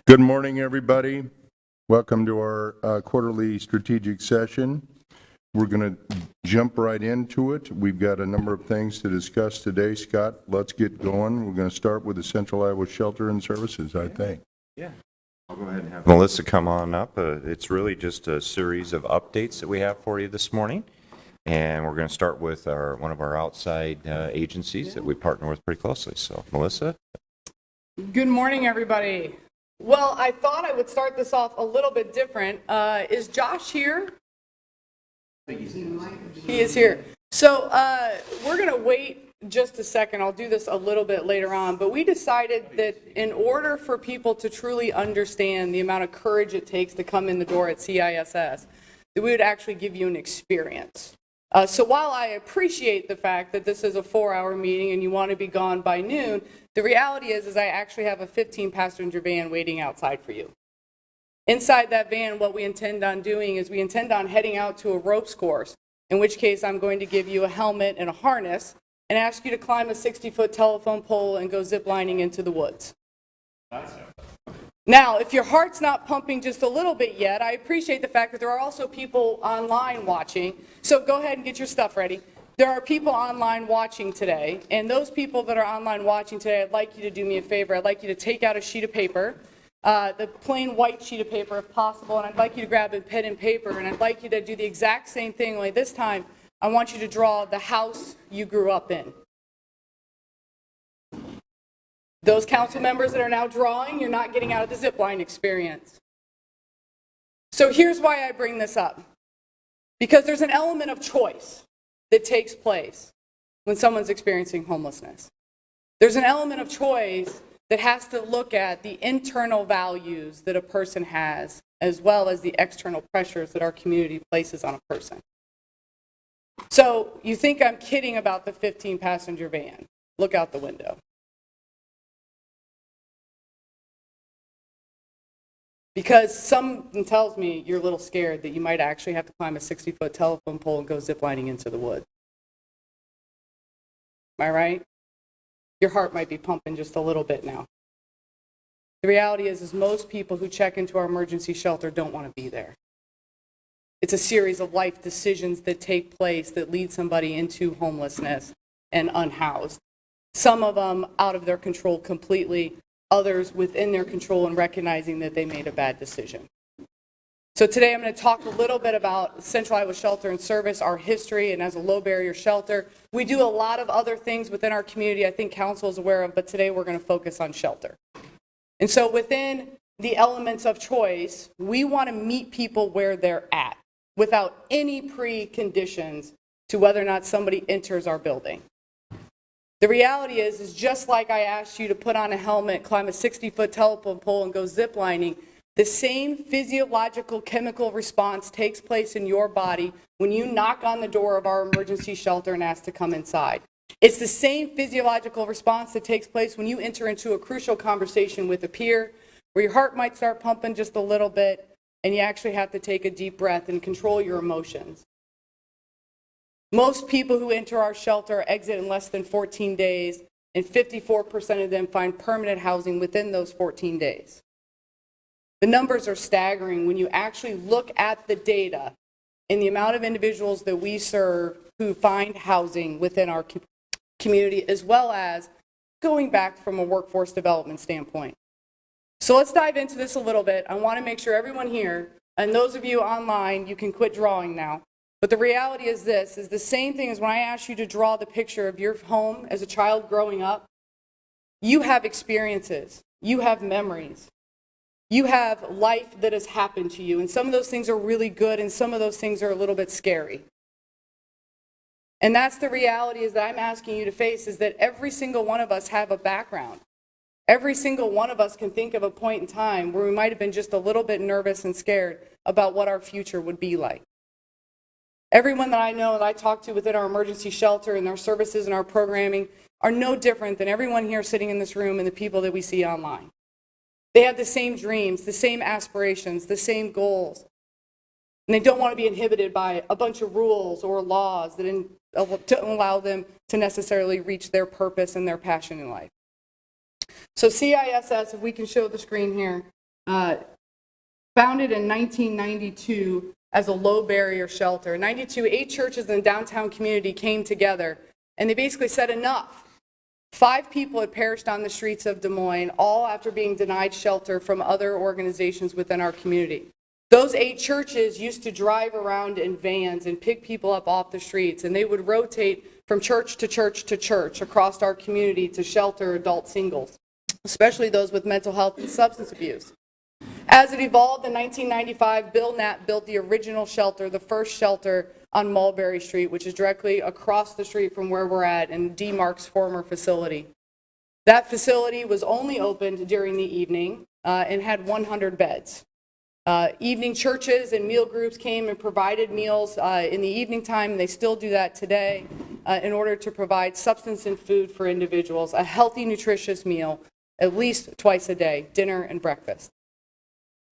Good morning, everybody. Welcome to our quarterly strategic session. We're going to jump right into it. We've got a number of things to discuss today. Scott, let's get going. We're going to start with the Central Iowa Shelter and Services, I think. Yeah. I'll go ahead and have Melissa come on up. It's really just a series of updates that we have for you this morning. And we're going to start with one of our outside agencies that we partner with pretty closely. So, Melissa? Good morning, everybody. Well, I thought I would start this off a little bit different. Is Josh here? He is here. So we're going to wait just a second. I'll do this a little bit later on. But we decided that in order for people to truly understand the amount of courage it takes to come in the door at CISS, that we would actually give you an experience. So while I appreciate the fact that this is a 4-hour meeting and you want to be gone by noon, the reality is I actually have a 15-passenger van waiting outside for you. Inside that van, what we intend on doing is we intend on heading out to a ropes course, in which case I'm going to give you a helmet and a harness and ask you to climb a 60-foot telephone pole and go ziplining into the woods. Now, if your heart's not pumping just a little bit yet, I appreciate the fact that there are also people online watching, so go ahead and get your stuff ready. There are people online watching today, and those people that are online watching today, I'd like you to do me a favor. I'd like you to take out a sheet of paper, the plain white sheet of paper if possible, and I'd like you to grab a pen and paper, and I'd like you to do the exact same thing, only this time I want you to draw the house you grew up in. Those council members that are now drawing, you're not getting out of the zipline experience. So here's why I bring this up. Because there's an element of choice that takes place when someone's experiencing homelessness. There's an element of choice that has to look at the internal values that a person has, as well as the external pressures that our community places on a person. So you think I'm kidding about the 15-passenger van. Look out the window. Because something tells me you're a little scared that you might actually have to climb a 60-foot telephone pole and go ziplining into the woods. Am I right? Your heart might be pumping just a little bit now. The reality is most people who check into our emergency shelter don't want to be there. It's a series of life decisions that take place that lead somebody into homelessness and unhoused. Some of them out of their control completely, others within their control and recognizing that they made a bad decision. So today I'm going to talk a little bit about Central Iowa Shelter and Service, our history, and as a low barrier shelter. We do a lot of other things within our community I think council is aware of, but today we're going to focus on shelter. And so within the elements of choice, we want to meet people where they're at without any preconditions to whether or not somebody enters our building. The reality is just like I asked you to put on a helmet, climb a 60-foot telephone pole, and go ziplining, the same physiological chemical response takes place in your body when you knock on the door of our emergency shelter and ask to come inside. It's the same physiological response that takes place when you enter into a crucial conversation with a peer, where your heart might start pumping just a little bit, and you actually have to take a deep breath and control your emotions. Most people who enter our shelter exit in less than 14 days, and 54% of them find permanent housing within those 14 days. The numbers are staggering when you actually look at the data and the amount of individuals that we serve who find housing within our community, as well as going back from a workforce development standpoint. So let's dive into this a little bit. I want to make sure everyone here, and those of you online, you can quit drawing now. But the reality is this, is the same thing as when I asked you to draw the picture of your home as a child growing up. You have experiences, you have memories, you have life that has happened to you, and some of those things are really good and some of those things are a little bit scary. And that's the reality is that I'm asking you to face, is that every single one of us have a background. Every single one of us can think of a point in time where we might have been just a little bit nervous and scared about what our future would be like. Everyone that I know that I talk to within our emergency shelter and our services and our programming are no different than everyone here sitting in this room and the people that we see online. They have the same dreams, the same aspirations, the same goals. And they don't want to be inhibited by a bunch of rules or laws that don't allow them to necessarily reach their purpose and their passion in life. So CISS, if we can show the screen here, founded in 1992 as a low barrier shelter. In 92, 8 churches in the downtown community came together, and they basically said enough. 5 people had perished on the streets of Des Moines, all after being denied shelter from other organizations within our community. Those 8 churches used to drive around in vans and pick people up off the streets, and they would rotate from church to church to church across our community to shelter adult singles, especially those with mental health and substance abuse. As it evolved in 1995, Bill Knapp built the original shelter, the first shelter on Mulberry Street, which is directly across the street from where we're at in D-Mark's former facility. That facility was only opened during the evening and had 100 beds. Evening churches and meal groups came and provided meals in the evening time, and they still do that today in order to provide substance and food for individuals, a healthy, nutritious meal at least twice a day, dinner and breakfast.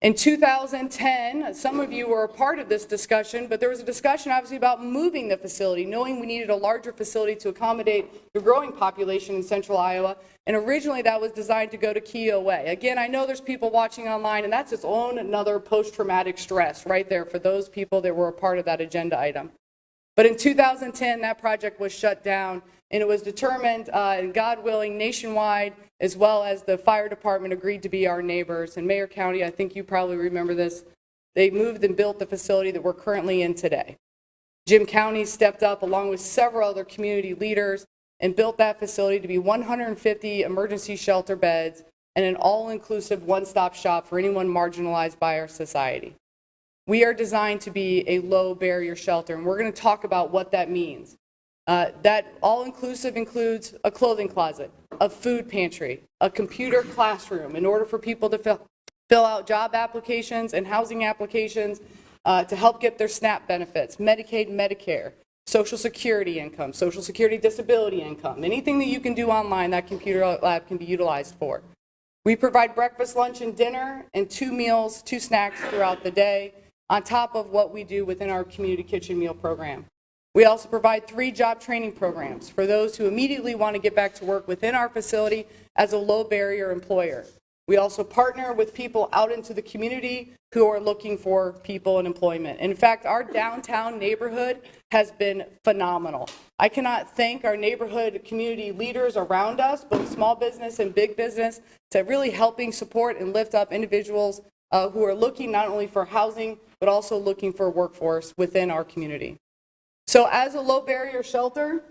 In 2010, some of you were a part of this discussion, but there was a discussion obviously about moving the facility, knowing we needed a larger facility to accommodate the growing population in central Iowa, and originally that was designed to go to Keogh Way. Again, I know there's people watching online, and that's its own another post-traumatic stress right there for those people that were a part of that agenda item. But in 2010, that project was shut down, and it was determined, and God willing, nationwide, as well as the fire department agreed to be our neighbors. And Mayor County, I think you probably remember this, they moved and built the facility that we're currently in today. Jim County stepped up along with several other community leaders and built that facility to be 150 emergency shelter beds and an all-inclusive one-stop shop for anyone marginalized by our society. We are designed to be a low-barrier shelter, and we're going to talk about what that means. That all-inclusive includes a clothing closet, a food pantry, a computer classroom in order for people to fill out job applications and housing applications to help get their SNAP benefits, Medicaid, Medicare, Social Security income, Social Security disability income. Anything that you can do online, that computer lab can be utilized for. We provide breakfast, lunch, and dinner, and 2 meals, 2 snacks throughout the day, on top of what we do within our community kitchen meal program. We also provide 3 job training programs for those who immediately want to get back to work within our facility as a low barrier employer. We also partner with people out into the community who are looking for people and employment. In fact, our downtown neighborhood has been phenomenal. I cannot thank our neighborhood community leaders around us, both small business and big business, to really helping support and lift up individuals who are looking not only for housing, but also looking for a workforce within our community. So as a low barrier shelter,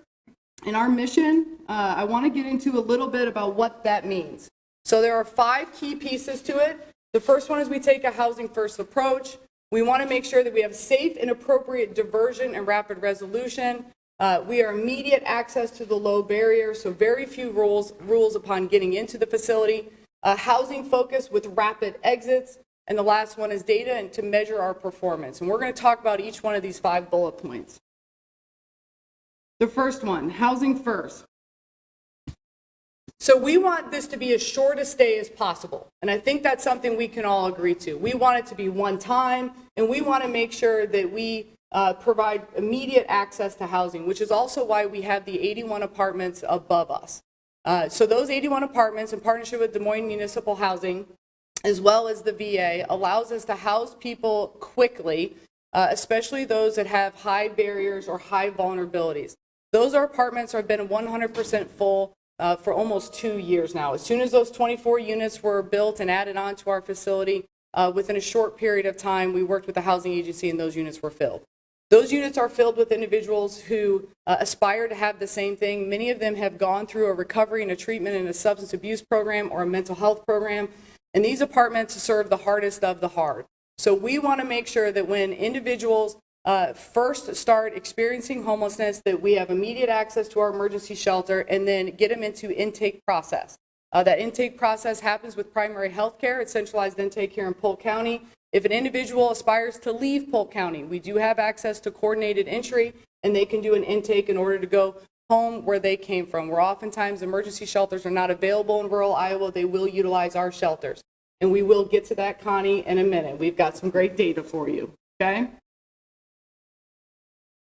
in our mission, I want to get into a little bit about what that means. So there are 5 key pieces to it. The first one is we take a housing first approach. We want to make sure that we have safe and appropriate diversion and rapid resolution. We are immediate access to the low barrier, so very few rules upon getting into the facility. Housing focus with rapid exits. And the last one is data and to measure our performance. And we're going to talk about each one of these 5 bullet points. The first one, housing first. So we want this to be as short a stay as possible. And I think that's something we can all agree to. We want it to be one time, and we want to make sure that we provide immediate access to housing, which is also why we have the 81 apartments above us. So those 81 apartments, in partnership with Des Moines Municipal Housing, as well as the VA, allows us to house people quickly, especially those that have high barriers or high vulnerabilities. Those apartments have been 100% full for almost 2 years now. As soon as those 24 units were built and added on to our facility, within a short period of time, we worked with the housing agency and those units were filled. Those units are filled with individuals who aspire to have the same thing. Many of them have gone through a recovery and a treatment in a substance abuse program or a mental health program, and these apartments serve the hardest of the hard. So we want to make sure that when individuals first start experiencing homelessness, that we have immediate access to our emergency shelter and then get them into intake process. That intake process happens with primary health care. It's centralized intake here in Polk County. If an individual aspires to leave Polk County, we do have access to coordinated entry, and they can do an intake in order to go home where they came from. Where oftentimes emergency shelters are not available in rural Iowa, they will utilize our shelters. And we will get to that, Connie, in a minute. We've got some great data for you, okay?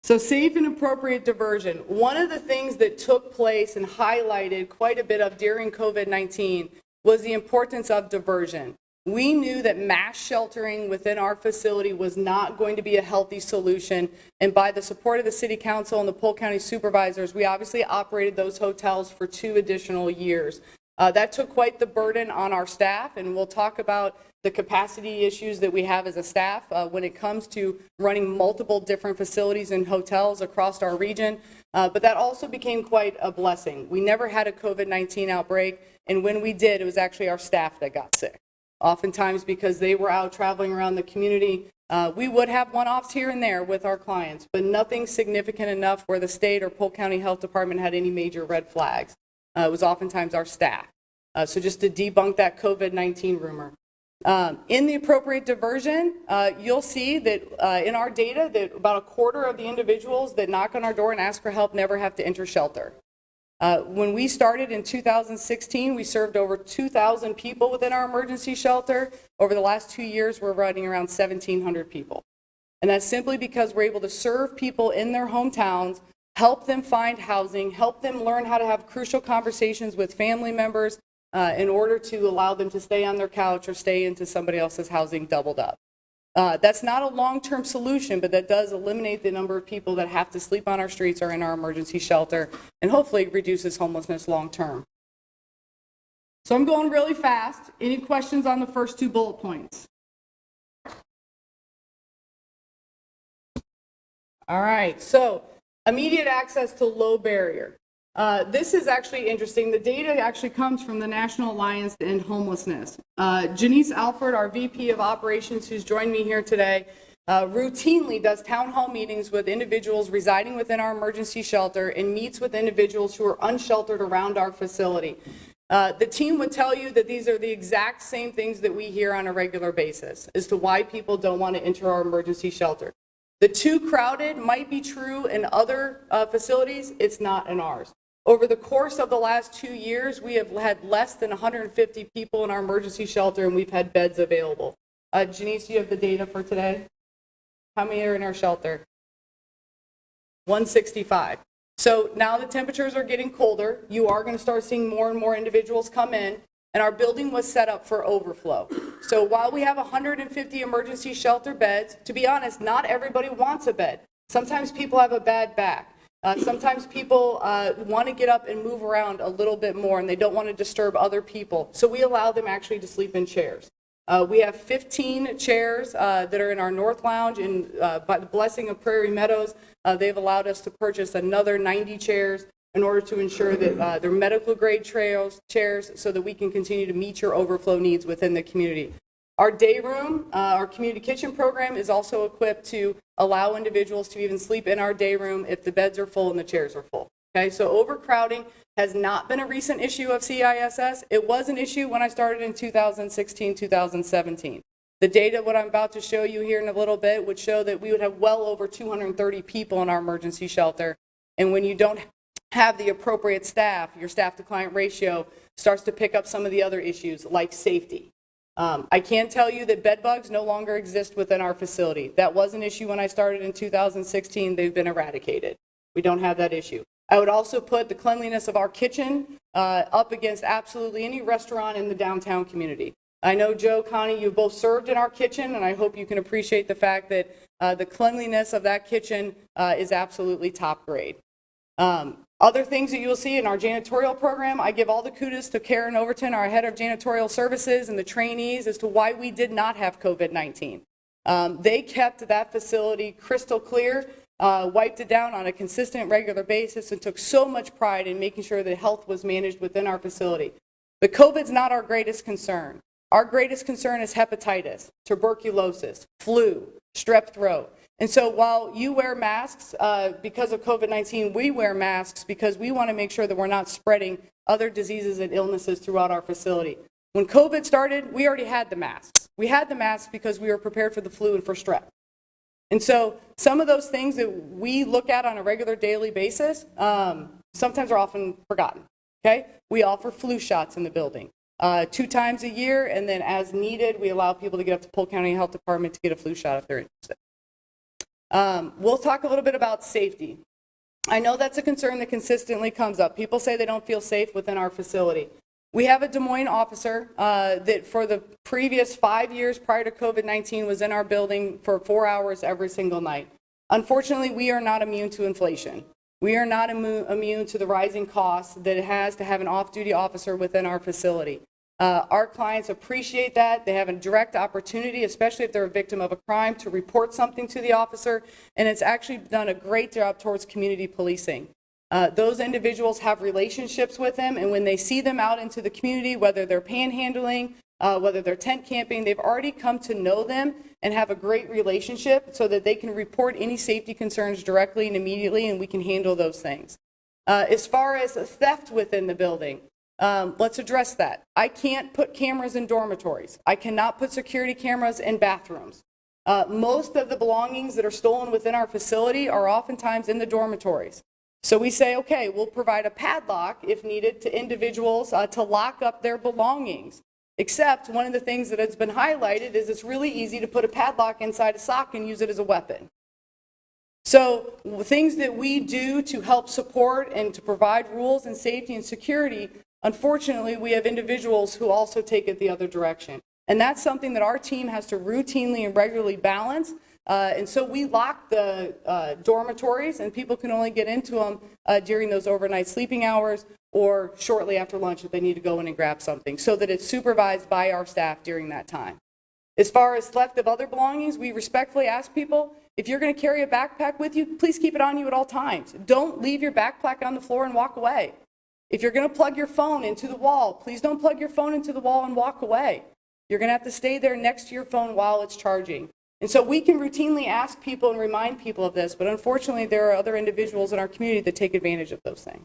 So safe and appropriate diversion. One of the things that took place and highlighted quite a bit of during COVID-19 was the importance of diversion. We knew that mass sheltering within our facility was not going to be a healthy solution. And by the support of the City Council and the Polk County Supervisors, we obviously operated those hotels for 2 additional years. That took quite the burden on our staff, and we'll talk about the capacity issues that we have as a staff when it comes to running multiple different facilities and hotels across our region. But that also became quite a blessing. We never had a COVID-19 outbreak, and when we did, it was actually our staff that got sick. Oftentimes because they were out traveling around the community. We would have one-offs here and there with our clients, but nothing significant enough where the state or Polk County Health Department had any major red flags. It was oftentimes our staff. So just to debunk that COVID-19 rumor. In the appropriate diversion, you'll see that in our data that about a quarter of the individuals that knock on our door and ask for help never have to enter shelter. When we started in 2016, we served over 2,000 people within our emergency shelter. Over the last 2 years, we're running around 1,700 people. And that's simply because we're able to serve people in their hometowns, help them find housing, help them learn how to have crucial conversations with family members in order to allow them to stay on their couch or stay into somebody else's housing doubled up. That's not a long-term solution, but that does eliminate the number of people that have to sleep on our streets or in our emergency shelter, and hopefully reduces homelessness long-term. So I'm going really fast. Any questions on the first 2 bullet points? All right, so immediate access to low barrier. This is actually interesting. The data actually comes from the National Alliance to End Homelessness. Janice Alford, our VP of Operations, who's joined me here today, routinely does town hall meetings with individuals residing within our emergency shelter and meets with individuals who are unsheltered around our facility. The team would tell you that these are the exact same things that we hear on a regular basis as to why people don't want to enter our emergency shelter. The too crowded might be true in other facilities, it's not in ours. Over the course of the last 2 years, we have had less than 150 people in our emergency shelter, and we've had beds available. Janice, you have the data for today? How many are in our shelter? 165. So now the temperatures are getting colder. You are going to start seeing more and more individuals come in, and our building was set up for overflow. So while we have 150 emergency shelter beds, to be honest, not everybody wants a bed. Sometimes people have a bad back. Sometimes people want to get up and move around a little bit more, and they don't want to disturb other people. So we allow them actually to sleep in chairs. We have 15 chairs that are in our North Lounge, and by the blessing of Prairie Meadows, they've allowed us to purchase another 90 chairs in order to ensure that they're medical grade chairs so that we can continue to meet your overflow needs within the community. Our day room, our community kitchen program is also equipped to allow individuals to even sleep in our day room if the beds are full and the chairs are full. Okay, so overcrowding has not been a recent issue of CISS. It was an issue when I started in 2016, 2017. The data, what I'm about to show you here in a little bit, would show that we would have well over 230 people in our emergency shelter. And when you don't have the appropriate staff, your staff to client ratio starts to pick up some of the other issues like safety. I can tell you that bed bugs no longer exist within our facility. That was an issue when I started in 2016. They've been eradicated. We don't have that issue. I would also put the cleanliness of our kitchen up against absolutely any restaurant in the downtown community. I know, Joe, Connie, you both served in our kitchen, and I hope you can appreciate the fact that the cleanliness of that kitchen is absolutely top grade. Other things that you'll see in our janitorial program, I give all the kudos to Karen Overton, our head of janitorial services, and the trainees as to why we did not have COVID-19. They kept that facility crystal clear, wiped it down on a consistent, regular basis, and took so much pride in making sure that health was managed within our facility. But COVID's not our greatest concern. Our greatest concern is hepatitis, tuberculosis, flu, strep throat. And so while you wear masks because of COVID-19, we wear masks because we want to make sure that we're not spreading other diseases and illnesses throughout our facility. When COVID started, we already had the masks. We had the masks because we were prepared for the flu and for strep. And so some of those things that we look at on a regular daily basis sometimes are often forgotten. Okay? We offer flu shots in the building 2 times a year, and then as needed, we allow people to get up to Polk County Health Department to get a flu shot if they're interested. We'll talk a little bit about safety. I know that's a concern that consistently comes up. People say they don't feel safe within our facility. We have a Des Moines officer that for the previous 5 years prior to COVID-19 was in our building for 4 hours every single night. Unfortunately, we are not immune to inflation. We are not immune to the rising costs that it has to have an off-duty officer within our facility. Our clients appreciate that. They have a direct opportunity, especially if they're a victim of a crime, to report something to the officer, and it's actually done a great job towards community policing. Those individuals have relationships with them, and when they see them out into the community, whether they're panhandling, whether they're tent camping, they've already come to know them and have a great relationship so that they can report any safety concerns directly and immediately, and we can handle those things. As far as theft within the building, let's address that. I can't put cameras in dormitories. I cannot put security cameras in bathrooms. Most of the belongings that are stolen within our facility are oftentimes in the dormitories. So we say, okay, we'll provide a padlock if needed to individuals to lock up their belongings. Except one of the things that has been highlighted is it's really easy to put a padlock inside a sock and use it as a weapon. So things that we do to help support and to provide rules and safety and security, unfortunately, we have individuals who also take it the other direction. And that's something that our team has to routinely and regularly balance. And so we lock the dormitories, and people can only get into them during those overnight sleeping hours or shortly after lunch if they need to go in and grab something, so that it's supervised by our staff during that time. As far as theft of other belongings, we respectfully ask people, if you're going to carry a backpack with you, please keep it on you at all times. Don't leave your backpack on the floor and walk away. If you're going to plug your phone into the wall, please don't plug your phone into the wall and walk away. You're going to have to stay there next to your phone while it's charging. And so we can routinely ask people and remind people of this, but unfortunately there are other individuals in our community that take advantage of those things.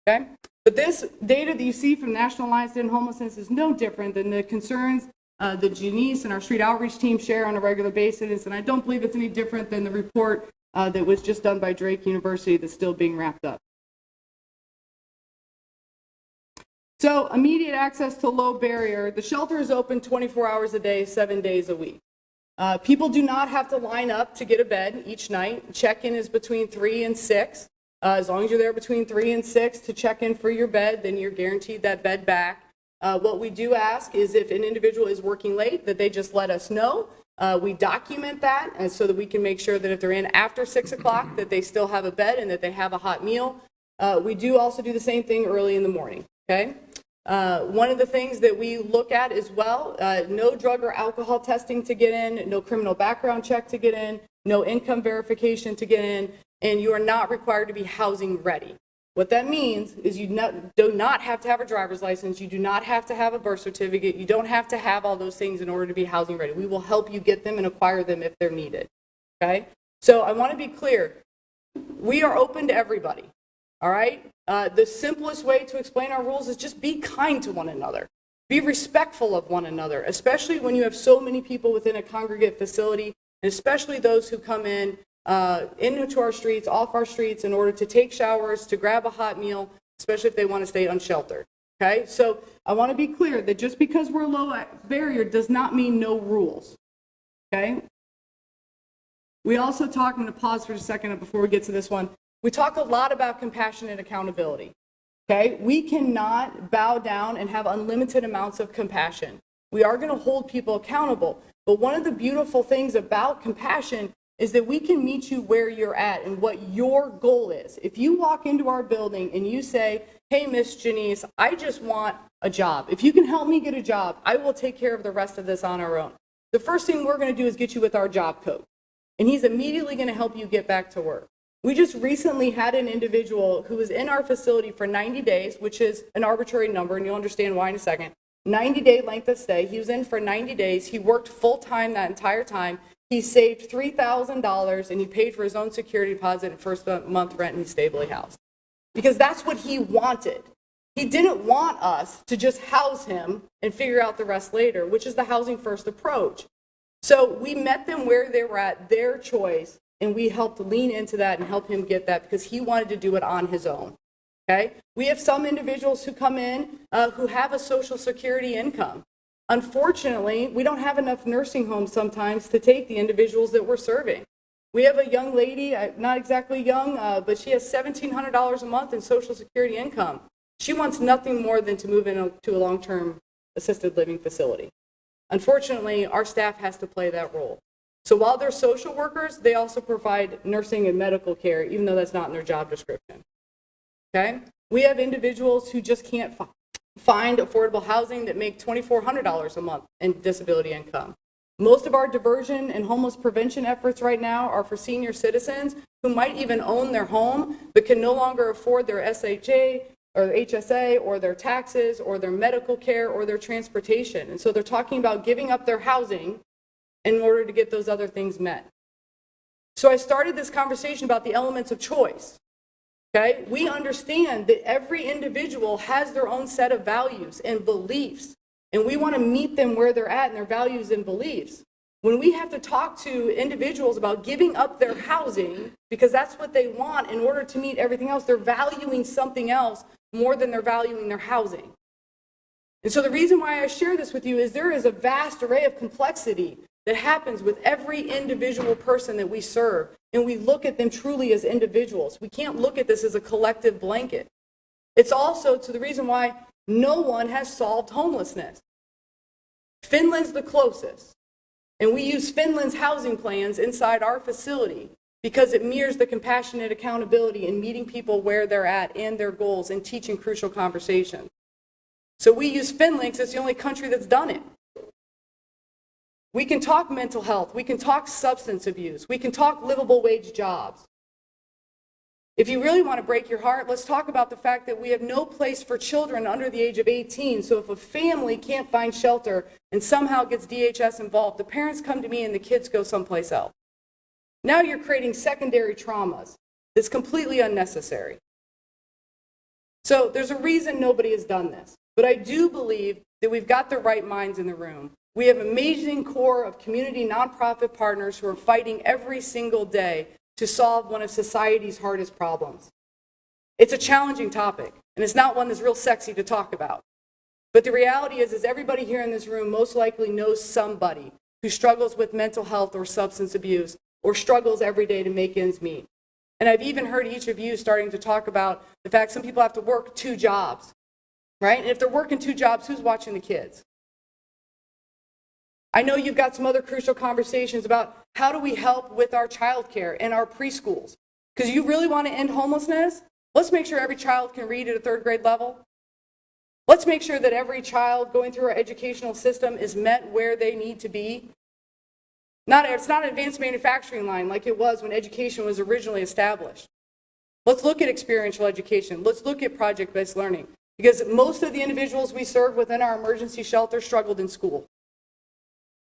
Okay? But this data that you see from National Alliance to End Homelessness is no different than the concerns that Janice and our street outreach team share on a regular basis, and I don't believe it's any different than the report that was just done by Drake University that's still being wrapped up. So immediate access to low barrier. The shelter is open 24 hours a day, 7 days a week. People do not have to line up to get a bed each night. Check-in is between 3 and 6. As long as you're there between 3 and 6 to check in for your bed, then you're guaranteed that bed back. What we do ask is if an individual is working late, that they just let us know. We document that and so that we can make sure that if they're in after 6 o'clock, that they still have a bed and that they have a hot meal. We do also do the same thing early in the morning. Okay? One of the things that we look at as well, no drug or alcohol testing to get in, no criminal background check to get in, no income verification to get in, and you are not required to be housing ready. What that means is you do not have to have a driver's license, you do not have to have a birth certificate, you don't have to have all those things in order to be housing ready. We will help you get them and acquire them if they're needed. Okay? So I want to be clear, we are open to everybody. All right? The simplest way to explain our rules is just be kind to one another. Be respectful of one another, especially when you have so many people within a congregate facility, and especially those who come into our streets, off our streets, in order to take showers, to grab a hot meal, especially if they want to stay unsheltered. Okay? So I want to be clear that just because we're low barrier does not mean no rules. Okay? We also talk, I'm going to pause for a second before we get to this one. We talk a lot about compassion and accountability. Okay? We cannot bow down and have unlimited amounts of compassion. We are going to hold people accountable. But one of the beautiful things about compassion is that we can meet you where you're at and what your goal is. If you walk into our building and you say, hey, Miss Janice, I just want a job. If you can help me get a job, I will take care of the rest of this on our own. The first thing we're going to do is get you with our job coach. And he's immediately going to help you get back to work. We just recently had an individual who was in our facility for 90 days, which is an arbitrary number, and you'll understand why in a second. 90-day length of stay. He was in for 90 days. He worked full-time that entire time. He saved $3,000, and he paid for his own security deposit and first month rent, and he's stably housed. Because that's what he wanted. He didn't want us to just house him and figure out the rest later, which is the housing first approach. So we met them where they were at, their choice, and we helped lean into that and help him get that because he wanted to do it on his own. Okay? We have some individuals who come in who have a Social Security income. Unfortunately, we don't have enough nursing homes sometimes to take the individuals that we're serving. We have a young lady, not exactly young, but she has $1,700 a month in Social Security income. She wants nothing more than to move into a long-term assisted living facility. Unfortunately, our staff has to play that role. So while they're social workers, they also provide nursing and medical care, even though that's not in their job description. Okay? We have individuals who just can't find affordable housing that make $2,400 a month in disability income. Most of our diversion and homeless prevention efforts right now are for senior citizens who might even own their home, but can no longer afford their SHA or HSA or their taxes or their medical care or their transportation. And so they're talking about giving up their housing in order to get those other things met. So I started this conversation about the elements of choice. Okay? We understand that every individual has their own set of values and beliefs, and we want to meet them where they're at in their values and beliefs. When we have to talk to individuals about giving up their housing, because that's what they want in order to meet everything else, they're valuing something else more than they're valuing their housing. And so the reason why I share this with you is there is a vast array of complexity that happens with every individual person that we serve, and we look at them truly as individuals. We can't look at this as a collective blanket. It's also to the reason why no one has solved homelessness. Finland's the closest, and we use Finland's housing plans inside our facility because it mirrors the compassionate accountability in meeting people where they're at and their goals and teaching crucial conversations. So we use Finland because it's the only country that's done it. We can talk mental health, we can talk substance abuse, we can talk livable wage jobs. If you really want to break your heart, let's talk about the fact that we have no place for children under the age of 18. So if a family can't find shelter and somehow gets DHS involved, the parents come to me and the kids go someplace else. Now you're creating secondary traumas that's completely unnecessary. So there's a reason nobody has done this. But I do believe that we've got the right minds in the room. We have an amazing core of community nonprofit partners who are fighting every single day to solve one of society's hardest problems. It's a challenging topic, and it's not one that's real sexy to talk about. But the reality is everybody here in this room most likely knows somebody who struggles with mental health or substance abuse or struggles every day to make ends meet. And I've even heard each of you starting to talk about the fact some people have to work 2 jobs, right? And if they're working 2 jobs, who's watching the kids? I know you've got some other crucial conversations about how do we help with our childcare and our preschools. Because you really want to end homelessness? Let's make sure every child can read at a 3rd grade level. Let's make sure that every child going through our educational system is met where they need to be. It's not an advanced manufacturing line like it was when education was originally established. Let's look at experiential education. Let's look at project-based learning. Because most of the individuals we serve within our emergency shelter struggled in school.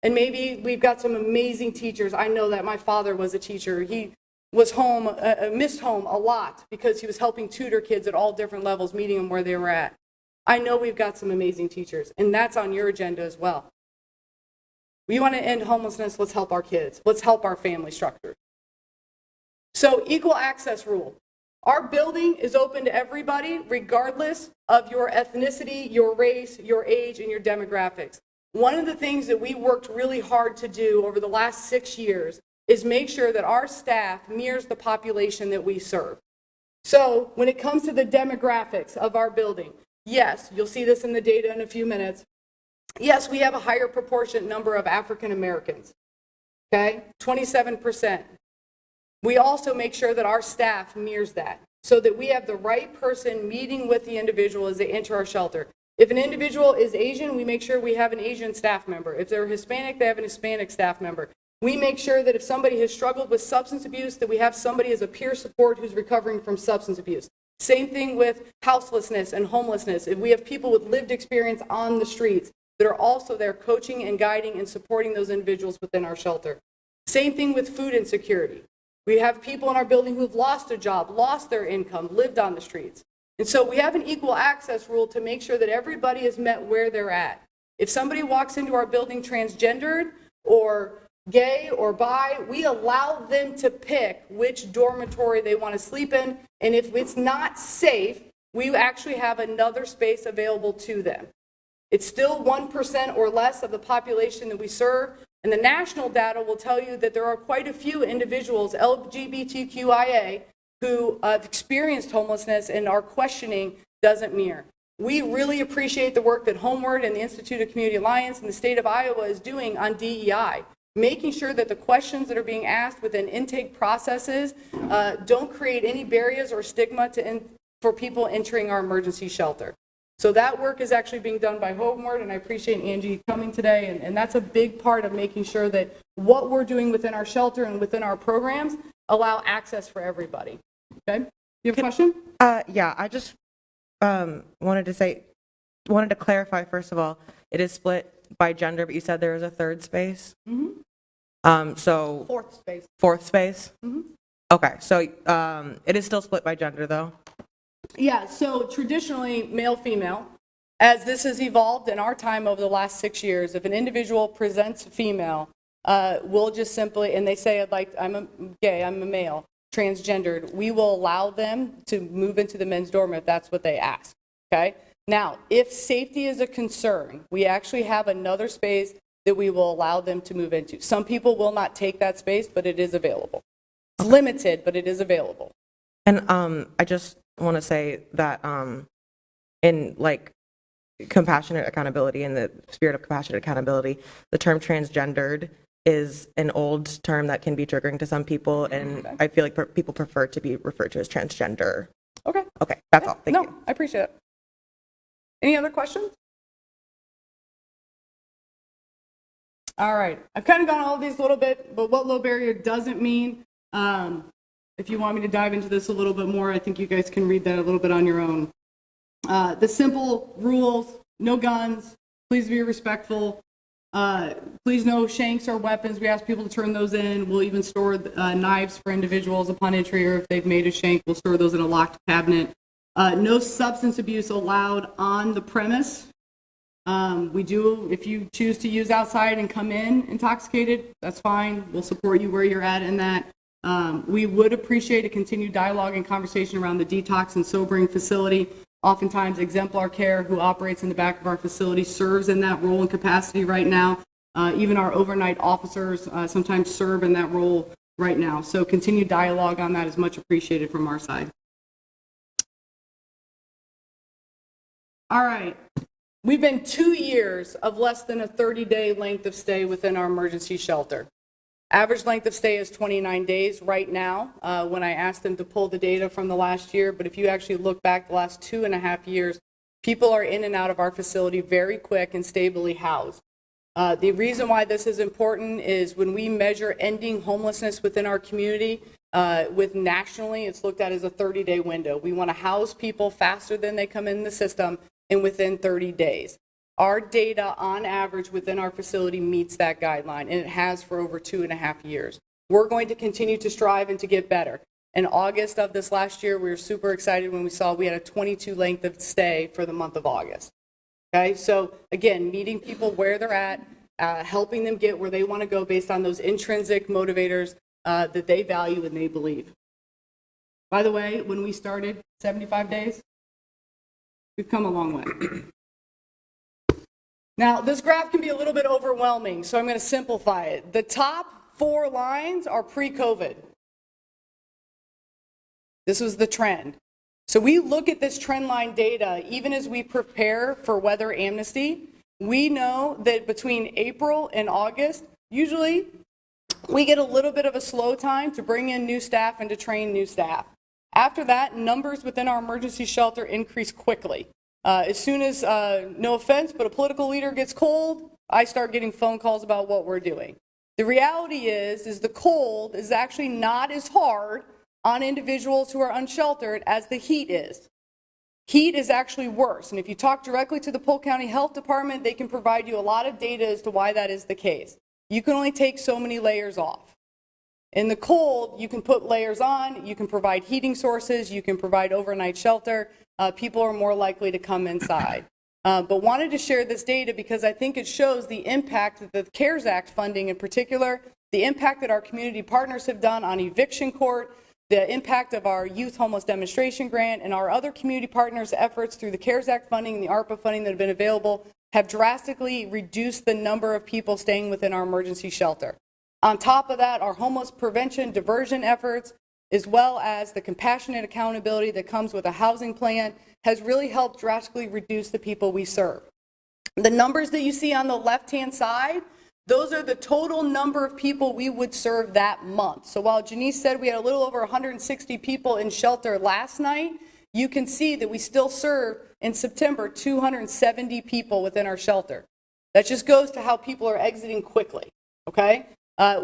And maybe we've got some amazing teachers. I know that my father was a teacher. He was home, missed home a lot because he was helping tutor kids at all different levels, meeting them where they were at. I know we've got some amazing teachers, and that's on your agenda as well. We want to end homelessness. Let's help our kids. Let's help our family structure. So, equal access rule. Our building is open to everybody, regardless of your ethnicity, your race, your age, and your demographics. One of the things that we worked really hard to do over the last 6 years is make sure that our staff mirrors the population that we serve. So when it comes to the demographics of our building, yes, you'll see this in the data in a few minutes. Yes, we have a higher proportionate number of African Americans, okay, 27%. We also make sure that our staff mirrors that so that we have the right person meeting with the individual as they enter our shelter. If an individual is Asian, we make sure we have an Asian staff member. If they're Hispanic, they have an Hispanic staff member. We make sure that if somebody has struggled with substance abuse, that we have somebody as a peer support who's recovering from substance abuse. Same thing with houselessness and homelessness. If we have people with lived experience on the streets that are also there coaching and guiding and supporting those individuals within our shelter. Same thing with food insecurity. We have people in our building who've lost their job, lost their income, lived on the streets. And so we have an equal access rule to make sure that everybody is met where they're at. If somebody walks into our building transgendered or gay or bi, we allow them to pick which dormitory they want to sleep in. And if it's not safe, we actually have another space available to them. It's still 1% or less of the population that we serve. And the national data will tell you that there are quite a few individuals, LGBTQIA, who have experienced homelessness and are questioning doesn't mirror. We really appreciate the work that Homeward and the Institute of Community Alliance and the state of Iowa is doing on DEI, making sure that the questions that are being asked within intake processes don't create any barriers or stigma for people entering our emergency shelter. So that work is actually being done by Homeward, and I appreciate Angie coming today, and that's a big part of making sure that what we're doing within our shelter and within our programs allow access for everybody. Okay? You have a question? Yeah, I just wanted to clarify, first of all, it is split by gender, but you said there was a third space? Mm-hmm. So fourth space? Mm-hmm. Okay, so it is still split by gender, though? Yeah, so traditionally, male-female. As this has evolved in our time over the last 6 years, if an individual presents female, we'll just simply, and they say, I'm a gay, I'm a male, transgendered, we will allow them to move into the men's dorm if that's what they ask, okay? Now, if safety is a concern, we actually have another space that we will allow them to move into. Some people will not take that space, but it is available. It's limited, but it is available. And I just want to say that in like compassionate accountability, in the spirit of compassionate accountability, the term transgendered is an old term that can be triggering to some people, and I feel like people prefer to be referred to as transgender. Okay. Okay, that's all. Thank you. No, I appreciate it. Any other questions? All right. I've kind of gone all of these a little bit, but what low barrier doesn't mean. If you want me to dive into this a little bit more, I think you guys can read that a little bit on your own. The simple rules: no guns, please be respectful, please no shanks or weapons. We ask people to turn those in. We'll even store knives for individuals upon entry, or if they've made a shank, we'll store those in a locked cabinet. No substance abuse allowed on the premise. We do, if you choose to use outside and come in intoxicated, that's fine. We'll support you where you're at in that. We would appreciate a continued dialogue and conversation around the detox and sobering facility. Oftentimes, Exemplar Care, who operates in the back of our facility, serves in that role and capacity right now. Even our overnight officers sometimes serve in that role right now. So continued dialogue on that is much appreciated from our side. All right. We've been 2 years of less than a 30-day length of stay within our emergency shelter. Average length of stay is 29 days right now when I asked them to pull the data from the last year. But if you actually look back the last 2.5 years, people are in and out of our facility very quick and stably housed. The reason why this is important is when we measure ending homelessness within our community, with nationally, it's looked at as a 30-day window. We want to house people faster than they come in the system and within 30 days. Our data on average within our facility meets that guideline, and it has for over 2.5 years. We're going to continue to strive and to get better. In August of this last year, we were super excited when we saw we had a 22 length of stay for the month of August. Okay, so again, meeting people where they're at, helping them get where they want to go based on those intrinsic motivators that they value and they believe. By the way, when we started 75 days, we've come a long way. Now, this graph can be a little bit overwhelming, so I'm going to simplify it. The top 4 lines are pre-COVID. This was the trend. So we look at this trend line data, even as we prepare for weather amnesty, we know that between April and August, usually we get a little bit of a slow time to bring in new staff and to train new staff. After that, numbers within our emergency shelter increase quickly. As soon as, no offense, but a political leader gets cold, I start getting phone calls about what we're doing. The reality is the cold is actually not as hard on individuals who are unsheltered as the heat is. Heat is actually worse, and if you talk directly to the Polk County Health Department, they can provide you a lot of data as to why that is the case. You can only take so many layers off. In the cold, you can put layers on, you can provide heating sources, you can provide overnight shelter. People are more likely to come inside. But wanted to share this data because I think it shows the impact that the CARES Act funding in particular, the impact that our community partners have done on eviction court, the impact of our youth homeless demonstration grant, and our other community partners' efforts through the CARES Act funding and the ARPA funding that have been available have drastically reduced the number of people staying within our emergency shelter. On top of that, our homeless prevention diversion efforts as well as the compassionate accountability that comes with a housing plan, has really helped drastically reduce the people we serve. The numbers that you see on the left-hand side, those are the total number of people we would serve that month. So while Janice said we had a little over 160 people in shelter last night, you can see that we still serve in September 270 people within our shelter. That just goes to how people are exiting quickly, okay?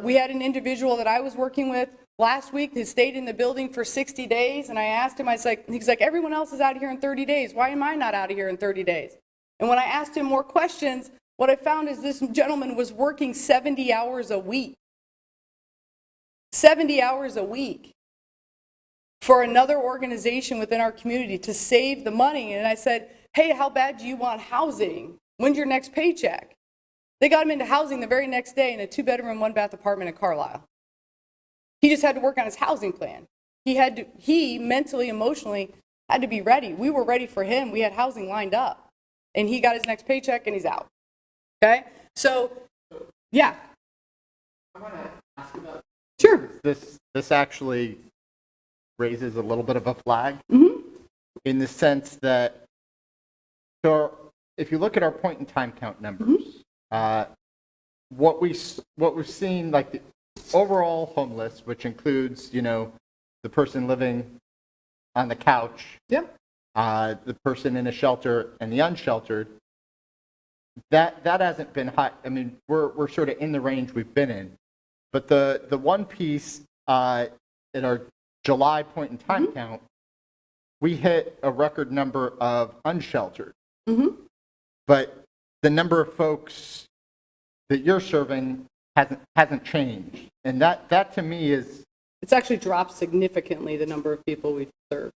We had an individual that I was working with last week that stayed in the building for 60 days, and I asked him, he's like, everyone else is out of here in 30 days. Why am I not out of here in 30 days? And when I asked him more questions, what I found is this gentleman was working 70 hours a week. 70 hours a week for another organization within our community to save the money. And I said, hey, how bad do you want housing? When's your next paycheck? They got him into housing the very next day in a 2-bedroom, 1-bath apartment in Carlisle. He just had to work on his housing plan. He mentally, emotionally had to be ready. We were ready for him. We had housing lined up. And he got his next paycheck and he's out. Okay? So, yeah. I want to ask about Sure. this actually raises a little bit of a flag in the sense that, so if you look at our point in time count numbers, what we've seen, like the overall homeless, which includes, the person living on the couch, Yep. the person in a shelter, and the unsheltered, that hasn't been high. I mean, we're sort of in the range we've been in. But the one piece at our July point in time count, we hit a record number of unsheltered. But the number of folks that you're serving hasn't changed. And that to me is... It's actually dropped significantly, the number of people we've served.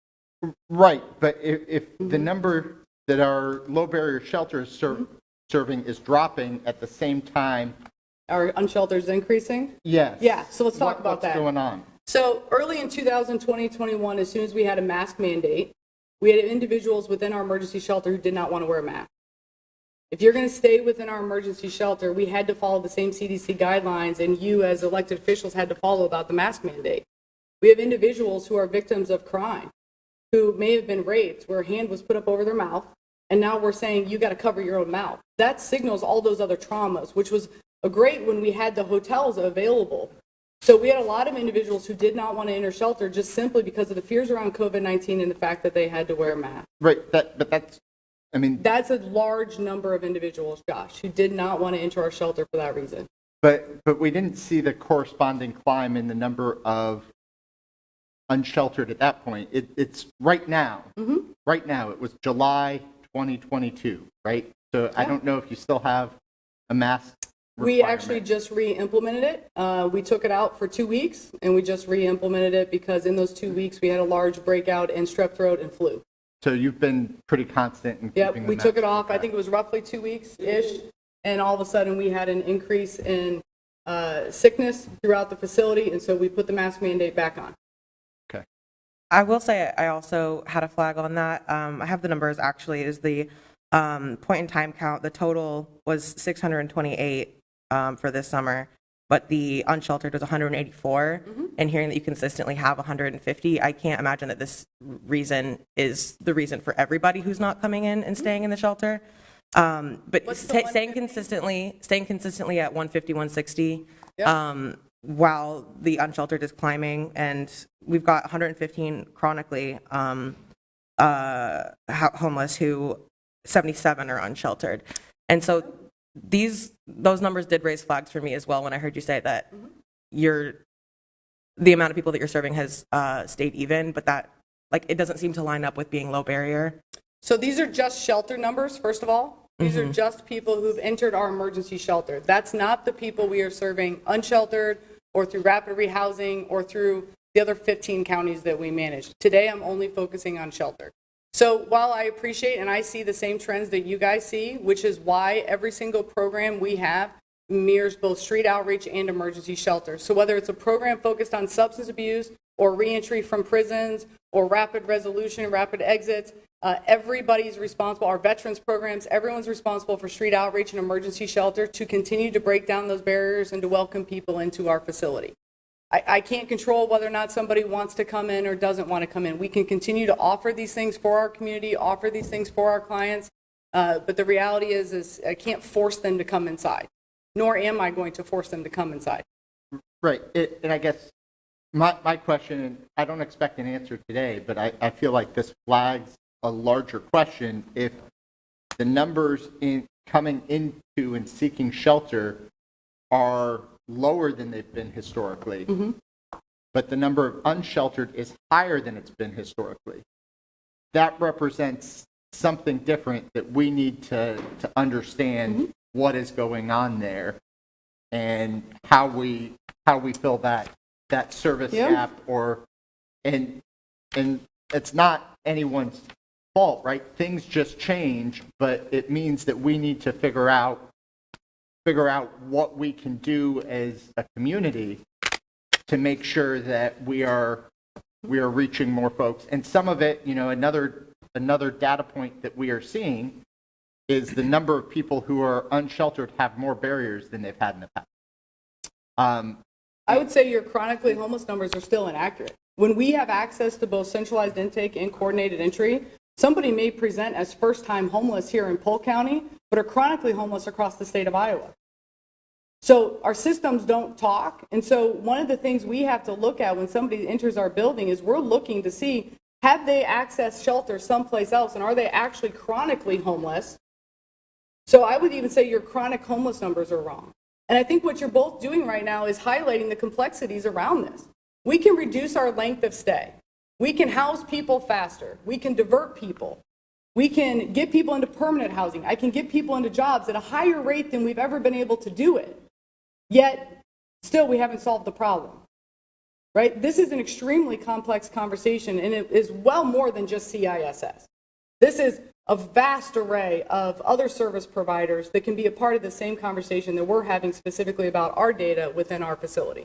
Right, but if the number that our low barrier shelter is serving is dropping at the same time... Our unsheltered is increasing? Yes. Yeah, so let's talk about that. What's going on? So early in 2020-21, as soon as we had a mask mandate, we had individuals within our emergency shelter who did not want to wear a mask. If you're going to stay within our emergency shelter, we had to follow the same CDC guidelines, and you as elected officials had to follow about the mask mandate. We have individuals who are victims of crime, who may have been raped, where a hand was put up over their mouth, and now we're saying you got to cover your own mouth. That signals all those other traumas, which was great when we had the hotels available. So we had a lot of individuals who did not want to enter shelter just simply because of the fears around COVID-19 and the fact that they had to wear a mask. Right, but that's, I mean... That's a large number of individuals, Josh, who did not want to enter our shelter for that reason. But we didn't see the corresponding climb in the number of unsheltered at that point. It's right now. Right now, it was July 2022, right? So I don't know if you still have a mask We actually just re-implemented it. We took it out for 2 weeks, and we just re-implemented it because in those 2 weeks, we had a large breakout in strep throat and flu. So you've been pretty constant in keeping Yep, the we took it mask off. I like think it was roughly 2 weeks-ish, and all of a sudden, we had an increase in sickness throughout the facility, and so we put the mask mandate back on. that. Okay. I will say I also had a flag on that. I have the numbers actually. Is the point in time count, the total was 628 for this summer, but the unsheltered was 184. And hearing that you consistently have 150, I can't imagine that this reason is the reason for everybody who's not coming in and staying in the shelter. But What's the staying consistently at 150, 160, Yep. while the unsheltered is climbing, and we've got 115 chronically homeless, who 77 are unsheltered. And so those numbers did raise flags for me as well when I heard you say that the amount of people that you're serving has stayed even, but that, like, it doesn't seem to line up with being low barrier. So these are just shelter numbers, first of all. These are just people who've entered our emergency shelter. That's not the people we are serving unsheltered or through rapid rehousing or through the other 15 counties that we manage. Today, I'm only focusing on shelter. So while I appreciate and I see the same trends that you guys see, which is why every single program we have mirrors both street outreach and emergency shelter. So whether it's a program focused on substance abuse or reentry from prisons or rapid resolution, rapid exits, everybody's responsible. Our veterans programs, everyone's responsible for street outreach and emergency shelter to continue to break down those barriers and to welcome people into our facility. I can't control whether or not somebody wants to come in or doesn't want to come in. We can continue to offer these things for our community, offer these things for our clients, but the reality is I can't force them to come inside, nor am I going to force them to come inside. Right. And I guess my question, and I don't expect an answer today, but I feel like this flags a larger question. If the numbers coming into and seeking shelter are lower than they've been historically, but the number of unsheltered is higher than it's been historically, that represents something different that we need to understand what is going on there and how we fill that service gap, and it's not anyone's fault, right? Things just change, but it means that we need to figure out what we can do as a community to make sure that we are reaching more folks. And some of it, another data point that we are seeing is the number of people who are unsheltered have more barriers than they've had in the past. I would say your chronically homeless numbers are still inaccurate. When we have access to both centralized intake and coordinated entry, somebody may present as first-time homeless here in Polk County, but are chronically homeless across the state of Iowa. So our systems don't talk. And so one of the things we have to look at when somebody enters our building is we're looking to see, have they accessed shelter someplace else, and are they actually chronically homeless? So I would even say your chronic homeless numbers are wrong. And I think what you're both doing right now is highlighting the complexities around this. We can reduce our length of stay. We can house people faster. We can divert people. We can get people into permanent housing. I can get people into jobs at a higher rate than we've ever been able to do it. Yet, still, we haven't solved the problem. Right? This is an extremely complex conversation, and it is well more than just CISS. This is a vast array of other service providers that can be a part of the same conversation that we're having specifically about our data within our facility.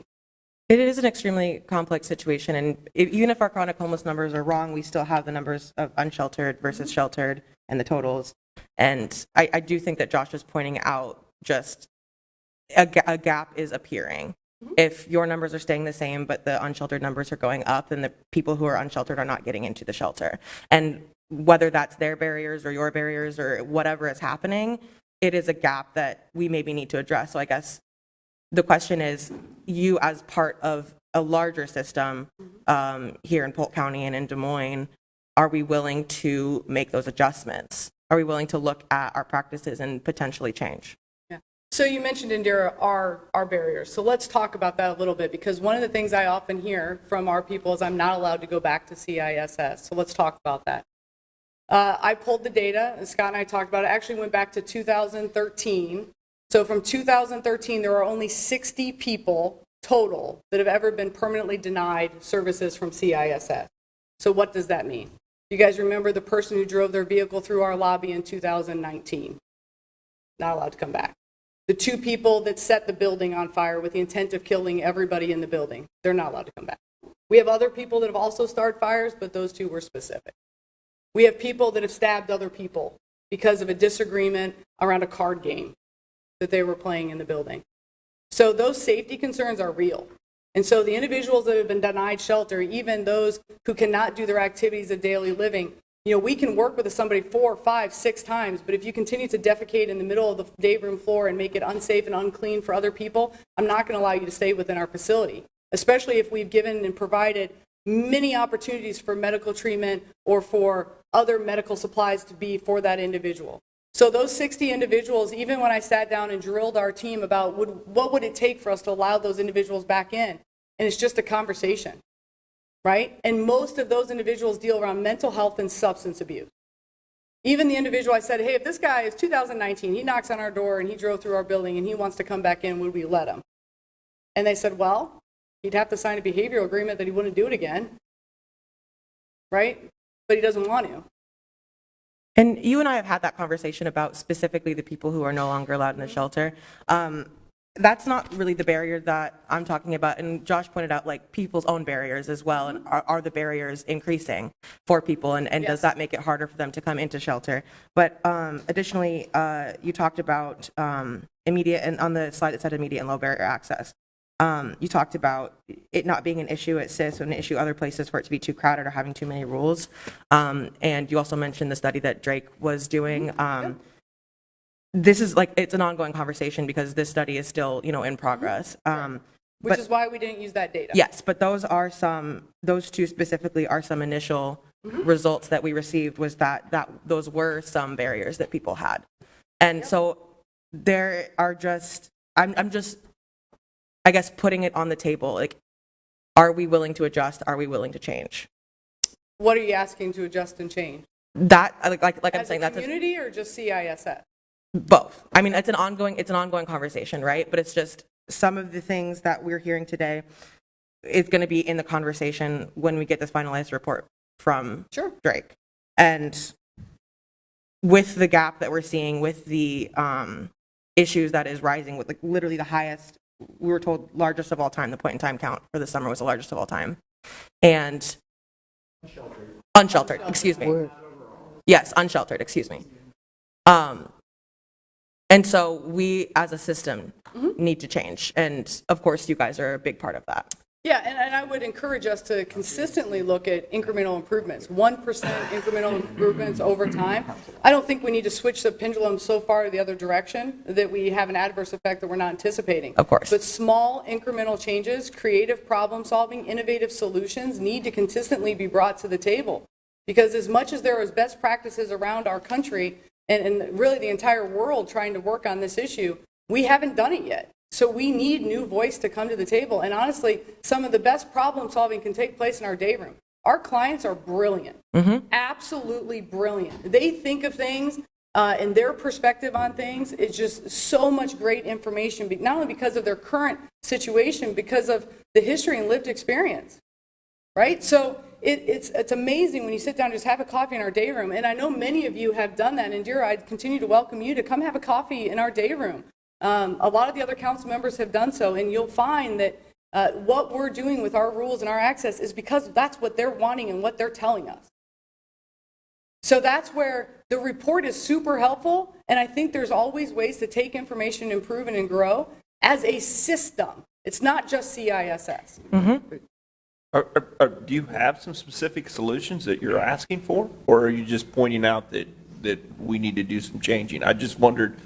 It is an extremely complex situation, and even if our chronic homeless numbers are wrong, we still have the numbers of unsheltered versus sheltered and the totals. And I do think that Josh is pointing out just a gap is appearing. If your numbers are staying the same, but the unsheltered numbers are going up, then the people who are unsheltered are not getting into the shelter. And whether that's their barriers or your barriers or whatever is happening, it is a gap that we maybe need to address. So I guess the question is, you as part of a larger system here in Polk County and in Des Moines, are we willing to make those adjustments? Are we willing to look at our practices and potentially change? Yeah. So you mentioned, Indira, our barriers. So let's talk about that a little bit, because one of the things I often hear from our people is I'm not allowed to go back to CISS. So let's talk about that. I pulled the data, and Scott and I talked about it. I actually went back to 2013. So from 2013, there are only 60 people total that have ever been permanently denied services from CISS. So what does that mean? You guys remember the person who drove their vehicle through our lobby in 2019? Not allowed to come back. The 2 people that set the building on fire with the intent of killing everybody in the building, they're not allowed to come back. We have other people that have also started fires, but those 2 were specific. We have people that have stabbed other people because of a disagreement around a card game that they were playing in the building. So those safety concerns are real. And so the individuals that have been denied shelter, even those who cannot do their activities of daily living, we can work with somebody 4, 5, 6 times, but if you continue to defecate in the middle of the day room floor and make it unsafe and unclean for other people, I'm not going to allow you to stay within our facility, especially if we've given and provided many opportunities for medical treatment or for other medical supplies to be for that individual. So those 60 individuals, even when I sat down and drilled our team about what would it take for us to allow those individuals back in, and it's just a conversation, right? And most of those individuals deal around mental health and substance abuse. Even the individual I said, hey, if this guy is 2019, he knocks on our door and he drove through our building and he wants to come back in, would we let him? And they said, well, he'd have to sign a behavioral agreement that he wouldn't do it again, right? But he doesn't want to. And you and I have had that conversation about specifically the people who are no longer allowed in the shelter. That's not really the barrier that I'm talking about. And Josh pointed out like people's own barriers as well. And are the barriers increasing for people? And Yes. Does that make it harder for them to come into shelter? But additionally, you talked about immediate, and on the slide it said immediate and low barrier access. You talked about it not being an issue at CISS and an issue other places for it to be too crowded or having too many rules. And you also mentioned the study that Drake was doing. This is like, it's an ongoing conversation because this study is still, in progress. Which is why we didn't use that data. Yes, but those two specifically are some initial results that we received, was that those were some barriers that people had. And so there are just, I'm just, I guess, putting it on the table. Like, are we willing to adjust? Are we willing to change? What are you asking to adjust and change? That, like I'm As saying, a that's community or just CISS? both. I mean, it's an ongoing conversation, right? But it's just some of the things that we're hearing today is going to be in the conversation when we get this finalized report from Drake. And with the gap that we're seeing, with the issues that is rising, with literally the highest, we were told largest of all time, the point in time count for the summer was the largest of all time. And unsheltered, excuse me. Yes, unsheltered, excuse me. And so we, as a system, need to change. And of course, you guys are a big part of that. Yeah, and I would encourage us to consistently look at incremental improvements, 1% incremental improvements over time. I don't think we need to switch the pendulum so far the other direction that we have an adverse effect that we're not anticipating. Of course. But small incremental changes, creative problem solving, innovative solutions need to consistently be brought to the table. Because as much as there is best practices around our country and really the entire world trying to work on this issue, we haven't done it yet. So we need new voice to come to the table. And honestly, some of the best problem solving can take place in our day room. Our clients are brilliant, absolutely brilliant. They think of things and their perspective on things is just so much great information, not only because of their current situation, because of the history and lived experience, right? So it's amazing when you sit down and just have a coffee in our day room. And I know many of you have done that. And Indira, I'd continue to welcome you to come have a coffee in our day room. A lot of the other council members have done so, and you'll find that what we're doing with our rules and our access is because that's what they're wanting and what they're telling us. So that's where the report is super helpful, and I think there's always ways to take information, improve, and grow as a system. It's not just CISS. Do you have some specific solutions that you're asking for, or are you just pointing out that we need to do some changing? I just wondered.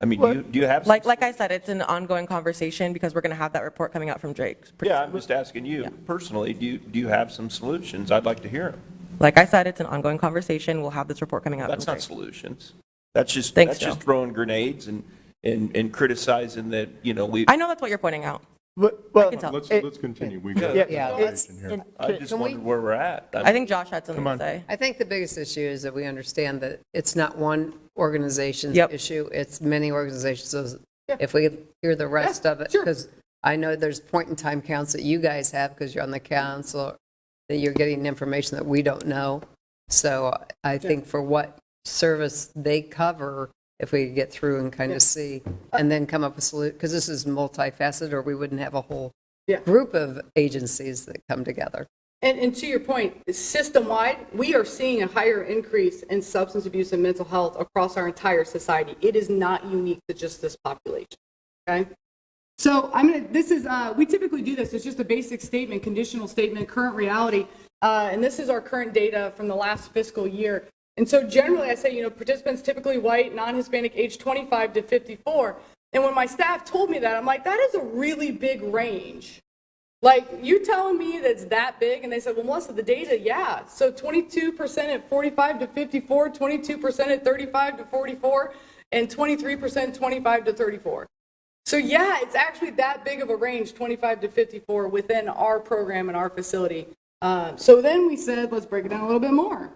I mean, do you have... Like I said, it's an ongoing conversation because we're going to have that report coming out from Drake. Yeah, I'm just asking you personally, do you have some solutions? I'd like to hear them. Like I said, it's an ongoing conversation. We'll have this report coming out That's from not Drake. solutions. That's just Thanks, Joe. throwing grenades and criticizing that, we... I know that's what you're pointing out. Well, can tell. Let's continue. We've got information here. I just wondered where we're at. I think Josh had something to say. I think the biggest issue is that we understand that it's not one organization's Yep. issue, it's many organizations. So if we hear the rest of it, because I know there's point-in-time counts that you guys have because you're on the council, that you're getting information that we don't know. So I think for what service they cover, if we could get through and kind of see, and then come up with solutions, because this is multifaceted, or we wouldn't have a whole group of agencies that come together. And to your point, system-wide, we are seeing a higher increase in substance abuse and mental health across our entire society. It is not unique to just this population, okay? So we typically do this. It's just a basic statement, conditional statement, current reality. And this is our current data from the last fiscal year. And so generally I say, participants typically white, non-Hispanic, age 25 to 54. And when my staff told me that, I'm like, that is a really big range. Like, you telling me that's that big? And they said, well, Melissa, the data, yeah. So 22% at 45 to 54, 22% at 35 to 44, and 23% 25 to 34. So yeah, it's actually that big of a range, 25 to 54, within our program and our facility. So then we said, let's break it down a little bit more.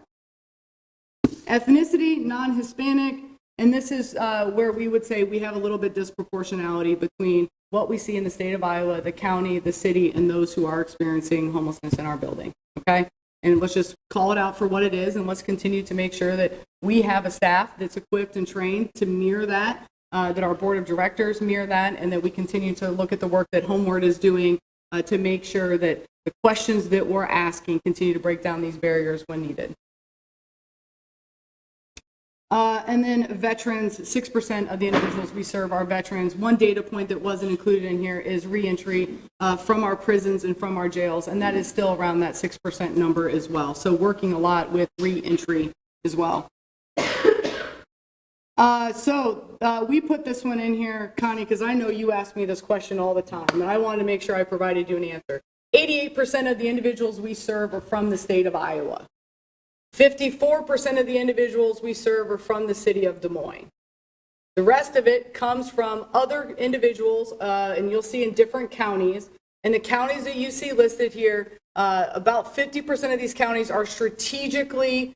Ethnicity, non-Hispanic, and this is where we would say we have a little bit disproportionality between what we see in the state of Iowa, the county, the city, and those who are experiencing homelessness in our building, okay? And let's just call it out for what it is, and let's continue to make sure that we have a staff that's equipped and trained to mirror that, that our board of directors mirror that, and that we continue to look at the work that Homeward is doing to make sure that the questions that we're asking continue to break down these barriers when needed. And then veterans, 6% of the individuals we serve are veterans. One data point that wasn't included in here is reentry from our prisons and from our jails, and that is still around that 6% number as well. So working a lot with reentry as well. We put this one in here, Connie, because I know you ask me this question all the time, and I wanted to make sure I provided you an answer. 88% of the individuals we serve are from the state of Iowa. 54% of the individuals we serve are from the city of Des Moines. The rest of it comes from other individuals, and you'll see in different counties. And the counties that you see listed here, about 50% of these counties are strategically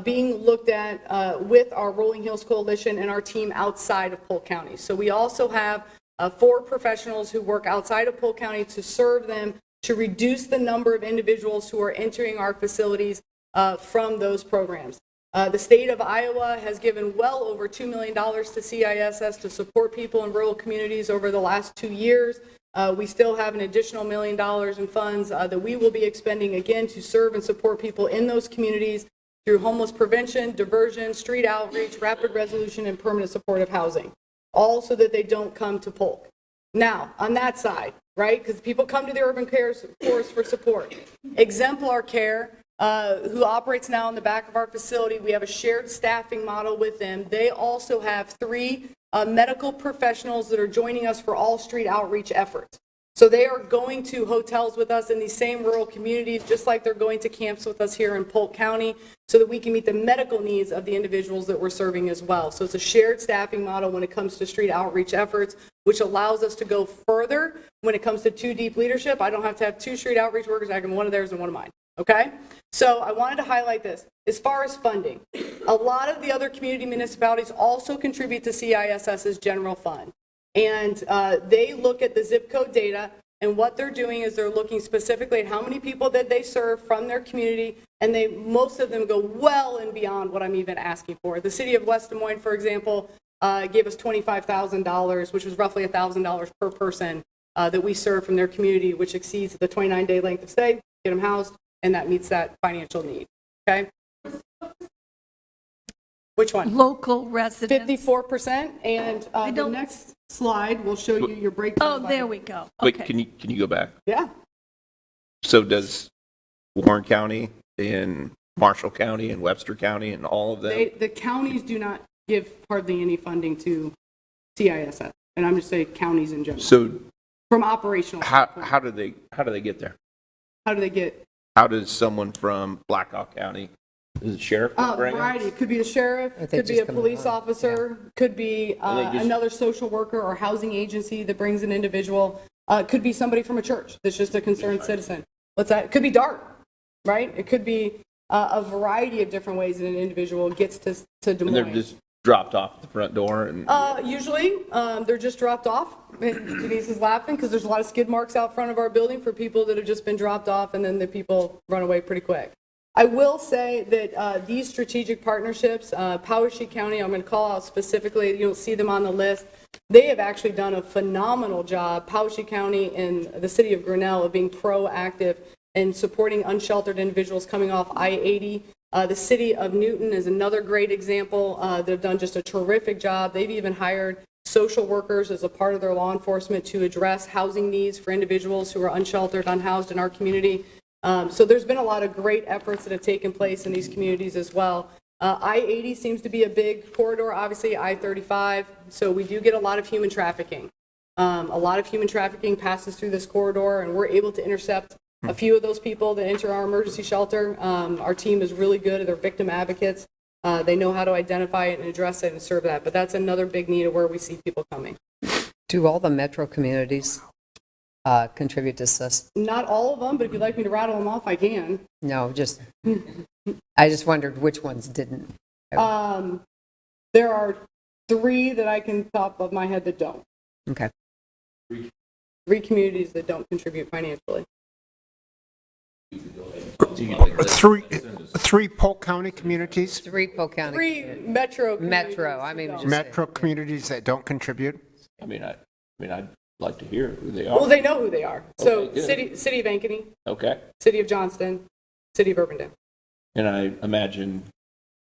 being looked at with our Rolling Hills Coalition and our team outside of Polk County. So we also have 4 professionals who work outside of Polk County to serve them to reduce the number of individuals who are entering our facilities from those programs. The state of Iowa has given well over $2 million to CISS to support people in rural communities over the last 2 years. We still have an additional $1 million in funds that we will be expending again to serve and support people in those communities through homeless prevention, diversion, street outreach, rapid resolution, and permanent supportive housing, all so that they don't come to Polk. Now, on that side, right, because people come to the urban care force for support. Exemplar Care, who operates now in the back of our facility, we have a shared staffing model with them. They also have 3 medical professionals that are joining us for all street outreach efforts. So they are going to hotels with us in these same rural communities, just like they're going to camps with us here in Polk County, so that we can meet the medical needs of the individuals that we're serving as well. So it's a shared staffing model when it comes to street outreach efforts, which allows us to go further when it comes to 2 deep leadership. I don't have to have 2 street outreach workers. I can have one of theirs and one of mine. Okay? So I wanted to highlight this. As far as funding, a lot of the other community municipalities also contribute to CISS's general fund. And they look at the zip code data, and what they're doing is they're looking specifically at how many people that they serve from their community, and most of them go well and beyond what I'm even asking for. The city of West Des Moines, for example, gave us $25,000, which was roughly $1,000 per person that we serve from their community, which exceeds the 29-day length of stay, get them housed, and that meets that financial need. Okay? Which one? Local residents. 54%, and the don't- next slide will show you your breakdown. Oh, there we go. Wait, Okay. can you go back? Yeah. So does Warren County and Marshall County and Webster County and all of them? The counties do not give hardly any funding to CISS, and I'm just saying counties in general. So From operational. how standpoint. do they get there? How do they get? How does someone from Blackhawk County, is the sheriff bring them? Variety. It could be the sheriff, Or they could be just a come police along. officer, could be And they just- another social worker or housing agency that brings an individual. Could be somebody from a church that's just a concerned citizen. What's that? It could be DART, right? It could be a variety of different ways that an individual gets to Des And they're Moines. just dropped off at the front door and, Usually, they're just dropped off. Denise is laughing because there's a lot of skid marks out front of our building for people that have just been dropped off, and then the people run away pretty quick. I will say that these strategic partnerships, Powashik County, I'm going to call out specifically, you'll see them on the list. They have actually done a phenomenal job, Powashik County and the city of Grinnell, of being proactive in supporting unsheltered individuals coming off I-80. The city of Newton is another great example. They've done just a terrific job. They've even hired social workers as a part of their law enforcement to address housing needs for individuals who are unsheltered, unhoused in our community. So there's been a lot of great efforts that have taken place in these communities as well. I-80 seems to be a big corridor, obviously I-35, so we do get a lot of human trafficking. A lot of human trafficking passes through this corridor, and we're able to intercept a few of those people that enter our emergency shelter. Our team is really good. They're victim advocates. They know how to identify it and address it and serve that. But that's another big need of where we see people coming. Do all the metro communities contribute to CISS? Not all of them, but if you'd like me to rattle them off, I can. No, I just wondered which ones didn't. There are 3 that I can top of my head that don't. Okay. 3 communities that don't contribute financially. Three Polk County communities, 3 Polk County. 3 metro communities. Metro, I mean, that just- don't. metro communities that don't contribute. I'd like to hear who they Well, are. they know who they are. So Okay, good. city of Ankeny, Okay. city of Johnston, city of Urbandale. And I imagine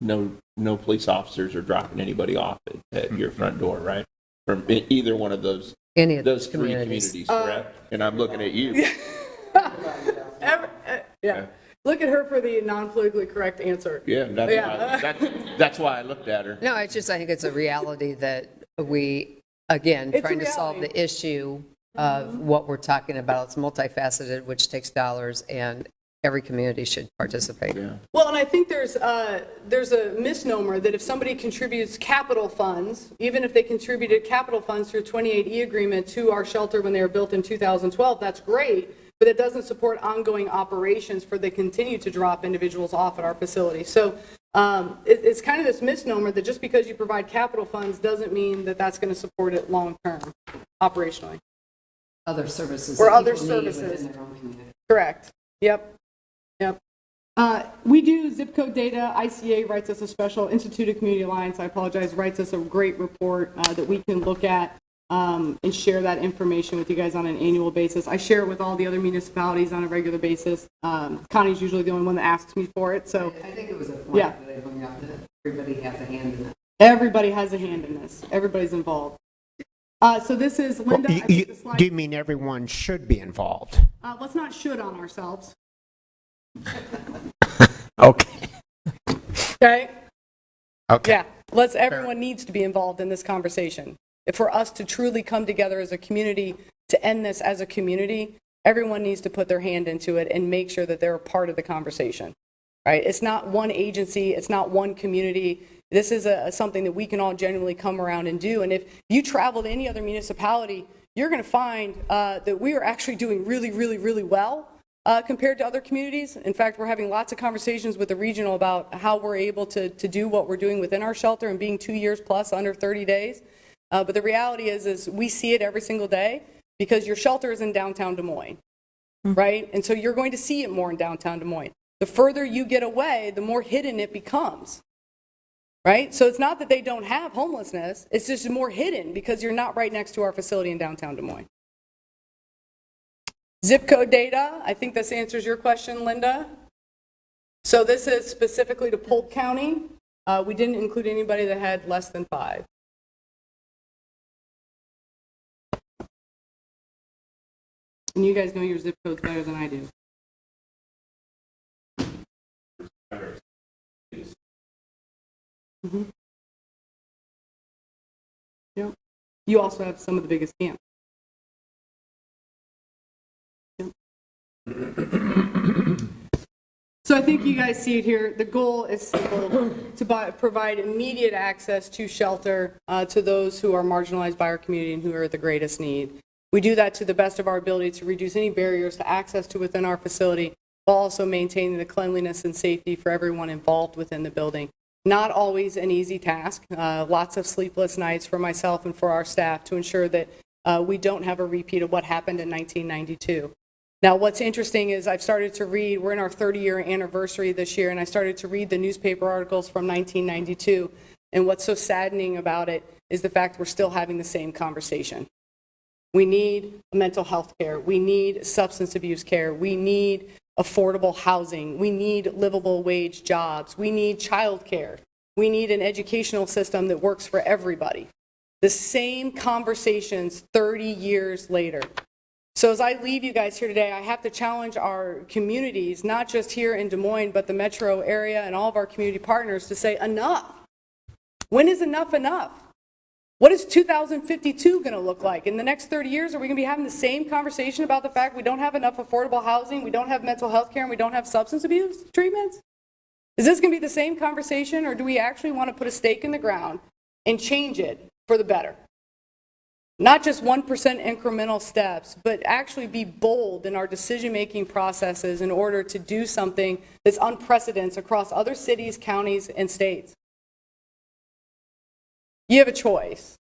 no no police officers are dropping anybody off at your front door, right? From either one of those, Any of those those three communities. communities, correct? And I'm looking at you. Yeah. Look at her for the non-politically correct answer. Yeah, Yeah. that's why I looked at her. No, it's just, I think it's a reality that we, again, It's a trying to solve reality. the issue of what we're talking about. It's multifaceted, which takes dollars, and every community should participate. Yeah. Well, and I think there's a misnomer that if somebody contributes capital funds, even if they contributed capital funds through 28E agreement to our shelter when they were built in 2012, that's great, but it doesn't support ongoing operations for they continue to drop individuals off at our facility. So it's kind of this misnomer that just because you provide capital funds doesn't mean that that's going to support it long-term operationally. Other services. Or that other people need services. within their own community. Correct. Yep. Yep. We do zip code data. ICA writes us a special, Institute of Community Alliance, I apologize, writes us a great report that we can look at and share that information with you guys on an annual basis. I share it with all the other municipalities on a regular basis. Connie's usually the only one that asks me for it, so I think it was a point Yeah. that I hung out that everybody has a hand in it. everybody has a hand in this. Everybody's involved. So this is Linda. I think the slide- Do you mean everyone should be involved? let's not should on ourselves. Okay. Okay? Okay. Yeah, everyone needs to be involved in this conversation. If for us to truly come together as a community to end this as a community, everyone needs to put their hand into it and make sure that they're a part of the conversation, right? It's not one agency, it's not one community. This is something that we can all genuinely come around and do. And if you travel to any other municipality, you're going to find that we are actually doing really, really, really well compared to other communities. In fact, we're having lots of conversations with the regional about how we're able to do what we're doing within our shelter and being 2 years plus under 30 days. But the reality is we see it every single day because your shelter is in downtown Des Moines, right? And so you're going to see it more in downtown Des Moines. The further you get away, the more hidden it becomes, right? So it's not that they don't have homelessness, it's just more hidden because you're not right next to our facility in downtown Des Moines. Zip code data, I think this answers your question, Linda. So this is specifically to Polk County. We didn't include anybody that had less than 5. And you guys know your zip codes better than I do. Mm-hmm. Yep. You also have some of the biggest camps. Yep. So I think you guys see it here. The goal is simple, to provide immediate access to shelter to those who are marginalized by our community and who are at the greatest need. We do that to the best of our ability to reduce any barriers to access to within our facility, while also maintaining the cleanliness and safety for everyone involved within the building. Not always an easy task. Lots of sleepless nights for myself and for our staff to ensure that we don't have a repeat of what happened in 1992. Now, what's interesting is I've started to read, we're in our 30-year anniversary this year, and I started to read the newspaper articles from 1992, and what's so saddening about it is the fact we're still having the same conversation. We need mental health care. We need substance abuse care. We need affordable housing. We need livable wage jobs. We need child care. We need an educational system that works for everybody. The same conversations 30 years later. So as I leave you guys here today, I have to challenge our communities, not just here in Des Moines, but the metro area and all of our community partners to say enough. When is enough enough? What is 2052 going to look like? In the next 30 years, are we going to be having the same conversation about the fact we don't have enough affordable housing, we don't have mental health care, and we don't have substance abuse treatments? Is this going to be the same conversation, or do we actually want to put a stake in the ground and change it for the better? Not just 1% incremental steps, but actually be bold in our decision-making processes in order to do something that's unprecedented across other cities, counties, and states. You have a choice.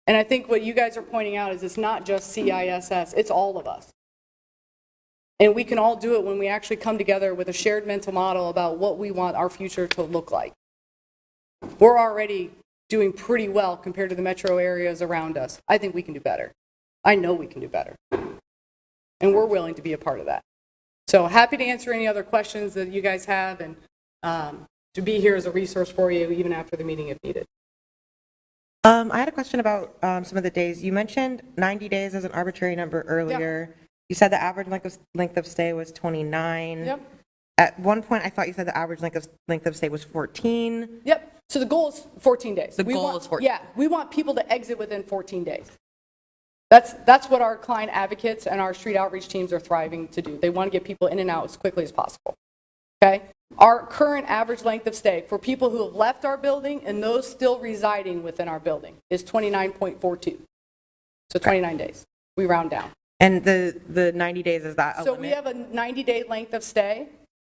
And I think what you guys are pointing out is it's not just CISS, it's all of us. And we can all do it when we actually come together with a shared mental model about what we want our future to look like. We're already doing pretty well compared to the metro areas around us. I think we can do better. I know we can do better. And we're willing to be a part of that. So happy to answer any other questions that you guys have, and to be here as a resource for you even after the meeting if needed. I had a question about some of the days. You mentioned 90 days as an arbitrary number earlier. You said the average length of stay was 29. Yep. At one point, I thought you said the average length of stay was 14. Yep. So the goal is 14 days. The We goal want- is 14. Yeah, we want people to exit within 14 days. That's what our client advocates and our street outreach teams are thriving to do. They want to get people in and out as quickly as possible. Okay? Our current average length of stay for people who have left our building and those still residing within our building is 29.42. So 29 days. We round down. And the 90 days, is that a So limit? we have a 90-day length of stay,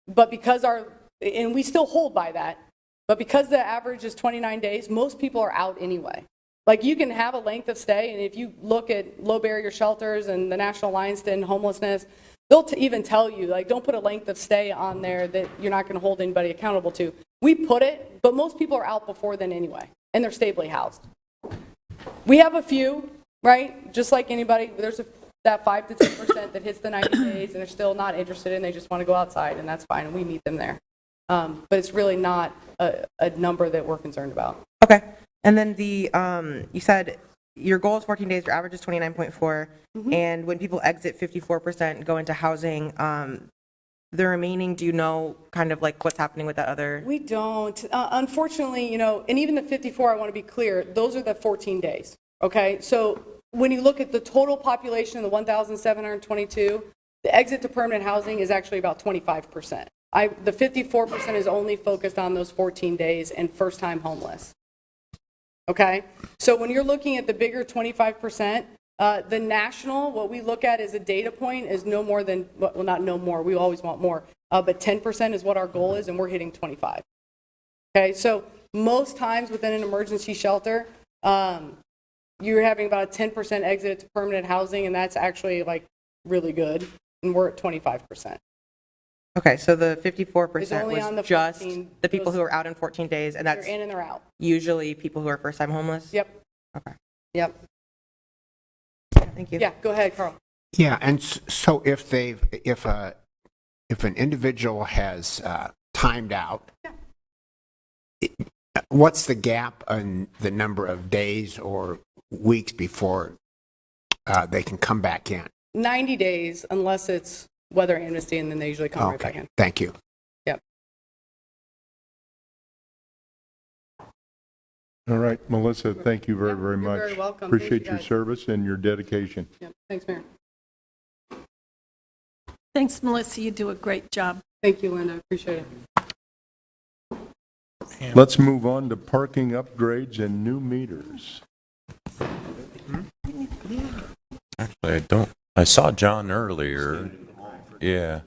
but because and we still hold by that, but because the average is 29 days, most people are out anyway. Like you can have a length of stay, and if you look at low barrier shelters and the National Alliance to End Homelessness, they'll even tell you, like, don't put a length of stay on there that you're not going to hold anybody accountable to. We put it, but most people are out before then anyway, and they're stably housed. We have a few, right? Just like anybody, there's that 5 to 10% that hits the 90 days, and they're still not interested, and they just want to go outside, and that's fine, and we meet them there. But it's really not a number that we're concerned about. Okay. And then you said your goal is 14 days, your average is 29.4, and when people exit 54% go into housing, the remaining, do you know kind of like what's happening with that other? We don't. Unfortunately, and even the 54, I want to be clear, those are the 14 days, okay? So when you look at the total population of the 1,722, the exit to permanent housing is actually about 25%. The 54% is only focused on those 14 days and first-time homeless. Okay? So when you're looking at the bigger 25%, the national, what we look at as a data point is no more than, well, not no more, we always want more, but 10% is what our goal is, and we're hitting 25. Okay? So most times within an emergency shelter, you're having about a 10% exit to permanent housing, and that's actually like really good, and we're at 25%. Okay, so the It's 54% only on the was just 14 the people who are out in 14 days, and They're that's in and they're out. usually people who are first-time homeless? Yep. Okay. Yep. Thank you. Yeah, go ahead, Carl. Yeah, and so if an individual has timed out, what's the gap in the number of days or weeks before they can come back in? 90 days, unless it's weather amnesty, and then they usually come right back Okay, in. thank you. Yep. All right, Melissa, thank you very, Yeah, very you're much. very welcome. Thank Appreciate you, your guys. service and your dedication. Yep. Thanks, Mayor. Thanks, Melissa. You do a great job. Thank you, Linda. Appreciate it. Let's move on to parking upgrades and new meters. Actually, I saw John earlier. Yeah.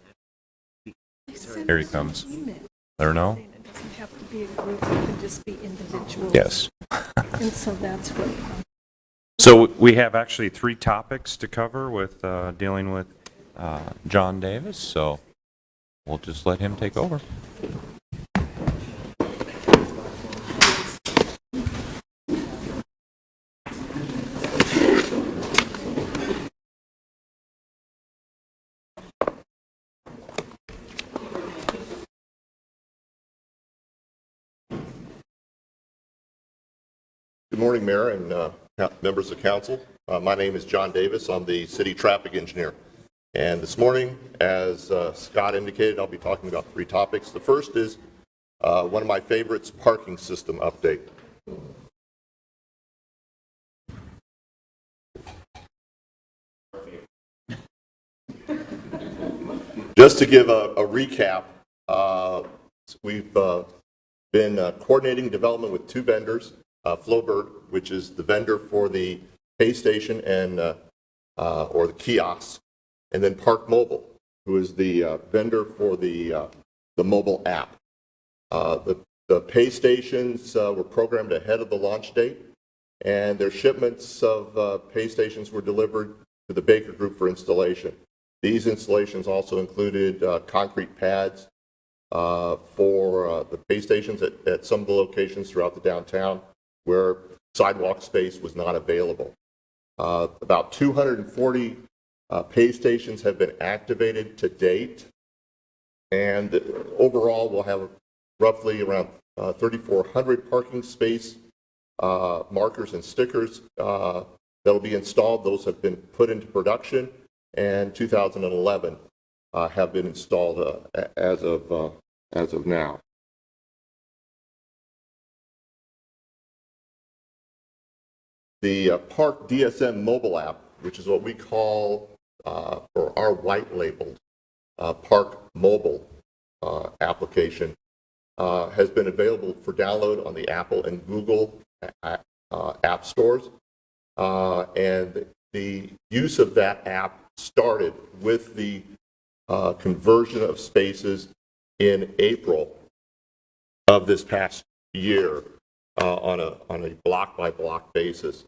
Here he comes. Let her know. It doesn't have to be a group, it can just be individuals. Yes. And so that's what, So we have actually 3 topics to cover with dealing with John Davis, so we'll just let him take over. Good morning, Mayor and members of council. My name is John Davis. I'm the city traffic engineer. And this morning, as Scott indicated, I'll be talking about 3 topics. The first is one of my favorites, parking system update. Just to give a recap, we've been coordinating development with 2 vendors. Flowbird, which is the vendor for the pay station and or the kiosk, and then Park Mobile, who is the vendor for the mobile app. The pay stations were programmed ahead of the launch date, and their shipments of pay stations were delivered to the Baker Group for installation. These installations also included concrete pads for the pay stations at some of the locations throughout the downtown, where sidewalk space was not available. About 240 pay stations have been activated to date, and overall we'll have roughly around 3,400 parking space markers and stickers that will be installed. Those have been put into production, and 2011 have been installed as of now. The Park DSM mobile app, which is what we call, or our white labeled Park mobile application, has been available for download on the Apple and Google app stores. And the use of that app started with the conversion of spaces in April of this past year on a block-by-block basis.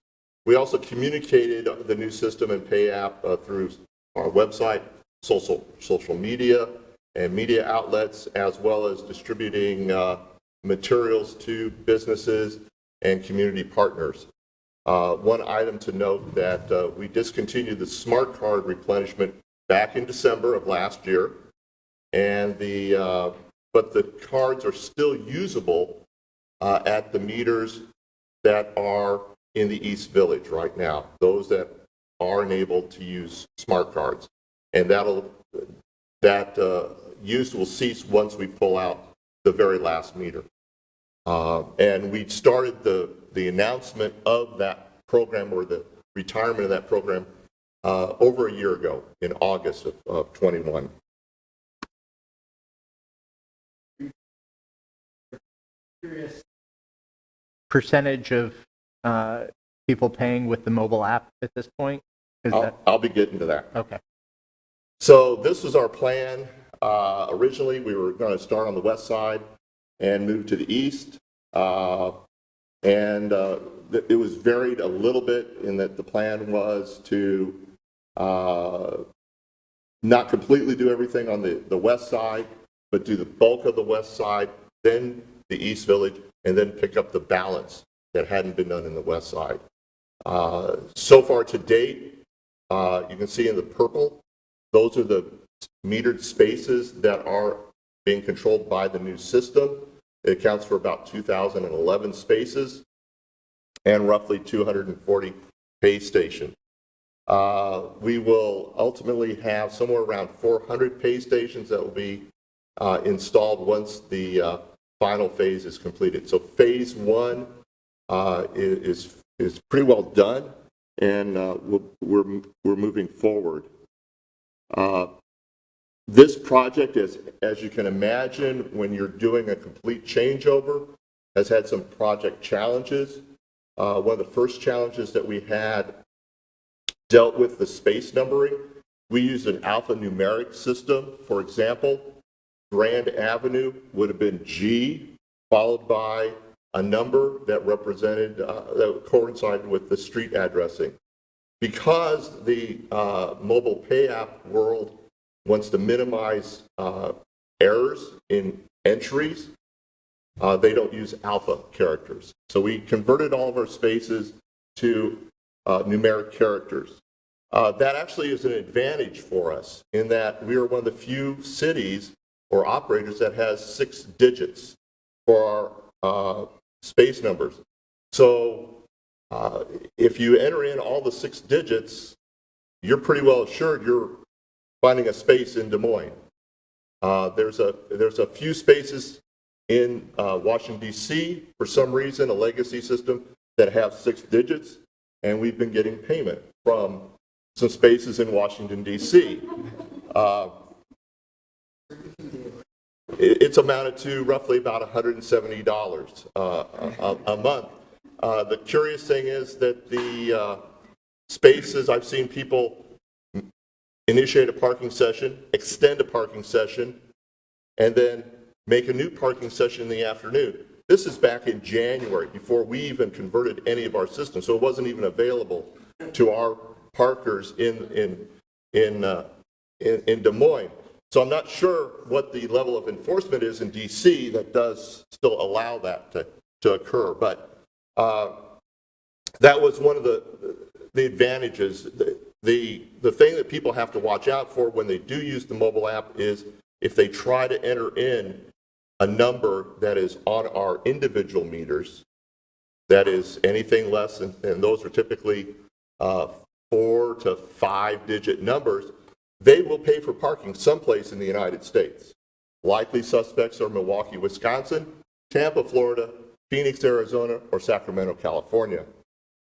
We also communicated the new system and pay app through our website, social media, and media outlets, as well as distributing materials to businesses and community partners. One item to note that we discontinued the smart card replenishment back in December of last year, and but the cards are still usable at the meters that are in the East Village right now, those that are enabled to use smart cards. And that use will cease once we pull out the very last meter. And we started the announcement of that program, or the retirement of that program, over a year ago in August of 21. Percentage of people paying with the mobile app at this point? I'll be getting to that. Okay. So this was our plan. Originally, we were going to start on the west side and move to the east. It was varied a little bit in that the plan was to not completely do everything on the west side, but do the bulk of the west side, then the East Village, and then pick up the balance that hadn't been done in the west side. So far to date, you can see in the purple, those are the metered spaces that are being controlled by the new system. It accounts for about 2,011 spaces and roughly 240 pay stations. We will ultimately have somewhere around 400 pay stations that will be installed once the final phase is completed. So phase one is pretty well done, and we're moving forward. This project, as you can imagine, when you're doing a complete changeover, has had some project challenges. One of the first challenges that we had dealt with the space numbering. We used an alphanumeric system. For example, Grand Avenue would have been G, followed by a number that represented, that coincided with the street addressing. Because the mobile pay app world wants to minimize errors in entries, they don't use alpha characters. So we converted all of our spaces to numeric characters. That actually is an advantage for us in that we are one of the few cities or operators that has 6 digits for our space numbers. So if you enter in all the 6 digits, you're pretty well assured you're finding a space in Des Moines. There's a few spaces in Washington, D.C., for some reason, a legacy system that have 6 digits, and we've been getting payment from some spaces in Washington, D.C. It's amounted to roughly about $170 a month. The curious thing is that the spaces, I've seen people initiate a parking session, extend a parking session, and then make a new parking session in the afternoon. This is back in January, before we even converted any of our systems, so it wasn't even available to our parkers in Des Moines. So I'm not sure what the level of enforcement is in DC that does still allow that to occur, but that was one of the advantages. The thing that people have to watch out for when they do use the mobile app is if they try to enter in a number that is on our individual meters, that is anything less than, and those are typically 4 to 5 digit numbers, they will pay for parking someplace in the United States. Likely suspects are Milwaukee, Wisconsin, Tampa, Florida, Phoenix, Arizona, or Sacramento, California.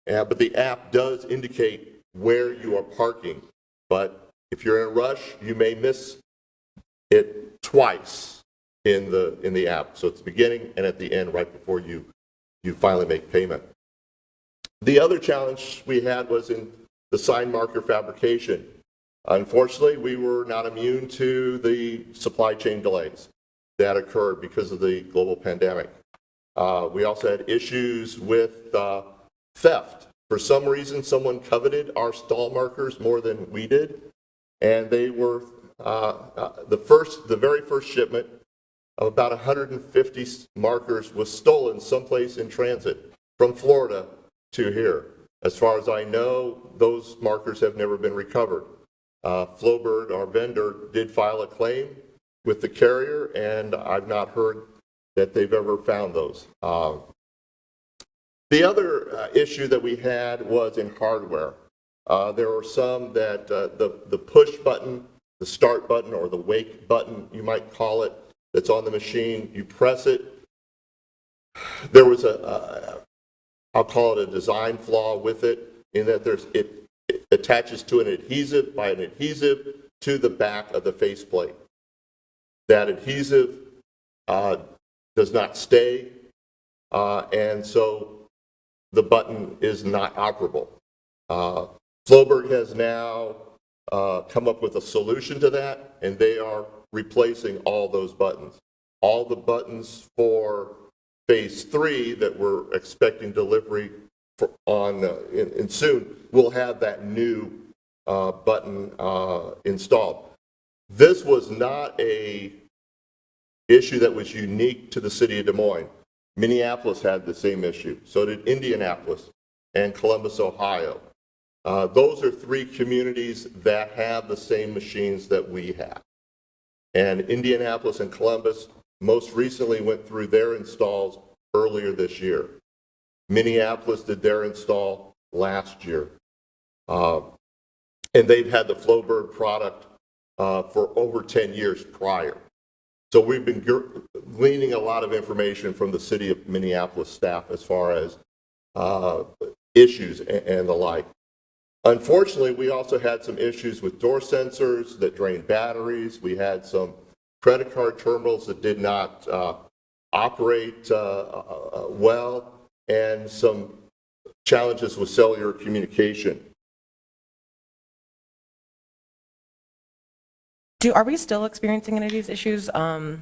But the app does indicate where you are parking. But if you're in a rush, you may miss it twice in the app. So it's the beginning and at the end, right before you finally make payment. The other challenge we had was in the sign marker fabrication. Unfortunately, we were not immune to the supply chain delays that occurred because of the global pandemic. We also had issues with theft. For some reason, someone coveted our stall markers more than we did, and they were the very first shipment of about 150 markers was stolen someplace in transit from Florida to here. As far as I know, those markers have never been recovered. Flowbird, our vendor, did file a claim with the carrier, and I've not heard that they've ever found those. The other issue that we had was in hardware. There were some that the push button, the start button, or the wake button, you might call it, that's on the machine, you press it. There was I'll call it a design flaw with it, in that it attaches to an adhesive by an adhesive to the back of the faceplate. That adhesive does not stay, and so the button is not operable. Flowbird has now come up with a solution to that, and they are replacing all those buttons. All the buttons for phase 3 that we're expecting delivery in soon will have that new button installed. This was not a issue that was unique to the city of Des Moines. Minneapolis had the same issue. So did Indianapolis and Columbus, Ohio. Those are 3 communities that have the same machines that we have. And Indianapolis and Columbus most recently went through their installs earlier this year. Minneapolis did their install last year. And they've had the Flowbird product for over 10 years prior. So we've been gleaning a lot of information from the city of Minneapolis staff as far as issues and the like. Unfortunately, we also had some issues with door sensors that drained batteries. We had some credit card terminals that did not operate well, and some challenges with cellular communication. Are we still experiencing any of these issues? The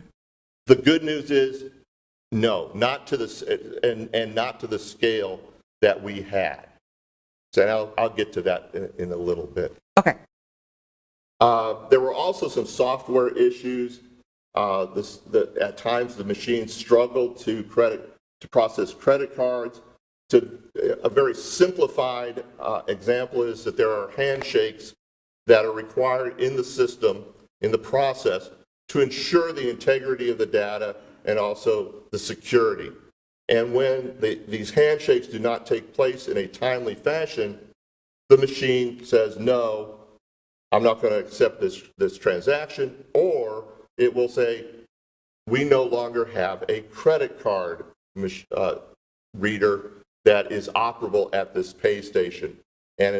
good news is, no, not to the and not to the scale that we had. So I'll get to that in a little bit. Okay. There were also some software issues. At times, the machine struggled to process credit cards. A very simplified example is that there are handshakes that are required in the system, in the process, to ensure the integrity of the data and also the security. And when these handshakes do not take place in a timely fashion, the machine says, no, I'm not going to accept this transaction, or it will say, we no longer have a credit card reader that is operable at this pay station. And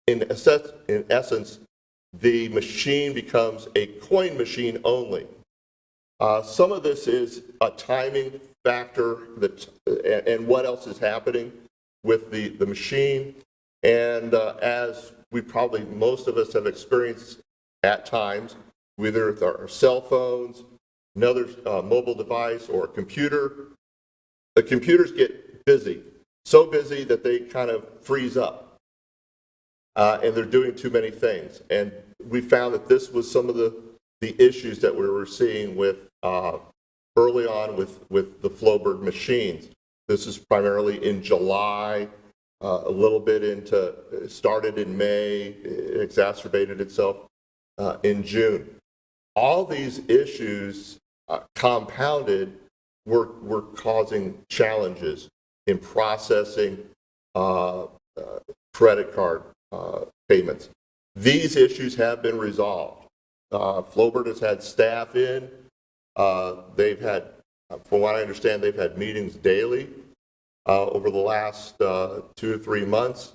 in essence, the machine becomes a coin machine only. Some of this is a timing factor and what else is happening with the machine. And as most of us have experienced at times, whether with our cell phones, another mobile device, or a computer, the computers get busy, so busy that they kind of freeze up. And they're doing too many things. And we found that this was some of the issues that we were seeing with early on with the Flowbird machines. This is primarily in July, a little bit started in May, it exacerbated itself in June. All these issues compounded, we're causing challenges in processing credit card payments. These issues have been resolved. Flowbird has had staff in. They've had, from what I understand, they've had meetings daily over the last 2 or 3 months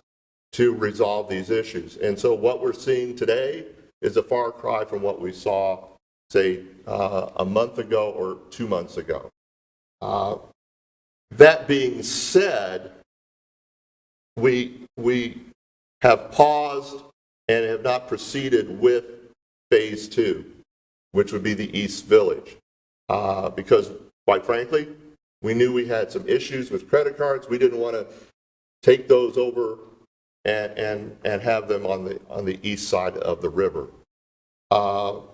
to resolve these issues. And so what we're seeing today is a far cry from what we saw, say, a month ago or 2 months ago. That being said, we have paused and have not proceeded with phase 2, which would be the East Village, because quite frankly, we knew we had some issues with credit cards. We didn't want to take those over and have them on the east side of the river. But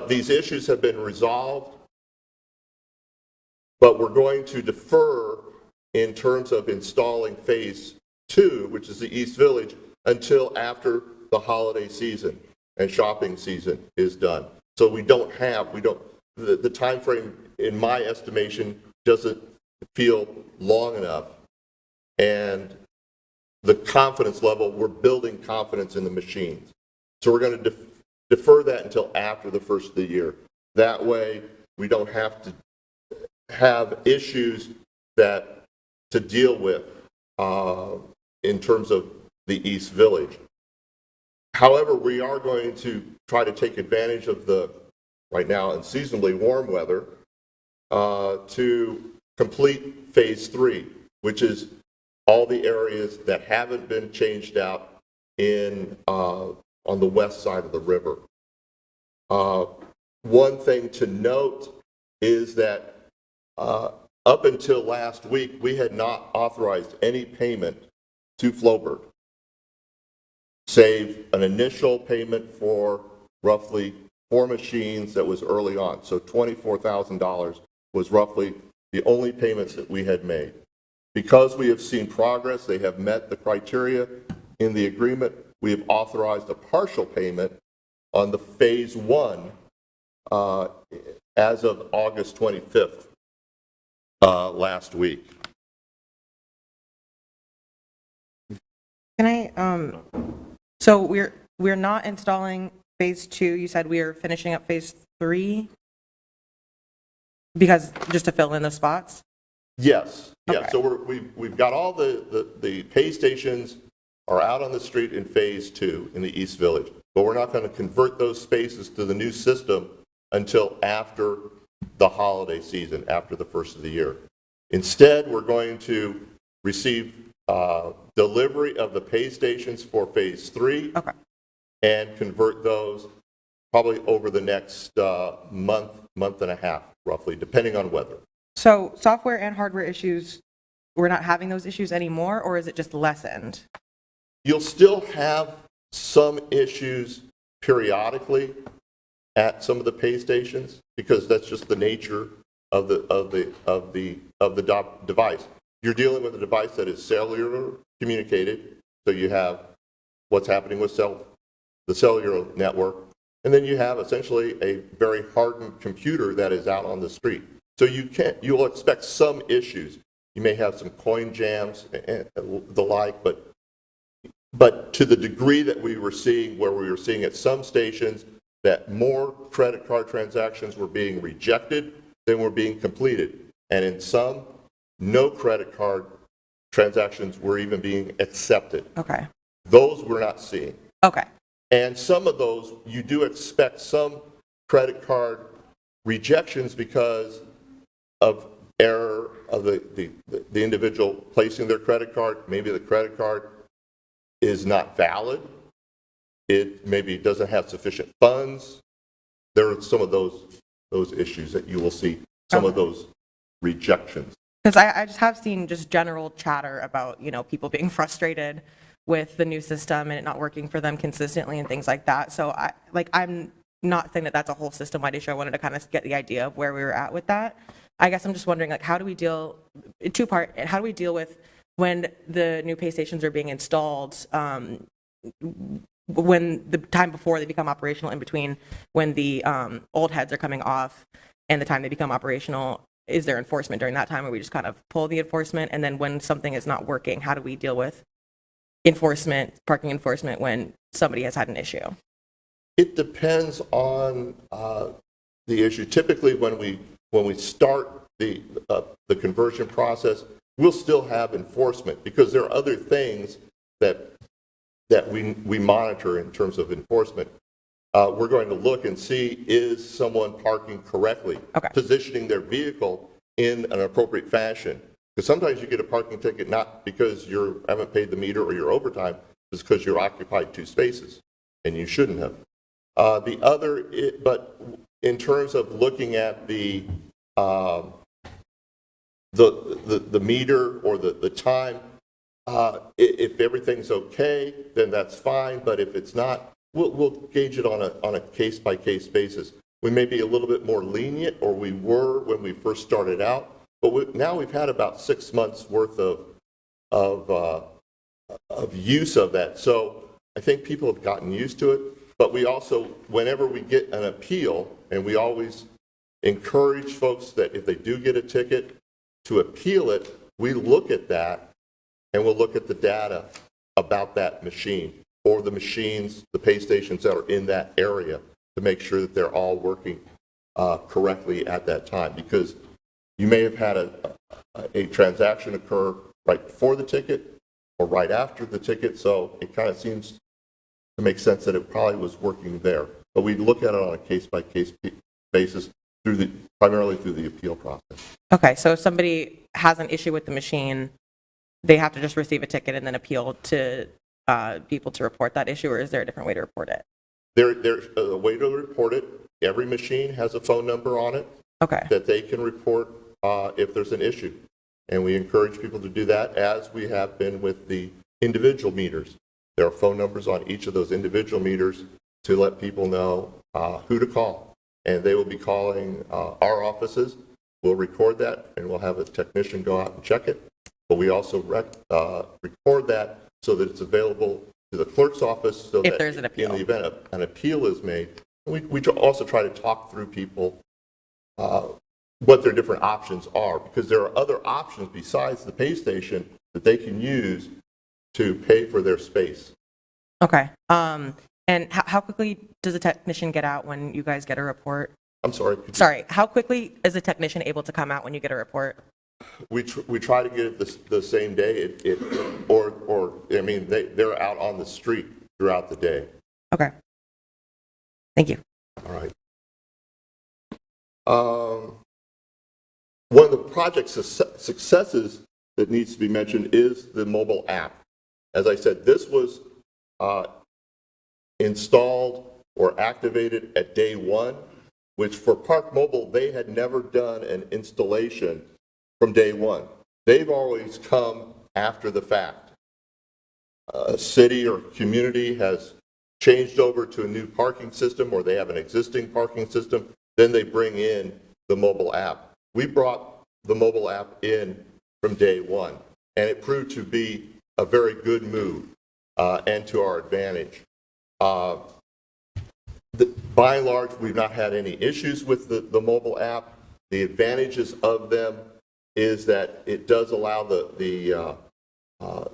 these issues have been resolved, but we're going to defer in terms of installing phase 2, which is the East Village, until after the holiday season and shopping season is done. So the time frame, in my estimation, doesn't feel long enough. And the confidence level, we're building confidence in the machines. So we're going to defer that until after the first of the year. That way, we don't have to have issues to deal with in terms of the East Village. However, we are going to try to take advantage of the, right now, unseasonably warm weather to complete phase 3, which is all the areas that haven't been changed out on the west side of the river. One thing to note is that up until last week, we had not authorized any payment to Flowbird, save an initial payment for roughly 4 machines that was early on. So $24,000 was roughly the only payments that we had made. Because we have seen progress, they have met the criteria in the agreement, we have authorized a partial payment on the phase 1 as of August 25th last week. Can I, so we're not installing phase 2, you said we are finishing up phase 3? Because, just to fill in the spots? Yes, yeah. Okay. So we've got all the pay stations are out on the street in phase 2 in the East Village, but we're not going to convert those spaces to the new system until after the holiday season, after the first of the year. Instead, we're going to receive delivery of the pay stations for phase 3. Okay. And convert those probably over the next month and a half, roughly, depending on weather. So software and hardware issues, we're not having those issues anymore, or is it just lessened? You'll still have some issues periodically at some of the pay stations because that's just the nature of the device. You're dealing with a device that is cellular communicated, so you have what's happening with the cellular network, and then you have essentially a very hardened computer that is out on the street. So you'll expect some issues. You may have some coin jams and the like, but to the degree that we were seeing, where we were seeing at some stations that more credit card transactions were being rejected than were being completed. And in some, no credit card transactions were even being accepted. Okay. Those we're not seeing. Okay. And some of those, you do expect some credit card rejections because of error of the individual placing their credit card. Maybe the credit card is not valid. It maybe doesn't have sufficient funds. There are some of those issues that you will see, some of those rejections. Because I just have seen just general chatter about, people being frustrated with the new system and it not working for them consistently and things like that. So I'm not saying that that's a whole system-wide issue. I wanted to kind of get the idea of where we were at with that. I guess I'm just wondering, how do we deal, two-part, how do we deal with when the new pay stations are being installed? when the time before they become operational, in between when the old heads are coming off and the time they become operational, is there enforcement during that time, or we just kind of pull the enforcement? And then when something is not working, how do we deal with enforcement, parking enforcement, when somebody has had an issue? It depends on the issue. Typically, when we start the conversion process, we'll still have enforcement because there are other things that we monitor in terms of enforcement. We're going to look and see, is someone parking correctly, Okay. positioning their vehicle in an appropriate fashion. Because sometimes you get a parking ticket not because you haven't paid the meter or you're overtime, it's because you're occupied 2 spaces, and you shouldn't have. But in terms of looking at the meter or the time, if everything's okay, then that's fine. But if it's not, we'll gauge it on a case-by-case basis. We may be a little bit more lenient, or we were when we first started out. But now we've had about 6 months worth of use of that. So I think people have gotten used to it. But we also, whenever we get an appeal, and we always encourage folks that if they do get a ticket to appeal it, we look at that and we'll look at the data about that machine or the machines, the pay stations that are in that area to make sure that they're all working correctly at that time. Because you may have had a transaction occur right before the ticket or right after the ticket, so it kind of seems to make sense that it probably was working there. But we look at it on a case-by-case basis primarily through the appeal process. Okay, so if somebody has an issue with the machine, they have to just receive a ticket and then appeal to people to report that issue, or is there a different way to report it? There's a way to report it. Every machine has a phone number on it Okay. that they can report if there's an issue. And we encourage people to do that, as we have been with the individual meters. There are phone numbers on each of those individual meters to let people know who to call. And they will be calling our offices. We'll record that, and we'll have a technician go out and check it. But we also record that so that it's available to the clerk's office so If that there's an appeal. in the event an appeal is made. We also try to talk through people what their different options are, because there are other options besides the pay station that they can use to pay for their space. Okay. And how quickly does a technician get out when you guys get a report? I'm sorry. Sorry, how quickly is a technician able to come out when you get a report? We try to get it the same day, they're out on the street throughout the day. Okay. Thank you. All right. One of the project successes that needs to be mentioned is the mobile app. As I said, this was installed or activated at day 1, which for Park Mobile, they had never done an installation from day 1. They've always come after the fact. A city or community has changed over to a new parking system, or they have an existing parking system, then they bring in the mobile app. We brought the mobile app in from day 1, and it proved to be a very good move and to our advantage. By and large, we've not had any issues with the mobile app. The advantages of them is that it does allow the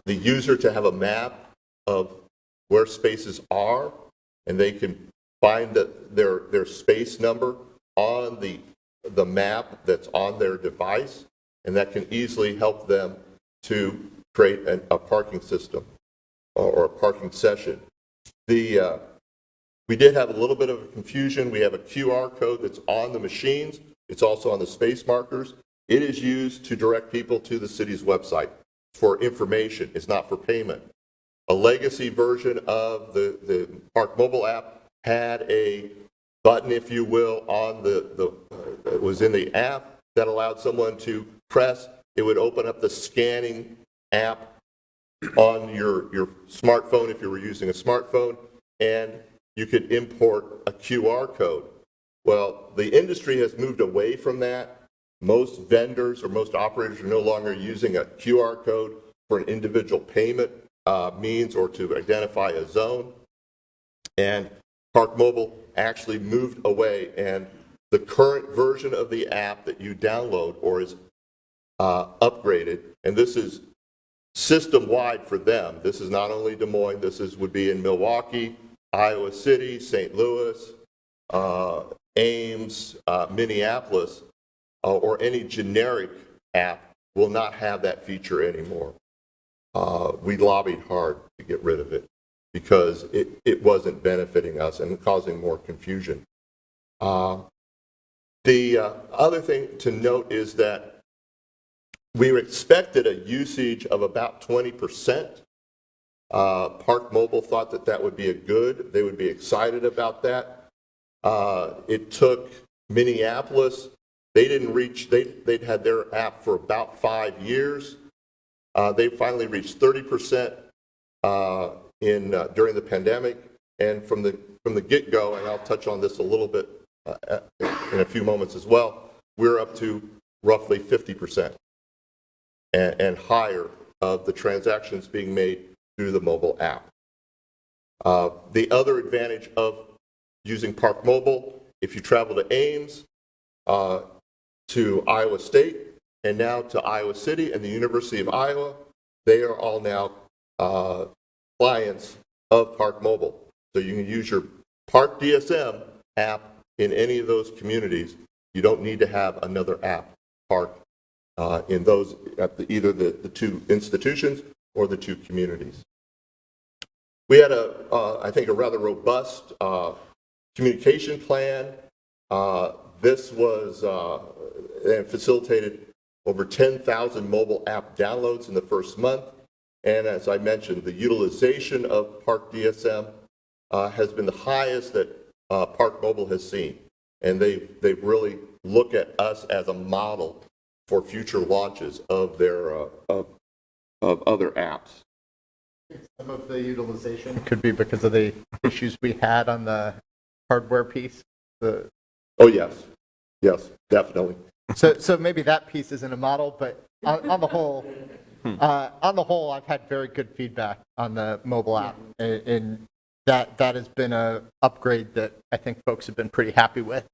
user to have a map of where spaces are, and they can find their space number on the map that's on their device, and that can easily help them to create a parking system or a parking session. We did have a little bit of a confusion. We have a QR code that's on the machines. It's also on the space markers. It is used to direct people to the city's website for information. It's not for payment. A legacy version of the Park Mobile app had a button, if you will, on it was in the app that allowed someone to press. It would open up the scanning app on your smartphone if you were using a smartphone, and you could import a QR code. Well, the industry has moved away from that. Most vendors or most operators are no longer using a QR code for an individual payment means or to identify a zone. And Park Mobile actually moved away, and the current version of the app that you download or is upgraded, and this is system-wide for them. This is not only Des Moines, would be in Milwaukee, Iowa City, St. Louis, Ames, Minneapolis, or any generic app will not have that feature anymore. We lobbied hard to get rid of it because it wasn't benefiting us and causing more confusion. The other thing to note is that we expected a usage of about 20%. Park Mobile thought that that would be they would be excited about that. It took Minneapolis, they'd had their app for about 5 years. They finally reached 30% during the pandemic, and from the get-go, and I'll touch on this a little bit in a few moments as well, we're up to roughly 50% and higher of the transactions being made through the mobile app. The other advantage of using Park Mobile, if you travel to Ames, to Iowa State, and now to Iowa City and the University of Iowa, they are all now clients of Park Mobile. So you can use your Park DSM app in any of those communities. You don't need to have another app, Park, in those at either the two institutions or the two communities. We had I think, a rather robust communication plan. This was and facilitated over 10,000 mobile app downloads in the first month. And as I mentioned, the utilization of Park DSM has been the highest that Park Mobile has seen. And they've really looked at us as a model for future launches of their of other apps. Some of the utilization could be because of the issues we had on the hardware piece. Oh, yes. Yes, definitely. So maybe that piece isn't a model, but on the whole, I've had very good feedback on the mobile app, and that has been a upgrade that I think folks have been pretty happy with.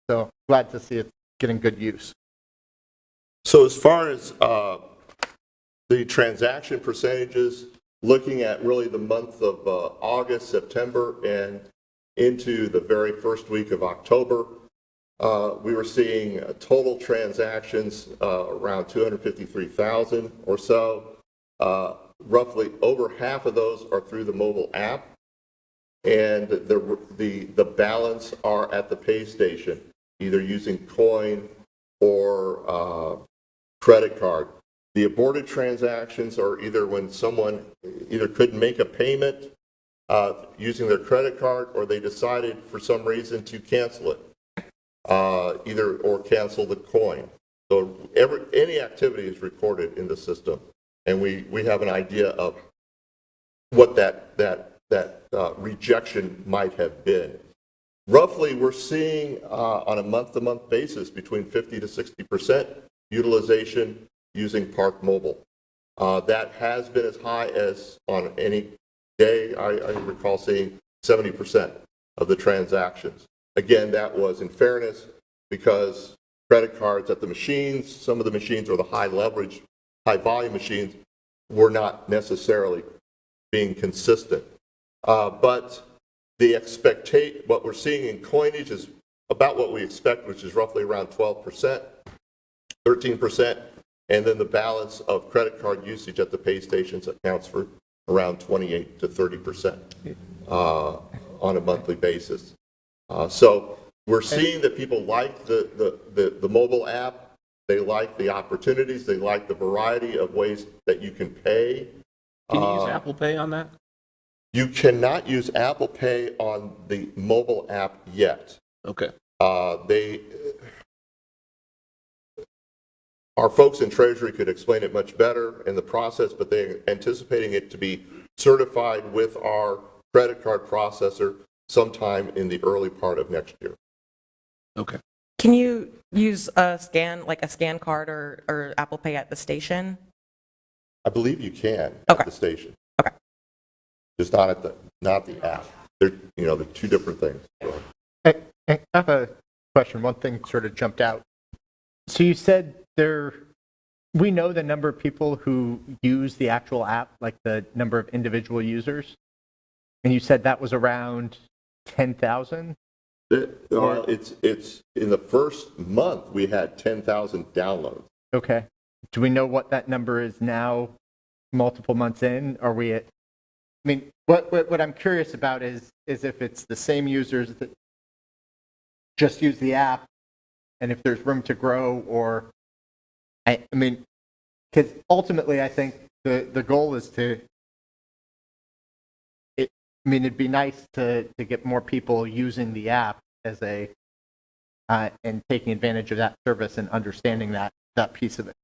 So glad to see it getting good use. So as far as the transaction percentages, looking at really the month of August, September, and into the very first week of October, we were seeing total transactions around 253,000 or so. Roughly over half of those are through the mobile app, and the balance are at the pay station, either using coin or credit card. The aborted transactions are either when someone either couldn't make a payment using their credit card, or they decided for some reason to cancel it. Or cancel the coin. So any activity is recorded in the system, and we have an idea of what that rejection might have been. Roughly, we're seeing on a month-to-month basis between 50 to 60% utilization using Park Mobile. That has been as high as on any day. I recall seeing 70% of the transactions. Again, that was in fairness because credit cards at the machines, some of the machines are the high leverage, high volume machines, were not necessarily being consistent. But what we're seeing in coinage is about what we expect, which is roughly around 12%, 13%, and then the balance of credit card usage at the pay stations accounts for around 28 to 30% on a monthly basis. So we're seeing that people like the mobile app. They like the opportunities. They like the variety of ways that you can pay. Can you use Apple Pay on that? You cannot use Apple Pay on the mobile app yet. Okay. Our folks in Treasury could explain it much better in the process, but they're anticipating it to be certified with our credit card processor sometime in the early part of next year. Okay. Can you use a scan card or Apple Pay at the station? I believe you can Okay. at the station. Okay. Just not the app. they're two different things. I have a question. One thing sort of jumped out. So you said we know the number of people who use the actual app, like the number of individual users, and you said that was around 10,000? It's in the first month, we had 10,000 downloads. Okay. Do we know what that number is now, multiple months in? Are we at, I mean, what I'm curious about is if it's the same users that just use the app, and if there's room to grow, or, I mean, because ultimately I think the goal is it'd be nice to get more people using the app as and taking advantage of that service and understanding that piece of it.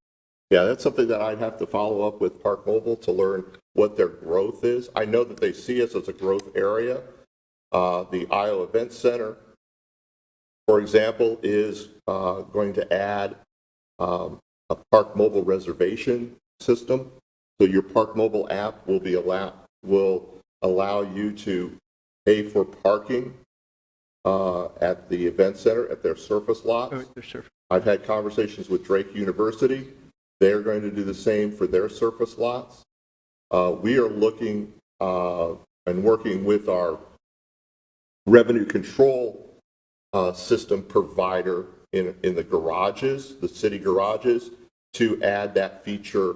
Yeah, that's something that I'd have to follow up with Park Mobile to learn what their growth is. I know that they see us as a growth area. The Iowa Event Center, for example, is going to add a Park Mobile reservation system. So your Park Mobile app will allow you to pay for parking at the event center at their surface lots. I've had conversations with Drake University. They're going to do the same for their surface lots. We are looking and working with our revenue control system provider in the garages, the city garages, to add that feature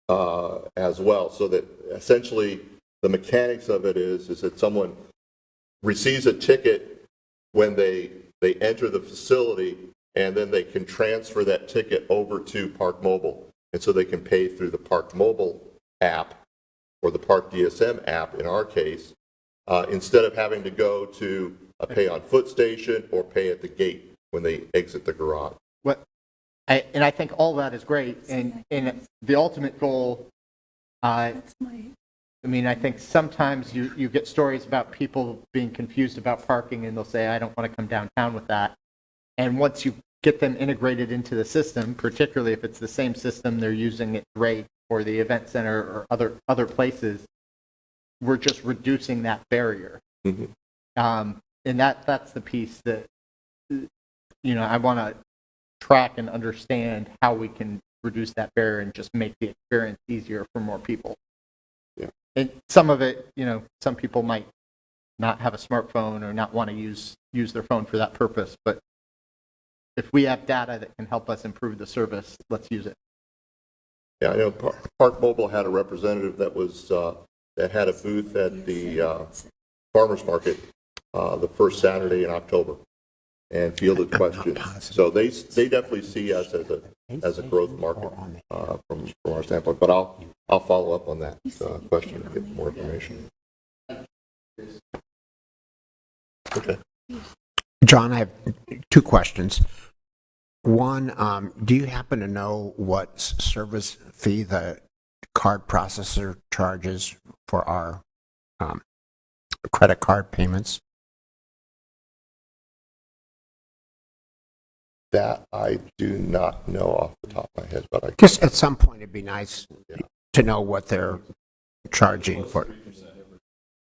as well, so that essentially the mechanics of it is that someone receives a ticket when they enter the facility, and then they can transfer that ticket over to Park Mobile. And so they can pay through the Park Mobile app or the Park DSM app in our case, instead of having to go to a pay on foot station or pay at the gate when they exit the garage. And I think all that is great. And the ultimate goal, I think sometimes you get stories about people being confused about parking, and they'll say, I don't want to come downtown with that. And once you get them integrated into the system, particularly if it's the same system they're using at Drake or the event center or other places, we're just reducing that barrier. Mm-hmm. And that's the piece that, I want to track and understand how we can reduce that barrier and just make the experience easier for more people. Yeah. And some of it, some people might not have a smartphone or not want to use their phone for that purpose, but if we have data that can help us improve the service, let's use it. Yeah, I know Park Mobile had a representative that had a booth at the farmers market the first Saturday in October and fielded questions. So they definitely see us as a growth market from our standpoint. But I'll follow up on that question and get more information. Okay. John, I have two questions. One, do you happen to know what service fee the card processor charges for our credit card payments? That I do not know off the top of my head, but I Just at some point, it'd be nice to know what they're charging for.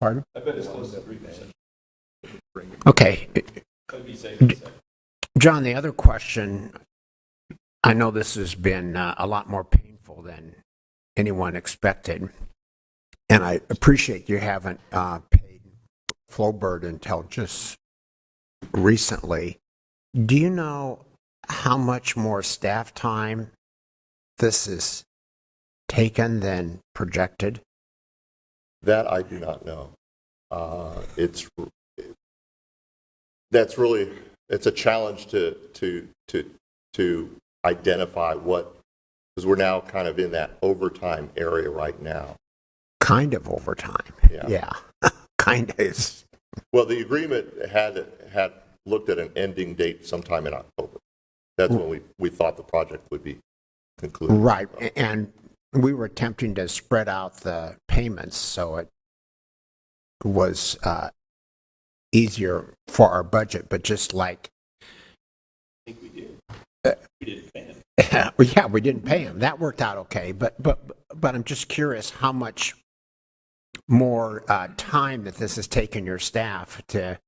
Pardon? I bet it's close to 3%. Okay. John, the other question, I know this has been a lot more painful than anyone expected, and I appreciate you haven't paid Flowbird until just recently. Do you know how much more staff time this is taken than projected? That I do not know. It's a challenge to identify what, because we're now kind of in that overtime area right now. Kind of overtime. Yeah. Kind of is. Well, the agreement had looked at an ending date sometime in October. That's when we thought the project would be concluded. Right, and we were attempting to spread out the payments so it was easier for our budget, but just like... I think we did. We didn't pay him. Yeah, we didn't pay him. That worked out okay, but I'm just curious how much more time that this has taken your staff to,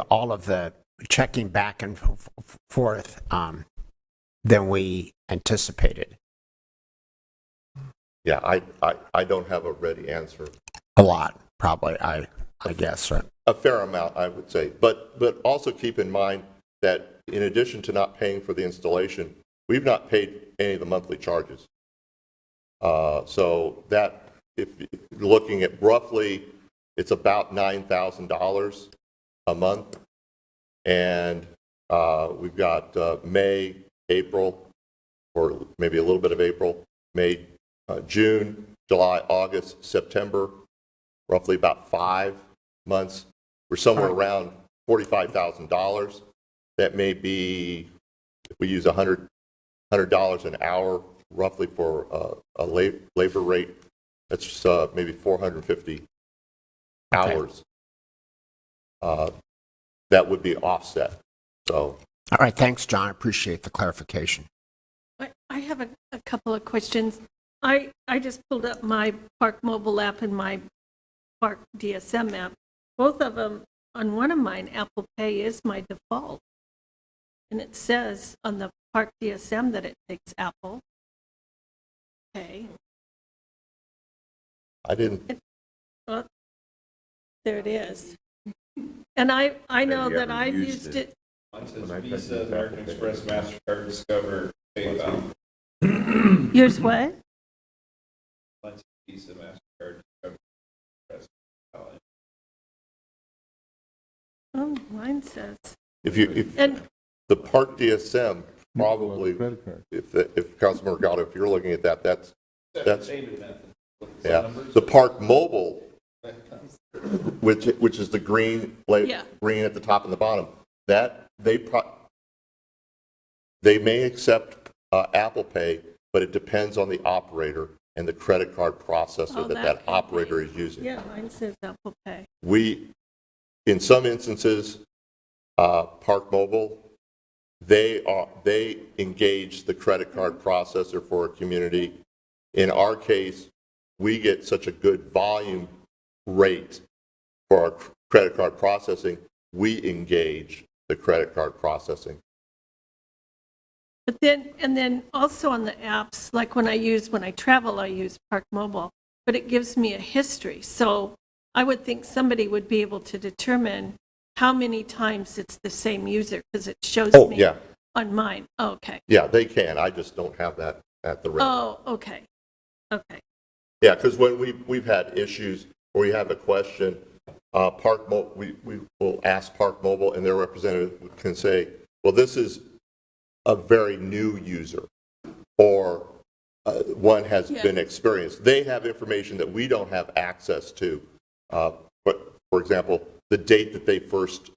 all of the checking back and forth than we anticipated. Yeah, I don't have a ready answer. A lot, probably, I guess. Right? A fair amount, I would say. But also keep in mind that in addition to not paying for the installation, we've not paid any of the monthly charges. So that, if you're looking at roughly, it's about $9,000 a month. And we've got May, April, or maybe a little bit of April, May, June, July, August, September, roughly about 5 months. We're somewhere around $45,000. That may be, if we use $100 an hour, roughly for a labor rate, that's maybe 450 hours. That would be offset. So, All right, thanks, John. I appreciate the clarification. I have a couple of questions. I just pulled up my Park Mobile app and my Park DSM app. Both of them, on one of mine, Apple Pay is my default. And it says on the Park DSM that it takes Apple Pay. I didn't. Well, there it is. And I know that I've used it. Mine says Visa, American Express, MasterCard, Discover, PayPal. Yours what? Mine says Visa, MasterCard, Discover, Express, PayPal. Oh, mine says. If the Park DSM probably, if Councilmember Gatto, if you're looking at that, that's Payment method. yeah. The Park Mobile, which is the green green at the top and the bottom, that they may accept Apple Pay, but it depends on the operator and the credit card processor that operator is using. Yeah, mine says Apple Pay. In some instances, Park Mobile, they engage the credit card processor for a community. In our case, we get such a good volume rate for our credit card processing, we engage the credit card processing. But then also on the apps, like when I travel, I use Park Mobile, but it gives me a history. So I would think somebody would be able to determine how many times it's the same user because it shows me on mine. Oh, okay. Yeah, they can. I just don't have that at the rate. Oh, okay. Okay. Yeah, because when we've had issues where we have a question, we will ask Park Mobile and their representative can say, well, this is a very new user or one has been experienced. They have information that we don't have access to. But for example, the date that they first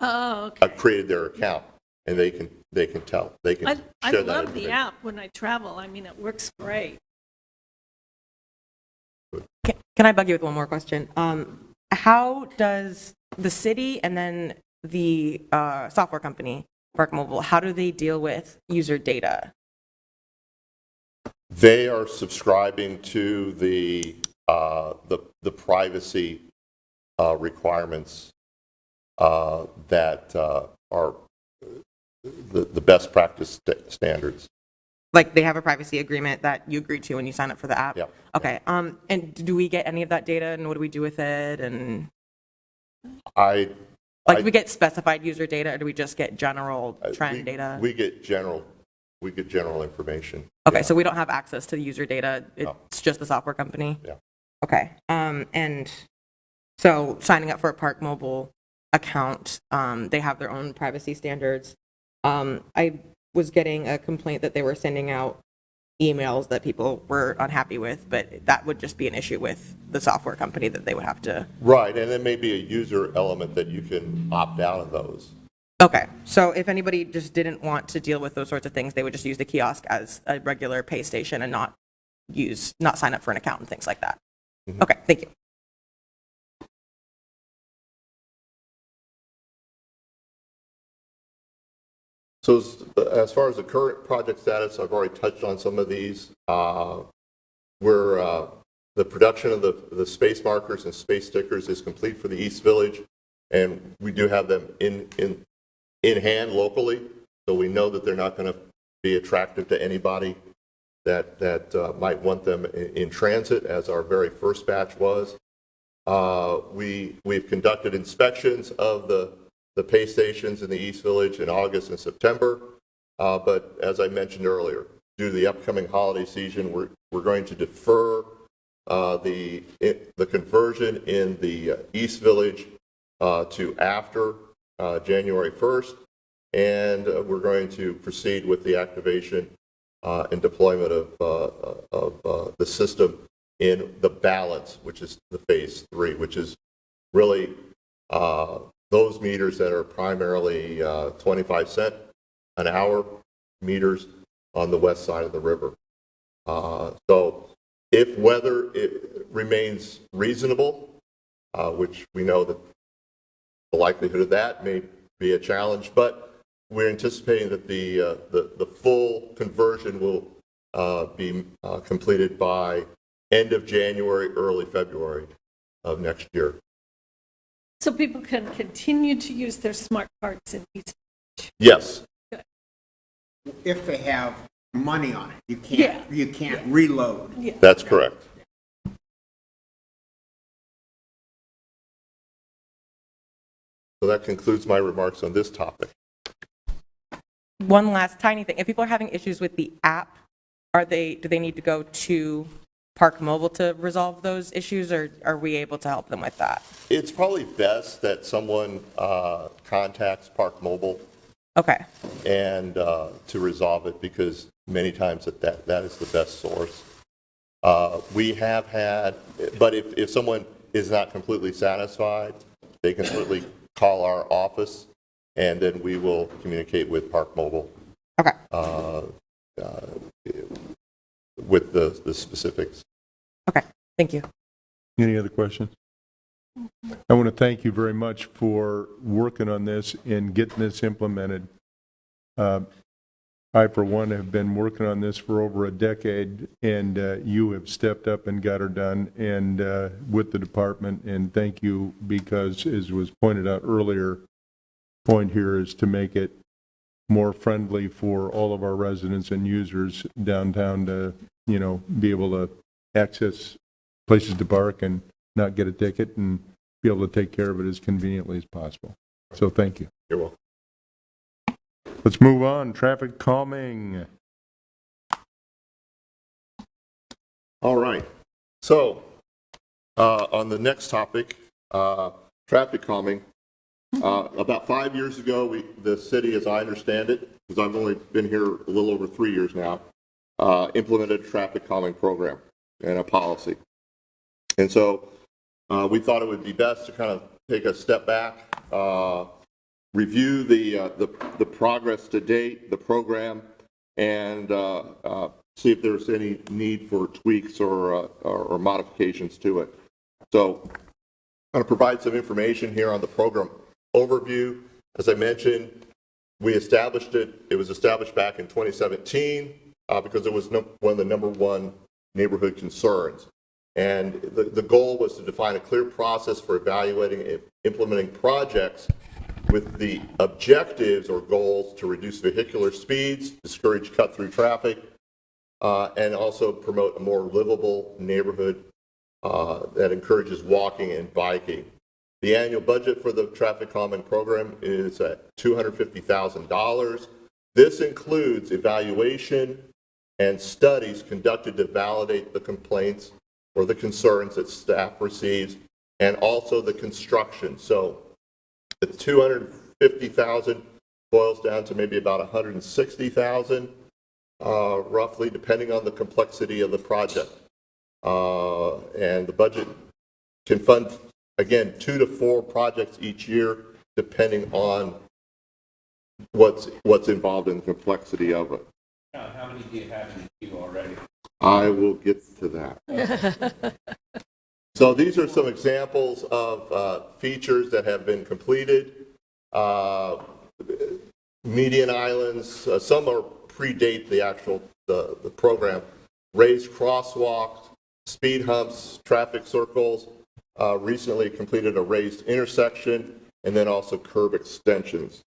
created their account, and they can tell. They can I share that love the app when I travel. I mean, it works great. Can I bug you with one more question? How does the city and then the software company, Park Mobile, how do they deal with user data? They are subscribing to the privacy requirements that are the best practice standards. Like they have a privacy agreement that you agree to when you sign up for the app? Yeah. Okay. And do we get any of that data and what do we do with it? And do we get specified user data or do we just get general trend data? We get general information. Okay, so we don't have access to the user data. It's just the software company? Yeah. Okay. And so signing up for a Park Mobile account, they have their own privacy standards. I was getting a complaint that they were sending out emails that people were unhappy with, but that would just be an issue with the software company that they would have to. Right, and there may be a user element that you can opt out of those. Okay, so if anybody just didn't want to deal with those sorts of things, they would just use the kiosk as a regular pay station and not sign up for an account and things like that. Mm-hmm. Okay, thank you. So as far as the current project status, I've already touched on some of these. We're The production of the space markers and space stickers is complete for the East Village, and we do have them in hand locally, so we know that they're not going to be attractive to anybody that might want them in transit, as our very first batch was. We've conducted inspections of the pay stations in the East Village in August and September, but as I mentioned earlier, due to the upcoming holiday season, we're going to defer the conversion in the East Village to after January 1st, and we're going to proceed with the activation and deployment of the system in the balance, which is the phase 3, which is really those meters that are primarily 25 cent an hour meters on the west side of the river. So if weather remains reasonable, which we know that the likelihood of that may be a challenge, but we're anticipating that the full conversion will be completed by end of January, early February of next year. So people can continue to use their smart cards in East. Yes. If they have money on it, Yeah. you can't reload. Yeah. That's correct. So that concludes my remarks on this topic. One last tiny thing. If people are having issues with the app, do they need to go to Park Mobile to resolve those issues, or are we able to help them with that? It's probably best that someone contacts Park Mobile Okay. and to resolve it, because many times that is the best source. We have had, but if someone is not completely satisfied, they can certainly call our office, and then we will communicate with Park Mobile Okay. with the specifics. Okay. Thank you. Any other questions? I want to thank you very much for working on this and getting this implemented. I, for one, have been working on this for over a decade, and you have stepped up and got her done, and with the department, and thank you, because, as was pointed out earlier, point here is to make it more friendly for all of our residents and users downtown to, be able to access places to park and not get a ticket and be able to take care of it as conveniently as possible. So thank you. You're welcome. Let's move on. Traffic calming. All right. So on the next topic, traffic calming. About 5 years ago, the city, as I understand it, because I've only been here a little over 3 years now, implemented a traffic calming program and a policy. And so we thought it would be best to kind of take a step back, review the progress to date, the program, and see if there's any need for tweaks or modifications to it. So I'm going to provide some information here on the program overview. As I mentioned, we established it. It was established back in 2017 because it was one of the number one neighborhood concerns. And the goal was to define a clear process for evaluating and implementing projects with the objectives or goals to reduce vehicular speeds, discourage cut-through traffic, and also promote a more livable neighborhood that encourages walking and biking. The annual budget for the traffic calming program is at $250,000. This includes evaluation and studies conducted to validate the complaints or the concerns that staff receives, and also the construction. So the $250,000 boils down to maybe about $160,000, roughly, depending on the complexity of the project. And the budget can fund, again, 2 to 4 projects each year, depending on what's involved in the complexity of it. How many do you have in the queue already? I will get to that. So these are some examples of features that have been completed. Median islands, some are predate the actual the program. Raised crosswalks, speed humps, traffic circles, recently completed a raised intersection, and then also curb extensions.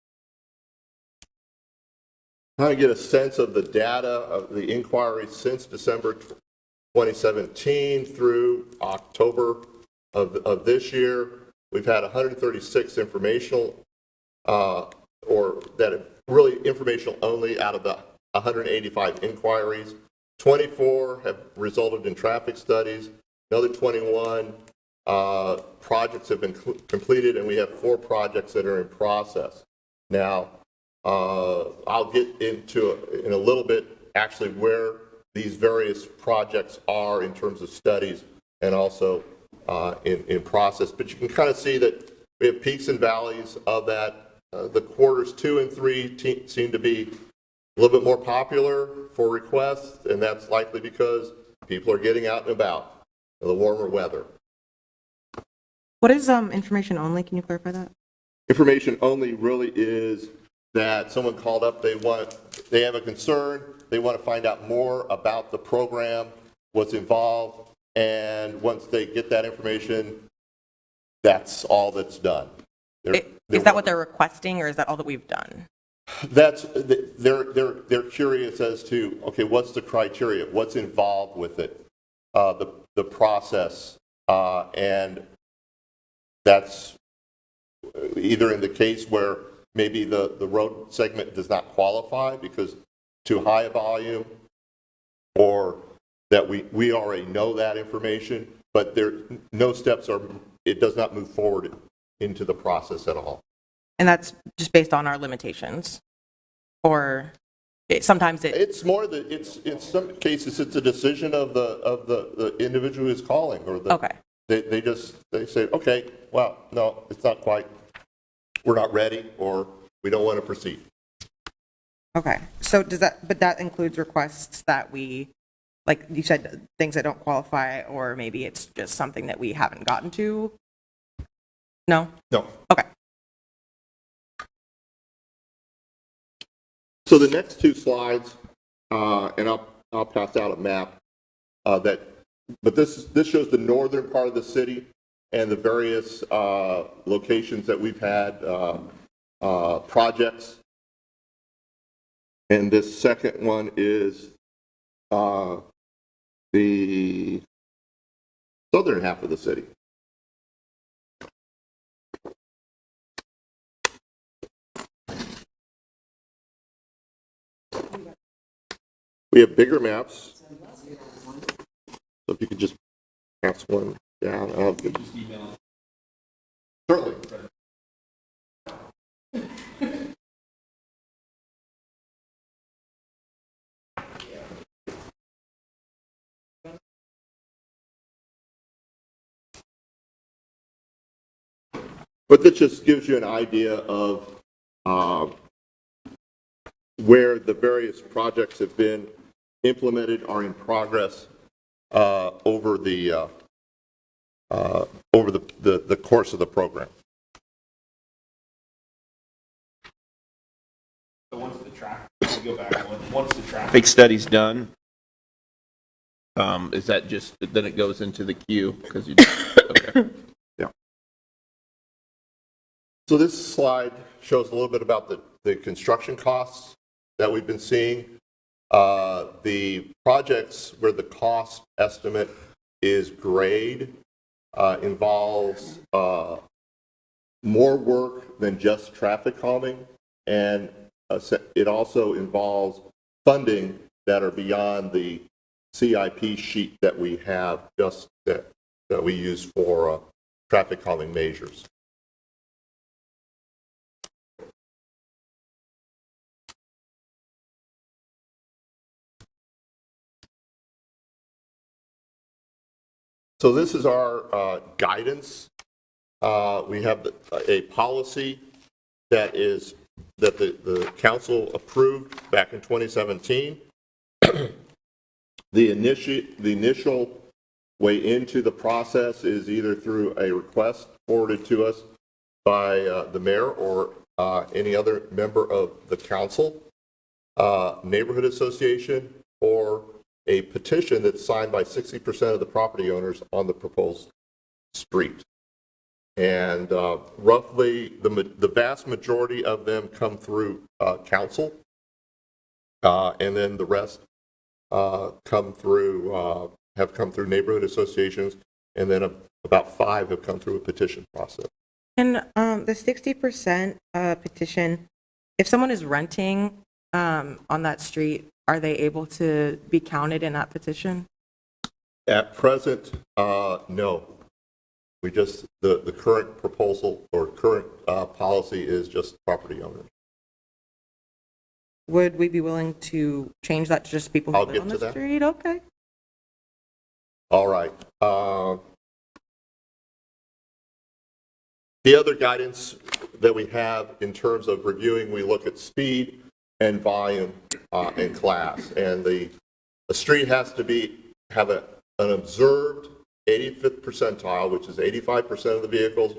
Kind of get a sense of the data of the inquiries since December 2017 through October of this year. We've had 136 informational, or that really informational only out of the 185 inquiries. 24 have resulted in traffic studies. Another 21 projects have been completed, and we have 4 projects that are in process. Now, I'll get into in a little bit actually where these various projects are in terms of studies and also in process. But you can kind of see that we have peaks and valleys of that. The quarters 2 and 3 seem to be a little bit more popular for requests, and that's likely because people are getting out and about in the warmer weather. What is information only? Can you clarify that? Information only really is that someone called up, they have a concern, they want to find out more about the program, what's involved, and once they get that information, that's all that's done. Is that what they're requesting, or is that all that we've done? That's they're curious as to, okay, what's the criteria, what's involved with it, the process, and that's either in the case where maybe the road segment does not qualify because too high a volume, or that we already know that information, but no steps are, it does not move forward into the process at all. And that's just based on our limitations, or sometimes It's more that it's in some cases it's a decision of the individual who's calling, or okay. They say, okay, well, no, it's not quite, we're not ready, or we don't want to proceed. Okay, so but that includes requests that we, like you said, things that don't qualify, or maybe it's just something that we haven't gotten to? No? No. Okay. So the next 2 slides, and I'll pass out a map but this shows the northern part of the city and the various locations that we've had projects. And this second one is the southern half of the city. We have bigger maps. So if you could just pass one down. Certainly. But this just gives you an idea of where the various projects have been implemented, are in progress over the course of the program. So once the traffic study's done, is that just, then it goes into the queue? Because you, okay. Yeah. So this slide shows a little bit about the construction costs that we've been seeing. The projects where the cost estimate is grade involves more work than just traffic calming, and it also involves funding that are beyond the CIP sheet that we have, just that we use for traffic calming measures. So this is our guidance. We have a policy that the council approved back in 2017. The initial way into the process is either through a request forwarded to us by the mayor or any other member of the council, neighborhood association, or a petition that's signed by 60% of the property owners on the proposed street. And roughly the vast majority of them come through council, and then the rest have come through neighborhood associations, and then about 5 have come through a petition process. And the 60% petition, if someone is renting on that street, are they able to be counted in that petition? At present, no. We just, the current proposal or current policy is just property owners. Would we be willing to change that to just people who I'll live get on to the that. street? Okay. All right. The other guidance that we have in terms of reviewing, we look at speed and volume and class. And a street has to have an observed 85th percentile, which is 85% of the vehicles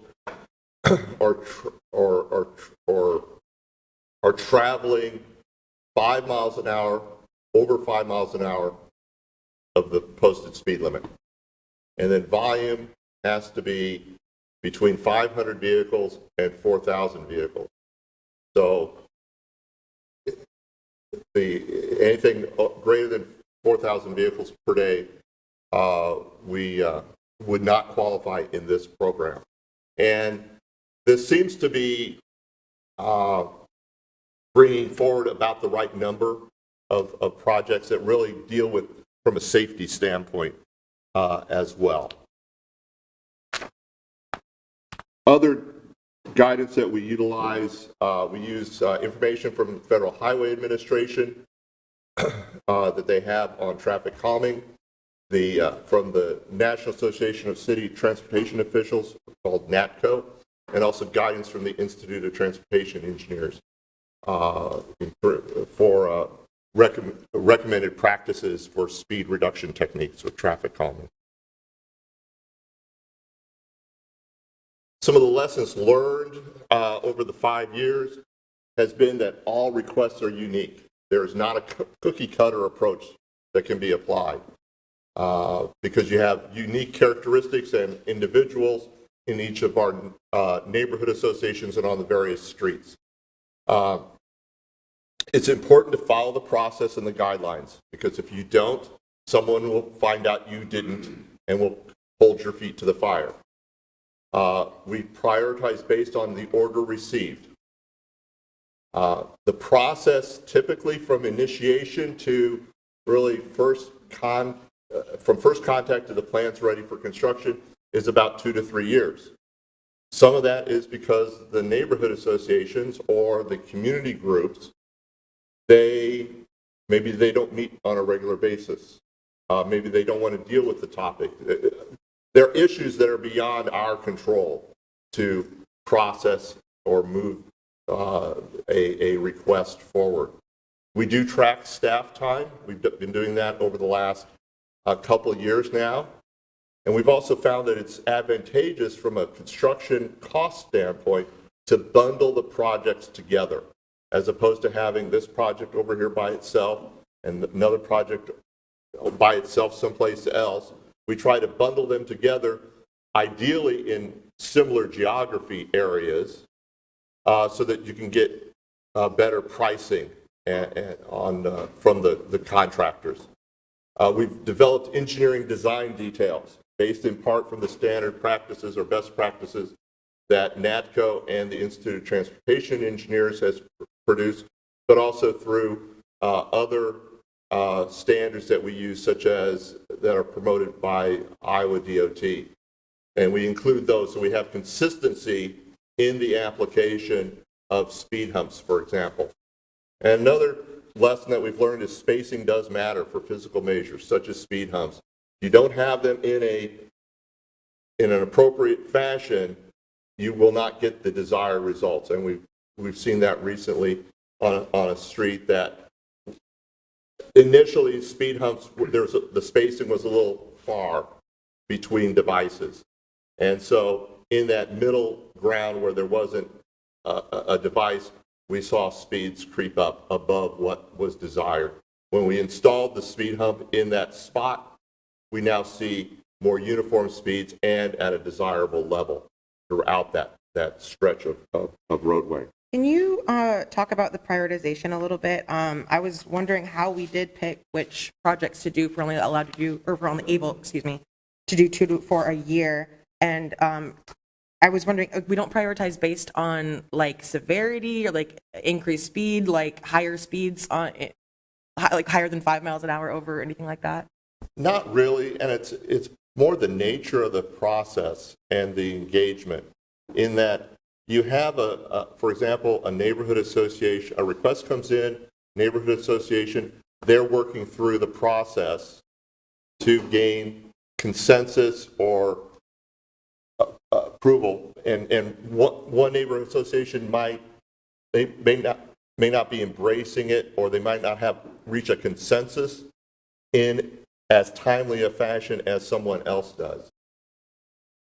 are traveling 5 miles an hour, over 5 miles an hour of the posted speed limit. And then volume has to be between 500 vehicles and 4,000 vehicles. So anything greater than 4,000 vehicles per day, we would not qualify in this program. And this seems to be bringing forward about the right number of projects that really deal with, from a safety standpoint as well. Other guidance that we utilize, we use information from the Federal Highway Administration that they have on traffic calming, from the National Association of City Transportation Officials, called NATCO, and also guidance from the Institute of Transportation Engineers for recommended practices for speed reduction techniques with traffic calming. Some of the lessons learned over the 5 years has been that all requests are unique. There is not a cookie cutter approach that can be applied because you have unique characteristics and individuals in each of our neighborhood associations and on the various streets. It's important to follow the process and the guidelines, because if you don't, someone will find out you didn't and will hold your feet to the fire. We prioritize based on the order received. The process typically from initiation to really from first contact to the plans ready for construction is about 2 to 3 years. Some of that is because the neighborhood associations or the community groups, maybe they don't meet on a regular basis. Maybe they don't want to deal with the topic. There are issues that are beyond our control to process or move a request forward. We do track staff time. We've been doing that over the last couple of years now. And we've also found that it's advantageous from a construction cost standpoint to bundle the projects together, as opposed to having this project over here by itself and another project by itself someplace else. We try to bundle them together, ideally in similar geography areas, so that you can get better pricing from the contractors. We've developed engineering design details based in part from the standard practices or best practices that NATCO and the Institute of Transportation Engineers has produced, but also through other standards that we use, such as that are promoted by Iowa DOT. And we include those so we have consistency in the application of speed humps, for example. And another lesson that we've learned is spacing does matter for physical measures, such as speed humps. If you don't have them in an appropriate fashion, you will not get the desired results. And we've seen that recently on a street that initially speed humps, the spacing was a little far between devices. And so in that middle ground where there wasn't a device, we saw speeds creep up above what was desired. when we installed the speed hump in that spot, we now see more uniform speeds and at a desirable level throughout that stretch of roadway. Can you talk about the prioritization a little bit? I was wondering how we did pick which projects to do, if we're only allowed to do, or if we're only able, excuse me, to do 2 for a year. And I was wondering, we don't prioritize based on like severity or like increased speed, like higher speeds on, like higher than 5 miles an hour over or anything like that? Not really, and it's more the nature of the process and the engagement in that you have for example, a neighborhood association, a request comes in, neighborhood association, they're working through the process to gain consensus or approval, and one neighborhood association may not be embracing it, or they might not have reached a consensus in as timely a fashion as someone else does.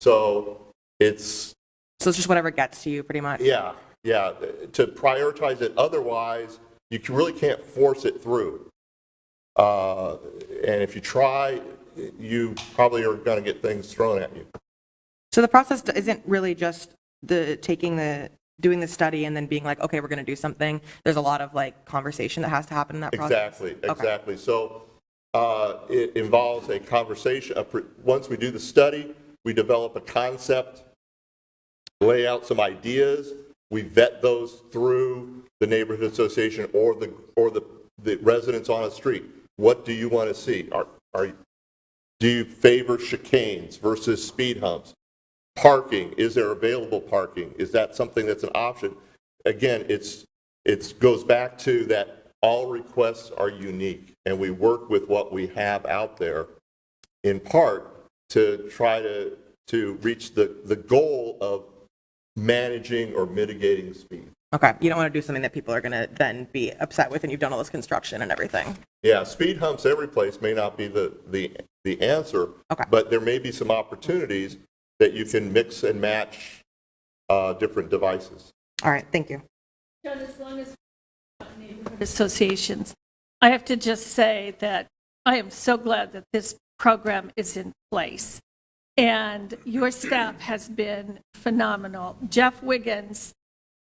So it's just whatever gets to you, pretty much. yeah, to prioritize it. Otherwise, you really can't force it through. And if you try, you probably are going to get things thrown at you. So the process isn't really just doing the study and then being like, okay, we're going to do something. There's a lot of like conversation that has to happen in that process. Exactly. So it involves a conversation. Once we do the study, we develop a concept, lay out some ideas. We vet those through the neighborhood association or the residents on the street. What do you want to see? Do you favor chicanes versus speed humps? Parking, is there available parking? Is that something that's an option? Again, it goes back to that all requests are unique, and we work with what we have out there in part to try to reach the goal of managing or mitigating speed. Okay, you don't want to do something that people are going to then be upset with and you've done all this construction and everything. Yeah, speed humps every place may not be the answer, Okay. but there may be some opportunities that you can mix and match different devices. All right, thank you. John, as long as neighborhood associations, I have to just say that I am so glad that this program is in place. And your staff has been phenomenal. Jeff Wiggins,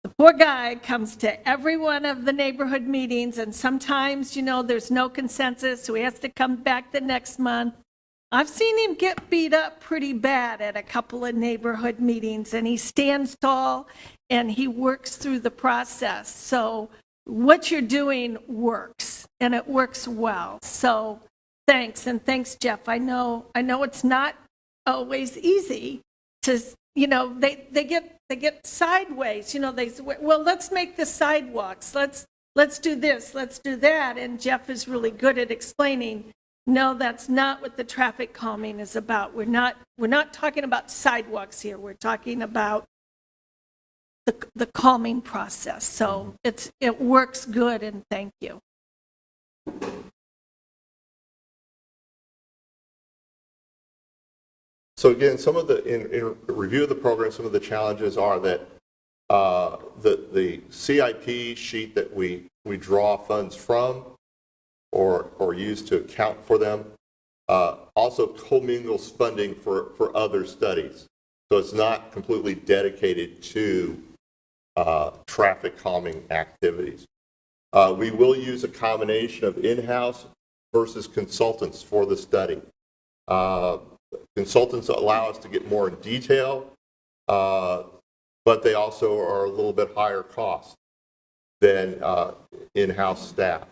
the poor guy, comes to every one of the neighborhood meetings, and sometimes, there's no consensus, so he has to come back the next month. I've seen him get beat up pretty bad at a couple of neighborhood meetings, and he stands tall and he works through the process. So what you're doing works, and it works well. So thanks, and thanks, Jeff. I know it's not always easy to, they get sideways. They say, well, let's make the sidewalks. Let's do this. Let's do that. And Jeff is really good at explaining. No, that's not what the traffic calming is about. We're not talking about sidewalks here. We're talking about the calming process. So it works good, and thank you. So again, in review of the program, some of the challenges are that the CIP sheet that we draw funds from or use to account for them also commingles funding for other studies. So it's not completely dedicated to traffic calming activities. We will use a combination of in-house versus consultants for the study. Consultants allow us to get more in detail, but they also are a little bit higher cost than in-house staff.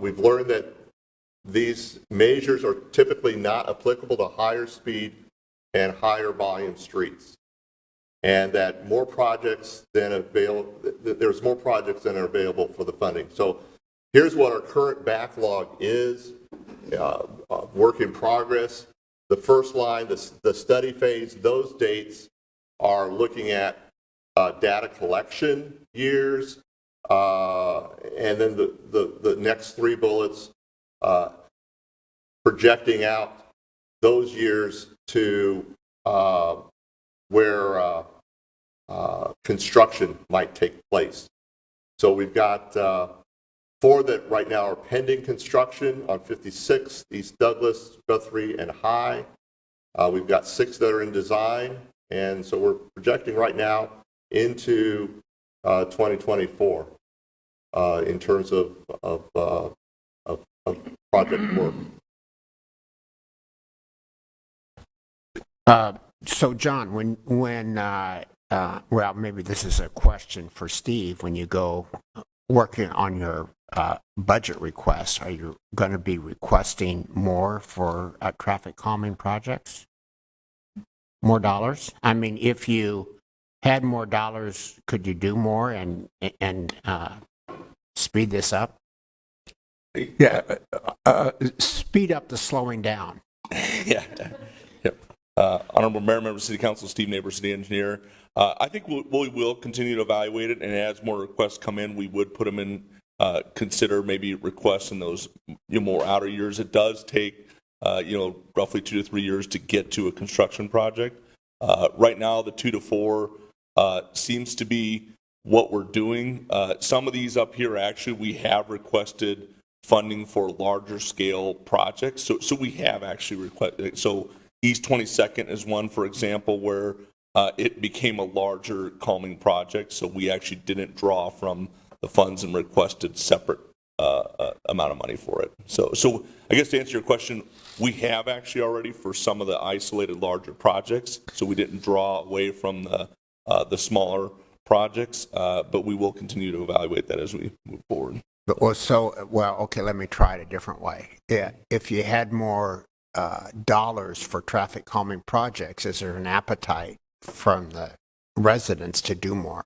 We've learned that these measures are typically not applicable to higher speed and higher volume streets, and that there's more projects than are available for the funding. So here's what our current backlog is, work in progress. The first line, the study phase, those dates are looking at data collection years, and then the next 3 bullets projecting out those years to where construction might take place. So we've got 4 that right now are pending construction on 56, East Douglas, Guthrie, and High. We've got 6 that are in design, and so we're projecting right now into 2024 in terms of project work. So John, well, maybe this is a question for Steve. When you go working on your budget requests, are you going to be requesting more for traffic calming projects? More dollars? I mean, if you had more dollars, could you do more and speed this up? Yeah, speed up the slowing down. Yeah. Yep. Honorable Mayor, Member City Council, Steve Neighbor, City Engineer. I think we will continue to evaluate it, and as more requests come in, we would put them in, consider maybe requests in those more outer years. It does take, roughly 2 to 3 years to get to a construction project. Right now, the 2 to 4 seems to be what we're doing. Some of these up here, actually, we have requested funding for larger scale projects. So we have actually requested. So East 22nd is one, for example, where it became a larger calming project. So we actually didn't draw from the funds and requested separate amount of money for it. So I guess to answer your question, we have actually already for some of the isolated larger projects. So we didn't draw away from the smaller projects, but we will continue to evaluate that as we move forward. Okay, let me try it a different way. Yeah, if you had more dollars for traffic calming projects, is there an appetite from the residents to do more?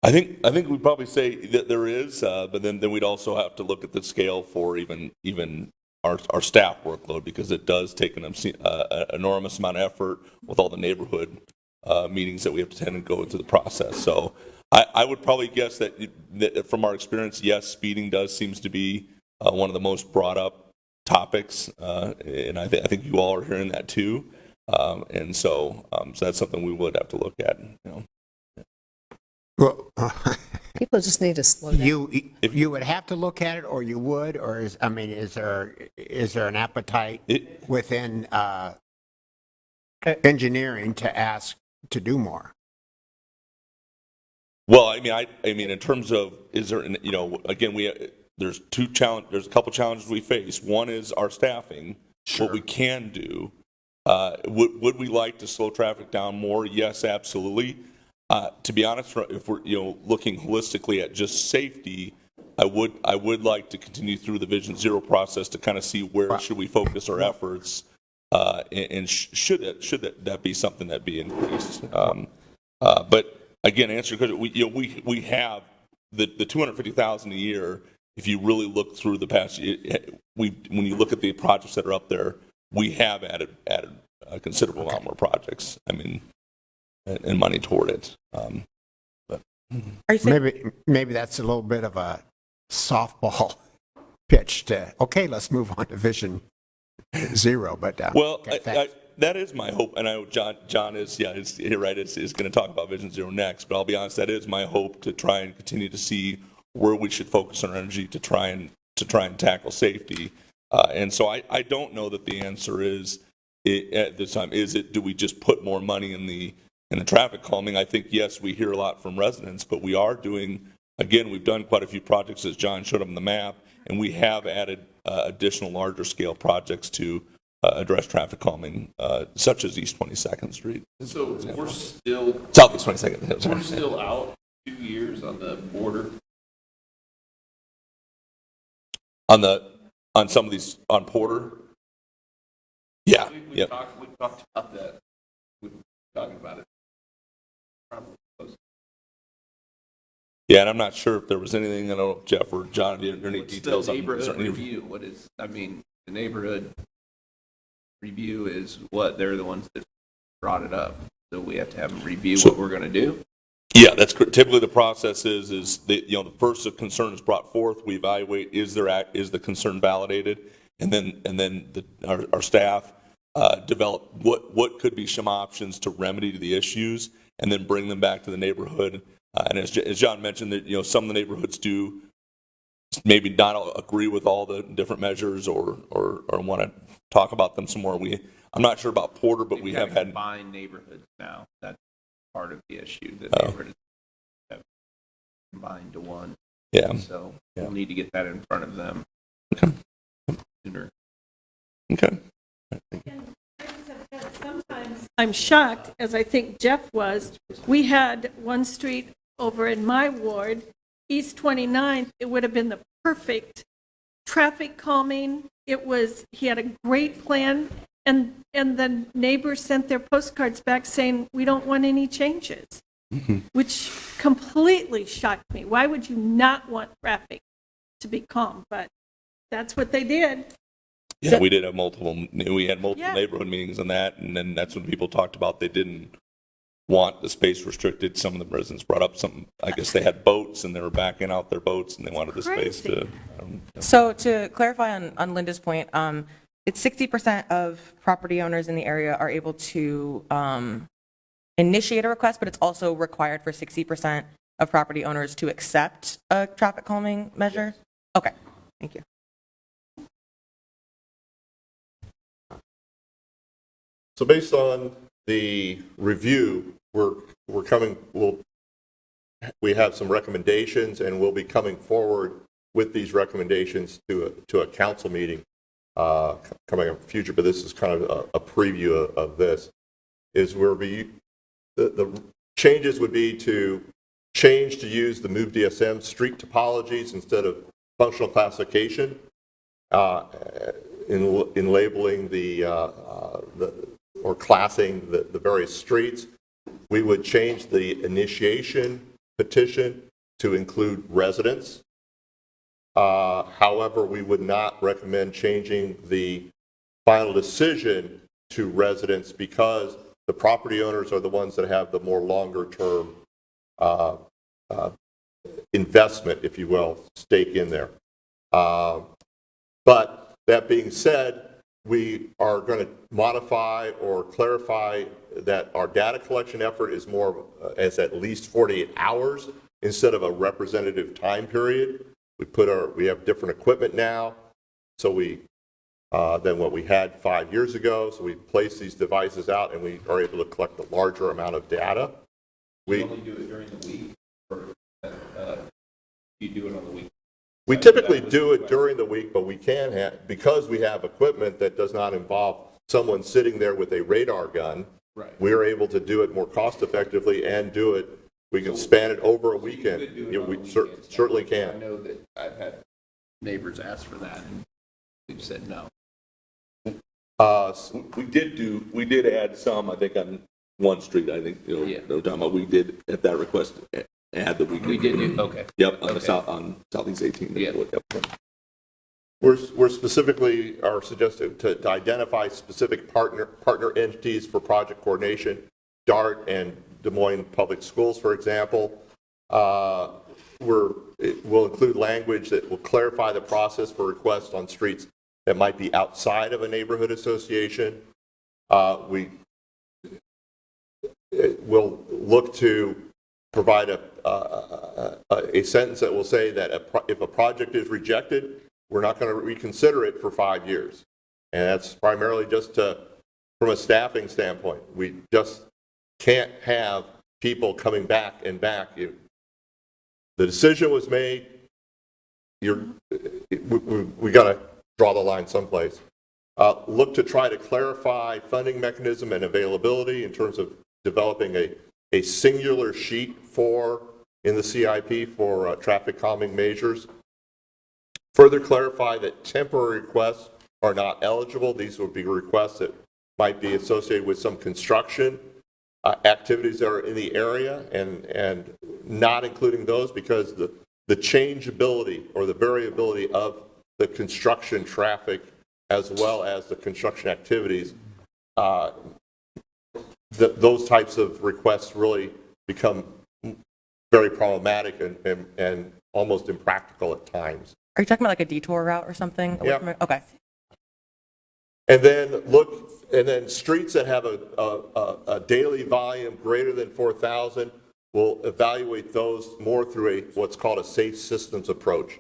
I think we'd probably say that there is, but then we'd also have to look at the scale for even our staff workload, because it does take an enormous amount of effort with all the neighborhood meetings that we have to attend and go into the process. So I would probably guess that from our experience, yes, speeding seems to be one of the most brought up topics, and I think you all are hearing that too, and so that's something we would have to look at. Well, People just need to slow down. you would have to look at it, or you would, or is there an appetite within engineering to ask to do more? Well, I mean, in terms of, is there, again, there's a couple challenges we face. One is our staffing. Sure. What we can do. Would we like to slow traffic down more? Yes, absolutely. To be honest, if we're looking holistically at just safety, I would like to continue through the Vision Zero process to kind of see where should we focus our efforts, and should that be something that be increased. But again, answer your question, we have the $250,000 a year. If you really look through the past, when you look at the projects that are up there, we have added a considerable amount more projects. I mean, and money toward it. But maybe that's a little bit of a softball pitch to, okay, let's move on to Vision Zero. But well, okay, that is my hope, and I know John is right. Is going to talk about Vision Zero next, but I'll be honest, that is my hope, to try and continue to see where we should focus our energy to try and tackle safety. And so I don't know that the answer is at this time. Do we just put more money in the traffic calming? I think yes, we hear a lot from residents, but we are doing. Again, we've done quite a few projects, as John showed on the map, and we have added additional larger scale projects to address traffic calming, such as East 22nd Street. So we're still Southeast 22nd. We're still out 2 years on the border. On some of these on Porter. Yeah. We talked about that. We've been talking about it. Probably close. Yeah, and I'm not sure if there was anything. I don't know if Jeff or John did any details the on neighborhood review. What is? I mean, the neighborhood review is what they're the ones that brought it up. So we have to have them review what we're going to do. Yeah, that's typically the process is the first a concern is brought forth, we evaluate is the concern validated, and then our staff develop what could be some options to remedy the issues, and then bring them back to the neighborhood. And as John mentioned, that some of the neighborhoods do maybe not agree with all the different measures or want to talk about them some more. I'm not sure about Porter, but we have had. Combined neighborhoods now. That's part of the issue. The neighborhoods have combined to one. Yeah. So we'll need to get that in front of them sooner. Okay. Sometimes I'm shocked, as I think Jeff was. We had one street over in my ward, East 29th. It would have been the perfect traffic calming. He had a great plan, and the neighbors sent their postcards back saying, we don't want any changes, which completely shocked me. Why would you not want traffic to be calm? But that's what they did. Yeah, we had multiple Yeah. neighborhood meetings on that, and then that's when people talked about they didn't want the space restricted. Some of the residents brought up something, I guess they had boats and they were backing out their boats and they wanted the space to. So to clarify on Linda's point, it's 60% of property owners in the area are able to initiate a request, but it's also required for 60% of property owners to accept a traffic calming measure? Okay, thank you. So based on the review, we have some recommendations, and we'll be coming forward with these recommendations to a council meeting coming up in the future, but this is kind of a preview of this, is where the changes would be to change to use the Move DSM street topologies instead of functional classification in labeling or classing the various streets. We would change the initiation petition to include residents. However, we would not recommend changing the final decision to residents because the property owners are the ones that have the more longer-term investment, if you will, stake in there. But that being said, we are going to modify or clarify that our data collection effort is more as at least 48 hours instead of a representative time period. We have different equipment now, so than what we had 5 years ago. So we place these devices out, and we are able to collect a larger amount of data. We only do it during the week, or you do it on the week? We typically do it during the week, but we can have, because we have equipment that does not involve someone sitting there with a radar gun, Right. we're able to do it more cost effectively and do it. We can span it over a weekend. could do it Yeah, on we the weekends. certainly I can. know that I've had neighbors ask for that, and we've said no. We did add some, I think, on one street, I think, Yeah. no time, we did at that request add that we could. We did do, okay. Yep, on Okay. on Southeast 18. Yeah. Yep. We're specifically are suggesting to identify specific partner entities for project coordination, DART and Des Moines Public Schools, for example. It will include language that will clarify the process for requests on streets that might be outside of a neighborhood association. We will look to provide a sentence that will say that if a project is rejected, we're not going to reconsider it for 5 years. And that's primarily just from a staffing standpoint. We just can't have people coming back and back. The decision was made. We got to draw the line someplace. Look to try to clarify funding mechanism and availability in terms of developing a singular sheet in the CIP for traffic calming measures. Further clarify that temporary requests are not eligible. These would be requests that might be associated with some construction activities that are in the area, and not including those because the changeability or the variability of the construction traffic as well as the construction activities, those types of requests really become very problematic and almost impractical at times. Are you talking about like a detour route or something? Yeah. Okay. And then streets that have a daily volume greater than 4,000, we'll evaluate those more through what's called a safe systems approach.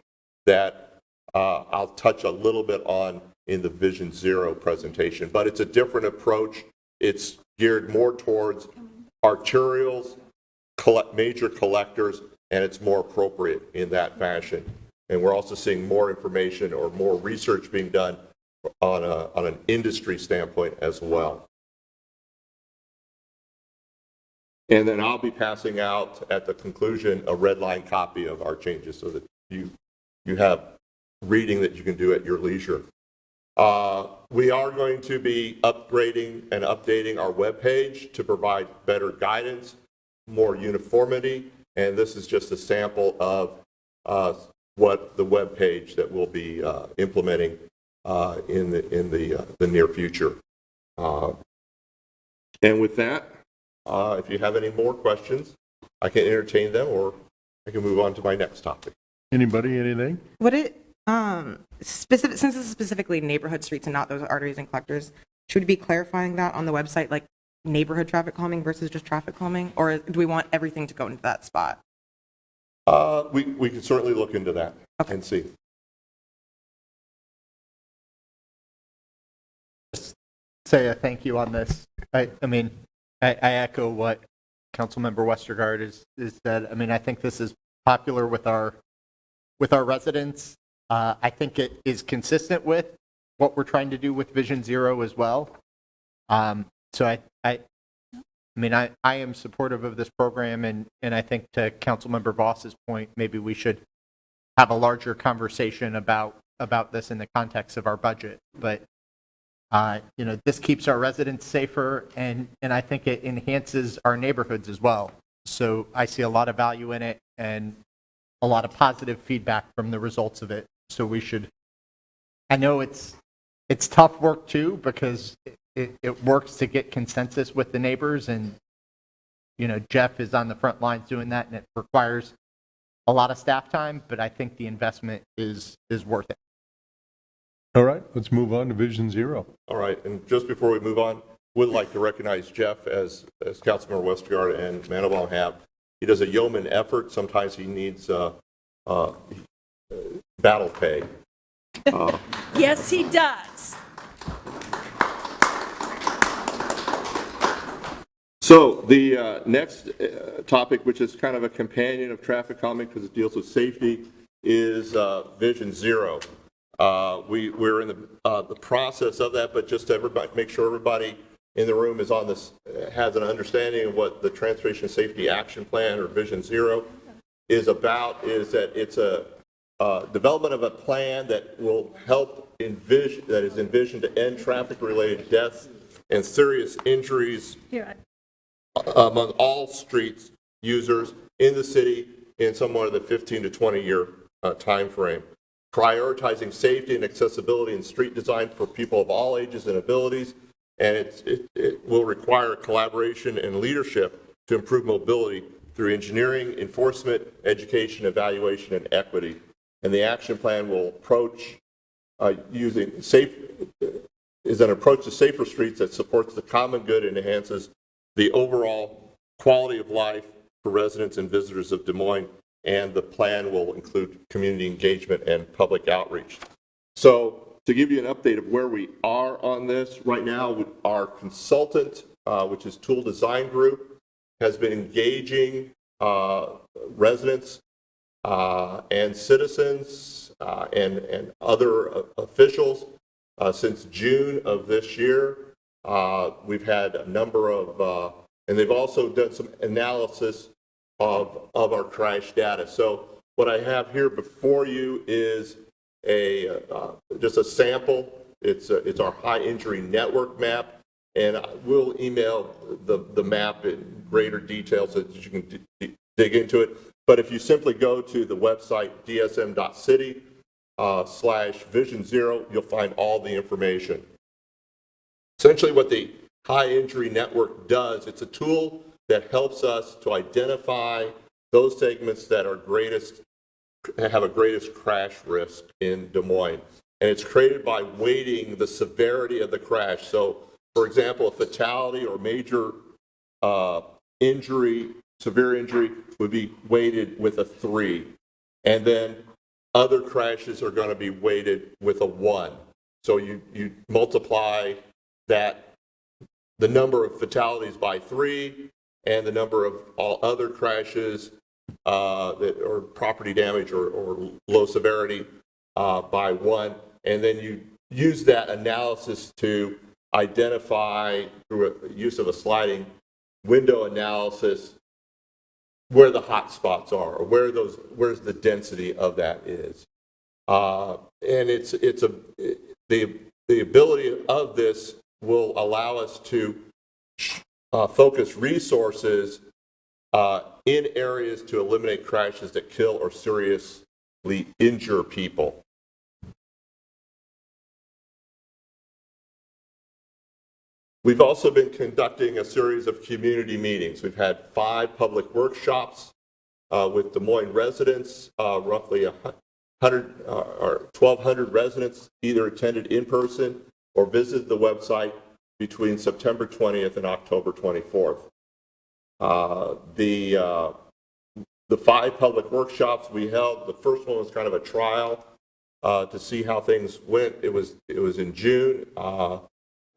that I'll touch a little bit on in the Vision Zero presentation, but it's a different approach. It's geared more towards arterials, major collectors, and it's more appropriate in that fashion. And we're also seeing more information or more research being done on an industry standpoint as well. And then I'll be passing out at the conclusion a red line copy of our changes so that you have reading that you can do at your leisure. We are going to be upgrading and updating our webpage to provide better guidance, more uniformity, and this is just a sample of what the webpage that we'll be implementing in the near future. And with that, if you have any more questions, I can entertain them, or I can move on to my next topic. Anybody, anything? Would it, since this is specifically neighborhood streets and not those arteries and collectors, should we be clarifying that on the website, like neighborhood traffic calming versus just traffic calming? Or do we want everything to go into that spot? We can certainly look into that and see. Say a thank you on this. I echo what Councilmember Westergaard has said. I mean, I think this is popular with our residents. I think it is consistent with what we're trying to do with Vision Zero as well. So I am supportive of this program, and I think to Councilmember Voss's point, maybe we should have a larger conversation about this in the context of our budget. But this keeps our residents safer, and I think it enhances our neighborhoods as well. So I see a lot of value in it and a lot of positive feedback from the results of it. So we should, I know it's tough work too, because it works to get consensus with the neighbors, and Jeff is on the front lines doing that, and it requires a lot of staff time, but I think the investment is worth it. All right, let's move on to Vision Zero. All right, and just before we move on, would like to recognize Jeff as Councilmember Westergaard and Mandelbaum have. He does a yeoman effort. Sometimes he needs battle pay. Yes, he does. So the next topic, which is kind of a companion of traffic calming because it deals with safety, is Vision Zero. We're in the process of that, but just to make sure everybody in the room is on this, has an understanding of what the Transportation Safety Action Plan, or Vision Zero, is about, is that it's a development of a plan that will help that is envisioned to end traffic-related deaths and serious injuries among all streets users in the city in somewhere in the 15 to 20 year time frame. Prioritizing safety and accessibility in street design for people of all ages and abilities, and it will require collaboration and leadership to improve mobility through engineering, enforcement, education, evaluation, and equity. And the action plan will approach is an approach to safer streets that supports the common good and enhances the overall quality of life for residents and visitors of Des Moines. And the plan will include community engagement and public outreach. So to give you an update of where we are on this, right now our consultant, which is Tool Design Group, has been engaging residents and citizens and other officials since June of this year. We've had a number of, and they've also done some analysis of our crash data. So what I have here before you is just a sample. It's our high injury network map, and we'll email the map in greater detail so that you can dig into it. But if you simply go to the website dsm.city/Vision Zero, you'll find all the information. Essentially what the high injury network does, it's a tool that helps us to identify those segments that are have a greatest crash risk in Des Moines. And it's created by weighting the severity of the crash. So, for example, a fatality or major injury, severe injury, would be weighted with a 3. And then other crashes are going to be weighted with a 1. So you multiply that, the number of fatalities by 3, and the number of all other crashes or property damage or low severity by 1, and then you use that analysis to identify, through use of a sliding window analysis, where the hot spots are, or where's the density of that is. And the ability of this will allow us to focus resources in areas to eliminate crashes that kill or seriously injure people. We've also been conducting a series of community meetings. We've had 5 public workshops with Des Moines residents. Roughly 1,200 residents either attended in person or visited the website between September 20th and October 24th. The 5 public workshops we held, the first one was kind of a trial to see how things went. It was in June.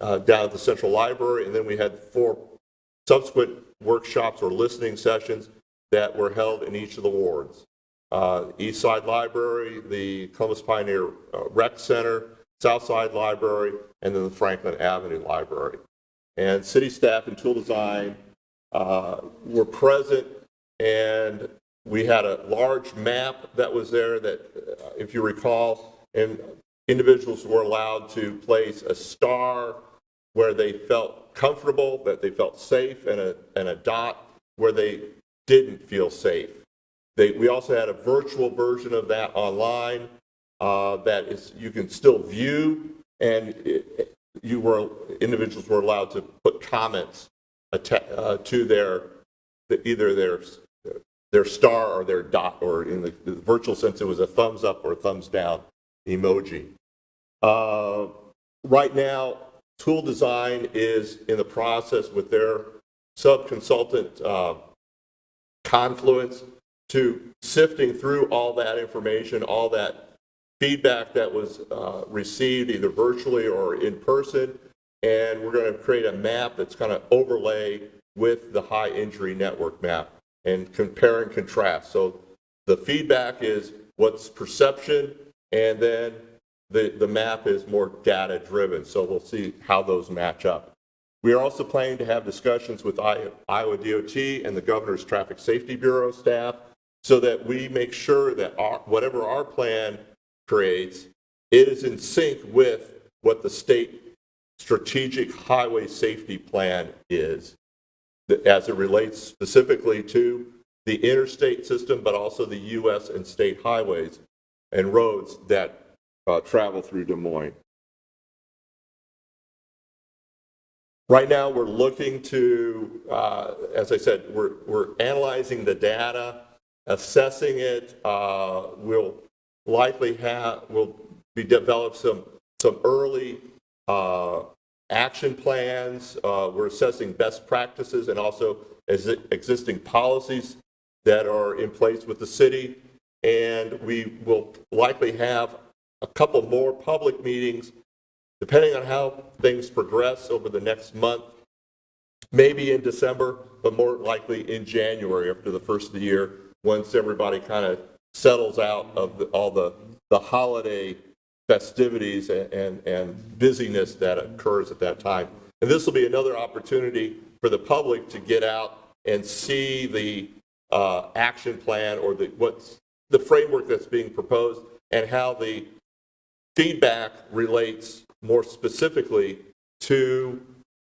Down at the Central Library, and then we had 4 subsequent workshops or listening sessions that were held in each of the wards. East Side Library, the Columbus Pioneer Rec Center, South Side Library, and then the Franklin Avenue Library. And city staff and tool design were present, and we had a large map that was there that, if you recall, and individuals were allowed to place a star where they felt comfortable, that they felt safe, and a dot where they didn't feel safe. We also had a virtual version of that online that is you can still view, and individuals were allowed to put comments to either their star or their dot, or in the virtual sense, it was a thumbs up or thumbs down emoji. Right now, Tool Design is in the process with their sub-consultant Confluence to sifting through all that information, all that feedback that was received either virtually or in person, and we're going to create a map that's going to overlay with the high injury network map and compare and contrast. So the feedback is what's perception, and then the map is more data driven. So we'll see how those match up. We are also planning to have discussions with Iowa DOT and the Governor's Traffic Safety Bureau staff so that we make sure that whatever our plan creates, it is in sync with what the state strategic highway safety plan is, as it relates specifically to the interstate system, but also the U.S. and state highways and roads that travel through Des Moines. Right now, we're looking to, as I said, we're analyzing the data, assessing it. We'll likely develop some early action plans. We're assessing best practices and also existing policies that are in place with the city. And we will likely have a couple more public meetings, depending on how things progress over the next month, maybe in December, but more likely in January after the first of the year, once everybody kind of settles out of all the holiday festivities and busyness that occurs at that time. And this will be another opportunity for the public to get out and see the action plan or what's the framework that's being proposed and how the feedback relates more specifically to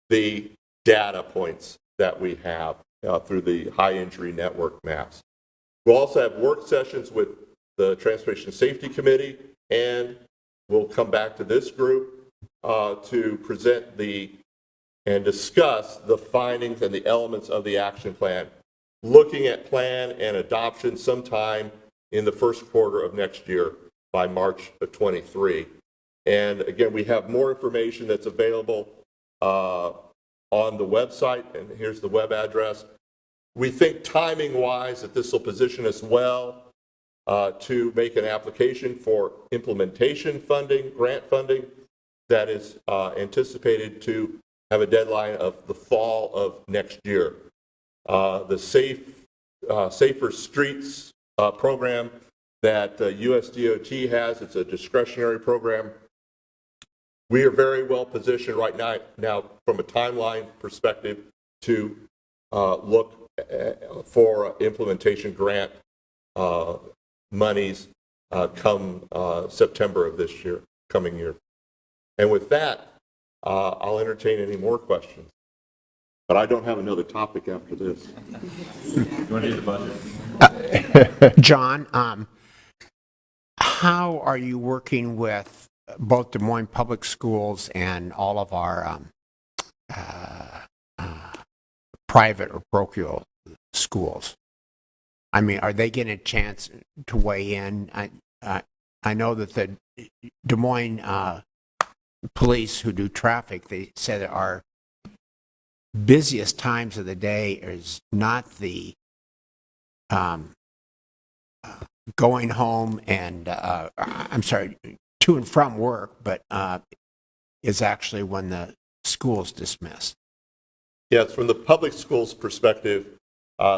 the data points that we have through the high injury network maps. We'll also have work sessions with the Transportation Safety Committee, and we'll come back to this group to present and discuss the findings and the elements of the action plan, looking at plan and adoption sometime in the first quarter of next year by March of 23. And again, we have more information that's available on the website, and here's the web address. We think timing-wise that this will position us well to make an application for implementation funding, grant funding, that is anticipated to have a deadline of the fall of next year. The Safer Streets program that USDOT has, it's a discretionary program. We are very well positioned right now from a timeline perspective to look for implementation grant monies come September of this year, coming year. And with that, I'll entertain any more questions. But I don't have another topic after this. You want to do the budget? John, how are you working with both Des Moines Public Schools and all of our private or parochial schools? I mean, are they getting a chance to weigh in? I know that the Des Moines police who do traffic, they say that our busiest times of the day is not the going home and, I'm sorry, to and from work, but is actually when the school's dismissed. Yes, from the public schools perspective,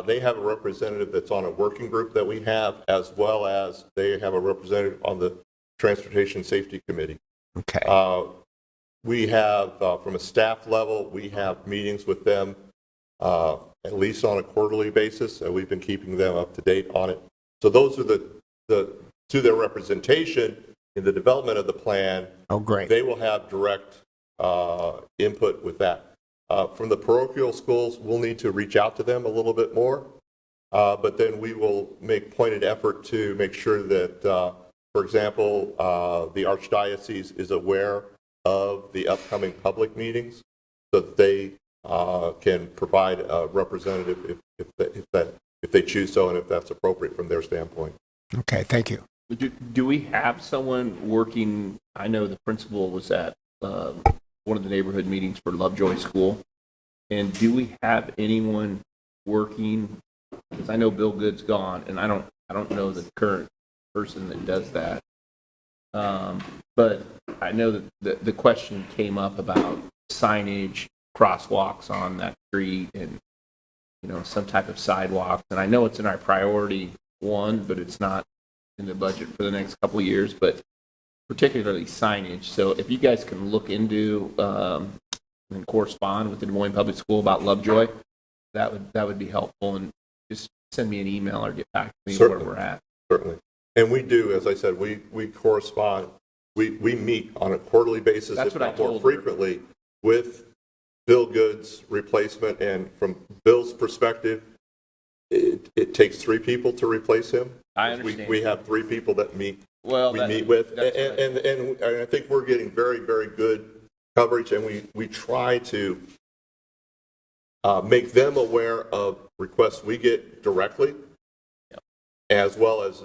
they have a representative that's on a working group that we have, as well as they have a representative on the Transportation Safety Committee. Okay. We have, from a staff level, we have meetings with them at least on a quarterly basis. We've been keeping them up to date on it. So those are to their representation in the development of the plan. Oh, great. They will have direct input with that. From the parochial schools, we'll need to reach out to them a little bit more, but then we will make pointed effort to make sure that, for example, the Archdiocese is aware of the upcoming public meetings so that they can provide a representative if they choose so and if that's appropriate from their standpoint. Okay, thank you. Do we have someone working? I know the principal was at one of the neighborhood meetings for Lovejoy School. And do we have anyone working? Because I know Bill Good's gone, and I don't know the current person that does that. But I know that the question came up about signage, crosswalks on that street, and some type of sidewalks. And I know it's in our priority one, but it's not in the budget for the next couple of years. But particularly signage. So if you guys can look into and correspond with the Des Moines Public School about Lovejoy, that would be helpful. And just send me an email or get back to me Certainly. where we're at. Certainly. And we do, as I said, we correspond. We meet on a quarterly basis, That's if what I not more told her. frequently, with Bill Good's replacement. And from Bill's perspective, it takes 3 people to replace him. I understand. We have 3 people that meet Well, meet with, that's and I think we're getting very, very good coverage, and we try to make them aware of requests we get directly, as well as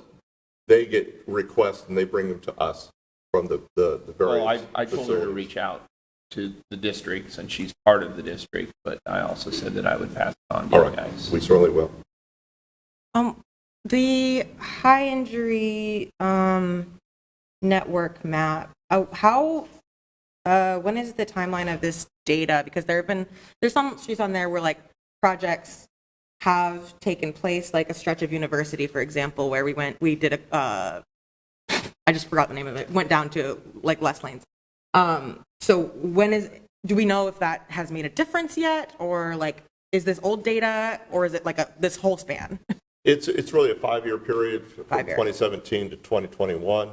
they get requests and they bring them to us from the various Well, I told her to facilities. reach out to the district since she's part of the district, but I also said that I would pass it on to All you right, guys. we certainly will. The high injury network map, when is the timeline of this data? Because there's some streets on there where like projects have taken place, like a stretch of University, for example, where we did I just forgot the name of it, went down to like less lanes. So do we know if that has made a difference yet? Or like, is this old data or is it like this whole span? It's really a 5-year period from 2017 to 2021.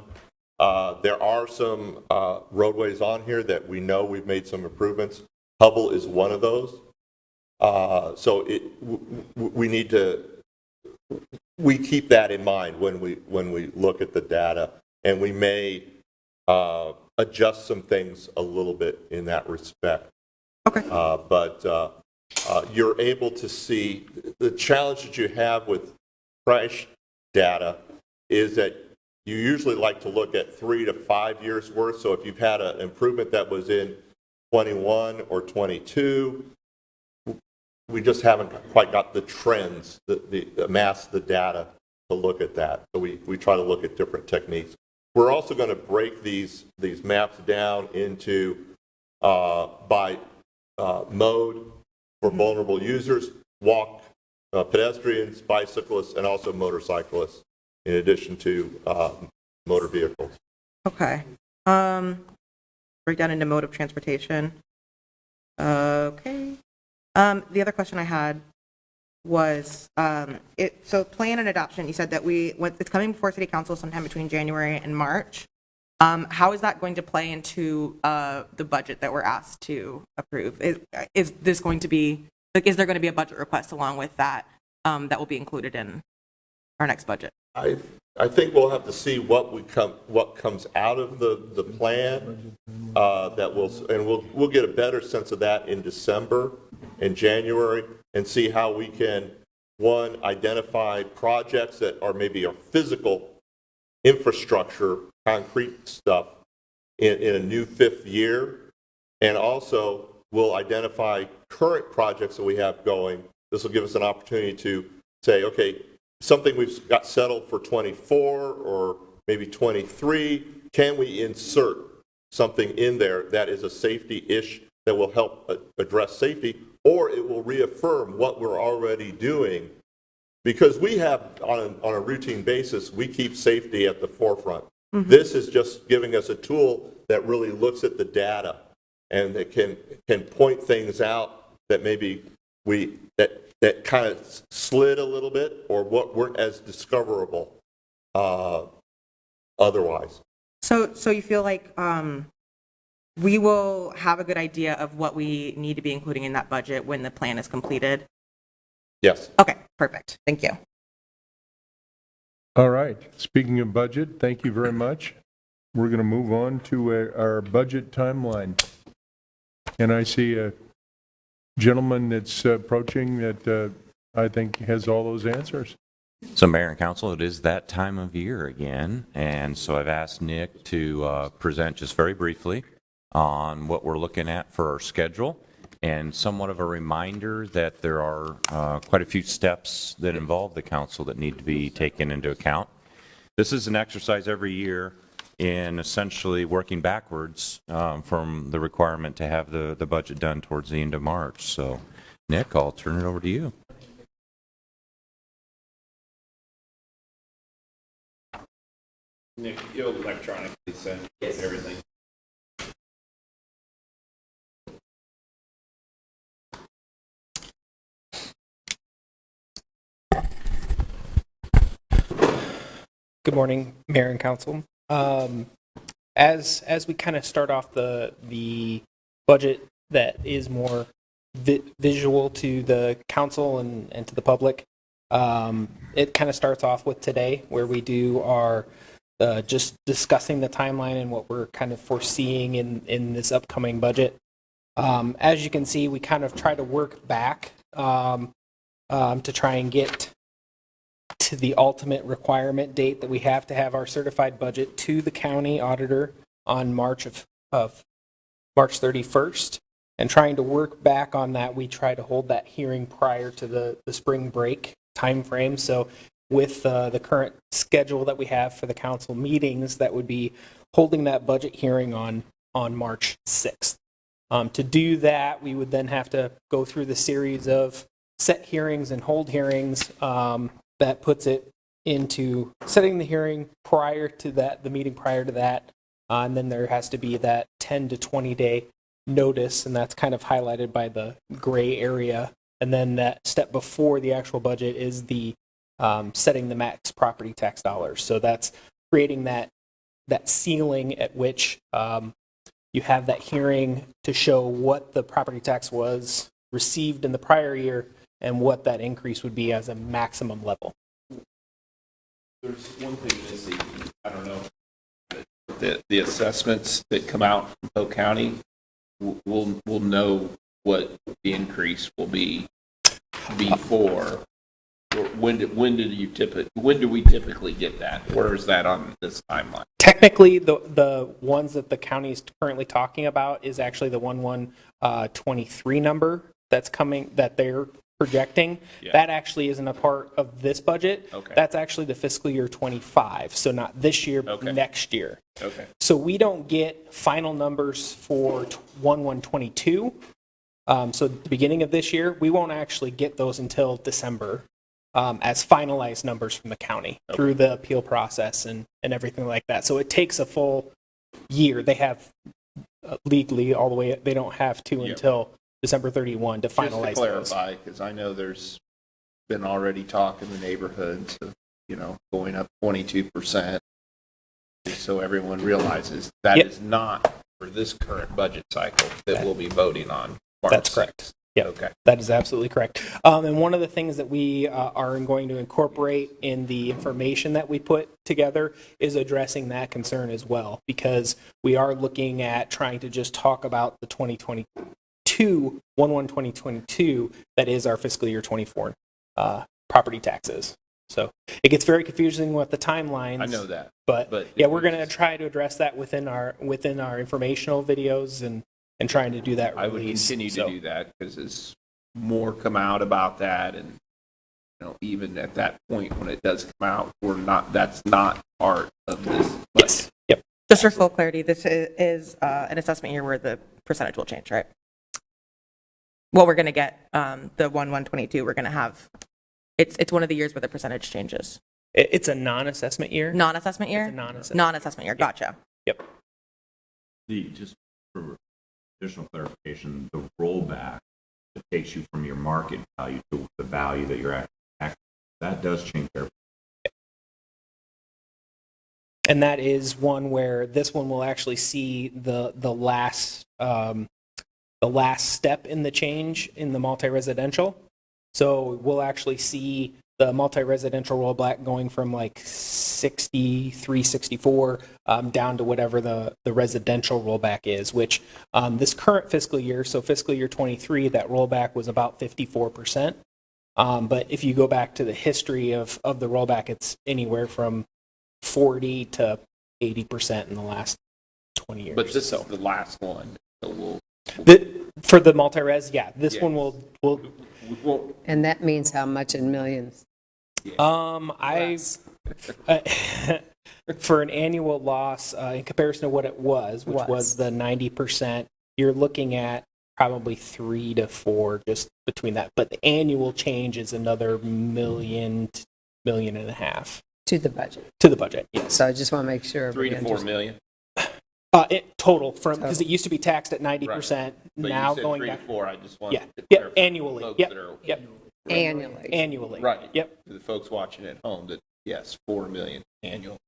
There are some roadways on here that we know we've made some improvements. Hubble is one of those. So we keep that in mind when we look at the data, and we may adjust some things a little bit in that respect. Okay. But you're able to see the challenge that you have with crash data is that you usually like to look at 3 to 5 years worth. So if you've had an improvement that was in 21 or 22, we just haven't quite got the trends, the mass, the data to look at that. So we try to look at different techniques. We're also going to break these maps down into by mode for vulnerable users, walk, pedestrians, bicyclists, and also motorcyclists, in addition to motor vehicles. Okay. Break down into mode of transportation. Okay. The other question I had was, so plan and adoption, you said that it's coming before City Council sometime between January and March. How is that going to play into the budget that we're asked to approve? Is this going to be, like, is there going to be a budget request along with that that will be included in our next budget? I think we'll have to see what comes out of the plan we'll get a better sense of that in December and January and see how we can, one, identify projects that are maybe our physical infrastructure, concrete stuff in a new fifth year, and also we'll identify current projects that we have going. This will give us an opportunity to say, okay, something we've got settled for 24 or maybe 23, can we insert something in there that is a safety-ish that will help address safety, or it will reaffirm what we're already doing? Because we have, on a routine basis, we keep safety at the forefront. Mm-hmm. This is just giving us a tool that really looks at the data and that can point things out that maybe that kind of slid a little bit or what weren't as discoverable otherwise. So you feel like we will have a good idea of what we need to be including in that budget when the plan is completed? Yes. Okay, perfect. Thank you. All right. Speaking of budget, thank you very much. We're going to move on to our budget timeline. And I see a gentleman that's approaching that I think has all those answers. So Mayor and Council, it is that time of year again, and so I've asked Nick to present just very briefly on what we're looking at for our schedule, and somewhat of a reminder that there are quite a few steps that involve the council that need to be taken into account. This is an exercise every year in essentially working backwards from the requirement to have the budget done towards the end of March. So Nick, I'll turn it over to you. Nick, you'll electronically send everything. Good morning, Mayor and Council. As we kind of start off the budget that is more visual to the council and to the public, it kind of starts off with today, where we do our just discussing the timeline and what we're kind of foreseeing in this upcoming budget. As you can see, we kind of try to work back to try and get to the ultimate requirement date that we have to have our certified budget to the county auditor on March 31st. And trying to work back on that, we try to hold that hearing prior to the spring break timeframe. So with the current schedule that we have for the council meetings, that would be holding that budget hearing on March 6th. To do that, we would then have to go through the series of set hearings and hold hearings. That puts it into setting the hearing prior to that, the meeting prior to that, and then there has to be that 10 to 20 day notice, and that's kind of highlighted by the gray area. And then that step before the actual budget is the setting the max property tax dollars. So that's creating that ceiling at which you have that hearing to show what the property tax was received in the prior year and what that increase would be as a maximum level. There's one thing missing, I don't know, the assessments that come out from Polk County, we'll know what the increase will be before. When do we typically get that? Where is that on this timeline? Technically, the ones that the county is currently talking about is actually the 1123 number that's coming, that they're projecting, Yeah. that actually isn't a part of this budget. Okay. That's actually the fiscal year 25, so not this year, but Okay. next year. Okay. So we don't get final numbers for 1/1/22. So at the beginning of this year, we won't actually get those until December as finalized numbers from the county through the appeal process and everything like that. So it takes a full year. They have legally all the way, they don't have to Yep. until December 31 to Just to finalize those. clarify, because I know there's been already talk in the neighborhoods of, going up 22%. Just so everyone realizes that Yep. is not for this current budget cycle that we'll be voting on. March That's 6th. correct. Yeah, Okay. that is absolutely correct. And one of the things that we are going to incorporate in the information that we put together is addressing that concern as well, because we are looking at trying to just talk about the 2022, 1/1/2022, that is our fiscal year 24 property taxes. So it gets very confusing with the timelines. I know that. But But yeah, it we're going to was- try to address that within our informational videos and trying to do that I would release. continue to So- do that because as more come out about that, and even at that point when it does come out, that's not part of this budget. Yes. Yep. Just for full clarity, this is an assessment year where the percentage will change, right? Well, we're going to get the 1/1/22. We're going to have it's one of the years where the percentage changes. It's a non-assessment year. Non-assessment year. It's a non-assessment. Non-assessment year. Gotcha. Yep. Just for additional clarification, the rollback that takes you from your market value to the value that you're at, that does change their. And that is one where this one will actually see the last step in the change in the multi-residential. So we'll actually see the multi-residential rollback going from like 63, 64 down to whatever the residential rollback is, which this current fiscal year, so fiscal year 23, that rollback was about 54%. But if you go back to the history of the rollback, it's anywhere from 40 to 80% in the last 20 years. But this so is the last one, so for the multi-res, yeah, this Yeah. one will we'll And that means how much in millions? for an annual loss in comparison to what it was, which was the 90%, you're looking at probably 3 to 4 just between that. But the annual change is another $1.5 million To the budget. to the budget. Yes. So I just want to make sure. 3 to 4 everybody million. Total from because it used to be taxed at 90%. But Now you said going 3 back. to 4. I just wanted Yeah. to Yeah. clarify. Annually. Folks Yep. that are- Yep. Annually. Annually. Right. Yep. To the folks watching at home, that yes, 4 million annual.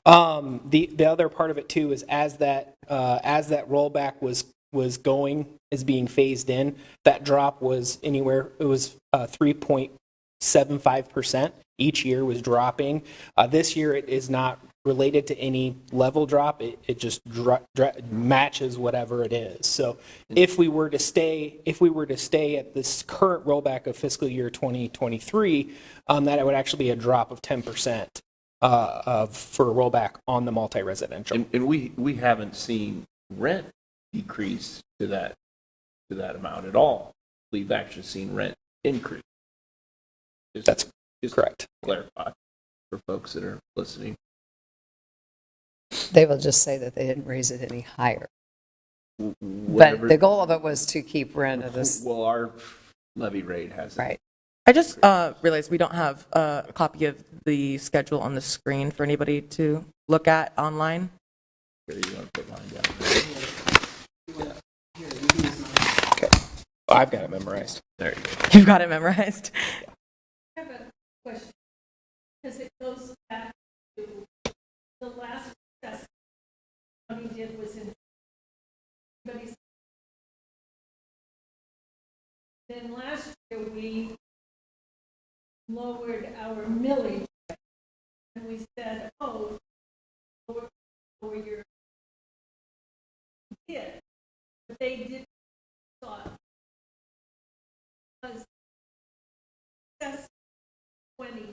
The other part of it too is as that rollback was being phased in, that drop was anywhere, it was 3.75%. Each year was dropping. This year it is not related to any level drop. It just matches whatever it is. So if we were to stay at this current rollback of fiscal year 2023, that it would actually be a drop of 10%. For a rollback on the multi-residential. And we haven't seen rent decrease to that amount at all. We've actually seen rent increase. That's correct. To clarify for folks that are listening. They will just say that they didn't raise it any higher. But Whatever- the goal of it was to keep rent at this, Well, our levy rate hasn't. right. I just realized we don't have a copy of the schedule on the screen for anybody to look at online. Here, you want to put mine down? I've got it memorized. There you go. You've got it memorized. I have a question, because it goes back to the last assessment we did was in, then last year we lowered our millage, and we said, oh, lower your bid, but they didn't thought was assessed 20.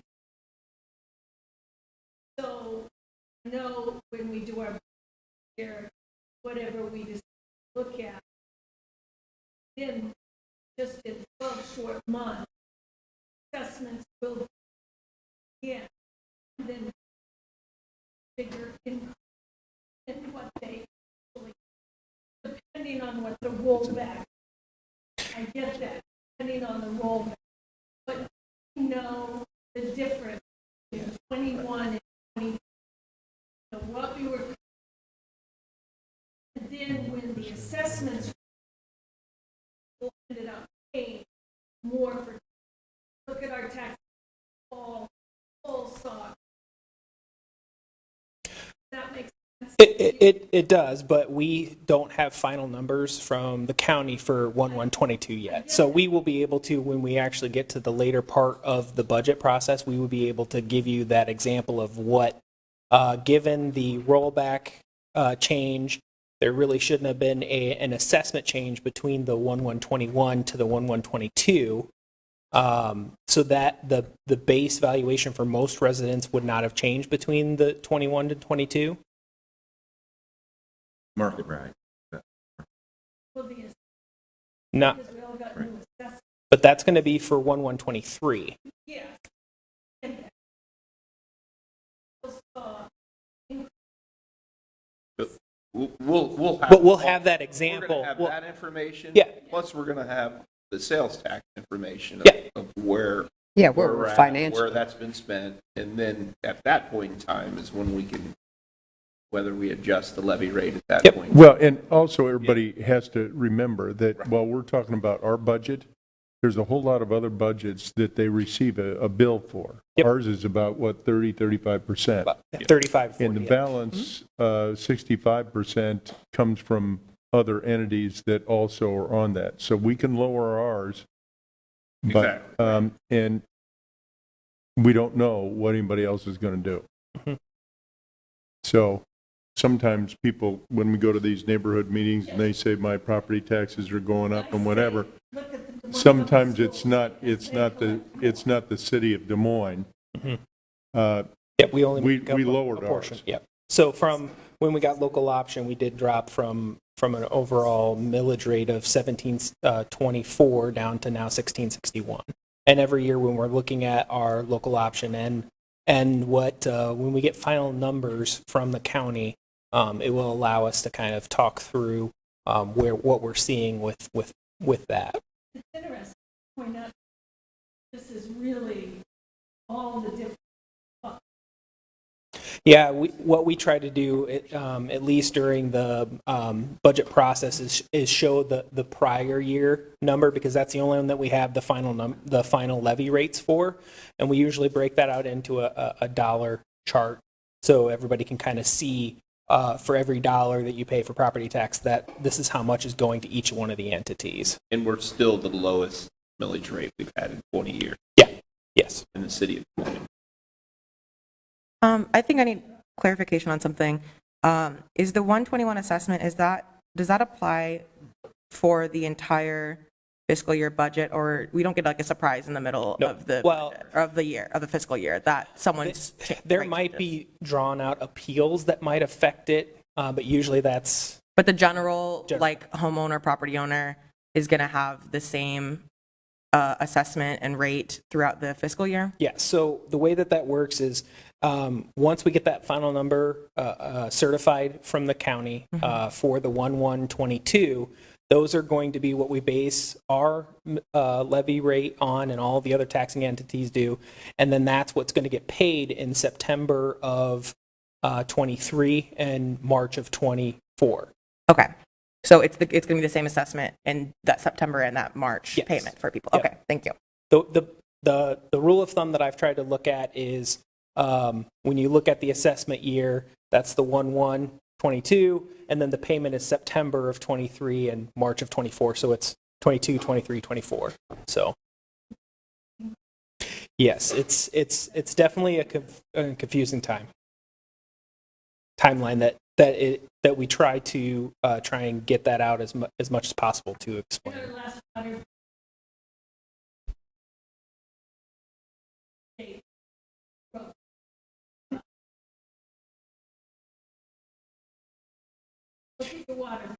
So I know when we do our here, whatever we just look at, then just in 12 short month, assessments will, yeah, and then figure in what they, actually- depending on what the rollback, I get that, depending on the rollback, but you know the difference in 21 and 20, so what we were, and then when the assessments ended up paying more for, look at our tax, all saw. That makes sense. It does, but we don't have final numbers from the county for 1/1/22 yet. So we will be able to, when we actually get to the later part of the budget process, we will be able to give you that example of what, given the rollback change, there really shouldn't have been an assessment change between the 1/1/21 to the 1/1/22. So that the base valuation for most residents would not have changed between the 21 to 22. Market right. Well, the Not, because we all got new assessments. but that's going to be for 1/1/23. Yes. And saw We'll have. But we'll have that We're example. going to have We'll- that information. Yeah. Plus, we're going to have the sales tax information Yeah. of where. Yeah, where we're at, financially. Where that's been spent. And then at that point in time is when we can, whether we adjust the levy rate at that Yep. point. Well, and also everybody has to remember that while we're talking about our budget, there's a whole lot of other budgets that they receive a bill for. Yep. Ours is about, what, 35%? About 35, And the 40, yeah. balance, 65% comes from other entities that also are on that. So we can lower ours. But, Exactly. and we don't know what anybody else is going to do. Mhm. So sometimes people, when we go to these neighborhood meetings and they say my property taxes are going up and whatever, look at the sometimes it's not the city of Des Moines. Mhm. Uh, Yeah, we only we make up lowered a portion. ours. Yeah. So from when we got local option, we did drop from an overall millage rate of 17.24 down to now 16.61. And every year when we're looking at our local option and what when we get final numbers from the county, it will allow us to kind of talk through what we're seeing with that. It's interesting to point out, this is really all the different. Yeah, what we try to do, at least during the budget process, is show the prior year number, because that's the only one that we have the final levy rates for, and we usually break that out into a dollar chart, so everybody can kind of see for every dollar that you pay for property tax that this is how much is going to each one of the entities. And we're still the lowest millage rate we've had in 20 years Yeah. Yes. in the city of Des Moines. I think I need clarification on something. Is the 121 assessment, does that apply for the entire fiscal year budget, or we don't get like a surprise in the middle No. of the Well, of the fiscal year that someone's There rate might changes? be drawn out appeals that might affect it, but usually that's But the general General. like homeowner, property owner is going to have the same assessment and rate throughout the fiscal year? Yeah, so the way that works is once we get that final number certified from the county for the 1/1/22, those are going to be what we base our levy rate on, and all the other taxing entities do. And then that's what's going to get paid in September of 23 and March of 24. Okay. So it's going to be the same assessment in that September and that March Yes. payment for people. Yep. Okay, thank you. The rule of thumb that I've tried to look at is when you look at the assessment year, that's the 1/1/22, and then the payment is September of 23 and March of 24. So it's 22, 23, 24. So yes, it's definitely a confusing timeline that we try to try and get that out as much as possible to explain. Our last water look at the water.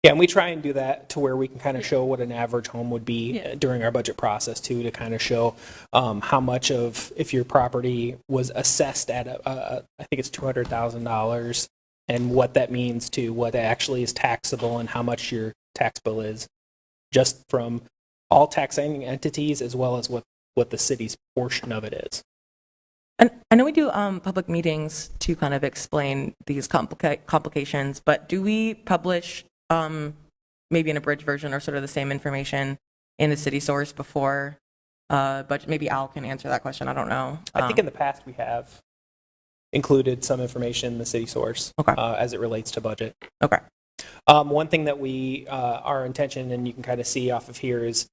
Yeah, and we try and do that to where we can kind of show what an average home would be during our budget process too, to kind of show how much of, if your property was assessed at, I think it's $200,000, and what that means to what actually is taxable and how much your tax bill is, just from all taxing entities as well as what the city's portion of it is. And I know we do public meetings to kind of explain these complications, but do we publish maybe an abridged version or sort of the same information in the city source before budget? Maybe Al can answer that question. I don't know. I think in the past we have included some information in the city source as it relates to budget. Okay. One thing that our intention, and you can kind of see off of here, is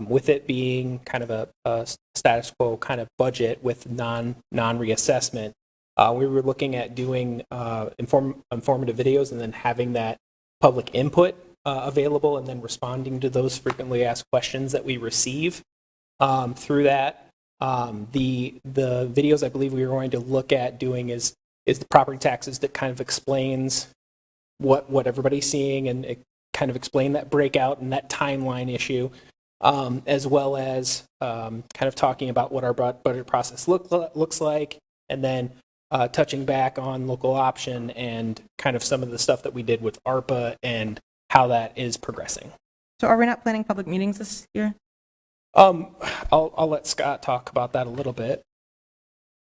with it being kind of a status quo kind of budget with non-reassessment, we were looking at doing informative videos and then having that public input available and then responding to those frequently asked questions that we receive through that. The videos I believe we were going to look at doing is the property taxes that kind of explains what everybody's seeing, and it kind of explain that breakout and that timeline issue, as well as kind of talking about what our budget process looks like, and then touching back on local option and kind of some of the stuff that we did with ARPA and how that is progressing. So are we not planning public meetings this year? I'll let Scott talk about that a little bit.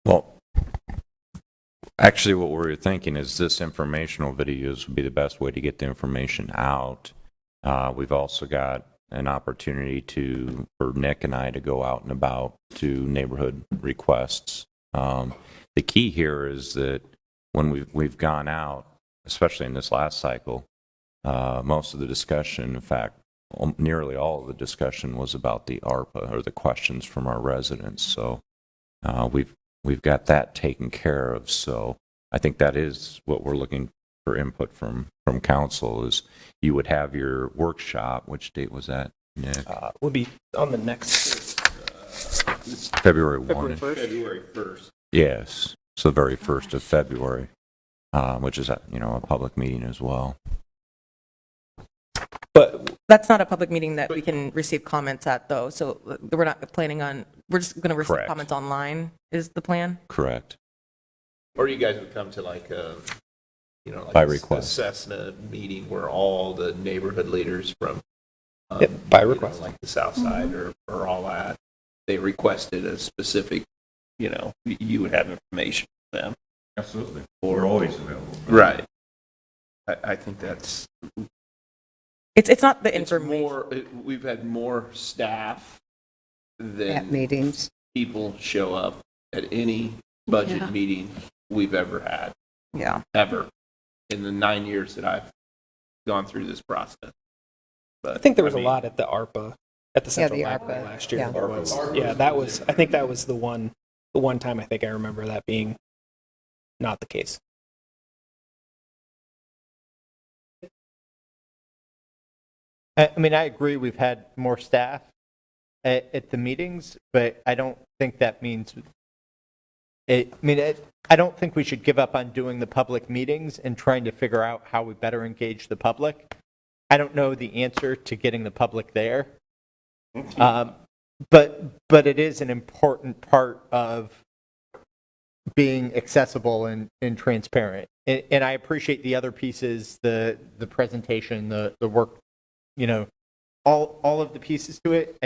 Well, actually, what we're thinking is this informational videos would be the best way to get the information out. We've also got an opportunity for Nick and I to go out and about to neighborhood requests. The key here is that when we've gone out, especially in this last cycle, most of the discussion, in fact, nearly all of the discussion was about the ARPA, or the questions from our residents. So we've got that taken care of. So I think that is what we're looking for input from council. Is you would have your workshop. Which date was that, Nick? Would be on the next February 1. February 1st. Yes, so the very 1st of February, which is a public meeting as well. But That's not a public meeting that we can receive comments at, though. So we're not planning on. We're just going to receive Correct. comments online. Is the plan? Correct. Or you guys would come to like a, like By a request. Cessna meeting where all the neighborhood leaders from by request, like the South Side or all that, they requested a specific, you would have information for them. Absolutely. Or We're always available. Right. I think that's It's not the it's information. more. We've had more staff At than meetings. people show up at any budget meeting we've ever had, Yeah. ever, in the 9 years that I've gone through this process. But, I think there was a lot at the ARPA, at the Central the Library ARPA, last year. yeah. There was, that was. I think that was the one time I think I remember that being not the case. I mean, I agree we've had more staff at the meetings, but I don't think that means, I don't think we should give up on doing the public meetings and trying to figure out how we better engage the public. I don't know the answer to getting the public there. But it is an important part of being accessible and transparent. And I appreciate the other pieces, the presentation, the work, all of the pieces to it.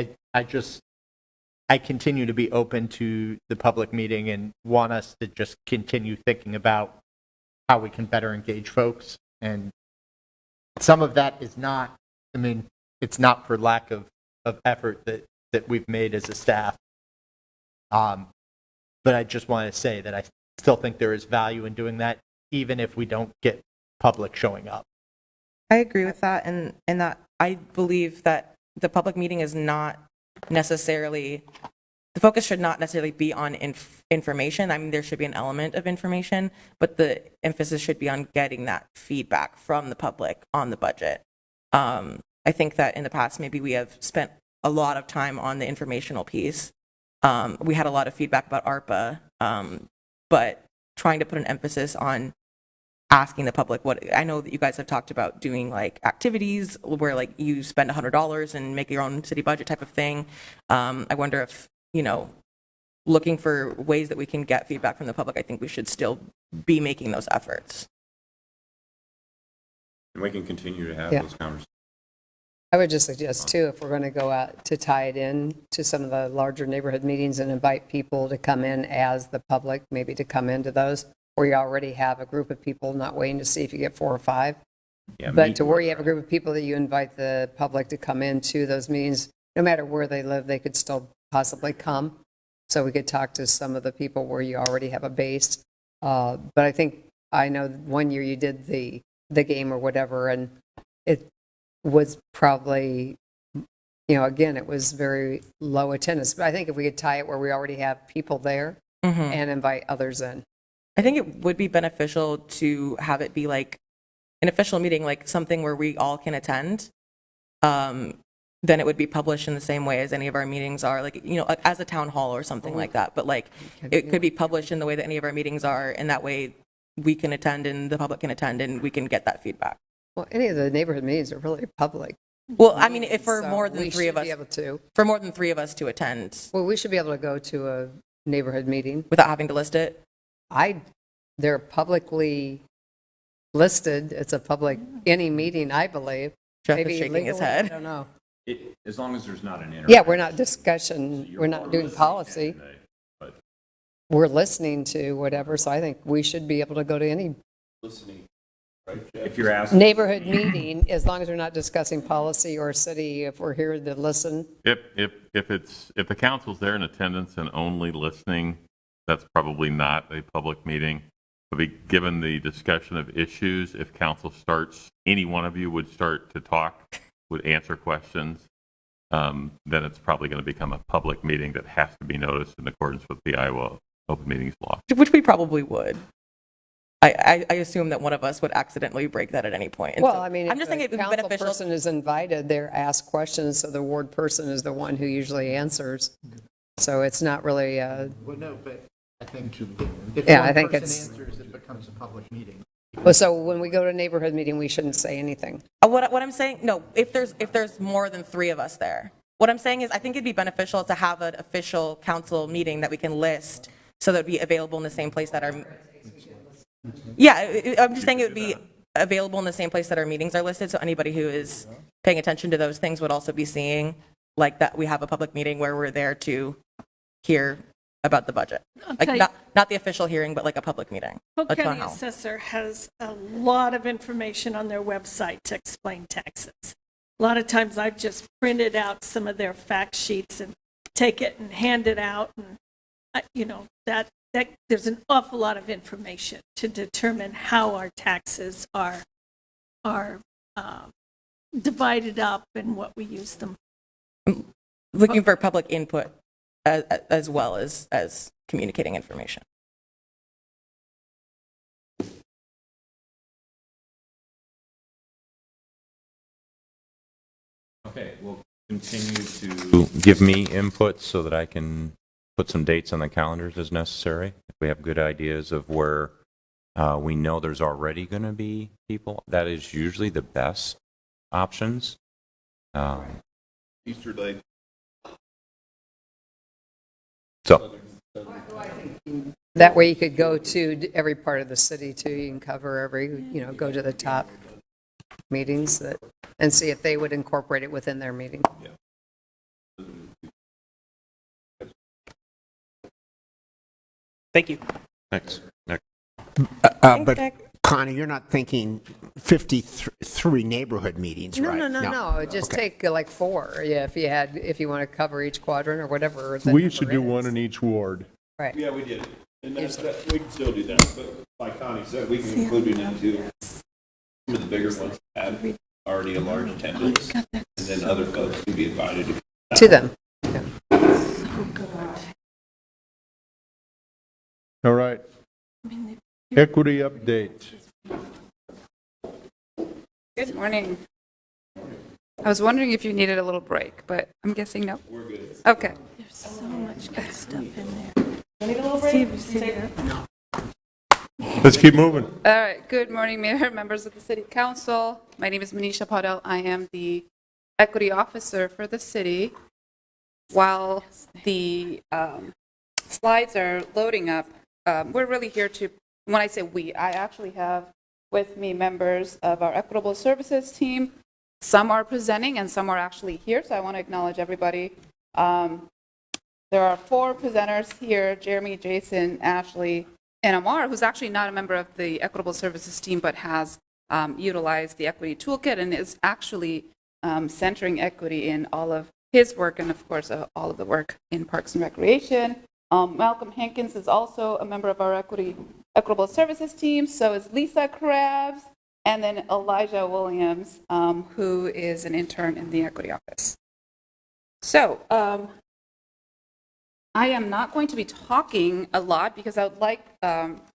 I continue to be open to the public meeting and want us to just continue thinking about how we can better engage folks. And some of that is not, it's not for lack of effort that we've made as a staff. But I just want to say that I still think there is value in doing that, even if we don't get public showing up. I agree with that, and that I believe that the public meeting is not necessarily, the focus should not necessarily be on information. I mean, there should be an element of information, but the emphasis should be on getting that feedback from the public on the budget. I think that in the past, maybe we have spent a lot of time on the informational piece. We had a lot of feedback about ARPA, but trying to put an emphasis on asking the public what, I know that you guys have talked about doing like activities where like you spend $100 and make your own city budget type of thing. I wonder if, looking for ways that we can get feedback from the public, I think we should still be making those efforts. And we can continue to have Yeah. those conversations. I would just suggest too, if we're going to go out to tie it in to some of the larger neighborhood meetings and invite people to come in as the public, maybe to come into those, where you already have a group of people, not waiting to see if you get 4 or 5. Yeah, But to where you have a group of people that you invite the public to come into those meetings, no matter where they live, they could still possibly come. So we could talk to some of the people where you already have a base. But I know one year you did the game or whatever, and it was probably, again, it was very low attendance. But I think if we could tie it where we already have people there and invite others in. I think it would be beneficial to have it be like an official meeting, like something where we all can attend. Then it would be published in the same way as any of our meetings are, like, as a town hall or something like that. But like, it could be published in the way that any of our meetings are, and that way we can attend and the public can attend and we can get that feedback. Well, any of the neighborhood meetings are really public. Well, I mean, if for So more than we 3 of should us, be able to. for more than 3 of us to attend Well, we should be able to go to a neighborhood meeting. without having to list it. They're publicly listed. It's a public, any meeting, I believe. Jeff is Maybe shaking his legally, head. I don't know. As long as there's not an interruption. Yeah, we're not we're not doing policy. But We're listening to whatever, so I think we should be able to go to any Listening, right, Jeff? if you're asking, neighborhood meeting, as long as we're not discussing policy or city, if we're here to listen. If the council's there in attendance and only listening, that's probably not a public meeting. But given the discussion of issues, if council starts, any one of you would start to talk, would answer questions, then it's probably going to become a public meeting that has to be noticed in accordance with the Iowa Open Meetings Law. Which we probably would. I assume that one of us would accidentally break that at any point. And Well, so I mean, I'm just if thinking it the would be council beneficial. person is invited, they're asked questions, so the ward person is the one who usually answers. So it's not really, Well, no, but I think if Yeah, I one think person it's- answers, it becomes a public meeting. so when we go to a neighborhood meeting, we shouldn't say anything. What I'm saying, no, if there's more than 3 of us there. What I'm saying is I think it'd be beneficial to have an official council meeting that we can list so that it'd be available in the same place that our, yeah, I'm just saying it would be available in the same place that our meetings are listed, so anybody who is paying attention to those things would also be seeing like that we have a public meeting where we're there to hear about the budget. Like Okay. not the official hearing, but like a public meeting. Polk a town County hall. Assessor has a lot of information on their website to explain taxes. A lot of times I've just printed out some of their fact sheets and take it and hand it out, and that there's an awful lot of information to determine how our taxes are divided up and what we use them. Looking for public input as well as communicating information. okay, we'll continue to give me input so that I can put some dates on the calendars as necessary. If we have good ideas of where we know there's already going to be people, that is usually the best options. Easter Lake. So, That way you could go to every part of the city too. You can cover go to the top meetings and see if they would incorporate it within their meeting. Thank you. next. But Connie, you're not thinking 53 neighborhood meetings, right? No. Just take like 4. Yeah, if you want to cover each quadrant or whatever. the We used to number do is. one in each ward. Right. Yeah, we did. And we can still do that, but like Connie said, we can include it into some of the bigger ones that have already a large attendance, and then other folks can be invited To them. All right. Equity update. Good morning. I was wondering if you needed a little break, but I'm guessing no. We're good. Okay. There's so much good stuff in there. See if you see that. Let's keep moving. All right, good morning, Mayor, members of the City Council. My name is Manisha Paudel. I am the Equity Officer for the city. While the slides are loading up, we're really here to, when I say we, I actually have with me members of our Equitable Services team. Some are presenting and some are actually here, so I want to acknowledge everybody. There are 4 presenters here, Jeremy, Jason, Ashley, and Amar, who's actually not a member of the Equitable Services team, but has utilized the Equity Toolkit and is actually centering equity in all of his work and, of course, all of the work in Parks and Recreation. Malcolm Hankins is also a member of our Equitable Services team, so is Lisa Krabs, and then Elijah Williams, who is an intern in the Equity Office. So, I am not going to be talking a lot because I would like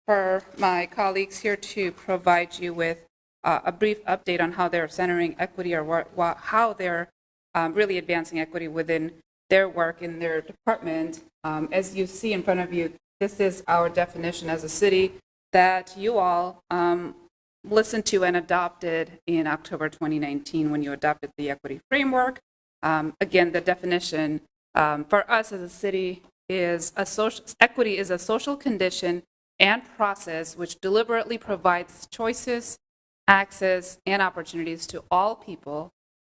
for my colleagues here to provide you with a brief update on how they're centering equity or how they're really advancing equity within their work in their department. As you see in front of you, this is our definition as a city that you all listened to and adopted in October 2019 when you adopted the equity framework. Again, the definition for us as a city is equity is a social condition and process which deliberately provides choices, access, and opportunities to all people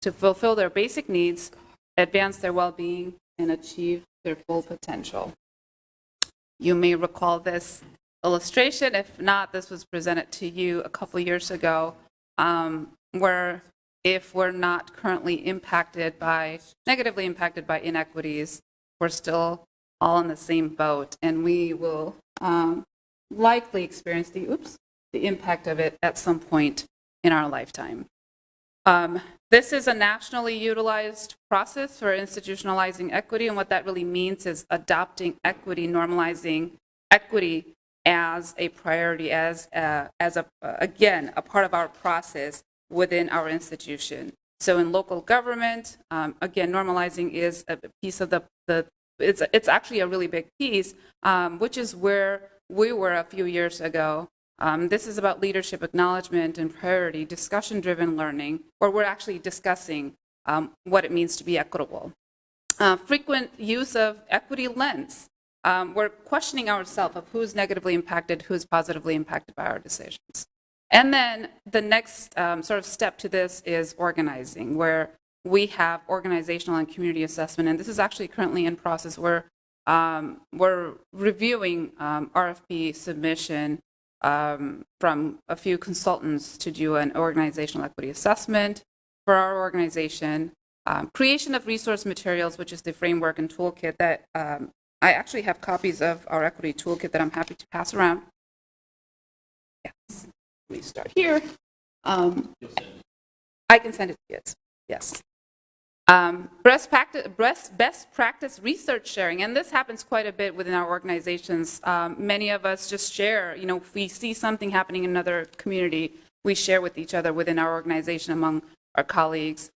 to fulfill their basic needs, advance their well-being, and achieve their full potential. You may recall this illustration. If not, this was presented to you a couple years ago, where if we're not currently negatively impacted by inequities, we're still all in the same boat, and we will likely experience the impact of it at some point in our lifetime. This is a nationally utilized process for institutionalizing equity, and what that really means is adopting equity, normalizing equity as a priority, again, a part of our process within our institution. So in local government, again, normalizing is a piece of it's actually a really big piece, which is where we were a few years ago. This is about leadership acknowledgement and priority, discussion-driven learning, where we're actually discussing what it means to be equitable. Frequent use of equity lens. We're questioning ourselves of who's negatively impacted, who's positively impacted by our decisions. And then the next sort of step to this is organizing, where we have organizational and community assessment, and this is actually currently in process. We're reviewing RFP submission from a few consultants to do an organizational equity assessment for our organization. Creation of resource materials, which is the framework and toolkit that I actually have copies of our equity toolkit that I'm happy to pass around. Yes, let me start here. I can send it to you, yes. Best practice research sharing, and this happens quite a bit within our organizations. Many of us just share, if we see something happening in another community, we share with each other within our organization among our colleagues.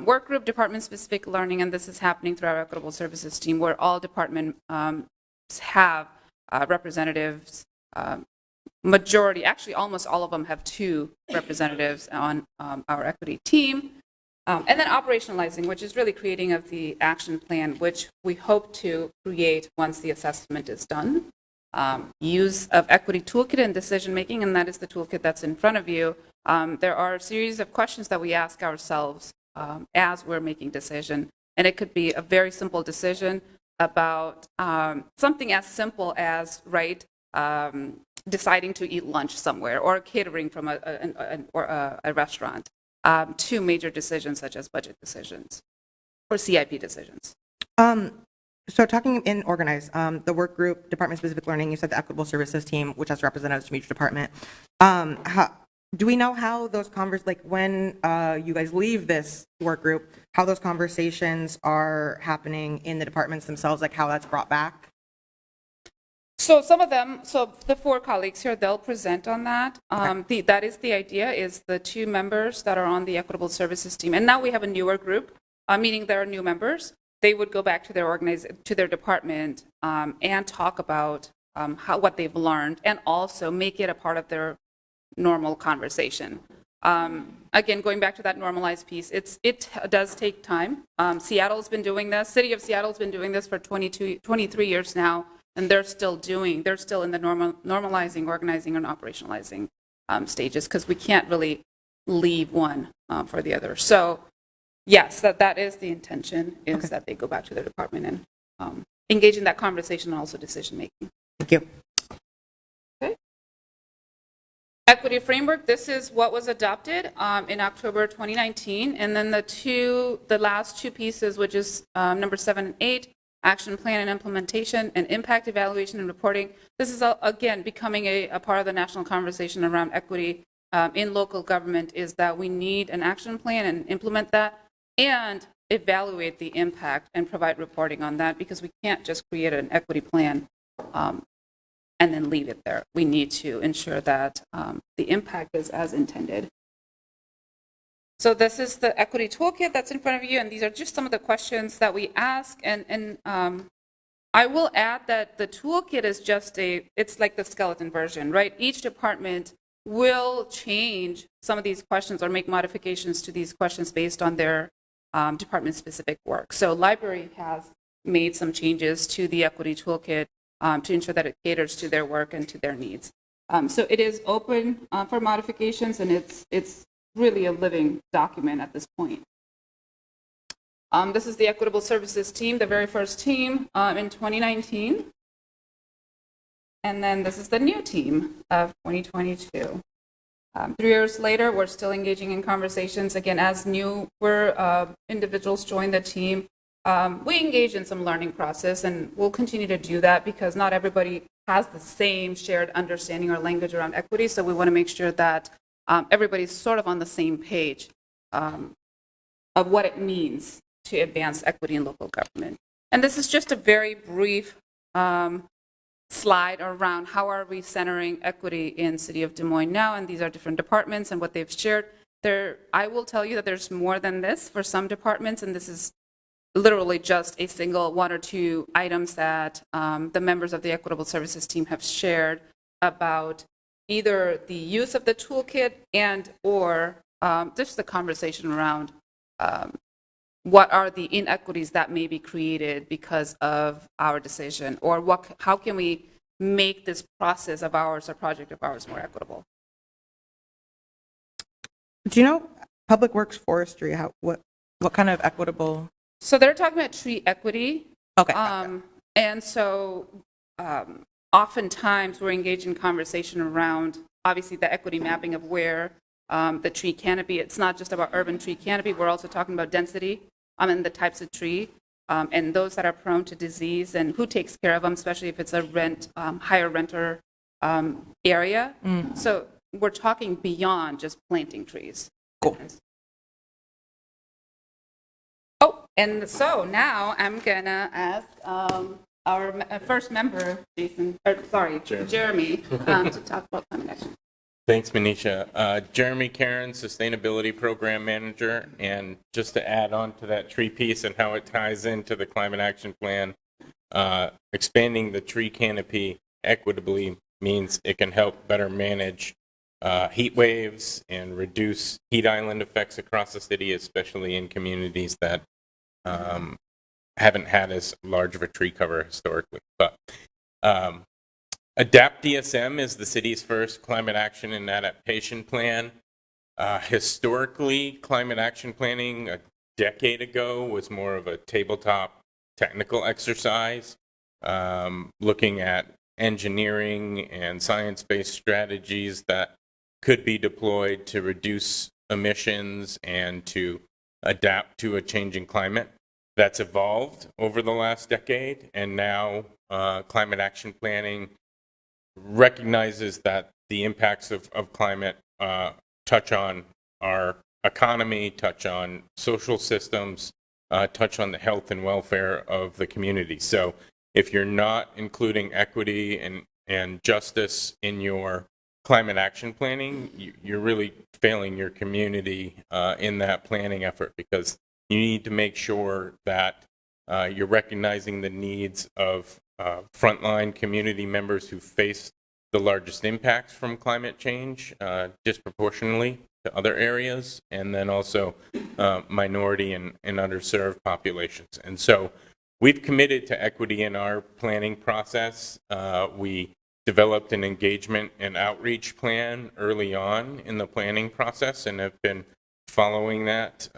Work group department-specific learning, and this is happening through our Equitable Services team, where all departments have representatives. Majority, actually almost all of them have 2 representatives on our equity team. And then operationalizing, which is really creating of the action plan, which we hope to create once the assessment is done. Use of equity toolkit and decision making, and that is the toolkit that's in front of you. There are a series of questions that we ask ourselves as we're making decision, and it could be a very simple decision about something as simple as deciding to eat lunch somewhere, or catering from a restaurant. To major decisions such as budget decisions or CIP decisions. So talking in organize, the work group, department-specific learning, you said the Equitable Services team, which has representatives from each department. Do we know how those when you guys leave this work group, how those conversations are happening in the departments themselves, how that's brought back? So some of them, the 4 colleagues here, they'll present on that. That is the idea, is the 2 members that are on the Equitable Services team. And now we have a newer group, meaning there are new members. They would go back to their department and talk about what they've learned, and also make it a part of their normal conversation. Again, going back to that normalized piece, it does take time. Seattle's been doing this. City of Seattle's been doing this for 23 years now, and they're still in the normalizing, organizing, and operationalizing stages, because we can't really leave one for the other. So yes, that is the intention, is that they go back to their department and engage in that conversation and also decision making. Thank you. Equity framework, this is what was adopted in October 2019. And then the last two pieces, which is number 7 and 8, action plan and implementation, and impact evaluation and reporting. This is, again, becoming a part of the national conversation around equity in local government, is that we need an action plan and implement that, and evaluate the impact and provide reporting on that, because we can't just create an equity plan and then leave it there. We need to ensure that the impact is as intended. So this is the equity toolkit that's in front of you, and these are just some of the questions that we ask. And I will add that the toolkit is just it's like the skeleton version, right? Each department will change some of these questions or make modifications to these questions based on their department-specific work. So library has made some changes to the equity toolkit to ensure that it caters to their work and to their needs. So it is open for modifications, and it's really a living document at this point. This is the Equitable Services team, the very first team in 2019. And then this is the new team of 2022. 3 years later, we're still engaging in conversations. Again, as newer individuals join the team, we engage in some learning process, and we'll continue to do that, because not everybody has the same shared understanding or language around equity. So we want to make sure that everybody's sort of on the same page of what it means to advance equity in local government. And this is just a very brief slide around how are we centering equity in City of Des Moines now, and these are different departments and what they've shared. I will tell you that there's more than this for some departments, and this is literally just a single 1 or 2 items that the members of the Equitable Services team have shared about either the use of the toolkit and or just the conversation around what are the inequities that may be created because of our decision, or how can we make this process of ours or project of ours more equitable. Do you know Public Works Forestry, what kind of equitable? So they're talking about tree equity. Okay. And so oftentimes we're engaged in conversation around, obviously, the equity mapping of where the tree canopy. It's not just about urban tree canopy. We're also talking about density and the types of tree and those that are prone to disease and who takes care of them, especially if it's a higher renter area. So we're talking beyond just planting trees. Cool. Oh, and so now I'm gonna ask our first member, Jeremy, to talk about climate action. Thanks, Manisha. Jeremy Karen, Sustainability Program Manager, and just to add on to that tree piece and how it ties into the Climate Action Plan, expanding the tree canopy equitably means it can help better manage heat waves and reduce heat island effects across the city, especially in communities that haven't had as large of a tree cover historically. But ADAPT DSM is the city's first climate action and adaptation plan. Historically, climate action planning a decade ago was more of a tabletop technical exercise, looking at engineering and science-based strategies that could be deployed to reduce emissions and to adapt to a changing climate. That's evolved over the last decade, and now climate action planning recognizes that the impacts of climate touch on our economy, touch on social systems, touch on the health and welfare of the community. So if you're not including equity and justice in your climate action planning, you're really failing your community in that planning effort, because you need to make sure that you're recognizing the needs of frontline community members who face the largest impacts from climate change disproportionately to other areas, and then also minority and underserved populations. And so we've committed to equity in our planning process. We developed an engagement and outreach plan early on in the planning process and have been following that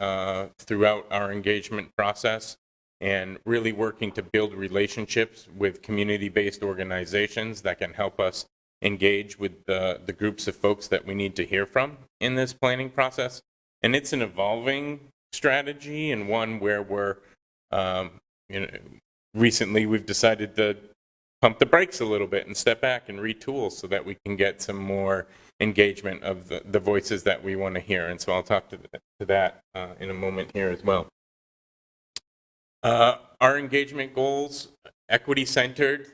throughout our engagement process and really working to build relationships with community-based organizations that can help us engage with the groups of folks that we need to hear from in this planning process. And it's an evolving strategy and one where we're, recently we've decided to pump the brakes a little bit and step back and retool so that we can get some more engagement of the voices that we want to hear. And so I'll talk to that in a moment here as well. Our engagement goals, equity-centered,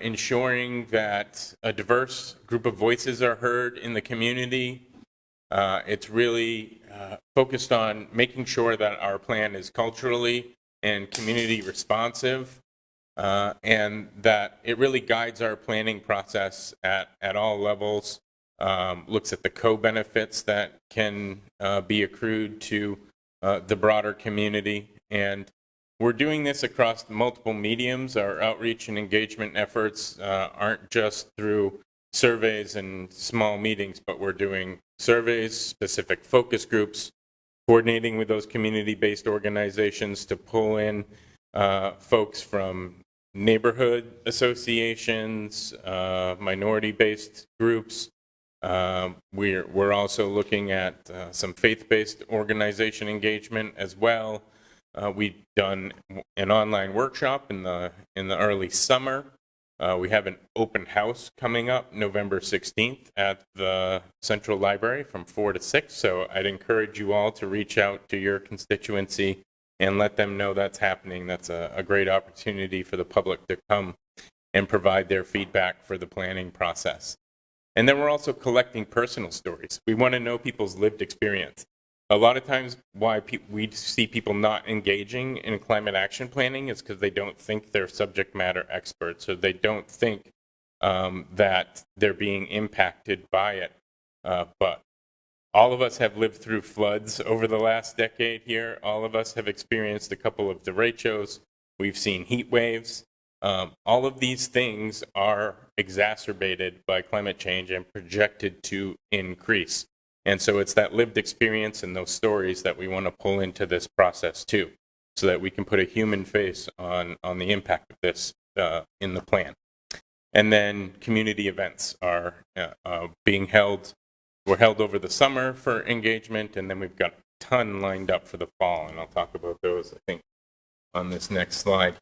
ensuring that a diverse group of voices are heard in the community. It's really focused on making sure that our plan is culturally and community responsive, and that it really guides our planning process at all levels, looks at the co-benefits that can be accrued to the broader community. And we're doing this across multiple mediums. Our outreach and engagement efforts aren't just through surveys and small meetings, but we're doing surveys, specific focus groups, coordinating with those community-based organizations to pull in folks from neighborhood associations, minority-based groups. We're also looking at some faith-based organization engagement as well. We've done an online workshop in the early summer. We have an open house coming up November 16th at the Central Library from 4 to 6. So I'd encourage you all to reach out to your constituency and let them know that's happening. That's a great opportunity for the public to come and provide their feedback for the planning process. And then we're also collecting personal stories. We want to know people's lived experience. A lot of times why we see people not engaging in climate action planning is because they don't think they're subject matter experts, or they don't think that they're being impacted by it. But all of us have lived through floods over the last decade here. All of us have experienced a couple of derechos. We've seen heat waves. All of these things are exacerbated by climate change and projected to increase. And so it's that lived experience and those stories that we want to pull into this process too, so that we can put a human face on the impact of this in the plan. And then community events are being held. Were held over the summer for engagement, and then we've got a ton lined up for the fall, and I'll talk about those, I think, on this next slide.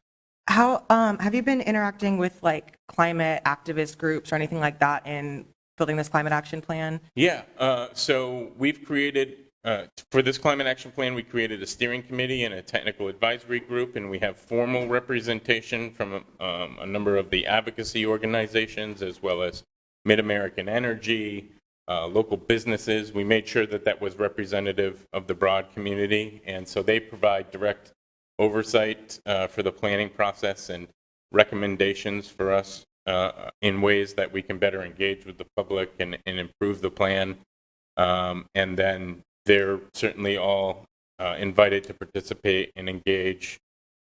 How have you been interacting with like climate activist groups or anything like that in building this climate action plan? Yeah, so we've created, for this climate action plan, we created a steering committee and a technical advisory group, and we have formal representation from a number of the advocacy organizations, as well as Mid-American Energy, local businesses. We made sure that that was representative of the broad community, and so they provide direct oversight for the planning process and recommendations for us in ways that we can better engage with the public and improve the plan. And then they're certainly all invited to participate and engage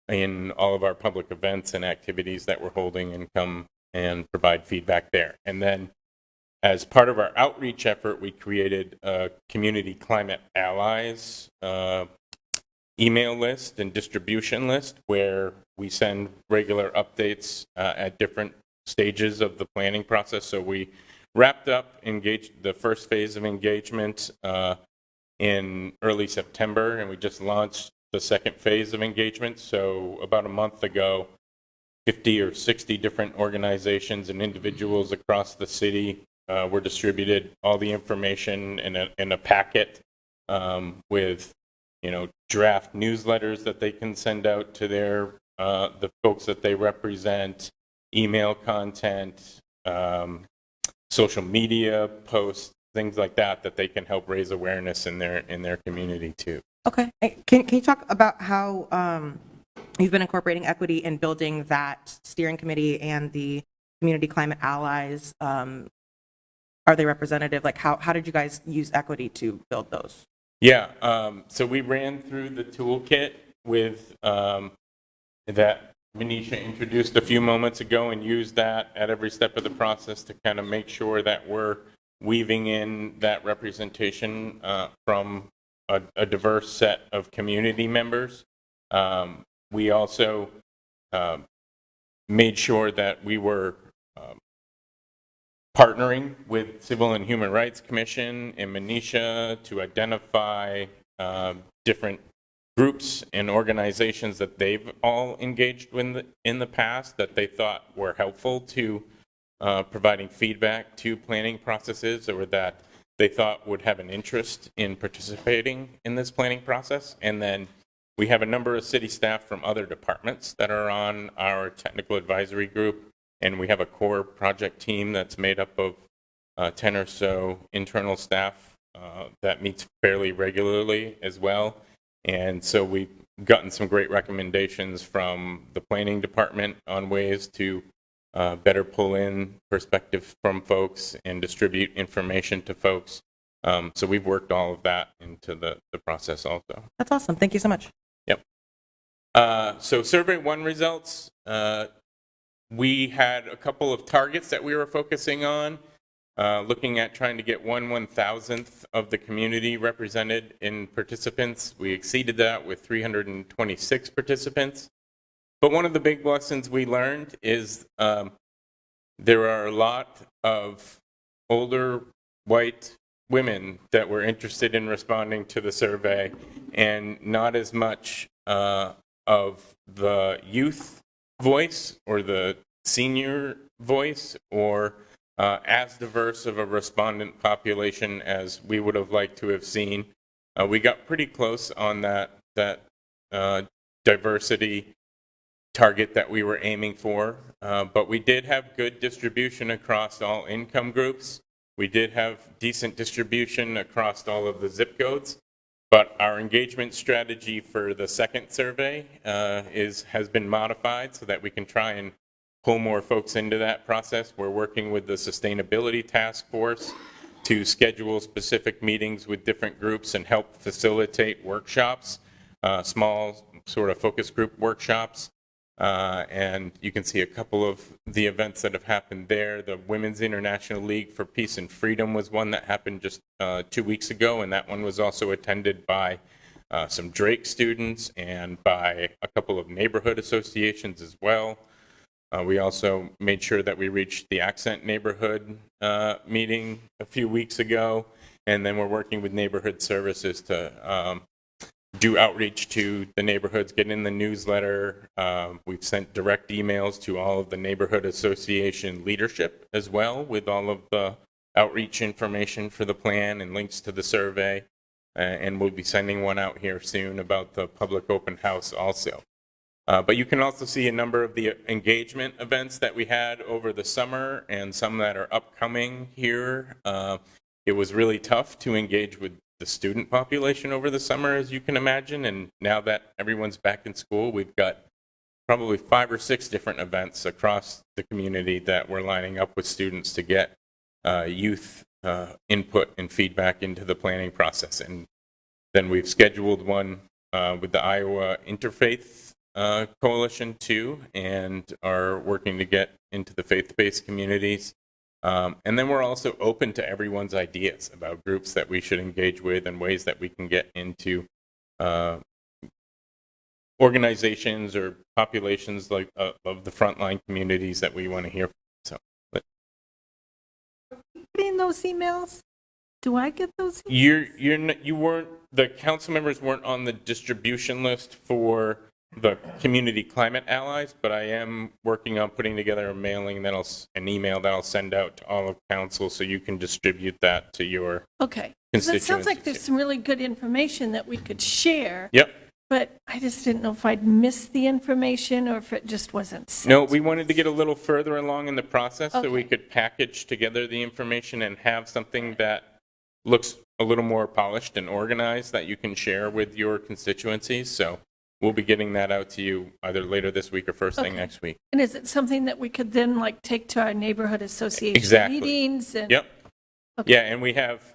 in all of our public events and activities that we're holding and come and provide feedback there. And then as part of our outreach effort, we created a community climate allies email list and distribution list where we send regular updates at different stages of the planning process. So we wrapped up the first phase of engagement in early September, and we just launched the second phase of engagement. So about a month ago, 50 or 60 different organizations and individuals across the city were distributed all the information in a packet with draft newsletters that they can send out to their the folks that they represent, email content, social media posts, things like that they can help raise awareness in their community too. Okay. Can you talk about how you've been incorporating equity in building that steering committee and the community climate allies. Are they representative? Like, how did you guys use equity to build those? Yeah, so we ran through the toolkit with that Manisha introduced a few moments ago, and used that at every step of the process to kind of make sure that we're weaving in that representation from a diverse set of community members. We also made sure that we were partnering with Civil and Human Rights Commission and Manisha to identify different groups and organizations that they've all engaged with in the past that they thought were helpful to providing feedback to planning processes, or that they thought would have an interest in participating in this planning process. And then we have a number of city staff from other departments that are on our technical advisory group, and we have a core project team that's made up of 10 or so internal staff that meets fairly regularly as well. And so we've gotten some great recommendations from the planning department on ways to better pull in perspective from folks and distribute information to folks. So we've worked all of that into the process also. That's awesome. Thank you so much. Yep. So survey one results, we had a couple of targets that we were focusing on, looking at trying to get 1/1000th of the community represented in participants. We exceeded that with 326 participants. But one of the big lessons we learned is there are a lot of older white women that were interested in responding to the survey, and not as much of the youth voice or the senior voice, or as diverse of a respondent population as we would have liked to have seen. We got pretty close on that diversity target that we were aiming for, but we did have good distribution across all income groups. We did have decent distribution across all of the zip codes, but our engagement strategy for the second survey has been modified so that we can try and pull more folks into that process. We're working with the Sustainability Task Force to schedule specific meetings with different groups and help facilitate workshops, small sort of focus group workshops. And you can see a couple of the events that have happened there. The Women's International League for Peace and Freedom was one that happened just 2 weeks ago, and that one was also attended by some Drake students and by a couple of neighborhood associations as well. We also made sure that we reached the Accent neighborhood meeting a few weeks ago, and then we're working with neighborhood services to do outreach to the neighborhoods, get in the newsletter. We've sent direct emails to all of the neighborhood association leadership as well, with all of the outreach information for the plan and links to the survey. And we'll be sending one out here soon about the public open house also. But you can also see a number of the engagement events that we had over the summer and some that are upcoming here. It was really tough to engage with the student population over the summer, as you can imagine. And now that everyone's back in school, we've got probably 5 or 6 different events across the community that we're lining up with students to get youth input and feedback into the planning process. And then we've scheduled one with the Iowa Interfaith Coalition too, and are working to get into the faith-based communities. And then we're also open to everyone's ideas about groups that we should engage with and ways that we can get into organizations or populations like of the frontline communities that we want to hear from. So, Getting those emails? Do I get those? you weren't, the council members weren't on the distribution list for the community climate allies, but I am working on putting together a mailing an email that I'll send out to all of council so you can distribute that to your Okay. constituencies. That sounds like there's some really good information that we could share. Yep. But I just didn't know if I'd missed the information or if it just wasn't sent. No, we wanted to get a little further along in the process so we Okay. could package together the information and have something that looks a little more polished and organized that you can share with your constituencies. So we'll be getting that out to you either later this week or first thing Okay. next week. And is it something that we could then like take to our neighborhood association Exactly. meetings? And Yep. Okay. Yeah, and we have,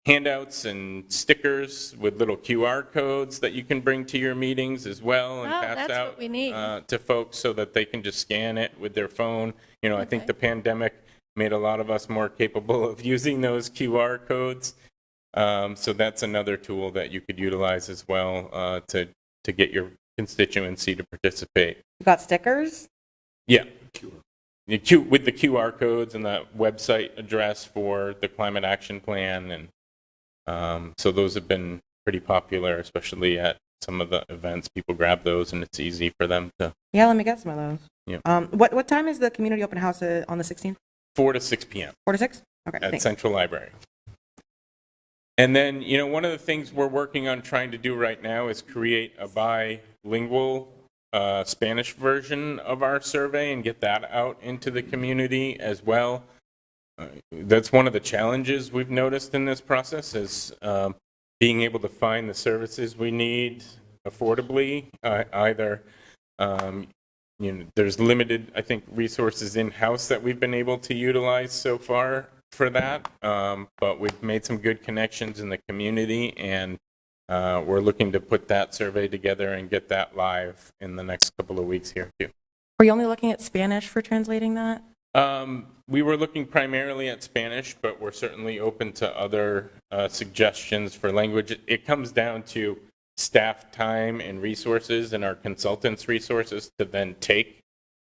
handouts and stickers with little QR codes that you can bring to your meetings as well and Wow, pass that's out what we need. to folks so that they can just scan it with their phone. I think Okay. the pandemic made a lot of us more capable of using those QR codes. So that's another tool that you could utilize as well to get your constituency to participate. You got stickers? Yeah. With the QR codes and the website address for the climate action plan. And so those have been pretty popular, especially at some of the events. People grab those and it's easy for them to. Yeah, let me get some of those. Yeah. What time is the community open house on the 16th? 4 to 6 p.m. 4 to 6? Okay, at thanks. Central Library. And then, one of the things we're working on trying to do right now is create a bilingual Spanish version of our survey and get that out into the community as well. That's one of the challenges we've noticed in this process is being able to find the services we need affordably. Either, there's limited, I think, resources in-house that we've been able to utilize so far for that, but we've made some good connections in the community, and we're looking to put that survey together and get that live in the next couple of weeks here too. Were you only looking at Spanish for translating that? We were looking primarily at Spanish, but we're certainly open to other suggestions for language. It comes down to staff time and resources and our consultants' resources to then take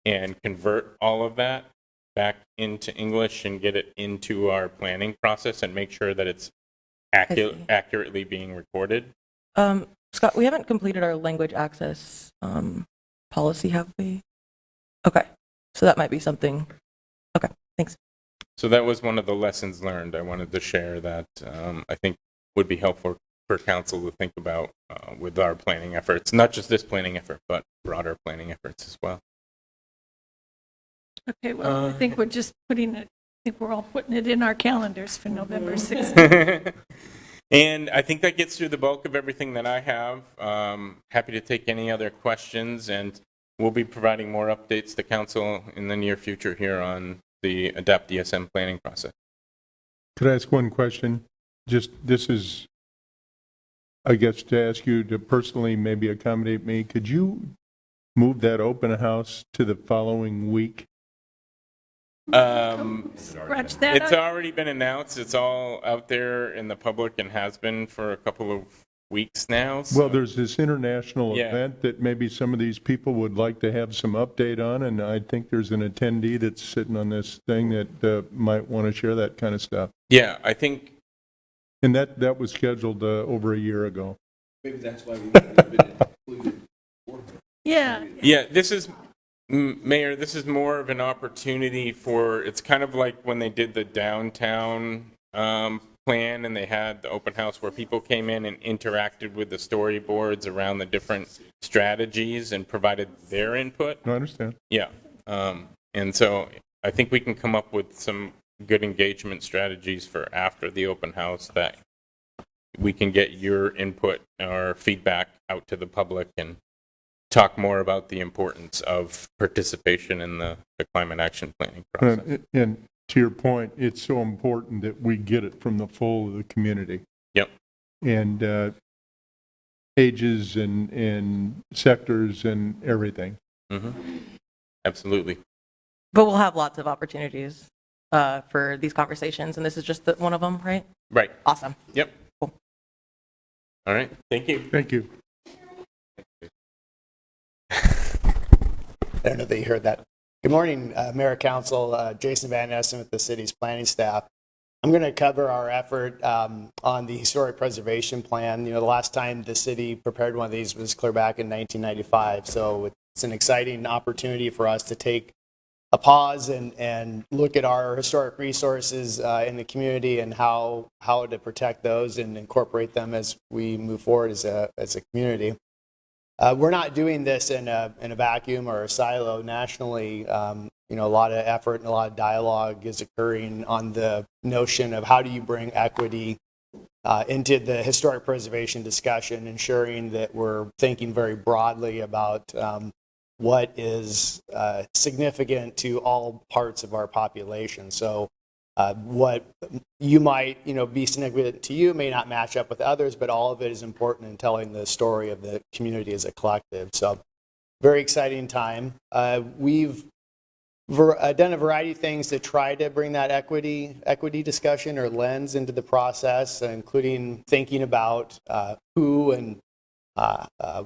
and convert all of that back into English and get it into our planning process and make sure that it's accurately being recorded. Scott, we haven't completed our language access policy, have we? Okay, so that might be something. Okay, thanks. So that was one of the lessons learned I wanted to share that I think would be helpful for council to think about with our planning efforts, not just this planning effort, but broader planning efforts as well. Okay, well, I think we're just I think we're all putting it in our calendars for November 16th. And I think that gets through the bulk of everything that I have. Happy to take any other questions, and we'll be providing more updates to council in the near future here on the ADAPT DSM planning process. Could I ask one question? This is, I guess, to ask you to personally maybe accommodate me. Could you move that open house to the following week? Scratch that It's up. already been announced. It's all out there in the public and has been for a couple of weeks now. So. Well, there's this international Yeah. event that maybe some of these people would like to have some update on, and I think there's an attendee that's sitting on this thing that might want to share that kind of stuff. Yeah, I think. And that was scheduled over a year ago. Maybe that's why we included. Yeah. Yeah, this is, Mayor, this is more of an opportunity for, it's kind of like when they did the downtown plan and they had the open house where people came in and interacted with the storyboards around the different strategies and provided their input. I understand. Yeah. And so I think we can come up with some good engagement strategies for after the open house that we can get your input or feedback out to the public and talk more about the importance of participation in the climate action planning process. And to your point, it's so important that we get it from the full of the community. Yep. And ages and sectors and everything. Mm-hmm. Absolutely. But we'll have lots of opportunities for these conversations, and this is just one of them, right? Right. Awesome. Yep. Cool. All right. Thank you. Thank you. I don't know that you heard that. Good morning, Mayor, Council. Jason Van Essen with the city's planning staff. I'm going to cover our effort on the historic preservation plan. The last time the city prepared one of these was clear back in 1995. So it's an exciting opportunity for us to take a pause and look at our historic resources in the community and how to protect those and incorporate them as we move forward as a community. We're not doing this in a vacuum or a silo nationally. A lot of effort and a lot of dialogue is occurring on the notion of how do you bring equity into the historic preservation discussion, ensuring that we're thinking very broadly about what is significant to all parts of our population. So what you might, be significant to you may not match up with others, but all of it is important in telling the story of the community as a collective. So very exciting time. We've done a variety of things to try to bring that equity discussion or lens into the process, including thinking about who and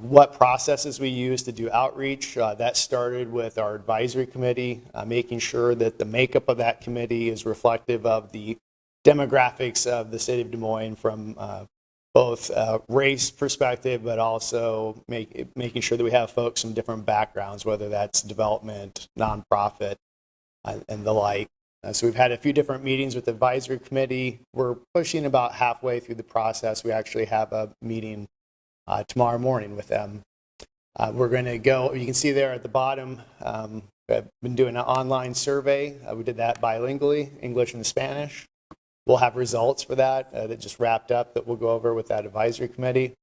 what processes we use to do outreach. That started with our advisory committee, making sure that the makeup of that committee is reflective of the demographics of the city of Des Moines from both race perspective, but also making sure that we have folks from different backgrounds, whether that's development, nonprofit, and the like. So we've had a few different meetings with the advisory committee. We're pushing about halfway through the process. We actually have a meeting tomorrow morning with them. We're going to go, you can see there at the bottom, I've been doing an online survey. We did that bilingually, English and Spanish. We'll have results for that that just wrapped up that we'll go over with that advisory committee.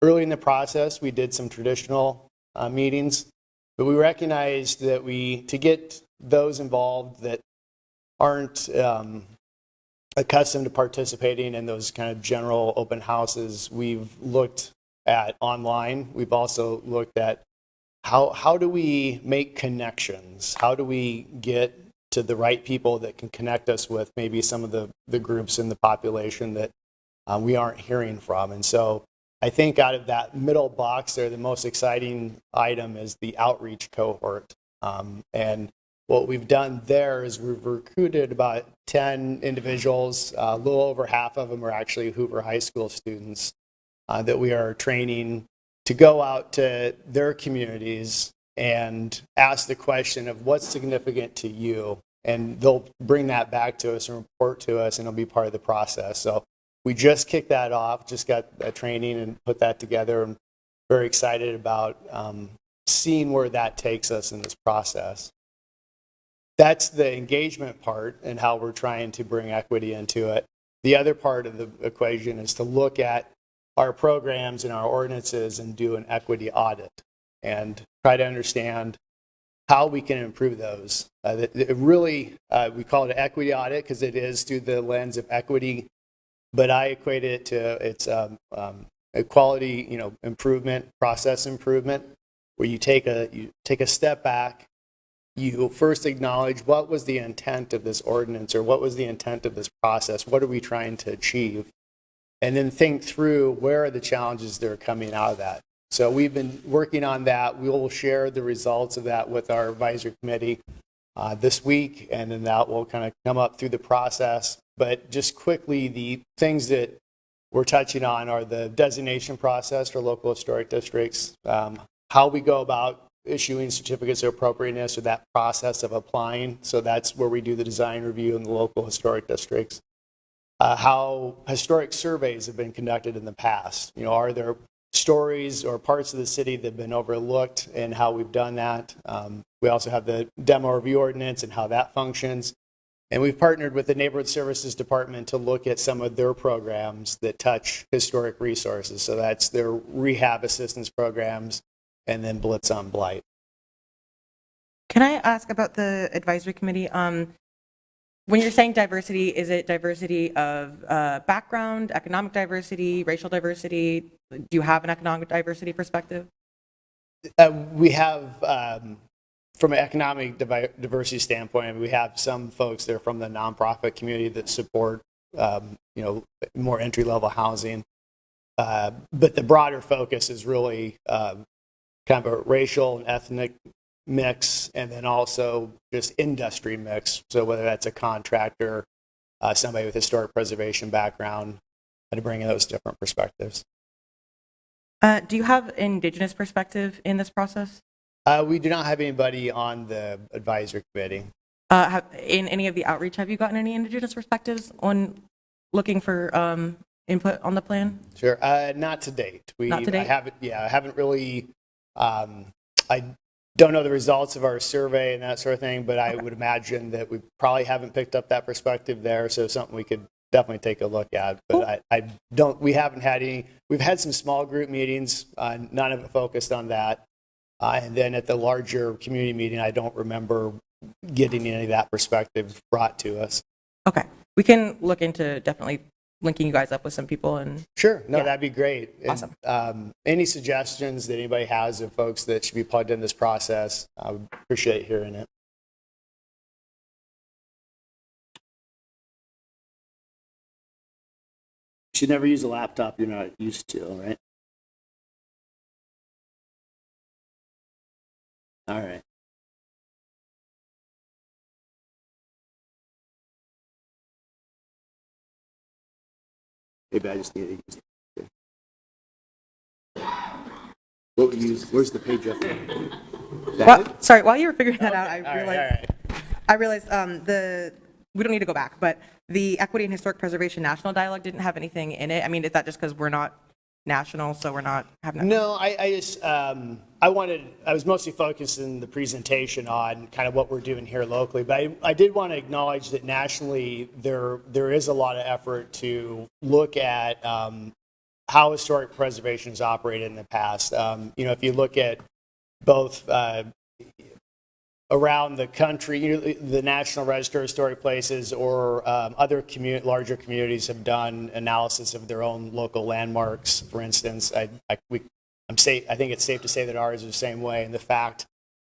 Early in the process, we did some traditional meetings, but we recognized that to get those involved that aren't accustomed to participating in those kind of general open houses, we've looked at online. We've also looked at how do we make connections? How do we get to the right people that can connect us with maybe some of the groups in the population that we aren't hearing from? And so I think out of that middle box there, the most exciting item is the outreach cohort. And what we've done there is we've recruited about 10 individuals. A little over half of them are actually Hoover High School students that we are training to go out to their communities and ask the question of what's significant to you. And they'll bring that back to us and report to us, and it'll be part of the process. So we just kicked that off, just got that training and put that together. I'm very excited about seeing where that takes us in this process. That's the engagement part and how we're trying to bring equity into it. The other part of the equation is to look at our programs and our ordinances and do an equity audit and try to understand how we can improve those. It really, we call it an equity audit because it is through the lens of equity, but I equate it to it's a quality, improvement, process improvement, where you take a step back. You first acknowledge what was the intent of this ordinance or what was the intent of this process. What are we trying to achieve? And then think through where are the challenges that are coming out of that. So we've been working on that. We will share the results of that with our advisory committee this week, and then that will kind of come up through the process. But just quickly, the things that we're touching on are the designation process for local historic districts, how we go about issuing certificates of appropriateness or that process of applying. So that's where we do the design review in the local historic districts. How historic surveys have been conducted in the past. Are there stories or parts of the city that have been overlooked and how we've done that? We also have the demo review ordinance and how that functions. And we've partnered with the Neighborhood Services Department to look at some of their programs that touch historic resources. So that's their rehab assistance programs and then Blitz on Blight. Can I ask about the advisory committee? When you're saying diversity, is it diversity of background, economic diversity, racial diversity? Do you have an economic diversity perspective? We have, from an economic diversity standpoint, we have some folks that are from the nonprofit community that support, more entry-level housing. But the broader focus is really kind of a racial and ethnic mix, and then also just industry mix. So whether that's a contractor, somebody with historic preservation background, to bring in those different perspectives. Do you have Indigenous perspective in this process? We do not have anybody on the advisory committee. In any of the outreach, have you gotten any Indigenous perspectives on looking for input on the plan? Sure. Not to date. Not to date? I haven't really, I don't know the results of our survey and that sort of thing, but I would imagine that we probably haven't picked up that perspective there. So something we could definitely take a look at. But I don't, we haven't had any, we've had some small group meetings, none of it focused on that. And then at the larger community meeting, I don't remember getting any of that perspective brought to us. Okay. We can look into definitely linking you guys up with some people and. Sure. No, Yeah. that'd be great. Awesome. And, any suggestions that anybody has of folks that should be plugged in this process, I would appreciate hearing it. You should never use a laptop you're not used to, right? All right. Maybe I just need to use it. What would you use? Where's the page up there? Sorry, while you were figuring that out, I All realized, we don't need to go back, but the Equity and Historic Preservation National Dialogue didn't have anything in it. I mean, is that just because we're not national, so we're not having that? No, I just, I was mostly focused in the presentation on kind of what we're doing here locally, but I did want to acknowledge that nationally, there is a lot of effort to look at how historic preservation has operated in the past. If you look at both around the country, the National Register of Historic Places or other larger communities have done analysis of their own local landmarks. For instance, I think it's safe to say that ours is the same way, and the fact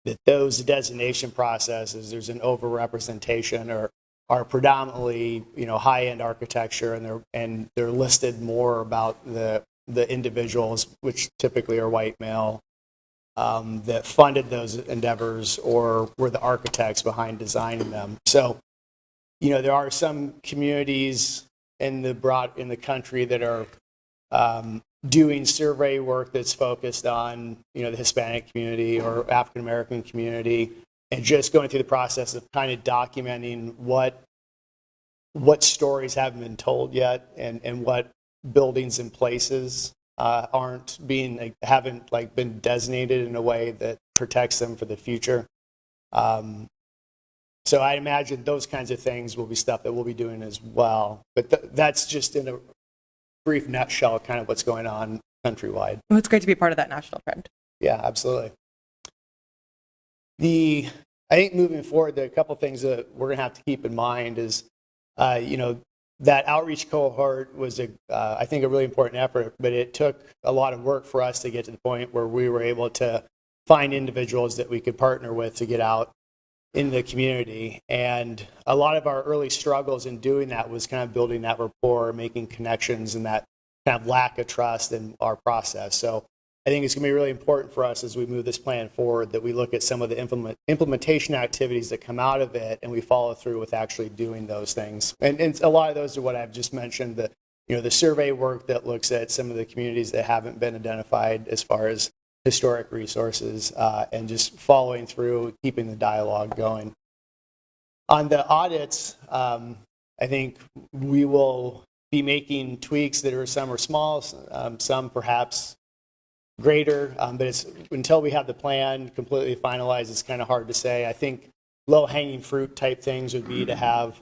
that those designation processes, there's an overrepresentation or are predominantly high-end architecture, and they're listed more about the individuals, which typically are white male, that funded those endeavors or were the architects behind designing them. So, there are some communities in the country that are doing survey work that's focused on, the Hispanic community or African American community, and just going through the process of kind of documenting what stories haven't been told yet, and what buildings and places haven't been designated in a way that protects them for the future. So I imagine those kinds of things will be stuff that we'll be doing as well. But that's just in a brief nutshell kind of what's going on countrywide. Well, it's great to be part of that national trend. Yeah, absolutely. I think moving forward, there are a couple things that we're going to have to keep in mind is, that outreach cohort was, I think, a really important effort, but it took a lot of work for us to get to the point where we were able to find individuals that we could partner with to get out in the community. And a lot of our early struggles in doing that was kind of building that rapport, making connections, and that kind of lack of trust in our process. So I think it's going to be really important for us as we move this plan forward that we look at some of the implementation activities that come out of it, and we follow through with actually doing those things. And a lot of those are what I've just mentioned, the survey work that looks at some of the communities that haven't been identified as far as historic resources, and just following through, keeping the dialogue going. On the audits, I think we will be making tweaks that some are small, some perhaps greater, but it's until we have the plan completely finalized, it's kind of hard to say. I think low-hanging fruit type things would be to have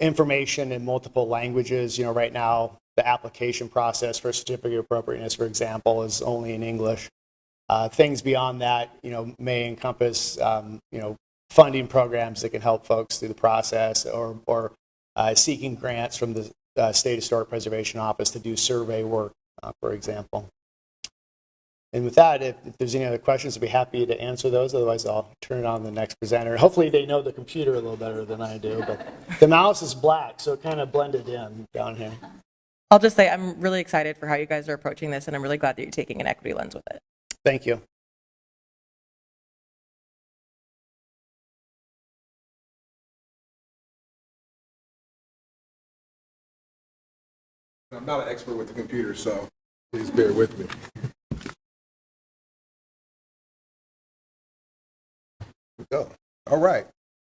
information in multiple languages. Right now, the application process for certificate of appropriateness, for example, is only in English. Things beyond that, may encompass, funding programs that can help folks through the process, or seeking grants from the State Historic Preservation Office to do survey work, for example. And with that, if there's any other questions, I'd be happy to answer those. Otherwise, I'll turn it on to the next presenter. Hopefully, they know the computer a little better than I do. But the mouse is black, so it kind of blended in down here. I'll just say I'm really excited for how you guys are approaching this, and I'm really glad that you're taking an equity lens with it. Thank you. I'm not an expert with the computer, so please bear with me. Go. All right.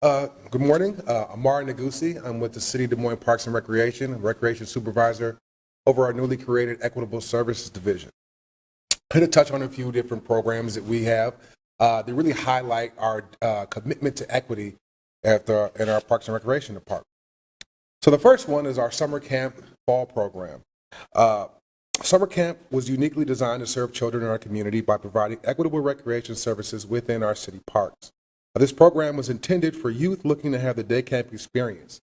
Good morning. I'm Mara Nagusi. I'm with the City of Des Moines Parks and Recreation Supervisor over our newly created Equitable Services Division. I'm going to touch on a few different programs that we have. They really highlight our commitment to equity in our Parks and Recreation Department. So the first one is our summer camp fall program. Summer camp was uniquely designed to serve children in our community by providing equitable recreation services within our city parks. This program was intended for youth looking to have the day camp experience.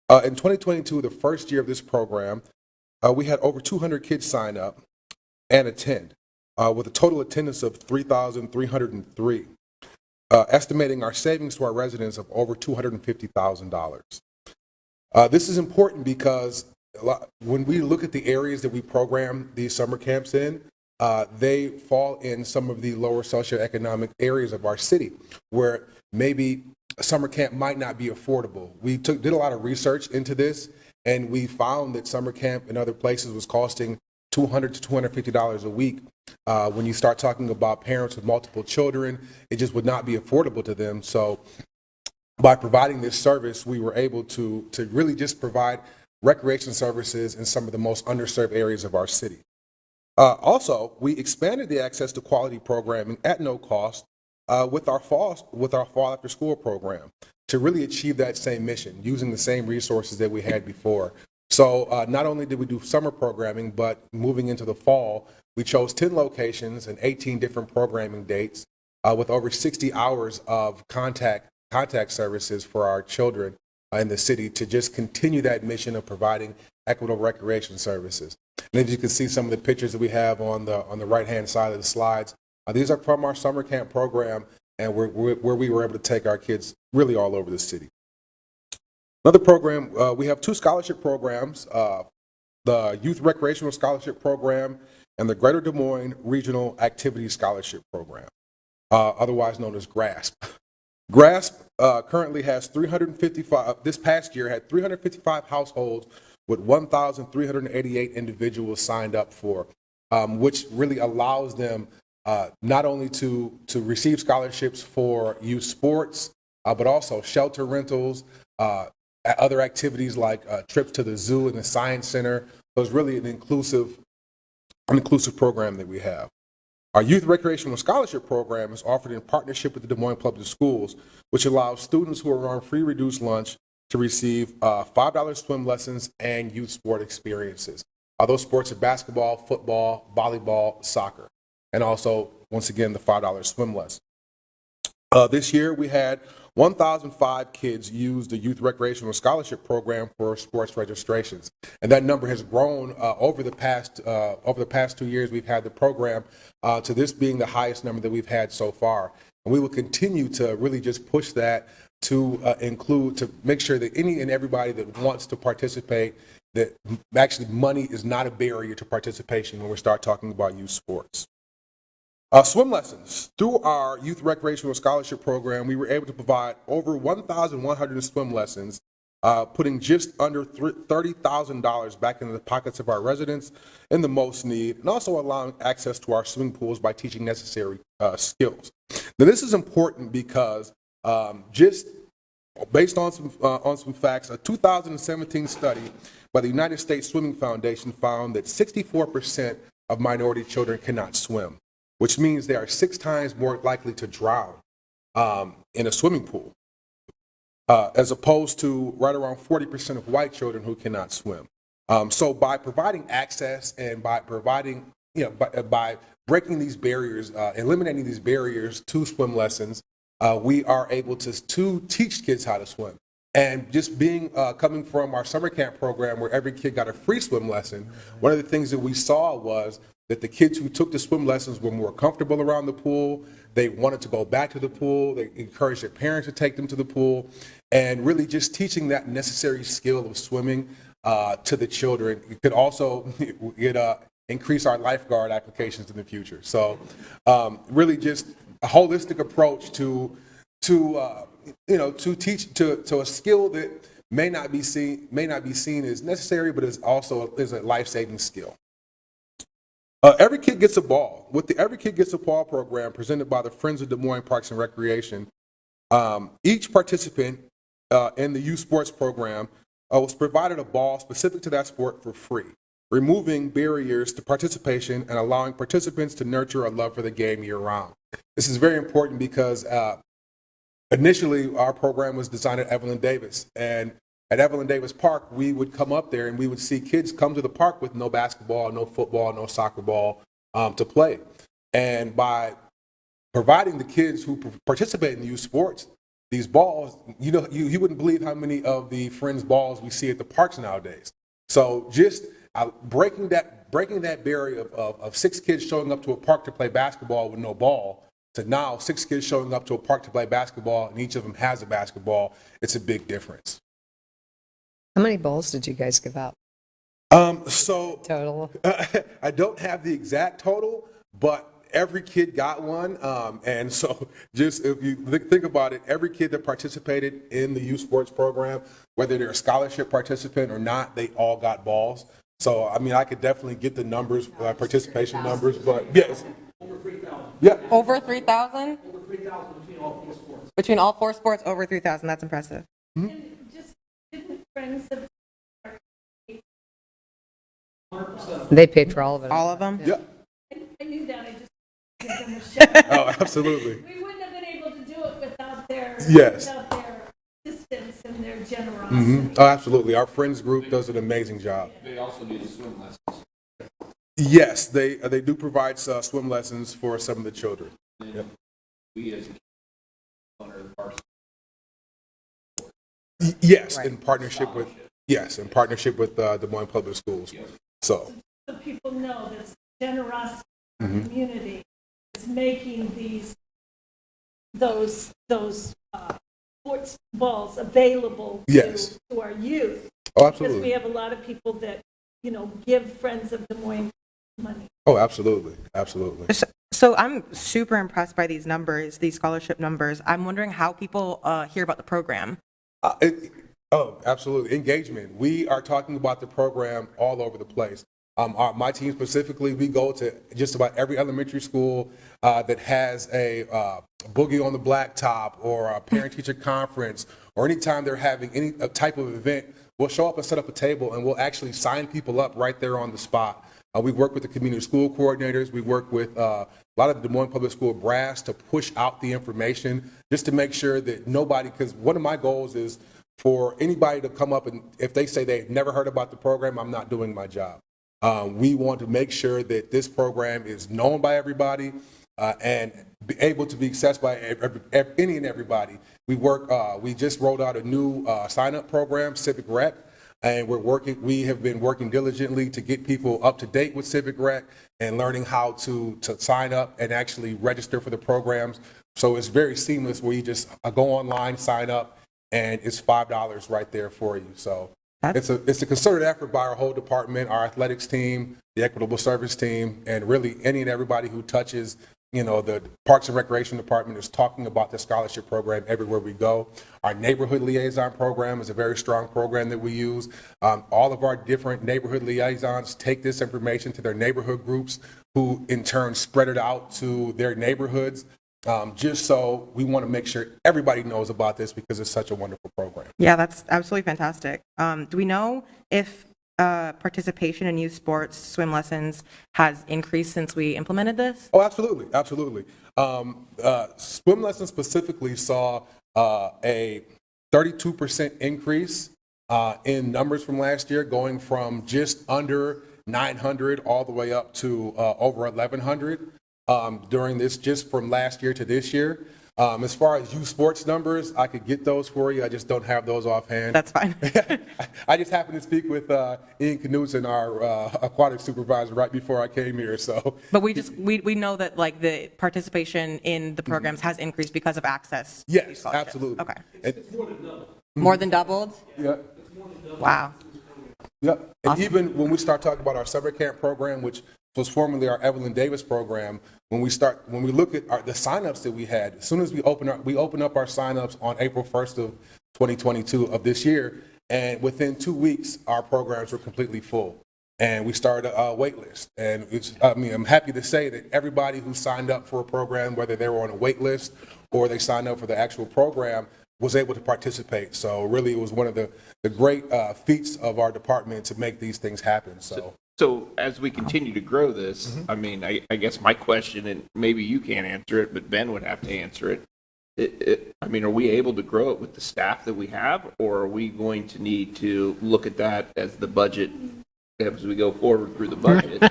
In 2022, the first year of this program, we had over 200 kids sign up and attend, with a total attendance of 3,303, estimating our savings to our residents of over $250,000. This is important because when we look at the areas that we program these summer camps in, they fall in some of the lower socioeconomic areas of our city where maybe a summer camp might not be affordable. We did a lot of research into this, and we found that summer camp in other places was costing $200 to $250 a week. When you start talking about parents with multiple children, it just would not be affordable to them. So by providing this service, we were able to really just provide recreation services in some of the most underserved areas of our city. Also, we expanded the access to quality programming at no cost with our fall after school program to really achieve that same mission, using the same resources that we had before. So not only did we do summer programming, but moving into the fall, we chose 10 locations and 18 different programming dates with over 60 hours of contact services for our children in the city to just continue that mission of providing equitable recreation services. And as you can see some of the pictures that we have on the right-hand side of the slides, these are from our summer camp program and where we were able to take our kids really all over the city. Another program, we have two scholarship programs, the Youth Recreational Scholarship Program and the Greater Des Moines Regional Activity Scholarship Program, otherwise known as GRASP. GRASP currently has 355, this past year had 355 households with 1,388 individuals signed up for, which really allows them not only to receive scholarships for youth sports, but also shelter rentals, other activities like trips to the zoo and the science center. So it's really an inclusive program that we have. Our Youth Recreational Scholarship Program is offered in partnership with the Des Moines Public Schools, which allows students who are on free reduced lunch to receive $5 swim lessons and youth sport experiences. Those sports are basketball, football, volleyball, soccer, and also, once again, the $5 swim lesson. This year, we had 1,005 kids use the Youth Recreational Scholarship Program for sports registrations, and that number has grown over the past 2 years. We've had the program to this being the highest number that we've had so far, and we will continue to really just push that to make sure that any and everybody that wants to participate, that actually money is not a barrier to participation when we start talking about youth sports. Swim lessons. Through our Youth Recreational Scholarship Program, we were able to provide over 1,100 swim lessons, putting just under $30,000 back into the pockets of our residents in the most need, and also allowing access to our swimming pools by teaching necessary skills. Now, this is important because just based on some facts, a 2017 study by the United States Swimming Foundation found that 64% of minority children cannot swim, which means they are 6 times more likely to drown in a swimming pool, as opposed to right around 40% of white children who cannot swim. So by providing access and by providing, by breaking these barriers, eliminating these barriers to swim lessons, we are able to teach kids how to swim. And just coming from our summer camp program where every kid got a free swim lesson, one of the things that we saw was that the kids who took the swim lessons were more comfortable around the pool. They wanted to go back to the pool. They encouraged their parents to take them to the pool, and really just teaching that necessary skill of swimming to the children. It could also increase our lifeguard applications in the future. So really just a holistic approach to teach to a skill that may not be seen as necessary, but is a life-saving skill. Every Kid Gets a Ball. With the Every Kid Gets a Ball program presented by the Friends of Des Moines Parks and Recreation, each participant in the youth sports program was provided a ball specific to that sport for free, removing barriers to participation and allowing participants to nurture a love for the game year-round. This is very important because initially our program was designed at Evelyn Davis, and at Evelyn Davis Park, we would come up there and we would see kids come to the park with no basketball, no football, no soccer ball to play. And by providing the kids who participate in the youth sports these balls, you wouldn't believe how many of the Friends balls we see at the parks nowadays. So just breaking that barrier of 6 kids showing up to a park to play basketball with no ball to now 6 kids showing up to a park to play basketball and each of them has a basketball, it's a big difference. How many balls did you guys give out? Total? I don't have the exact total, but every kid got one. And so just if you think about it, every kid that participated in the youth sports program, whether they're a scholarship participant or not, they all got balls. So, I mean, I could definitely get the numbers, participation numbers, but yes. Over 3,000? Yeah. Over 3,000? Over 3,000 between all 4 sports. Between all 4 sports, over 3,000. That's impressive. And just didn't Friends of They paid for all of it. All of them? Yeah. I knew that, I just give them a shout. Oh, absolutely. We wouldn't have been able to do it without their, Yes. without their assistance and their generosity. Oh, absolutely. Our Friends group does an amazing job. They also do the swim lessons. Yes, they do provide swim lessons for some of the children. Yep. We as a owner of the parks. Yes, in partnership with Des Moines Public Schools. So people know that generosity in Mm-hmm. our community is making those sports balls available Yes. to our youth. Oh, Because we absolutely. have a lot of people that, give Friends of Des Moines money. Oh, absolutely. Absolutely. So I'm super impressed by these numbers, these scholarship numbers. I'm wondering how people hear about the program. Absolutely. Engagement. We are talking about the program all over the place. My team specifically, we go to just about every elementary school that has a boogie on the blacktop or a parent-teacher conference, or anytime they're having any type of event, we'll show up and set up a table and we'll actually sign people up right there on the spot. We work with the community school coordinators. We work with a lot of the Des Moines Public School brass to push out the information just to make sure that nobody, because one of my goals is for anybody to come up and if they say they've never heard about the program, I'm not doing my job. We want to make sure that this program is known by everybody and be able to be accessed by any and everybody. We just rolled out a new sign-up program, Civic Rec, and we have been working diligently to get people up to date with Civic Rec and learning how to sign up and actually register for the programs. So it's very seamless where you just go online, sign up, and it's $5 right there for you. So it's a concerted effort by our whole department, our athletics team, the equitable service team, and really any and everybody who touches, the Parks and Recreation Department is talking about the scholarship program everywhere we go. Our neighborhood liaison program is a very strong program that we use. All of our different neighborhood liaisons take this information to their neighborhood groups, who in turn spread it out to their neighborhoods. Just so we want to make sure everybody knows about this because it's such a wonderful program. Yeah, that's absolutely fantastic. Do we know if participation in youth sports, swim lessons has increased since we implemented this? Oh, absolutely, absolutely. Swim lessons specifically saw a 32% increase in numbers from last year, going from just under 900 all the way up to over 1,100 during this, just from last year to this year. As far as youth sports numbers, I could get those for you. I just don't have those offhand. That's fine. I just happened to speak with Ian Knudsen, our aquatic supervisor, right before I came here. So, But we know that like the participation in the programs has increased because of access. to yes, scholarships. absolutely. Okay. It's more than double. More than doubled? Yeah. Wow. Yep. And even when we start talking about our summer camp program, which was formerly our Evelyn Davis program, when we look at the signups that we had, as soon as we open up our signups on April 1st of 2022 of this year, and within 2 weeks, our programs were completely full. And we started a wait list. And I'm happy to say that everybody who signed up for a program, whether they were on a wait list or they signed up for the actual program, was able to participate. So really, it was one of the great feats of our department to make these things happen. So as we continue to grow this, I mean, I guess my question, and maybe you can't answer it, but Ben would have to answer it. I mean, are we able to grow it with the staff that we have, or are we going to need to look at that as the budget, as we go forward through the budget?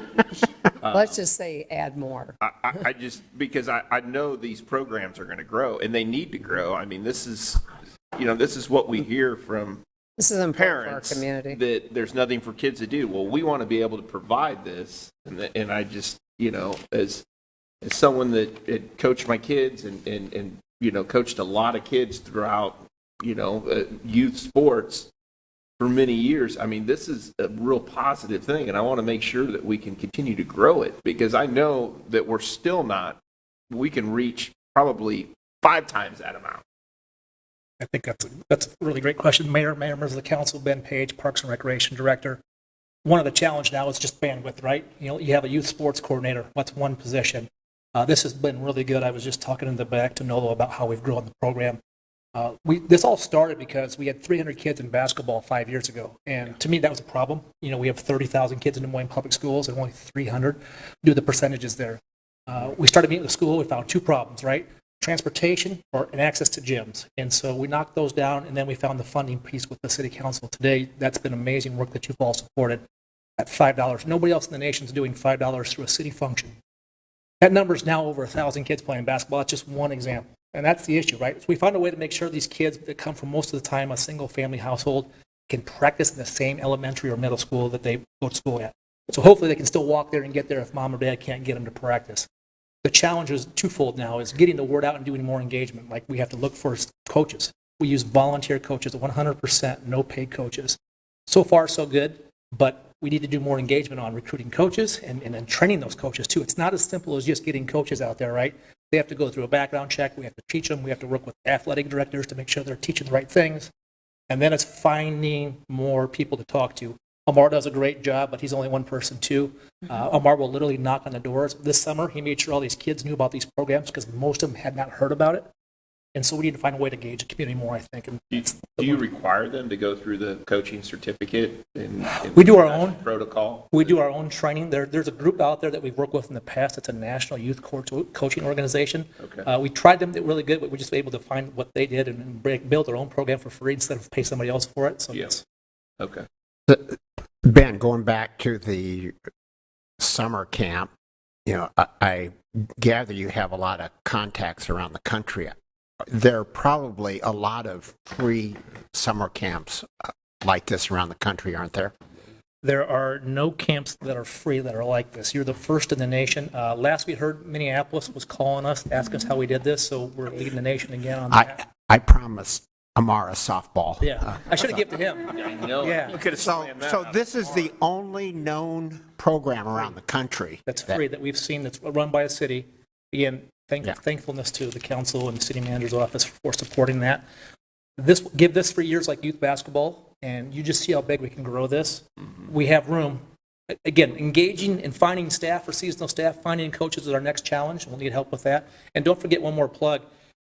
Let's just say add more. I just, because I know these programs are going to grow, and they need to grow. I mean, this is what we hear from This is important for our parents, community. that there's nothing for kids to do. Well, we want to be able to provide this, and I just, as someone that had coached my kids and coached a lot of kids throughout, youth sports for many years. I mean, this is a real positive thing, and I want to make sure that we can continue to grow it, because I know that we're still not, we can reach probably 5 times that amount. I think that's a really great question. Mayor, members of the council, Ben Page, Parks and Recreation Director. One of the challenge now is just bandwidth, right? You have a youth sports coordinator. That's one position. This has been really good. I was just talking in the back to Nolo about how we've grown the program. This all started because we had 300 kids in basketball 5 years ago. And to me, that was a problem. We have 30,000 kids in Des Moines public schools and only 300 do the percentages there. We started meeting with the school. We found 2 problems, right? Transportation and access to gyms. And so we knocked those down, and then we found the funding piece with the city council today. That's been amazing work that you've all supported at $5. Nobody else in the nation is doing $5 through a city function. That number is now over 1,000 kids playing basketball. That's just one example. And that's the issue, right? So we found a way to make sure these kids that come from most of the time a single-family household can practice in the same elementary or middle school that they go to school at. So hopefully they can still walk there and get there if mom or dad can't get them to practice. The challenge is twofold now, is getting the word out and doing more engagement. Like, we have to look for coaches. We use volunteer coaches, 100% no paid coaches. So far, so good, but we need to do more engagement on recruiting coaches and then training those coaches too. It's not as simple as just getting coaches out there, right? They have to go through a background check. We have to teach them. We have to work with athletic directors to make sure they're teaching the right things. And then it's finding more people to talk to. Amar does a great job, but he's only one person too. Amar will literally knock on the doors. This summer, he made sure all these kids knew about these programs because most of them had not heard about it. And so we need to find a way to engage the community more, I think. And do you require them to go through the coaching certificate and we do our own protocol? We do our own training. There's a group out there that we've worked with in the past. It's a national youth coaching organization. Okay. We tried them. They're really good, but we're just able to find what they did and build their own program for free instead of pay somebody else for it. So yes. Okay. Ben, going back to the summer camp, I gather you have a lot of contacts around the country. There are probably a lot of free summer camps like this around the country, aren't there? There are no camps that are free that are like this. You're the first in the nation. Last we heard, Minneapolis was calling us, asking us how we did this, so we're leading the nation again on that. I promised Amara softball. Yeah, I should have given it to him. I know. Yeah. You could have slammed that. So this is the only known program around the country That's free that we've seen that's run by a city. Again, thankfulness to the council and the city manager's office for supporting that. Give this for years like youth basketball, and you just see how big we can grow this. We have room. Again, engaging and finding staff for seasonal staff, finding coaches is our next challenge. We'll need help with that. And don't forget one more plug.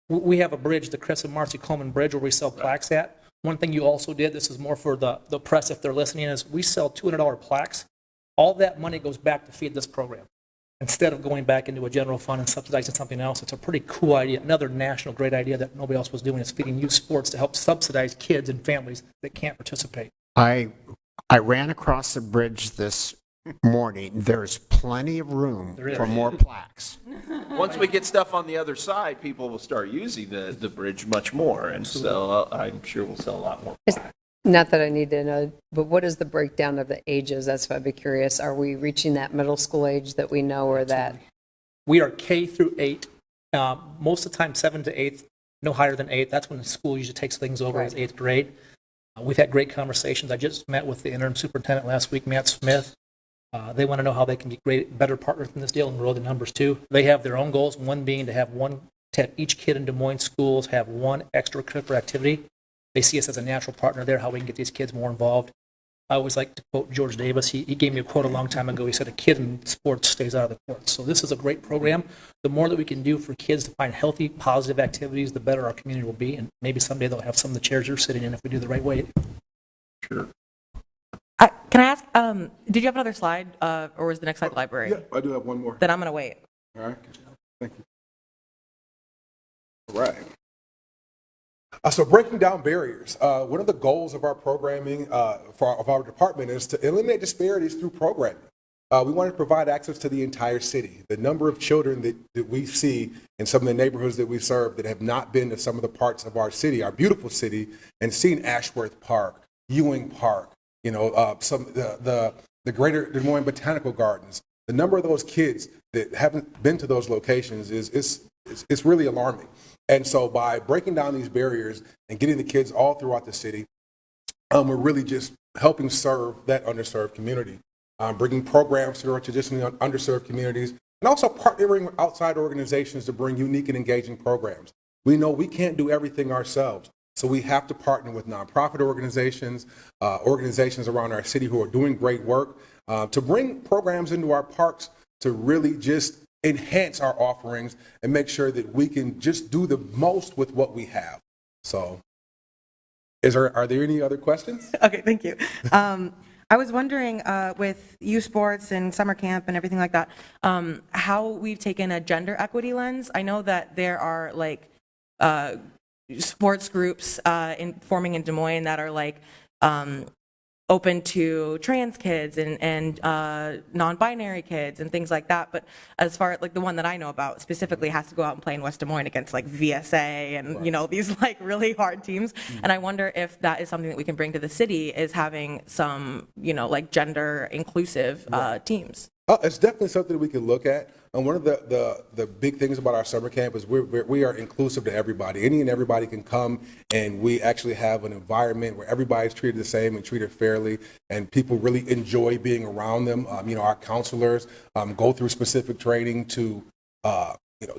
We have a bridge, the Chris and Marcy Coleman Bridge, where we sell plaques at. One thing you also did, this is more for the press if they're listening, is we sell $200 plaques. All that money goes back to feed this program. Instead of going back into a general fund and subsidizing something else, it's a pretty cool idea. Another national great idea that nobody else was doing is feeding youth sports to help subsidize kids and families that can't participate. I ran across the bridge this morning. There's plenty of room for more plaques. Once we get stuff on the other side, people will start using the bridge much more, and so I'm sure we'll sell a lot more plaques. Not that I need to know, but what is the breakdown of the ages? That's what I'd be curious. Are we reaching that middle school age that we know, or that? We are K through 8. Most of the time, 7 to 8, no higher than 8. That's when the school usually takes things over as 8th grade. We've had great conversations. I just met with the interim superintendent last week, Matt Smith. They want to know how they can be better partners in this deal and grow the numbers too. They have their own goals, one being to have each kid in Des Moines schools have one extracurricular activity. They see us as a natural partner there, how we can get these kids more involved. I always like to quote George Davis. He gave me a quote a long time ago. He said, a kid in sports stays out of the courts. So this is a great program. The more that we can do for kids to find healthy, positive activities, the better our community will be. And maybe someday they'll have some of the chairs you're sitting in if we do the right way. Sure. Can I ask, did you have another slide, or was the next slide library? Yeah, I do have one more. Then I'm going to wait. All right. Thank you. All right. So breaking down barriers. One of the goals of our programming of our department is to eliminate disparities through programming. We want to provide access to the entire city. The number of children that we see in some of the neighborhoods that we serve that have not been to some of the parts of our city, our beautiful city, and seen Ashworth Park, Ewing Park, the greater Des Moines Botanical Gardens. The number of those kids that haven't been to those locations is really alarming. And so by breaking down these barriers and getting the kids all throughout the city, we're really just helping serve that underserved community. Bringing programs to our traditionally underserved communities, and also partnering with outside organizations to bring unique and engaging programs. We know we can't do everything ourselves, so we have to partner with nonprofit organizations, organizations around our city who are doing great work, to bring programs into our parks to really just enhance our offerings and make sure that we can just do the most with what we have. So, are there any other questions? Okay, thank you. I was wondering, with youth sports and summer camp and everything like that, how we've taken a gender equity lens. I know that there are like sports groups forming in Des Moines that are like open to trans kids and non-binary kids and things like that. But as far as like the one that I know about specifically has to go out and play in West Des Moines against like VSA and, these like really hard teams. And I wonder if that is something that we can bring to the city, is having some, like gender inclusive teams. It's definitely something that we can look at. And one of the big things about our summer camp is we are inclusive to everybody. Any and everybody can come, and we actually have an environment where everybody's treated the same and treated fairly, and people really enjoy being around them. Our counselors go through specific training to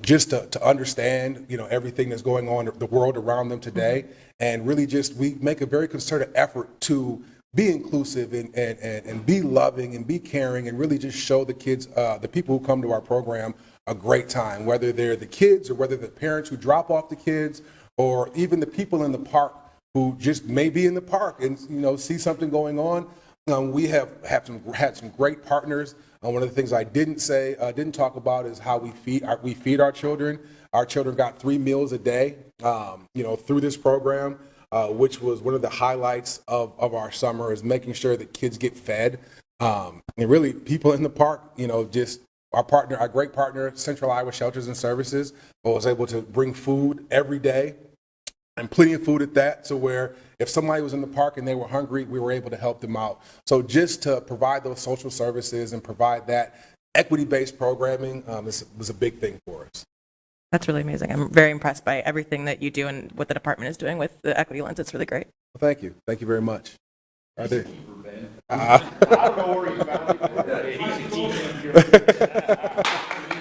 just to understand, everything that's going on in the world around them today. And really we make a very concerted effort to be inclusive and be loving and be caring, and really just show the kids, the people who come to our program, a great time, whether they're the kids or whether the parents who drop off the kids, or even the people in the park who just may be in the park and see something going on. We have had some great partners. One of the things I didn't talk about is how we feed our children. Our children got 3 meals a day, through this program. Which was one of the highlights of our summer, is making sure that kids get fed. And really, people in the park, just our great partner, Central Iowa Shelters and Services, was able to bring food every day, and plenty of food at that, so where if somebody was in the park and they were hungry, we were able to help them out. So just to provide those social services and provide that equity-based programming was a big thing for us. That's really amazing. I'm very impressed by everything that you do and what the department is doing with the equity lens. It's really great. Well, thank you. Thank you very much. Are there? I don't know where you found it. He's a team manager.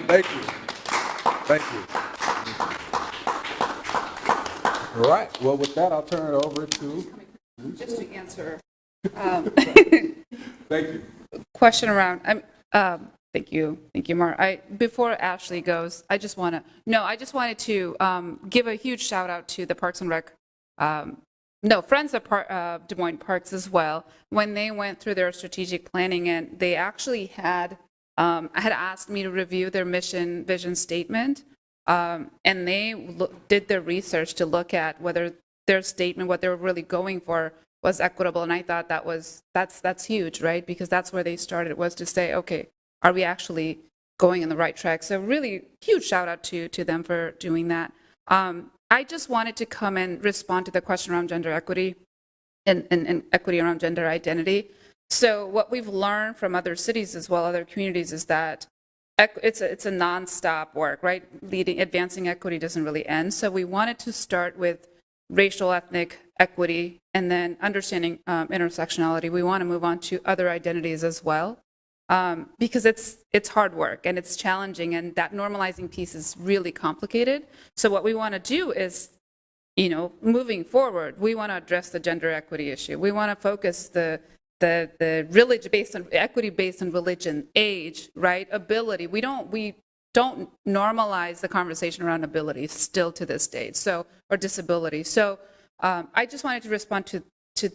Thank you. Thank you. All right. Well, with that, I'll turn it over to. Just to answer. Thank you. Question around. Thank you, Mark. Before Ashley goes, I just wanted to give a huge shout out to the Parks and Rec, Friends of Des Moines Parks as well. When they went through their strategic planning, and they actually had asked me to review their mission vision statement, and they did their research to look at whether their statement, what they were really going for, was equitable. And I thought that's huge, right? Because that's where they started, was to say, okay, are we actually going in the right track? So really huge shout out to them for doing that. I just wanted to come and respond to the question around gender equity and equity around gender identity. So what we've learned from other cities as well, other communities, is that it's a nonstop work, right? Advancing equity doesn't really end. So we wanted to start with racial, ethnic equity, and then understanding intersectionality. We want to move on to other identities as well. Because it's hard work and it's challenging, and that normalizing piece is really complicated. So what we want to do is, moving forward, we want to address the gender equity issue. We want to focus the religion based on equity based on religion, age, right, ability. We don't normalize the conversation around ability still to this day, or disability. So I just wanted to respond to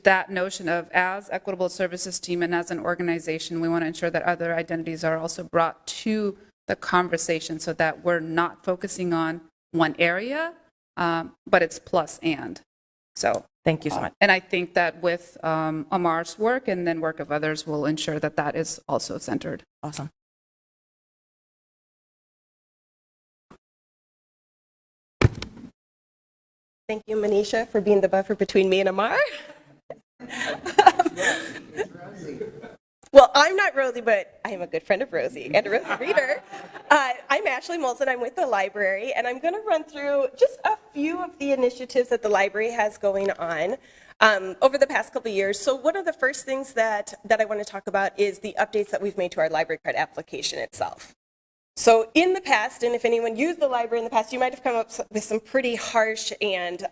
that notion of, as Equitable Services team and as an organization, we want to ensure that other identities are also brought to the conversation, so that we're not focusing on one area, but it's plus and. So. Thank you so much. And I think that with Amar's work and then work of others will ensure that that is also centered. Awesome. Thank you, Manisha, for being the buffer between me and Amar. Well, I'm not Rosie, but I am a good friend of Rosie and a Rosie reader. I'm Ashley Molson. I'm with the library, and I'm going to run through just a few of the initiatives that the library has going on over the past couple of years. So one of the first things that I want to talk about is the updates that we've made to our library card application itself. So in the past, and if anyone used the library in the past, you might have come up with some pretty harsh and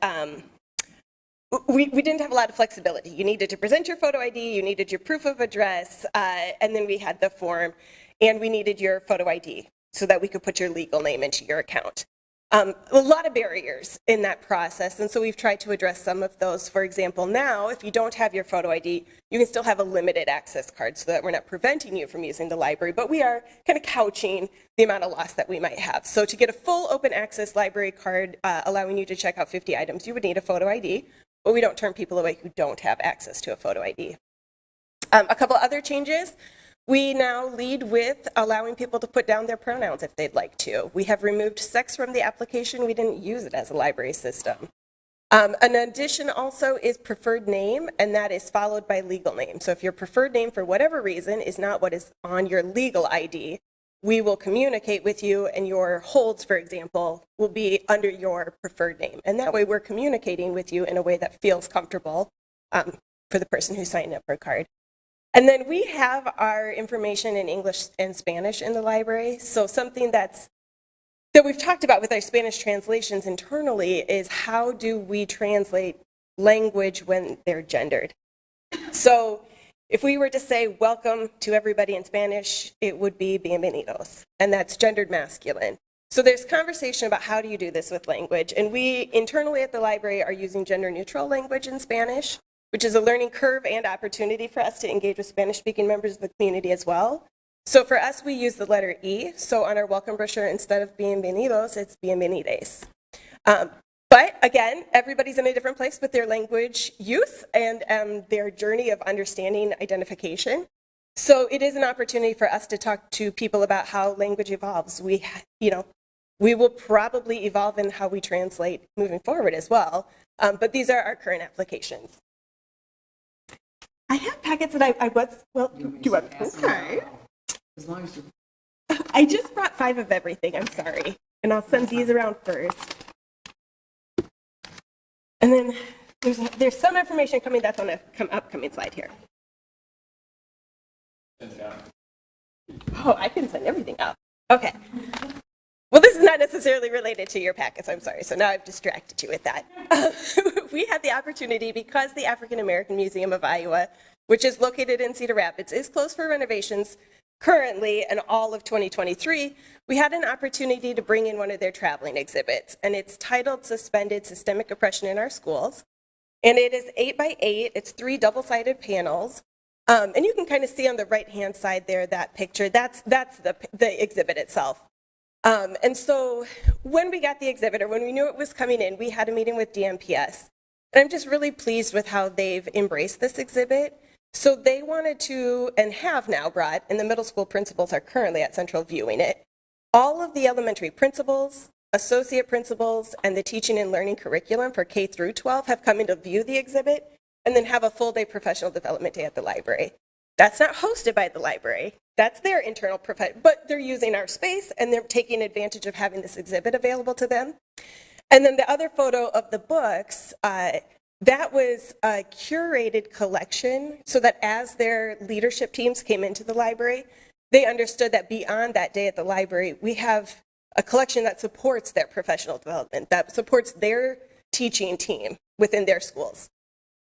we didn't have a lot of flexibility. You needed to present your photo ID, you needed your proof of address, and then we had the form, and we needed your photo ID so that we could put your legal name into your account. A lot of barriers in that process, and so we've tried to address some of those. For example, now, if you don't have your photo ID, you can still have a limited access card so that we're not preventing you from using the library, but we are kind of couching the amount of loss that we might have. So to get a full open access library card allowing you to check out 50 items, you would need a photo ID, but we don't turn people away who don't have access to a photo ID. A couple other changes. We now lead with allowing people to put down their pronouns if they'd like to. We have removed sex from the application. We didn't use it as a library system. An addition also is preferred name, and that is followed by legal name. So if your preferred name, for whatever reason, is not what is on your legal ID, we will communicate with you, and your holds, for example, will be under your preferred name. And that way we're communicating with you in a way that feels comfortable for the person who's signing up for a card. And then we have our information in English and Spanish in the library. So something that we've talked about with our Spanish translations internally is how do we translate language when they're gendered. So if we were to say welcome to everybody in Spanish, it would be bienvenidos, and that's gendered masculine. So there's conversation about how do you do this with language, and we internally at the library are using gender neutral language in Spanish, which is a learning curve and opportunity for us to engage with Spanish-speaking members of the community as well. So for us, we use the letter E. So on our welcome brochure, instead of bienvenidos, it's bienvenides. But again, everybody's in a different place with their language use and their journey of understanding identification. So it is an opportunity for us to talk to people about how language evolves. We will probably evolve in how we translate moving forward as well. But these are our current applications. I have packets that I was, well, do you want, okay. As long as you. I just brought 5 of everything, I'm sorry. And I'll send these around first. And then there's some information coming that's on a upcoming slide here. Oh, I can send everything out. Okay. Well, this is not necessarily related to your packets, I'm sorry, so now I've distracted you with that. We had the opportunity, because the African American Museum of Iowa, which is located in Cedar Rapids, is closed for renovations currently and all of 2023, we had an opportunity to bring in one of their traveling exhibits, and it's titled Suspended Systemic Oppression in Our Schools. And it is 8 by 8, it's 3 double-sided panels. And you can kind of see on the right-hand side there, that picture, that's the exhibit itself. And so when we got the exhibit, or when we knew it was coming in, we had a meeting with DMPS. And I'm just really pleased with how they've embraced this exhibit. So they wanted to, and have now brought, and the middle school principals are currently at Central viewing it, all of the elementary principals, associate principals, and the teaching and learning curriculum for K through 12 have come in to view the exhibit and then have a full day professional development day at the library. That's not hosted by the library. That's their internal profession, but they're using our space and they're taking advantage of having this exhibit available to them. And then the other photo of the books, that was a curated collection so that as their leadership teams came into the library, they understood that beyond that day at the library, we have a collection that supports their professional development, that supports their teaching team within their schools.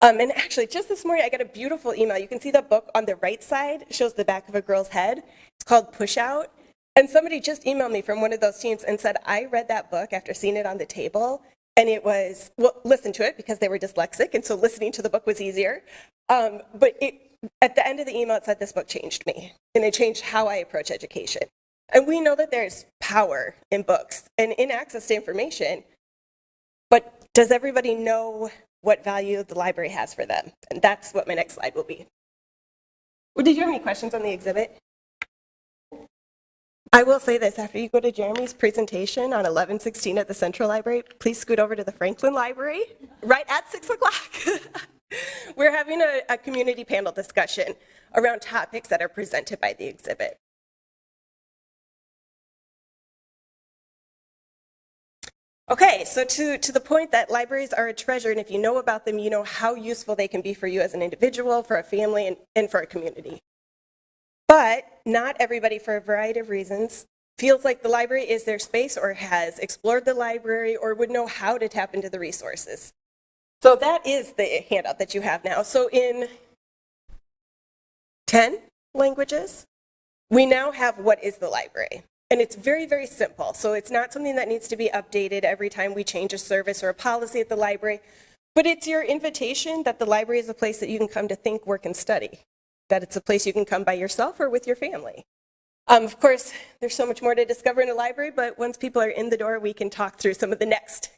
And actually, just this morning, I got a beautiful email. You can see the book on the right side. It shows the back of a girl's head. It's called Push Out. And somebody just emailed me from one of those teams and said, I read that book after seeing it on the table. And it was, well, listen to it because they were dyslexic. And so listening to the book was easier. But at the end of the email, it said, this book changed me. And it changed how I approach education. And we know that there's power in books and in access to information. But does everybody know what value the library has for them. And that's what my next slide will be. Well, did you have any questions on the exhibit? I will say this, after you go to Jeremy's presentation on 11/16 at the Central Library, please scoot over to the Franklin Library right at 6 o'clock. We're having a community panel discussion around topics that are presented by the exhibit. Okay, so to the point that libraries are a treasure, and if you know about them, you know how useful they can be for you as an individual, for a family, and for a community. But not everybody, for a variety of reasons, feels like the library is their space or has explored the library or would know how to tap into the resources. So that is the handout that you have now. So in 10 languages, we now have what is the library. And it's very, very simple. So it's not something that needs to be updated every time we change a service or a policy at the library, but it's your invitation that the library is a place that you can come to think, work, and study, that it's a place you can come by yourself or with your family. Of course, there's so much more to discover in a library, but once people are in the door, we can talk through some of the next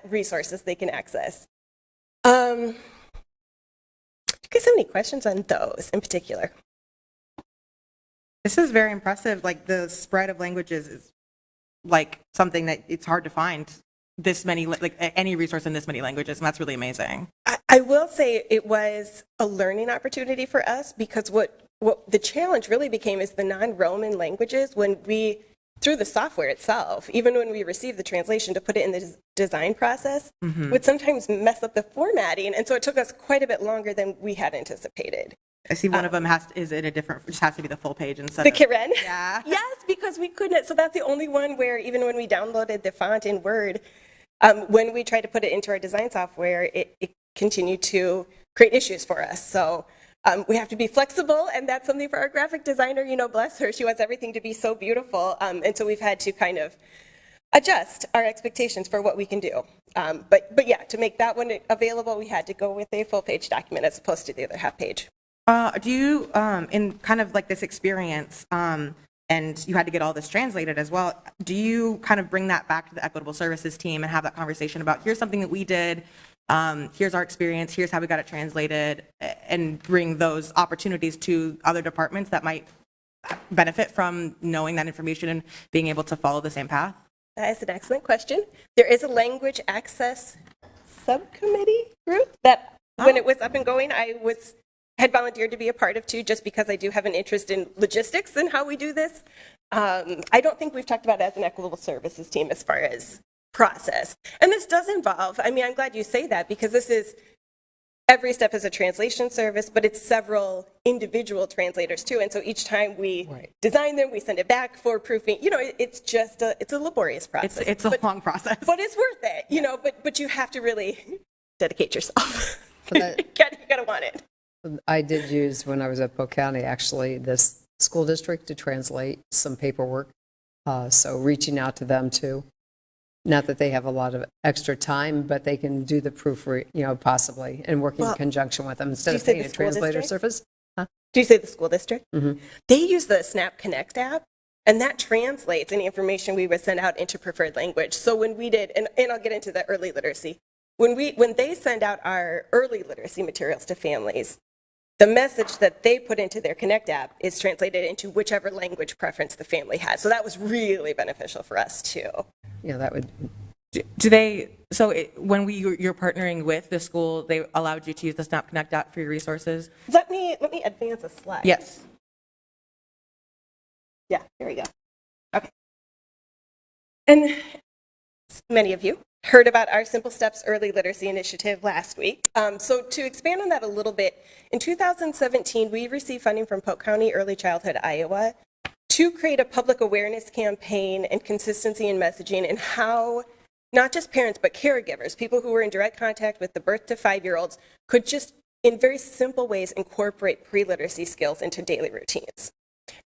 resources they can access. Do you guys have any questions on those in particular? This is very impressive. Like the spread of languages is like something that it's hard to find this many, like any resource in this many languages, and that's really amazing. I will say it was a learning opportunity for us because what the challenge really became is the non-Roman languages when we, through the software itself, even when we received the translation to put it in the design process, would sometimes mess up the formatting, and so it took us quite a bit longer than we had anticipated. I see one of them is in a different, just has to be the full page instead The of. Karen? Yeah. Yes, because we couldn't. So that's the only one where even when we downloaded the font in Word, when we tried to put it into our design software, it continued to create issues for us. So we have to be flexible, and that's something for our graphic designer, you know, bless her. She wants everything to be so beautiful. And so we've had to kind of adjust our expectations for what we can do. But yeah, to make that one available, we had to go with a full page document as opposed to the other half page. Do you, in kind of like this experience, and you had to get all this translated as well, do you kind of bring that back to the Equitable Services team and have that conversation about here's something that we did, here's our experience, here's how we got it translated, and bring those opportunities to other departments that might benefit from knowing that information and being able to follow the same path? That is an excellent question. There is a language access subcommittee group that when it was up and going, I had volunteered to be a part of too, just because I do have an interest in logistics and how we do this. I don't think we've talked about it as an Equitable Services team as far as process. And this does involve, I mean, I'm glad you say that because this is, every step is a translation service, but it's several individual translators too. And so each time we design them, we send it back for proofing. You know, it's just it's a laborious process. It's a long process. But it's worth it, you know, but you have to really dedicate yourself. That, you gotta want it. I did use, when I was at Polk County, actually, this school district to translate some paperwork. So reaching out to them too. Not that they have a lot of extra time, but they can do the proofread, you know, possibly, and working in conjunction with them instead of paying a translator service. Do you say the school district? Mm-hmm. They use the Snap Connect app, and that translates any information we would send out into preferred language. So when we did, and I'll get into the early literacy, when they send out our early literacy materials to families, the message that they put into their Connect app is translated into whichever language preference the family has. So that was really beneficial for us too. Yeah, that would. Do they, so when you're partnering with the school, they allowed you to use the Snap Connect app for your resources? Let me advance a slide. Yes. Yeah, here we go. Okay. And many of you heard about our Simple Steps Early Literacy Initiative last week. So to expand on that a little bit, in 2017, we received funding from Polk County Early Childhood Iowa to create a public awareness campaign and consistency in messaging and how not just parents, but caregivers, people who were in direct contact with the birth to 5-year-olds, could just, in very simple ways, incorporate pre-literacy skills into daily routines.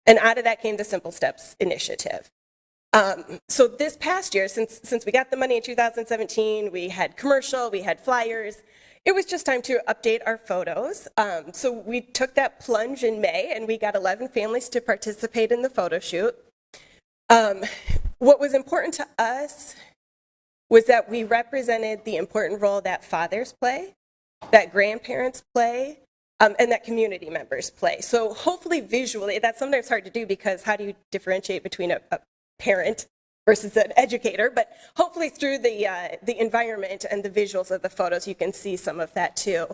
And out of that came the Simple Steps Initiative. So this past year, since we got the money in 2017, we had commercial, we had flyers. It was just time to update our photos. So we took that plunge in May, and we got 11 families to participate in the photo shoot. What was important to us was that we represented the important role that fathers play, that grandparents play, and that community members play. So hopefully visually, that's sometimes hard to do because how do you differentiate between a parent versus an educator? But hopefully through the environment and the visuals of the photos, you can see some of that too.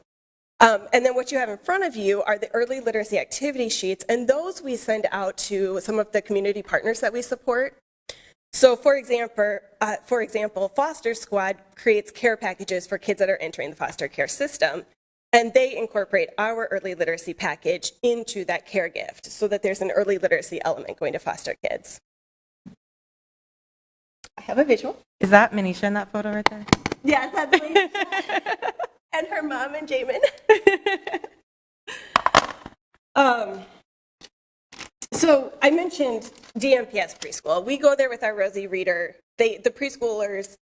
And then what you have in front of you are the early literacy activity sheets, and those we send out to some of the community partners that we support. So for example, Foster Squad creates care packages for kids that are entering the foster care system. And they incorporate our early literacy package into that care gift so that there's an early literacy element going to foster kids. I have a visual. Is that Manisha in that photo right there? Yes, that's Manisha. And her mom and Jamin. So I mentioned DMPS preschool. We go there with our Rosie Reader. The preschoolers,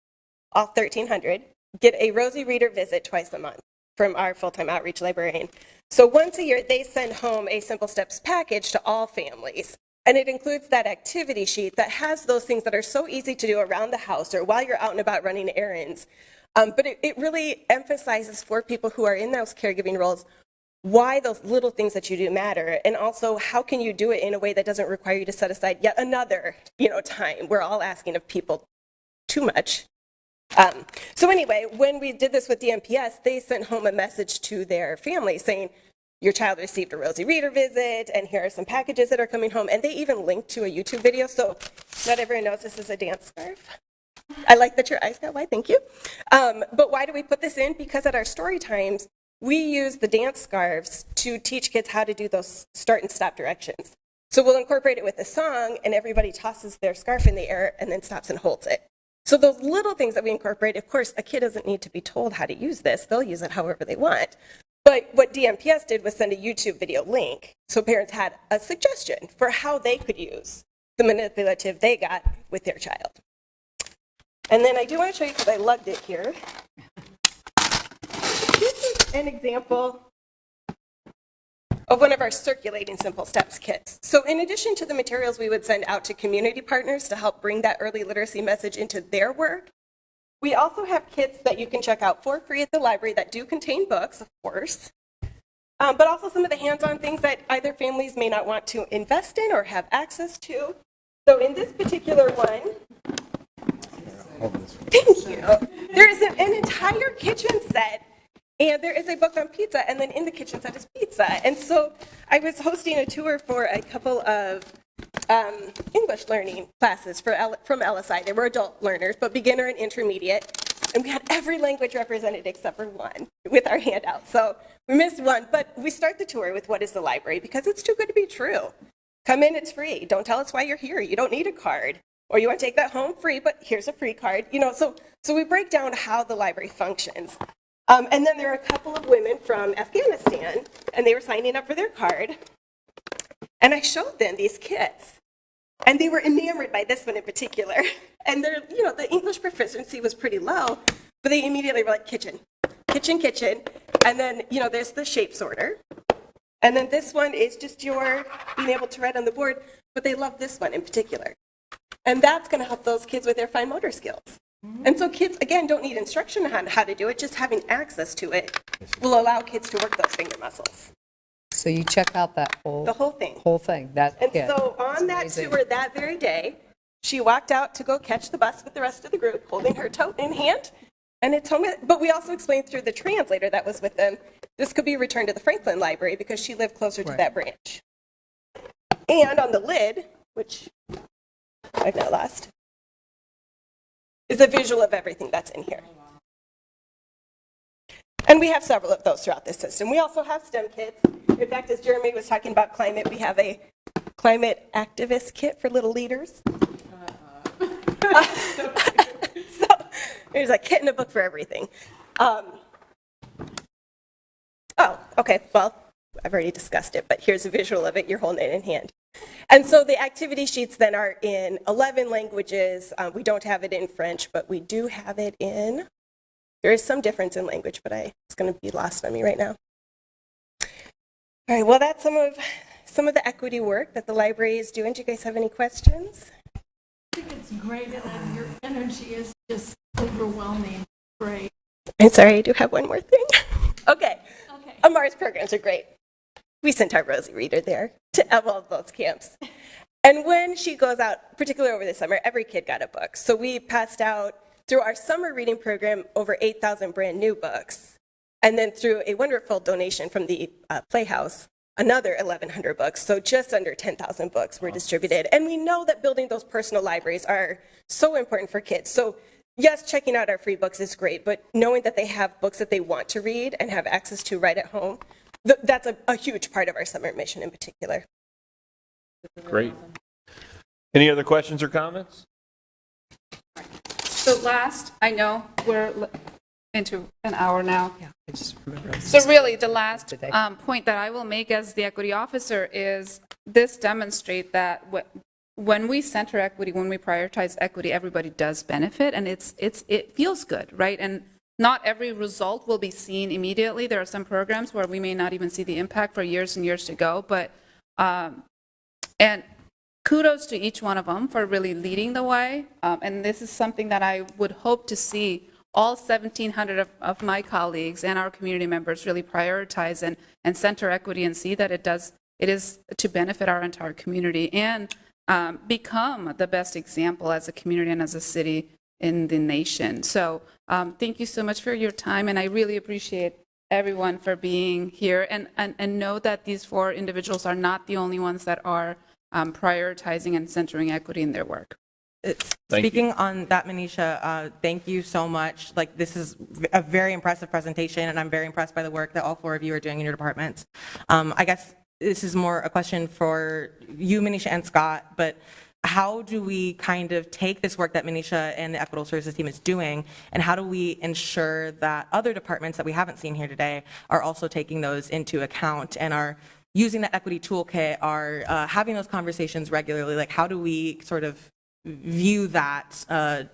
all 1,300, get a Rosie Reader visit twice a month from our full-time outreach librarian. So once a year, they send home a Simple Steps package to all families. And it includes that activity sheet that has those things that are so easy to do around the house or while you're out and about running errands. But it really emphasizes for people who are in those caregiving roles why those little things that you do matter, and also how can you do it in a way that doesn't require you to set aside yet another time. We're all asking of people too much. So anyway, when we did this with DMPS, they sent home a message to their family saying, your child received a Rosie Reader visit, and here are some packages that are coming home. And they even linked to a YouTube video, so not everyone knows this is a dance scarf. I like that your eyes got wide, thank you. But why do we put this in? Because at our story times, we use the dance scarves to teach kids how to do those start and stop directions. So we'll incorporate it with a song, and everybody tosses their scarf in the air and then stops and holds it. So those little things that we incorporate, of course, a kid doesn't need to be told how to use this. They'll use it however they want. But what DMPS did was send a YouTube video link, so parents had a suggestion for how they could use the manipulative they got with their child. And then I do want to show you, because I lugged it here. This is an example of one of our circulating Simple Steps kits. So in addition to the materials we would send out to community partners to help bring that early literacy message into their work, we also have kits that you can check out for free at the library that do contain books, of course, but also some of the hands-on things that either families may not want to invest in or have access to. So in this particular one, thank you, there is an entire kitchen set. And there is a book on pizza, and then in the kitchen set is pizza. And so I was hosting a tour for a couple of English learning classes from LSI. They were adult learners, but beginner and intermediate. And we had every language represented except for one with our handout. So we missed one, but we start the tour with what is the library, because it's too good to be true. Come in, it's free. Don't tell us why you're here. You don't need a card. Or you want to take that home free, but here's a free card. So we break down how the library functions. And then there are a couple of women from Afghanistan, and they were signing up for their card. And I showed them these kits, and they were enamored by this one in particular. And their, the English proficiency was pretty low, but they immediately were like, kitchen, kitchen, kitchen. And then, there's the shape sorter. And then this one is just your being able to write on the board, but they love this one in particular. And that's going to help those kids with their fine motor skills. And so kids, again, don't need instruction on how to do it. Just having access to it will allow kids to work those finger muscles. So you check out that The whole thing. whole thing, that And kit. so on that tour that very day, she walked out to go catch the bus with the rest of the group, holding her tote in hand. And it's home. But we also explained through the translator that was with them, this could be returned to the Franklin Library because she lived closer to that branch. And on the lid, which I've now lost, is a visual of everything that's in here. And we have several of those throughout this system. We also have STEM kits. In fact, as Jeremy was talking about climate, we have a climate activist kit for little leaders. So there's a kit and a book for everything. Okay, well, I've already discussed it, but here's a visual of it. You're holding it in hand. And so the activity sheets then are in 11 languages. We don't have it in French, but we do have it in, there is some difference in language, but it's going to be lost on me right now. All right, well, that's some of the equity work that the library is doing. Do you guys have any questions? You can it's great, and your energy is just overwhelming. Great. I'm sorry, I do have one more thing. Okay. Amar's programs are great. We sent our Rosie Reader there to all of those camps. And when she goes out, particularly over the summer, every kid got a book. So we passed out, through our summer reading program, over 8,000 brand new books. And then through a wonderful donation from the Playhouse, another 1,100 books. So just under 10,000 books were distributed. And we know that building those personal libraries are so important for kids. So yes, checking out our free books is great, but knowing that they have books that they want to read and have access to right at home, that's a huge part of our summer mission in particular. Great. Any other questions or comments? So last, I know we're into an hour now. Yeah, I just remember. So really, the last point that I will make as the equity officer is this demonstrate that when we center equity, when we prioritize equity, everybody does benefit, and it feels good, right? And not every result will be seen immediately. There are some programs where we may not even see the impact for years and years to go, but and kudos to each one of them for really leading the way. And this is something that I would hope to see all 1,700 of my colleagues and our community members really prioritize and center equity and see that it is to benefit our entire community and become the best example as a community and as a city in the nation. So thank you so much for your time, and I really appreciate everyone for being here, and know that these 4 individuals are not the only ones that are prioritizing and centering equity in their work. Speaking on that, Manisha, thank you so much. Like, this is a very impressive presentation, and I'm very impressed by the work that all 4 of you are doing in your departments. I guess this is more a question for you, Manisha and Scott, but how do we kind of take this work that Manisha and the Equitable Services team is doing, and how do we ensure that other departments that we haven't seen here today are also taking those into account and are using the equity toolkit, are having those conversations regularly? Like, how do we sort of view that and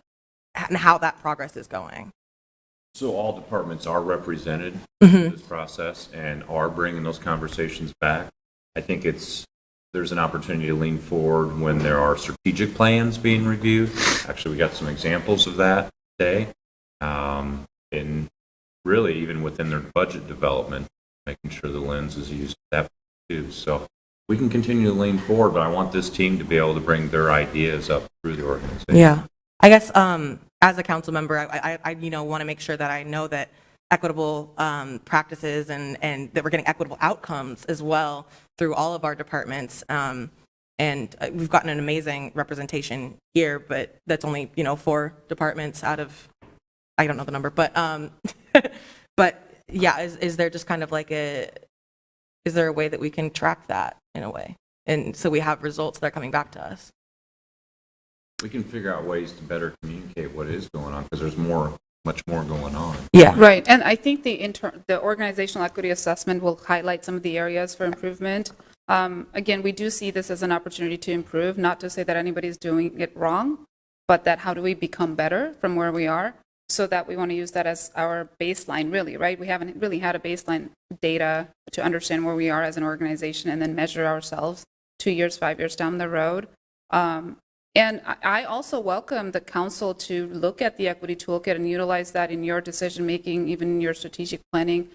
how that progress is going? So all departments are represented in this process and are bringing those conversations back. I think there's an opportunity to lean forward when there are strategic plans being reviewed. Actually, we got some examples of that today. And really, even within their budget development, making sure the lens is used that too. So we can continue to lean forward, but I want this team to be able to bring their ideas up through the organization. Yeah. I guess as a council member, I want to make sure that I know that equitable practices and that we're getting equitable outcomes as well through all of our departments. And we've gotten an amazing representation here, but that's only 4 departments out of, I don't know the number, but but yeah, is there just kind of like is there a way that we can track that in a way, and so we have results that are coming back to us? We can figure out ways to better communicate what is going on, because there's much more going on. Yeah. Right. And I think the organizational equity assessment will highlight some of the areas for improvement. Again, we do see this as an opportunity to improve, not to say that anybody's doing it wrong, but that how do we become better from where we are, so that we want to use that as our baseline, really, right? We haven't really had a baseline data to understand where we are as an organization and then measure ourselves 2 years, 5 years down the road. And I also welcome the council to look at the equity toolkit and utilize that in your decision-making, even in your strategic planning,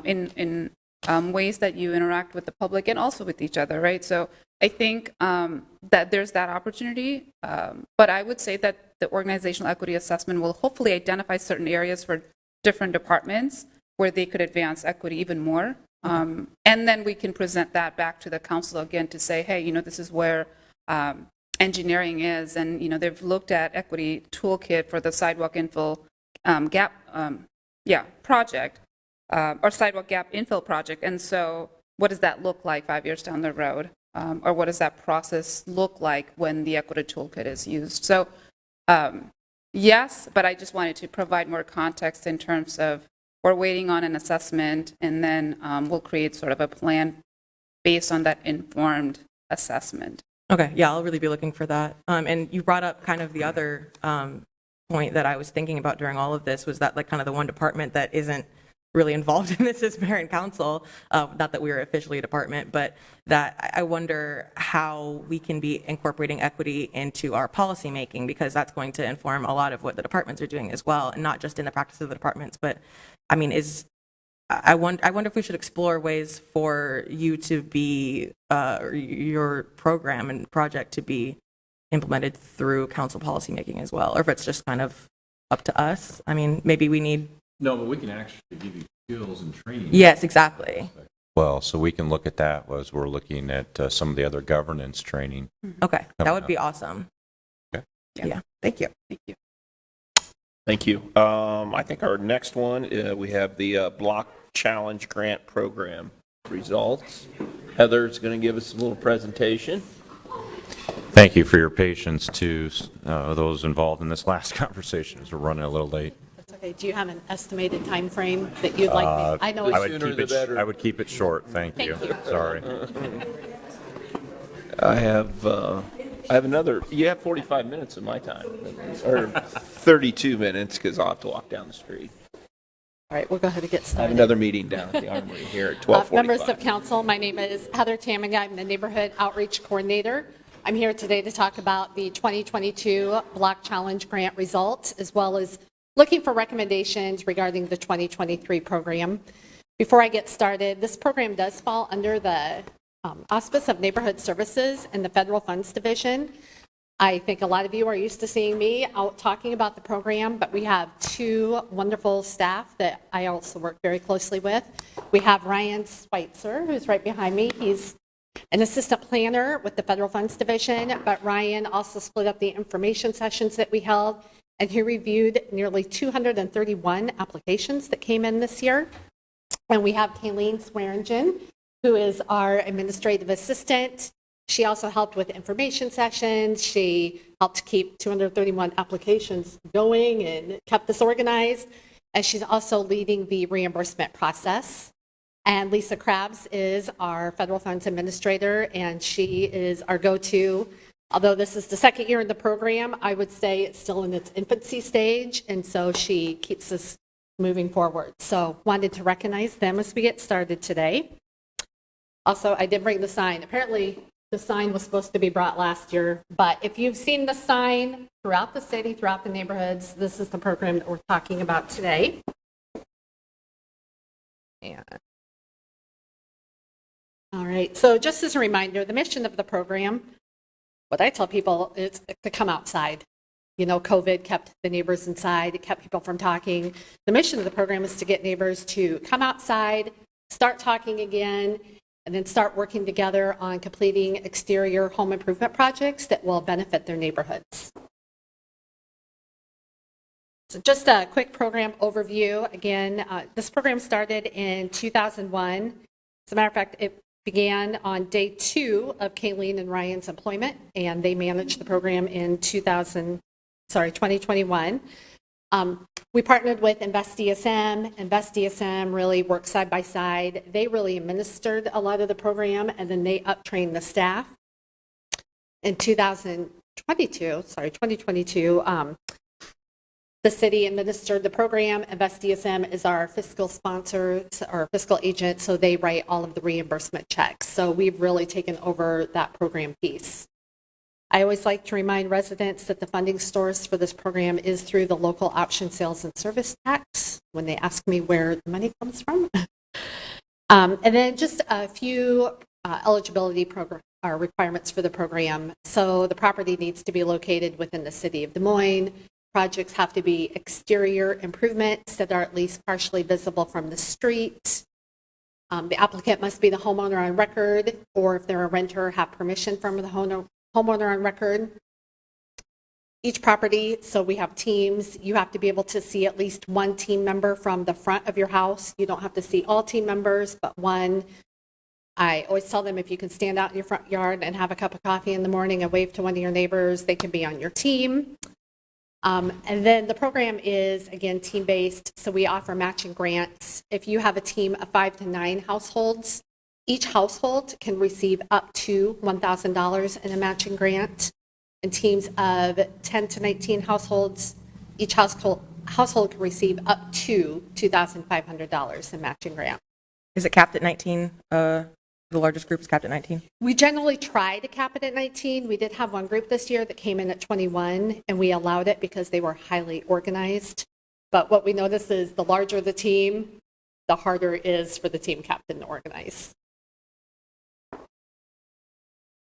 in ways that you interact with the public and also with each other, right? So I think that there's that opportunity, but I would say that the organizational equity assessment will hopefully identify certain areas for different departments where they could advance equity even more. And then we can present that back to the council again to say, hey, this is where engineering is, and they've looked at equity toolkit for the sidewalk infill gap project, or sidewalk gap infill project. And so what does that look like 5 years down the road? Or what does that process look like when the equity toolkit is used? So yes, but I just wanted to provide more context in terms of we're waiting on an assessment, and then we'll create sort of a plan based on that informed assessment. Okay, yeah, I'll really be looking for that. And you brought up kind of the other point that I was thinking about during all of this, was that like kind of the one department that isn't really involved in this as mayor and council, not that we are officially a department, but that I wonder how we can be incorporating equity into our policy making, because that's going to inform a lot of what the departments are doing as well, and not just in the practice of the departments, but I mean, I wonder if we should explore ways for you to be, your program and project to be implemented through council policymaking as well, or if it's just kind of up to us. I mean, maybe we need. No, but we can actually give you skills and training. Yes, exactly. Well, so we can look at that as we're looking at some of the other governance training. Okay, that would be awesome. Okay. Yeah, thank you. Thank you. Thank you. I think our next one, we have the Block Challenge Grant Program results. Heather's going to give us a little presentation. Thank you for your patience to those involved in this last conversation, as we're running a little late. That's okay. Do you have an estimated time frame that you'd like me? I know I would keep it short, thank you. Sorry. I have another, you have 45 minutes of my time, or 32 minutes, because I'll have to walk down the street. All right, we'll go ahead and get I started. have another meeting down at the Armory here at 12:45. Members of council, my name is Heather Tamiga. I'm the Neighborhood Outreach Coordinator. I'm here today to talk about the 2022 Block Challenge Grant results, as well as looking for recommendations regarding the 2023 program. Before I get started, this program does fall under the auspice of Neighborhood Services and the Federal Funds Division. I think a lot of you are used to seeing me out talking about the program, but we have two wonderful staff that I also work very closely with. We have Ryan Schweitzer, who's right behind me. He's an assistant planner with the Federal Funds Division, but Ryan also split up the information sessions that we held, and he reviewed nearly 231 applications that came in this year. And we have Kayleen Swearingen, who is our administrative assistant. She also helped with information sessions. She helped keep 231 applications going and kept this organized. And she's also leading the reimbursement process. And Lisa Krabs is our federal funds administrator, and she is our go-to. Although this is the second year in the program, I would say it's still in its infancy stage, and so she keeps us moving forward. So wanted to recognize them as we get started today. Also, I did bring the sign. Apparently, the sign was supposed to be brought last year, but if you've seen the sign throughout the city, throughout the neighborhoods, this is the program that we're talking about today. And all right, so just as a reminder, the mission of the program, what I tell people is to come outside. You know, COVID kept the neighbors inside, it kept people from talking. The mission of the program is to get neighbors to come outside, start talking again, and then start working together on completing exterior home improvement projects that will benefit their neighborhoods. So just a quick program overview. Again, this program started in 2001. As a matter of fact, it began on day 2 of Kayleen and Ryan's employment, and they managed the program in 2021. We partnered with InvestDSM. InvestDSM really worked side by side. They really administered a lot of the program, and then they up-trained the staff. In 2022, the city administered the program. InvestDSM is our fiscal sponsor, our fiscal agent, so they write all of the reimbursement checks. So we've really taken over that program piece. I always like to remind residents that the funding source for this program is through the local option sales and service tax when they ask me where the money comes from. And then just a few eligibility requirements for the program. So the property needs to be located within the city of Des Moines. Projects have to be exterior improvements that are at least partially visible from the street. The applicant must be the homeowner on record, or if they're a renter, have permission from the homeowner on record. Each property, so we have teams, you have to be able to see at least one team member from the front of your house. You don't have to see all team members, but one. I always tell them if you can stand out in your front yard and have a cup of coffee in the morning and wave to one of your neighbors, they can be on your team. And then the program is, again, team-based, so we offer matching grants. If you have a team of 5 to 9 households, each household can receive up to $1,000 in a matching grant. And teams of 10 to 19 households, each household household can receive up to $2,500 in matching grant. Is it capped at 19? The largest group is capped at 19? We generally try to cap it at 19. We did have one group this year that came in at 21, and we allowed it because they were highly organized. But what we notice is the larger the team, the harder it is for the team captain to organize.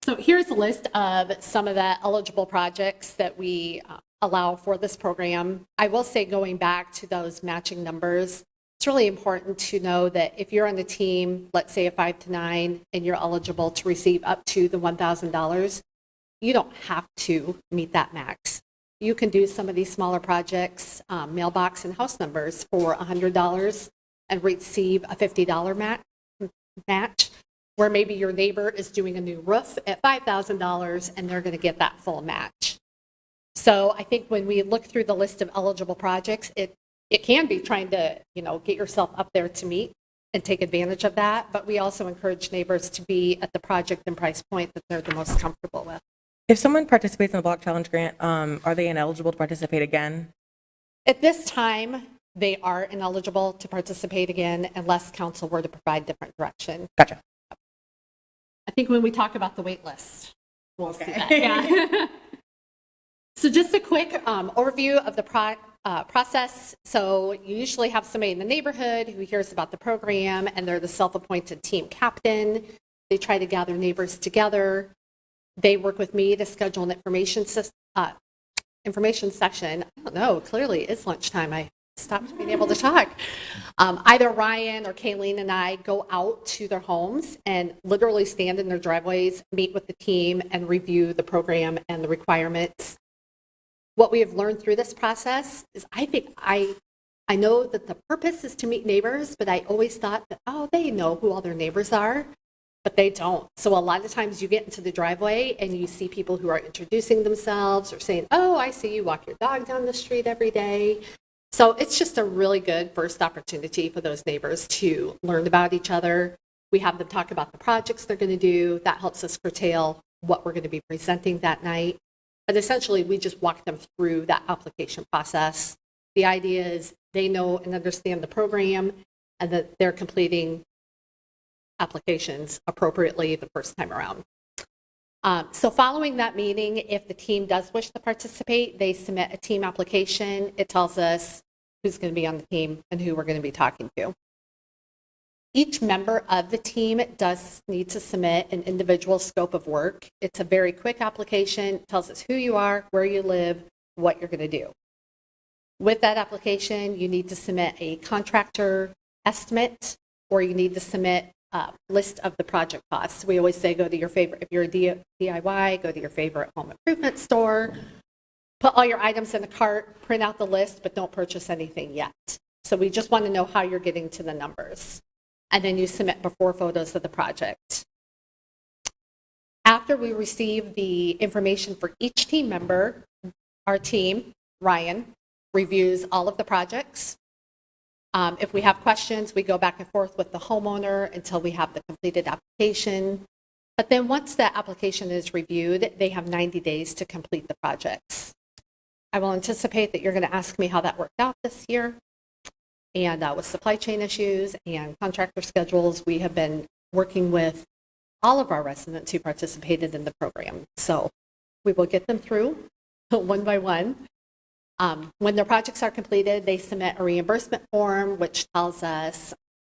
So here's a list of some of the eligible projects that we allow for this program. I will say, going back to those matching numbers, it's really important to know that if you're on the team, let's say a 5 to 9, and you're eligible to receive up to the $1,000, you don't have to meet that max. You can do some of these smaller projects, mailbox and house numbers, for $100 and receive a $50 match, where maybe your neighbor is doing a new roof at $5,000 and they're going to get that full match. So I think when we look through the list of eligible projects, it can be trying to, get yourself up there to meet and take advantage of that. But we also encourage neighbors to be at the project and price point that they're the most comfortable with. If someone participates in the Block Challenge Grant, are they ineligible to participate again? At this time, they are ineligible to participate again unless council were to provide different direction. Gotcha. I think when we talk about the wait list, we'll see that. Yeah. So just a quick overview of the process. So you usually have somebody in the neighborhood who hears about the program, and they're the self-appointed team captain. They try to gather neighbors together. They work with me to schedule an information session. I don't know, clearly it's lunchtime. I stopped being able to talk. Either Ryan or Kayleen and I go out to their homes and literally stand in their driveways, meet with the team, and review the program and the requirements. What we have learned through this process is I know that the purpose is to meet neighbors, but I always thought that, they know who all their neighbors are, but they don't. So a lot of times you get into the driveway and you see people who are introducing themselves or saying, I see you walk your dog down the street every day. So it's just a really good first opportunity for those neighbors to learn about each other. We have them talk about the projects they're going to do. That helps us curtail what we're going to be presenting that night. But essentially, we just walk them through that application process. The idea is they know and understand the program and that they're completing applications appropriately the first time around. So following that meeting, if the team does wish to participate, they submit a team application. It tells us who's going to be on the team and who we're going to be talking to. Each member of the team does need to submit an individual scope of work. It's a very quick application. It tells us who you are, where you live, what you're going to do. With that application, you need to submit a contractor estimate, or you need to submit a list of the project costs. We always say go to your favorite, if you're a DIY, go to your favorite home improvement store, put all your items in the cart, print out the list, but don't purchase anything yet. So we just want to know how you're getting to the numbers. And then you submit before photos of the project. After we receive the information for each team member, our team, Ryan, reviews all of the projects. If we have questions, we go back and forth with the homeowner until we have the completed application. But then once that application is reviewed, they have 90 days to complete the projects. I will anticipate that you're going to ask me how that worked out this year. And with supply chain issues and contractor schedules, we have been working with all of our residents who participated in the program. So we will get them through one by one. When their projects are completed, they submit a reimbursement form, which tells us,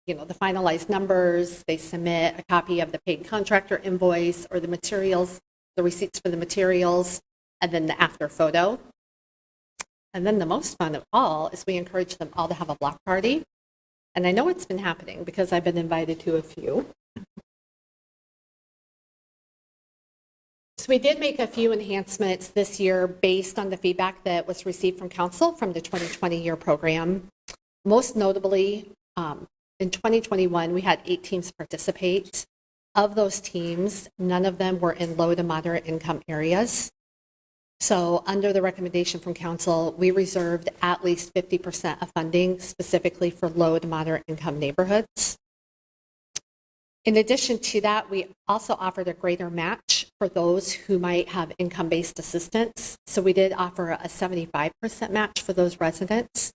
the finalized numbers. They submit a copy of the paid contractor invoice or the materials, the receipts for the materials, and then the after photo. And then the most fun of all is we encourage them all to have a block party. And I know it's been happening because I've been invited to a few. So we did make a few enhancements this year based on the feedback that was received from council from the 2020 year program. Most notably, in 2021, we had 8 teams participate. Of those teams, none of them were in low to moderate income areas. So under the recommendation from council, we reserved at least 50% of funding specifically for low to moderate income neighborhoods. In addition to that, we also offered a greater match for those who might have income-based assistance. So we did offer a 75% match for those residents.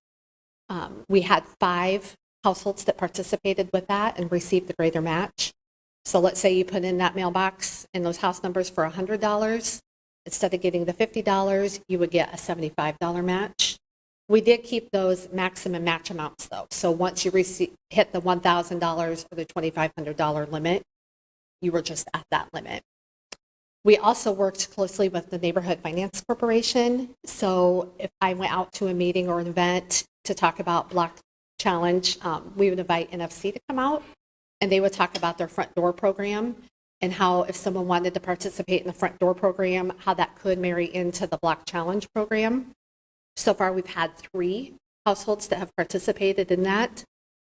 We had 5 households that participated with that and received the greater match. So let's say you put in that mailbox and those house numbers for $100. Instead of getting the $50, you would get a $75 match. We did keep those maximum match amounts, though. So once you hit the $1,000 or the $2,500 limit, you were just at that limit. We also worked closely with the Neighborhood Finance Corporation. So if I went out to a meeting or an event to talk about Block Challenge, we would invite NFC to come out, and they would talk about their front door program and how if someone wanted to participate in the front door program, how that could marry into the Block Challenge program. So far, we've had 3 households that have participated in that.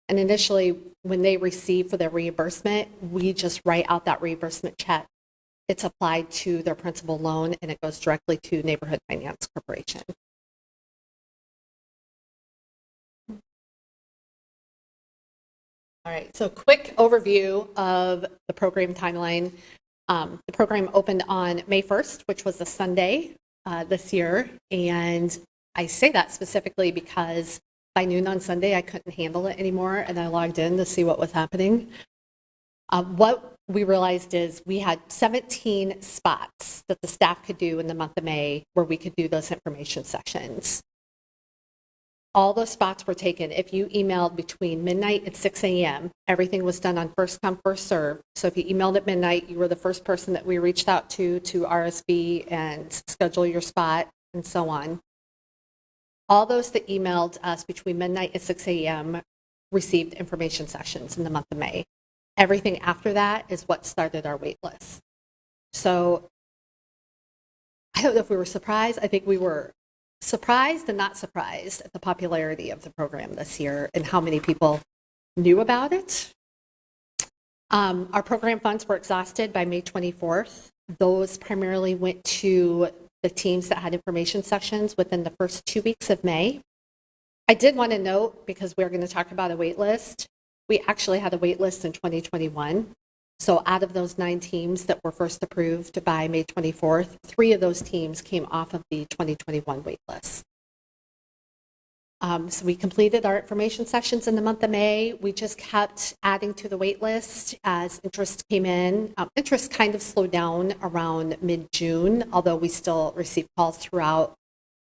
And initially, when they receive for their reimbursement, we just write out that reimbursement check. It's applied to their principal loan, and it goes directly to Neighborhood Finance Corporation. All right, so quick overview of the program timeline. The program opened on May 1st, which was a Sunday this year. And I say that specifically because by noon on Sunday, I couldn't handle it anymore, and I logged in to see what was happening. What we realized is we had 17 spots that the staff could do in the month of May where we could do those information sessions. All those spots were taken. If you emailed between midnight and 6 a.m., everything was done on first come, first serve. So if you emailed at midnight, you were the first person that we reached out to RSV and schedule your spot and so on. All those that emailed us between midnight and 6 a.m. received information sessions in the month of May. Everything after that is what started our wait list. So I don't know if we were surprised. I think we were surprised and not surprised at the popularity of the program this year and how many people knew about it. Our program funds were exhausted by May 24th. Those primarily went to the teams that had information sessions within the first 2 weeks of May. I did want to note, because we're going to talk about a wait list, we actually had a wait list in 2021. So out of those 9 teams that were first approved by May 24th, 3 of those teams came off of the 2021 wait list. So we completed our information sessions in the month of May. We just kept adding to the wait list as interest came in. Interest kind of slowed down around mid-June, although we still received calls throughout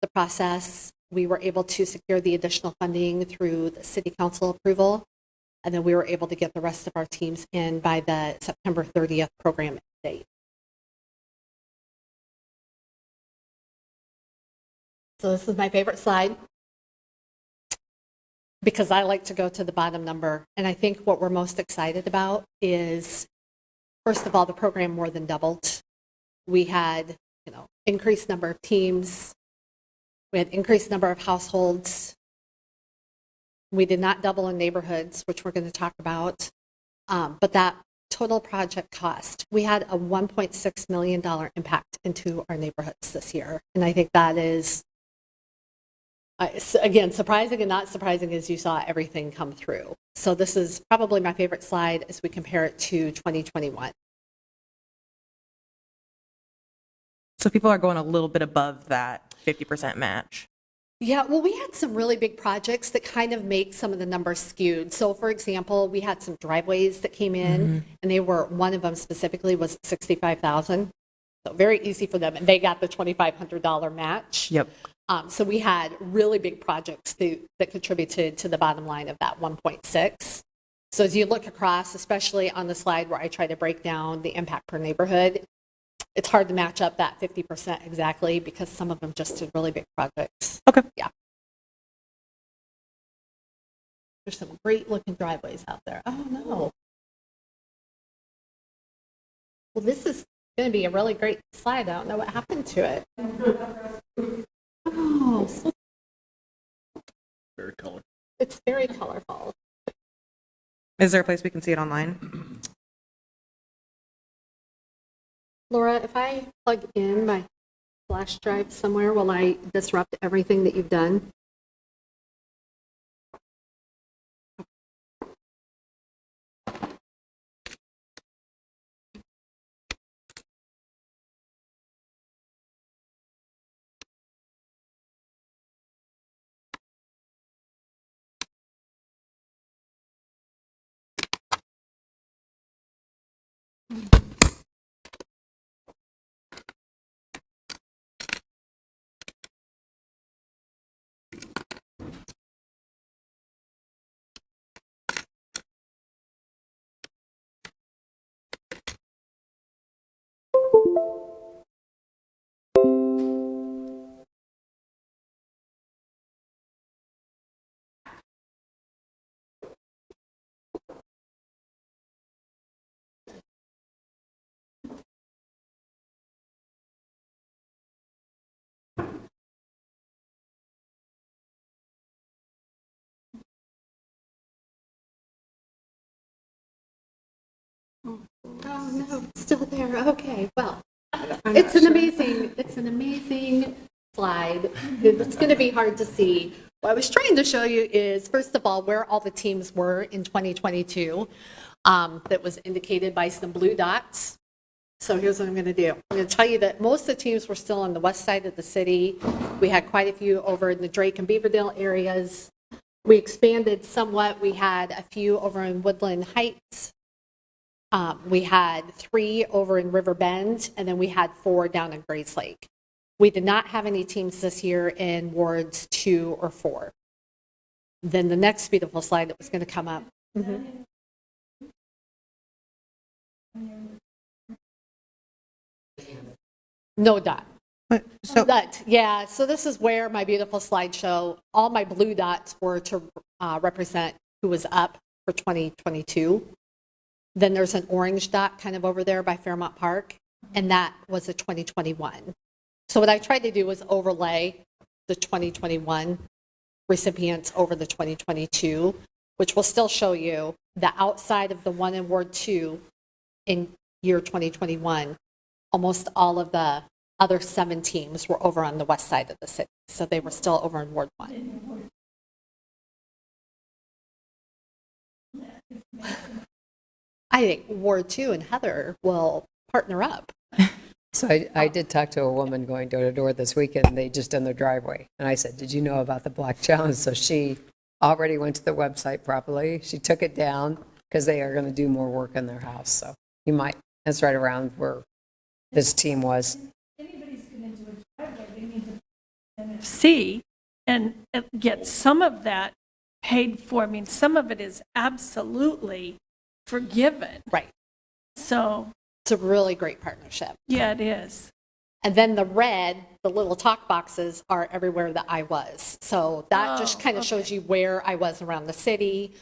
the process. We were able to secure the additional funding through the City Council approval, and then we were able to get the rest of our teams in by the September 30th program date. So this is my favorite slide, because I like to go to the bottom number. And I think what we're most excited about is, first of all, the program more than doubled. We had, increased number of teams. We had increased number of households. We did not double in neighborhoods, which we're going to talk about. But that total project cost, we had a $1.6 million impact into our neighborhoods this year. And I think that is, again, surprising and not surprising as you saw everything come through. So this is probably my favorite slide as we compare it to 2021. So people are going a little bit above that 50% match. Yeah, well, we had some really big projects that kind of make some of the numbers skewed. So, for example, we had some driveways that came in, and they were, one of them specifically was $65,000. So very easy for them, and they got the $2,500 match. Yep. So we had really big projects that contributed to the bottom line of that 1.6. So as you look across, especially on the slide where I try to break down the impact per neighborhood, it's hard to match up that 50% exactly because some of them just did really big projects. Okay. Yeah. There's some great looking driveways out there. Oh, no. Well, this is going to be a really great slide. I don't know what happened to it. Oh, Very colorful. it's very colorful. Is there a place we can see it online? Laura, if I plug in my flash drive somewhere, will I disrupt everything that you've done? Oh no, it's still there. Okay, well, it's an amazing slide. It's going to be hard to see. What I was trying to show you is, first of all, where all the teams were in 2022. That was indicated by some blue dots. So here's what I'm going to do. I'm going to tell you that most of the teams were still on the west side of the city. We had quite a few over in the Drake and Beaverdale areas. We expanded somewhat. We had a few over in Woodland Heights. We had 3 over in River Bend, and then we had 4 down in Grays Lake. We did not have any teams this year in wards 2 or 4. Then the next beautiful slide that was going to come up. No dot. So yeah, so this is where my beautiful slideshow, all my blue dots were to represent who was up for 2022. Then there's an orange dot kind of over there by Fairmont Park, and that was a 2021. So what I tried to do was overlay the 2021 recipients over the 2022, which will still show you the outside of the one in Ward 2 in year 2021. Almost all of the other 7 teams were over on the west side of the city, so they were still over in Ward 1. I think Ward 2 and Heather will partner up. So I did talk to a woman going door to door this weekend, and they just done their driveway. And I said, did you know about the Black Challenge? So she already went to the website properly. She took it down because they are going to do more work in their house. So you might, that's right around where this team was. Anybody's going to do a driveway, they need to NFC and get some of that paid for. I mean, some of it is absolutely forgiven. Right. So it's a really great partnership. Yeah, it is. And then the red, the little talk boxes are everywhere that I was. So that just kind of shows you where I was around the city.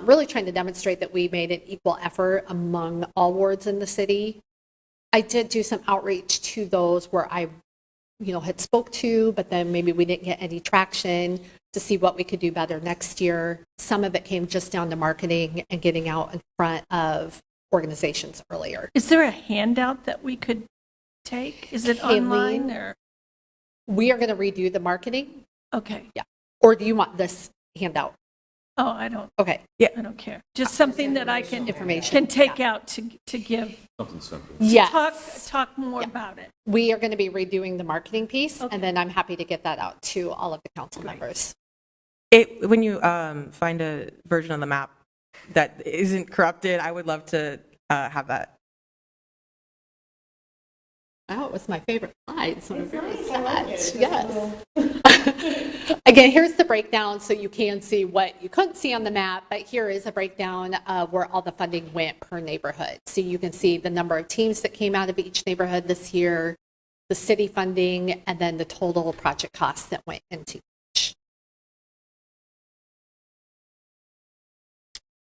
Really trying to demonstrate that we made an equal effort among all wards in the city. I did do some outreach to those where I, had spoke to, but then maybe we didn't get any traction to see what we could do better next year. Some of it came just down to marketing and getting out in front of organizations earlier. Is there a handout that we could take? Is it online or? We are going to redo the marketing. Okay. Yeah. Or do you want this handout? Oh, I don't. Okay. Yeah. I don't care. Just something that I can information take out to give. Something simple. Yes. Talk more about it. We are going to be redoing the marketing piece, and then I'm happy to get that out to all of the council members. When you find a version of the map that isn't corrupted, I would love to have that. Oh, it was my favorite slide, so I'm very sad. Yes. Again, here's the breakdown so you can see what you couldn't see on the map, but here is a breakdown of where all the funding went per neighborhood. So you can see the number of teams that came out of each neighborhood this year, the city funding, and then the total project costs that went into each.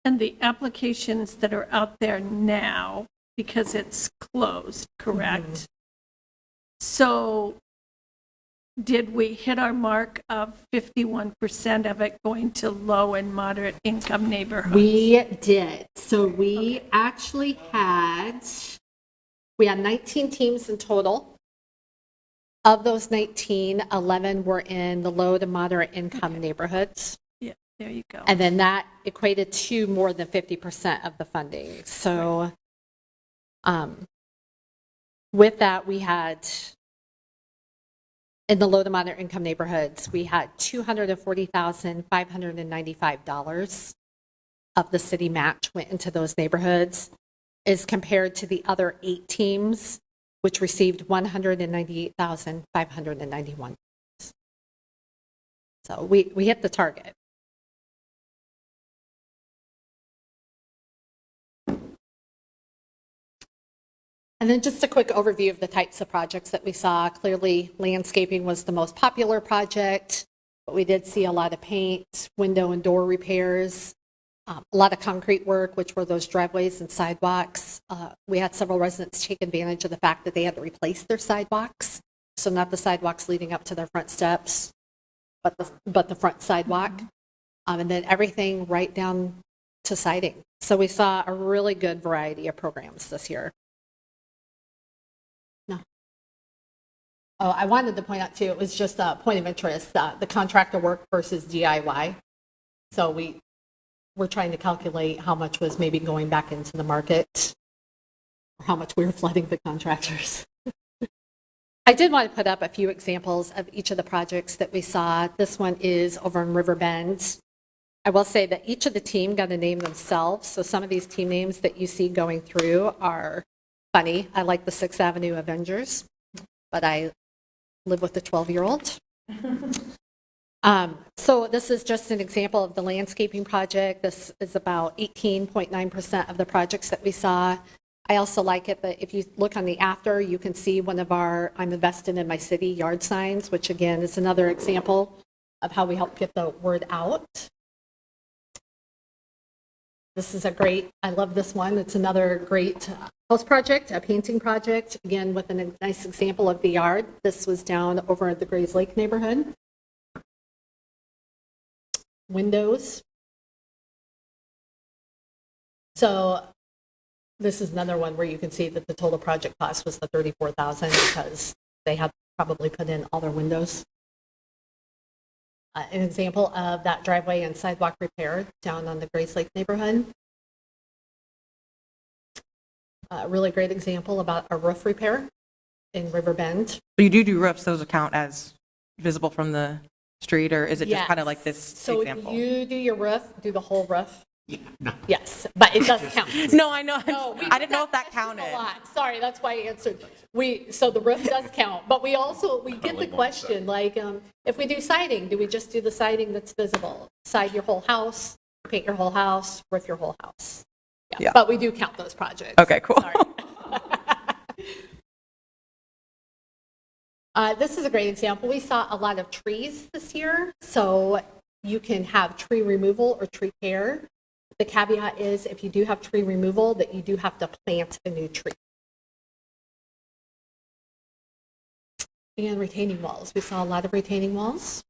And the applications that are out there now, because it's closed, correct? Mm-hmm. So did we hit our mark of 51% of it going to low and moderate income neighborhoods? We did. So we actually had 19 teams in total. Of those 19, 11 were in the low to moderate income neighborhoods. Yeah, there you go. And then that equated to more than 50% of the funding. So with that, we had, in the low to moderate income neighborhoods, we had $240,595 of the city match went into those neighborhoods. is compared to the other 8 teams, which received $198,591. So we hit the target. And then just a quick overview of the types of projects that we saw. Clearly, landscaping was the most popular project, but we did see a lot of paint, window and door repairs, a lot of concrete work, which were those driveways and sidewalks. We had several residents take advantage of the fact that they had to replace their sidewalks. So not the sidewalks leading up to their front steps, but the front sidewalk. And then everything right down to siding. So we saw a really good variety of programs this year. No. Oh, I wanted to point out too, it was just a point of interest, the contractor work versus DIY. So we're trying to calculate how much was maybe going back into the market, or how much we were flooding the contractors. I did want to put up a few examples of each of the projects that we saw. This one is over in Riverbend. I will say that each of the team got to name themselves. So some of these team names that you see going through are funny. I like the 6th Avenue Avengers, but I live with a 12-year-old. So this is just an example of the landscaping project. This is about 18.9% of the projects that we saw. I also like it that if you look on the after, you can see one of our I'm invested in my city yard signs, which again is another example of how we help get the word out. This is I love this one. It's another great house project, a painting project, again with a nice example of the yard. This was down over at the Grays Lake neighborhood. Windows. So this is another one where you can see that the total project cost was the $34,000 because they had probably put in all their windows. An example of that driveway and sidewalk repair down on the Grace Lake neighborhood. A really great example about a roof repair in Riverbend. So you do roofs, those count as visible from the street, or is it just kind of like this example? So you do your roof, do the whole roof? Yes, but it does count. No, I know. No, I didn't know if that counted. A lot. Sorry, that's why I answered. So the roof does count, but we get the question, like, if we do siding, do we just do the siding that's visible? Side your whole house, paint your whole house, roof your whole house. Yeah. But we do count those projects. Okay, cool. This is a great example. We saw a lot of trees this year, so you can have tree removal or tree care. The caveat is if you do have tree removal, that you do have to plant a new tree. And retaining walls. We saw a lot of retaining walls.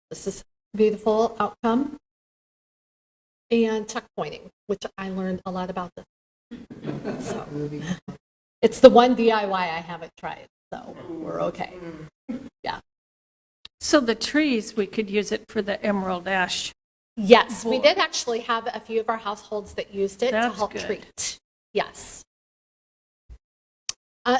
This is a beautiful outcome. And tuck pointing, which I learned a lot about this. So, it's the one DIY I haven't tried, so we're okay. Yeah. So the trees, we could use it for the emerald ash. Yes, we did actually have a few of our households that used it to That's help good. treat. Yes.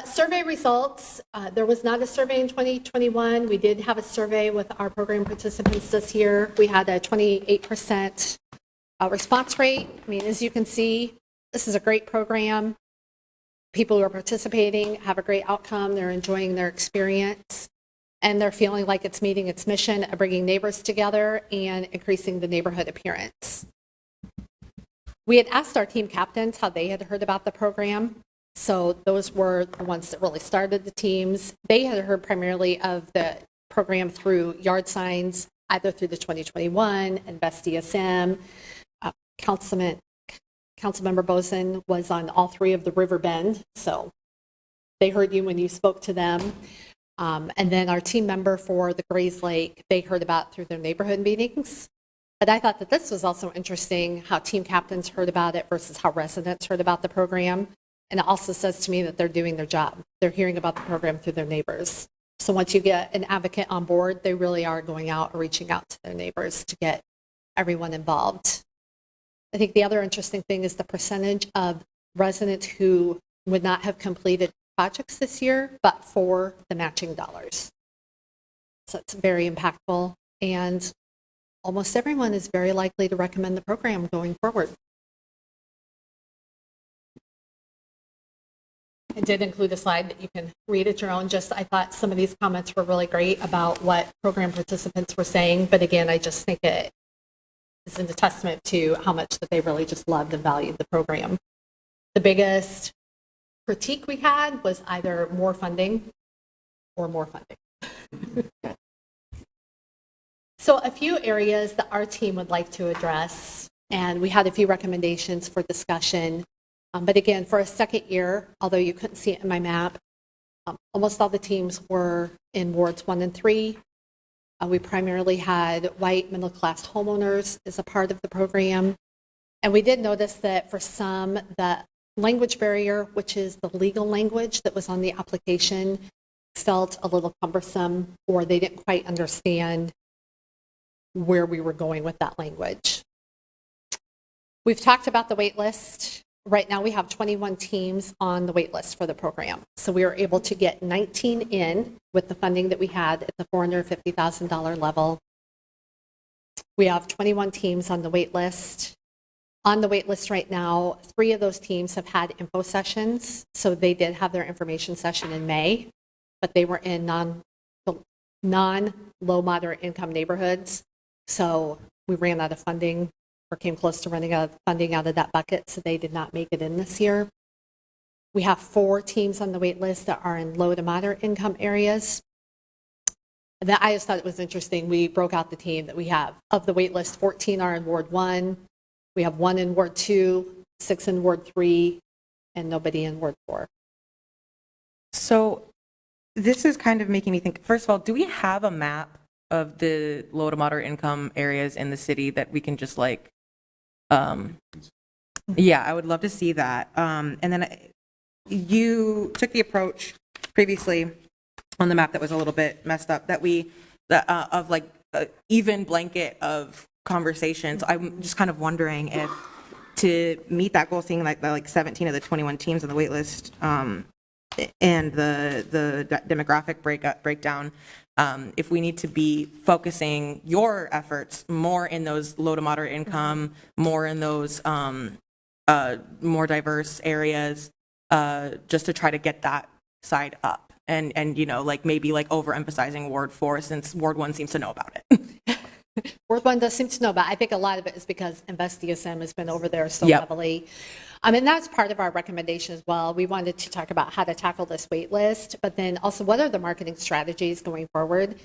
Survey results. There was not a survey in 2021. We did have a survey with our program participants this year. We had a 28% response rate. I mean, as you can see, this is a great program. People who are participating have a great outcome. They're enjoying their experience. And they're feeling like it's meeting its mission of bringing neighbors together and increasing the neighborhood appearance. We had asked our team captains how they had heard about the program. So those were the ones that really started the teams. They had heard primarily of the program through yard signs, either through the 2021 Invest DSM. Councilmember Boson was on all 3 of the Riverbend. So they heard you when you spoke to them. And then our team member for the Grays Lake, they heard about through their neighborhood meetings. But I thought that this was also interesting, how team captains heard about it versus how residents heard about the program. And it also says to me that they're doing their job. They're hearing about the program through their neighbors. So once you get an advocate on board, they really are going out or reaching out to their neighbors to get everyone involved. I think the other interesting thing is the percentage of residents who would not have completed projects this year, but for the matching dollars. So it's very impactful, and almost everyone is very likely to recommend the program going forward. I did include a slide that you can read at your own. Just, I thought some of these comments were really great about what program participants were saying. But again, I just think it is a testament to how much that they really just loved and valued the program. The biggest critique we had was either more funding or more funding. So a few areas that our team would like to address, and we had a few recommendations for discussion. But again, for a second year, although you couldn't see it in my map, almost all the teams were in wards 1 and 3. We primarily had white middle-class homeowners as a part of the program. And we did notice that for some, the language barrier, which is the legal language that was on the application, felt a little cumbersome, or they didn't quite understand where we were going with that language. We've talked about the wait list. Right now we have 21 teams on the wait list for the program. So we were able to get 19 in with the funding that we had at the $450,000 level. We have 21 teams on the wait list. On the wait list right now, 3 of those teams have had info sessions. So they did have their information session in May, but they were in non-low moderate income neighborhoods. So we ran out of funding, or came close to running out of funding out of that bucket, so they did not make it in this year. We have 4 teams on the wait list that are in low to moderate income areas. And then I just thought it was interesting. We broke out the team that we have. Of the wait list, 14 are in Ward 1. We have 1 in Ward 2, 6 in Ward 3, and nobody in Ward 4. So this is kind of making me think, first of all, do we have a map of the low to moderate income areas in the city that we can just like, yeah, I would love to see that. And then you took the approach previously on the map that was a little bit messed up, that of like even blanket of conversations. I'm just kind of wondering if to meet that goal, seeing like 17 of the 21 teams on the wait list, and the demographic breakdown, if we need to be focusing your efforts more in those low to moderate income, more in those more diverse areas, just to try to get that side up, and you know, like maybe like overemphasizing Ward 4 since Ward 1 seems to know about it. Ward 1 does seem to know, but I think a lot of it is because Invest DSM has been over there so heavily. And that's part of our recommendation as well. We wanted to talk about how to tackle this wait list, but then also what are the marketing strategies going forward?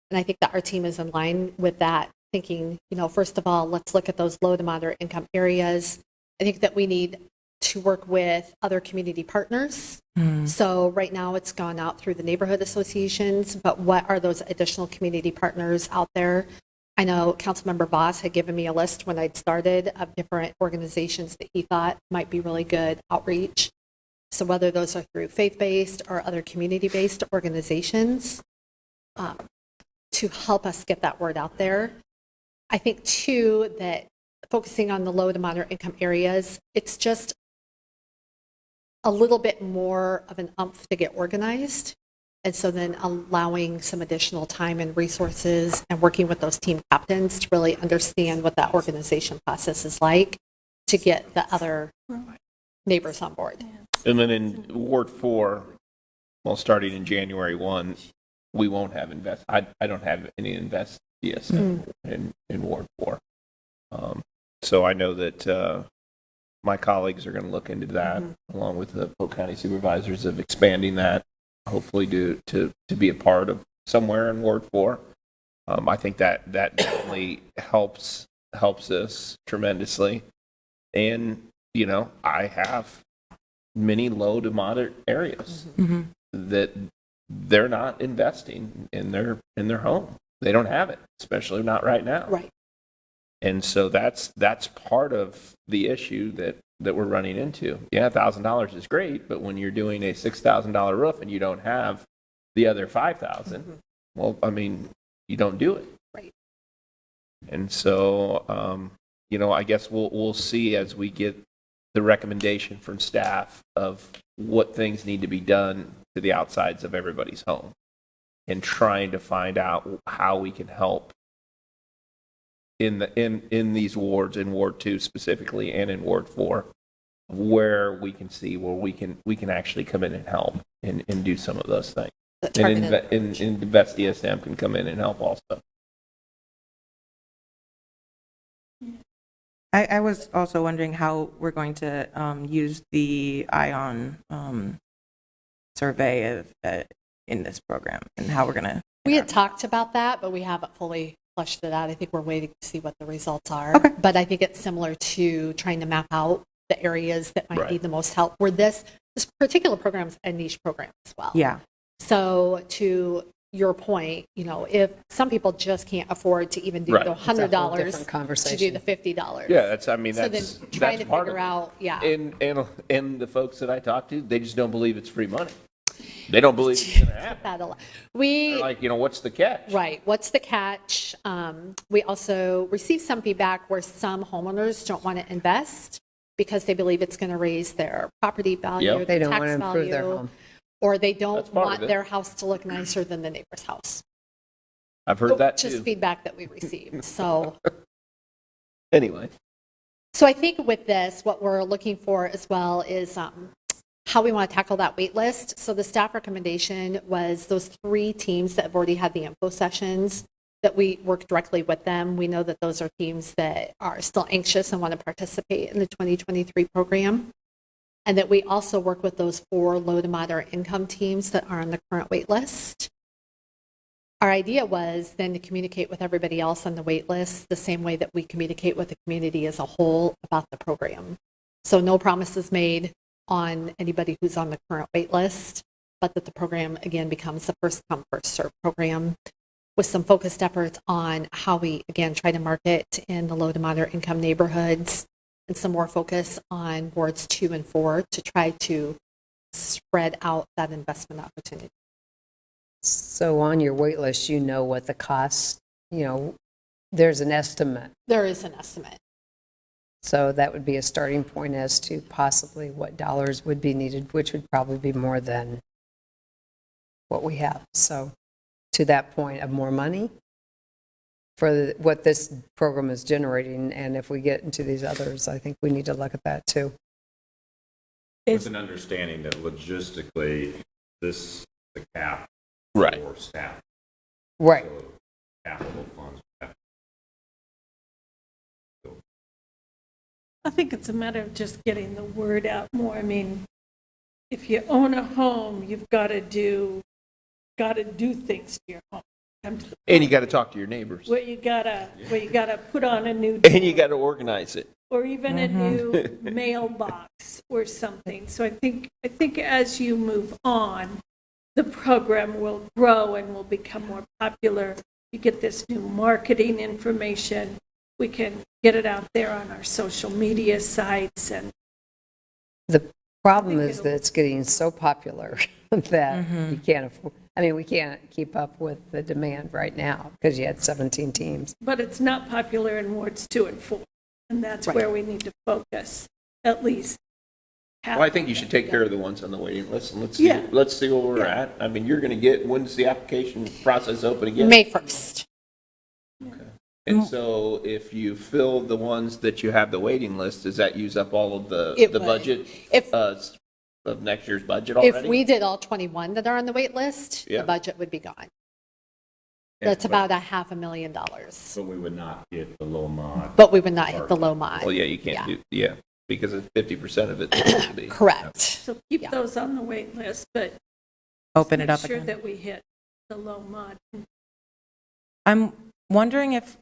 And I think that our team is in line with that, thinking, you know, first of all, let's look at those low to moderate income areas. I think that we need to work with other community partners. So right now it's gone out through the neighborhood associations, but what are those additional community partners out there? I know Councilmember Voss had given me a list when I'd started of different organizations that he thought might be really good outreach. So whether those are through faith-based or other community-based organizations, to help us get that word out there. I think too that focusing on the low to moderate income areas, it's just a little bit more of an umph to get organized. And so then allowing some additional time and resources and working with those team captains to really understand what that organization process is like to get the other neighbors on board. And then in Ward 4, well, starting in January 1, we won't have invest. I don't have any invest DSM in Ward 4. So I know that my colleagues are going to look into that, along with the Polk County supervisors, of expanding that, hopefully to be a part of somewhere in Ward 4. I think that definitely helps us tremendously. And, you know, I have many low to moderate areas that they're not investing in their home. They don't have it, especially not right now. Right. And so that's part of the issue that we're running into. Yeah, $1,000 is great, but when you're doing a $6,000 roof and you don't have the other $5,000, well, I mean, you don't do it. Right. And so, you know, I guess we'll see as we get the recommendation from staff of what things need to be done to the outsides of everybody's home, and trying to find out how we can help in these wards, in Ward 2 specifically, and in Ward 4, where we can see where we can actually come in and help and do some of those things. And Targeted Invest DSM can come in and help also. I was also wondering how we're going to use the ION survey in this program and how we're going to. We had talked about that, but we haven't fully fleshed it out. I think we're waiting to see what the results are. Okay. But I think it's similar to trying to map out the areas that might need the most help. Where this particular program is a niche program as well. Yeah. So to your point, if some people just can't afford to even do the $100 to do the $50. Yeah, that's so then trying to figure out, And the folks that I talk to, they just don't believe it's free money. They don't believe it's going to happen. They're like, what's the catch? Right. What's the catch? We also received some feedback where some homeowners don't want to invest because they believe it's going to raise their property value, They their don't tax want to improve their value, home. or they don't want their house to look nicer than the neighbor's house. I've heard that too. Just feedback that we received. So anyway. So I think with this, what we're looking for as well is how we want to tackle that wait list. So the staff recommendation was those 3 teams that have already had the info sessions, that we work directly with them. We know that those are teams that are still anxious and want to participate in the 2023 program. And that we also work with those 4 low to moderate income teams that are on the current wait list. Our idea was then to communicate with everybody else on the wait list the same way that we communicate with the community as a whole about the program. So no promises made on anybody who's on the current wait list, but that the program again becomes the first come, first serve program with some focused efforts on how we again try to market in the low to moderate income neighborhoods and some more focus on wards 2 and 4 to try to spread out that investment opportunity. So on your wait list, what the cost, there's an estimate. There is an estimate. So that would be a starting point as to possibly what dollars would be needed, which would probably be more than what we have. So to that point of more money for what this program is generating, and if we get into these others, I think we need to look at that too. With an understanding that logistically, this is the cap for staff. Right. So capital funds. I think it's a matter of just getting the word out more. I mean, if you own a home, you've got to do things to your home. And you got to talk to your neighbors. Where you gotta put on a new And you got to organize it. or even a new mailbox or something. So I think as you move on, the program will grow and will become more popular. You get this new marketing information. We can get it out there on our social media sites. And the problem is that it's getting so popular that you can't afford. I mean, we can't keep up with the demand right now because you had 17 teams. But it's not popular in wards 2 and 4, and that's where we need to focus, at least. Well, I think you should take care of the ones on the waiting list, and let's see where we're at. I mean, you're going to get, when's the application process open again? May 1st. Okay. And so if you fill the ones that you have the waiting list, does that use up all of the budget of next year's budget already? If we did all 21 that are on the wait list, the budget would be gone. That's about $500,000. But we would not hit the low mod. But we would not hit the low mod. Well, yeah, you can't do, because of 50% of it. Supposed to be. Correct. So keep those on the wait list, but open it up make sure again. that we hit the low mod. I'm wondering if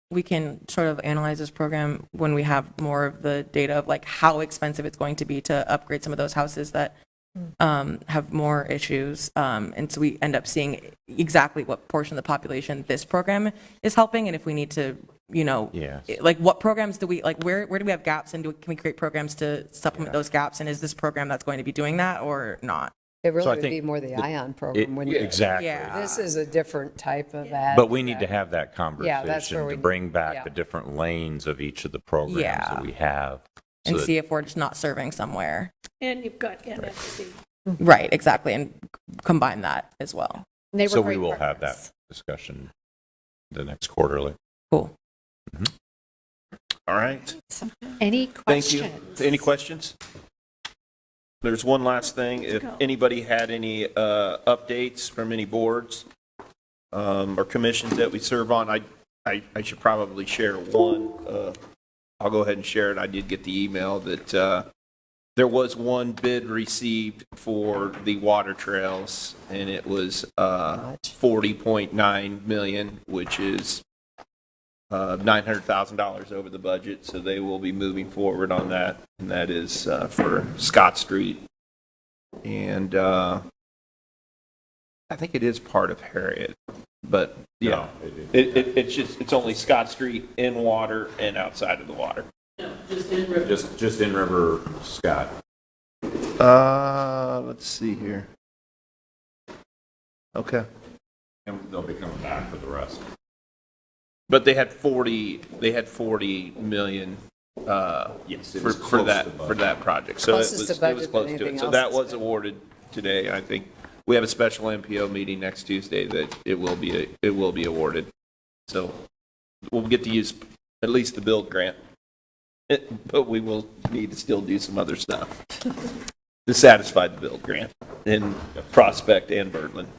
we can sort of analyze this program when we have more of the data of like how expensive it's going to be to upgrade some of those houses that have more issues. And so we end up seeing exactly what portion of the population this program is helping. And if we need to, like what programs do we, like where do we have gaps and can we create programs to supplement those gaps? And is this program that's going to be doing that or not? It really would be more the ION program. Exactly. This is a different type of ad. But we need to have that conversation that's where to bring back the different lanes of each of the programs that we have. And see if we're just not serving somewhere. And you've got NFC. Right, exactly. And combine that as well. So we will have that discussion the next quarterly. Cool. All right. Any Thank you. questions? Any questions? There's one last thing. If anybody had any updates from any boards or commissions that we serve on, I should probably share one. I'll go ahead and share it. I did get the email that there was one bid received for the water trails, and it was $40.9 million, which is $900,000 over the budget, so they will be moving forward on that, and that is for Scott Street. And I think it is part of Harriet, but yeah, it's only Scott Street in water and outside of the water. Just in River Scott. Let's see here. Okay. And they'll be coming back for the rest. But they had 40 million Yes, it for was close that to budget. for that project. So it Closest was, to it budget was than close to anything it. So else that that's was been. awarded today. I think we have a special MPO meeting next Tuesday that it will be awarded. So we'll get to use at least the build grant. But we will need to still do some other stuff to satisfy the build grant in Prospect and Birdland.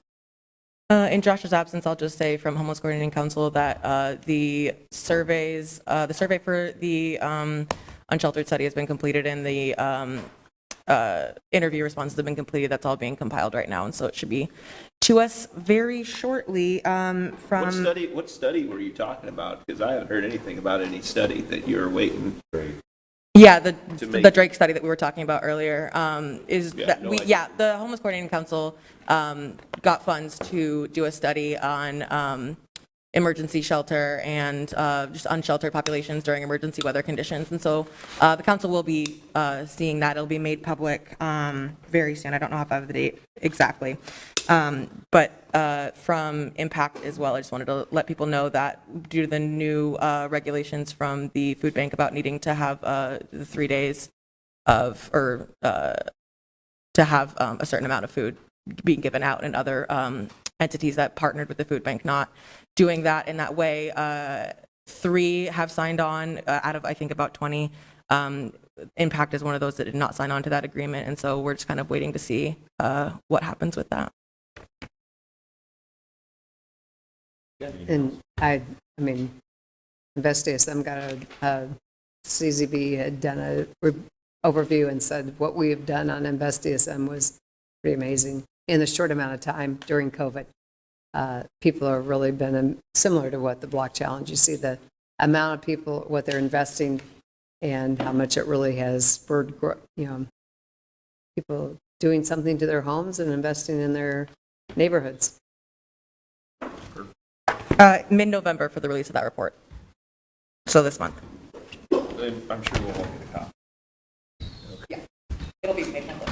In Josh's absence, I'll just say from Homeless Coordinating Council that the survey for the unsheltered study has been completed and the interview responses have been completed. That's all being compiled right now, and so it should be to us very shortly. What study were you talking about? Because I haven't heard anything about any study that you're waiting. Yeah, to make- the Drake study that we were talking about earlier idea. the Homeless Coordinating Council got funds to do a study on emergency shelter and just unsheltered populations during emergency weather conditions. And so the council will be seeing that. It'll be made public very soon. I don't know if I have the date exactly. But from Impact as well, I just wanted to let people know that due to the new regulations from the food bank about needing to have the 3 days of, or to have a certain amount of food being given out, and other entities that partnered with the food bank not doing that in that way. 3 have signed on out of, I think, about 20. Impact is one of those that did not sign on to that agreement, and so we're just kind of waiting to see what happens with that. And I mean, InvestDSM got a CZB had done a overview and said what we have done on InvestDSM was pretty amazing in a short amount of time during COVID. People have really been similar to what the Block Challenge. You see the amount of people, what they're investing, and how much it really has spurred, people doing something to their homes and investing in their neighborhoods. Mid-November for the release of that report. So this month. I'm sure we'll all get a copy. It'll be made public.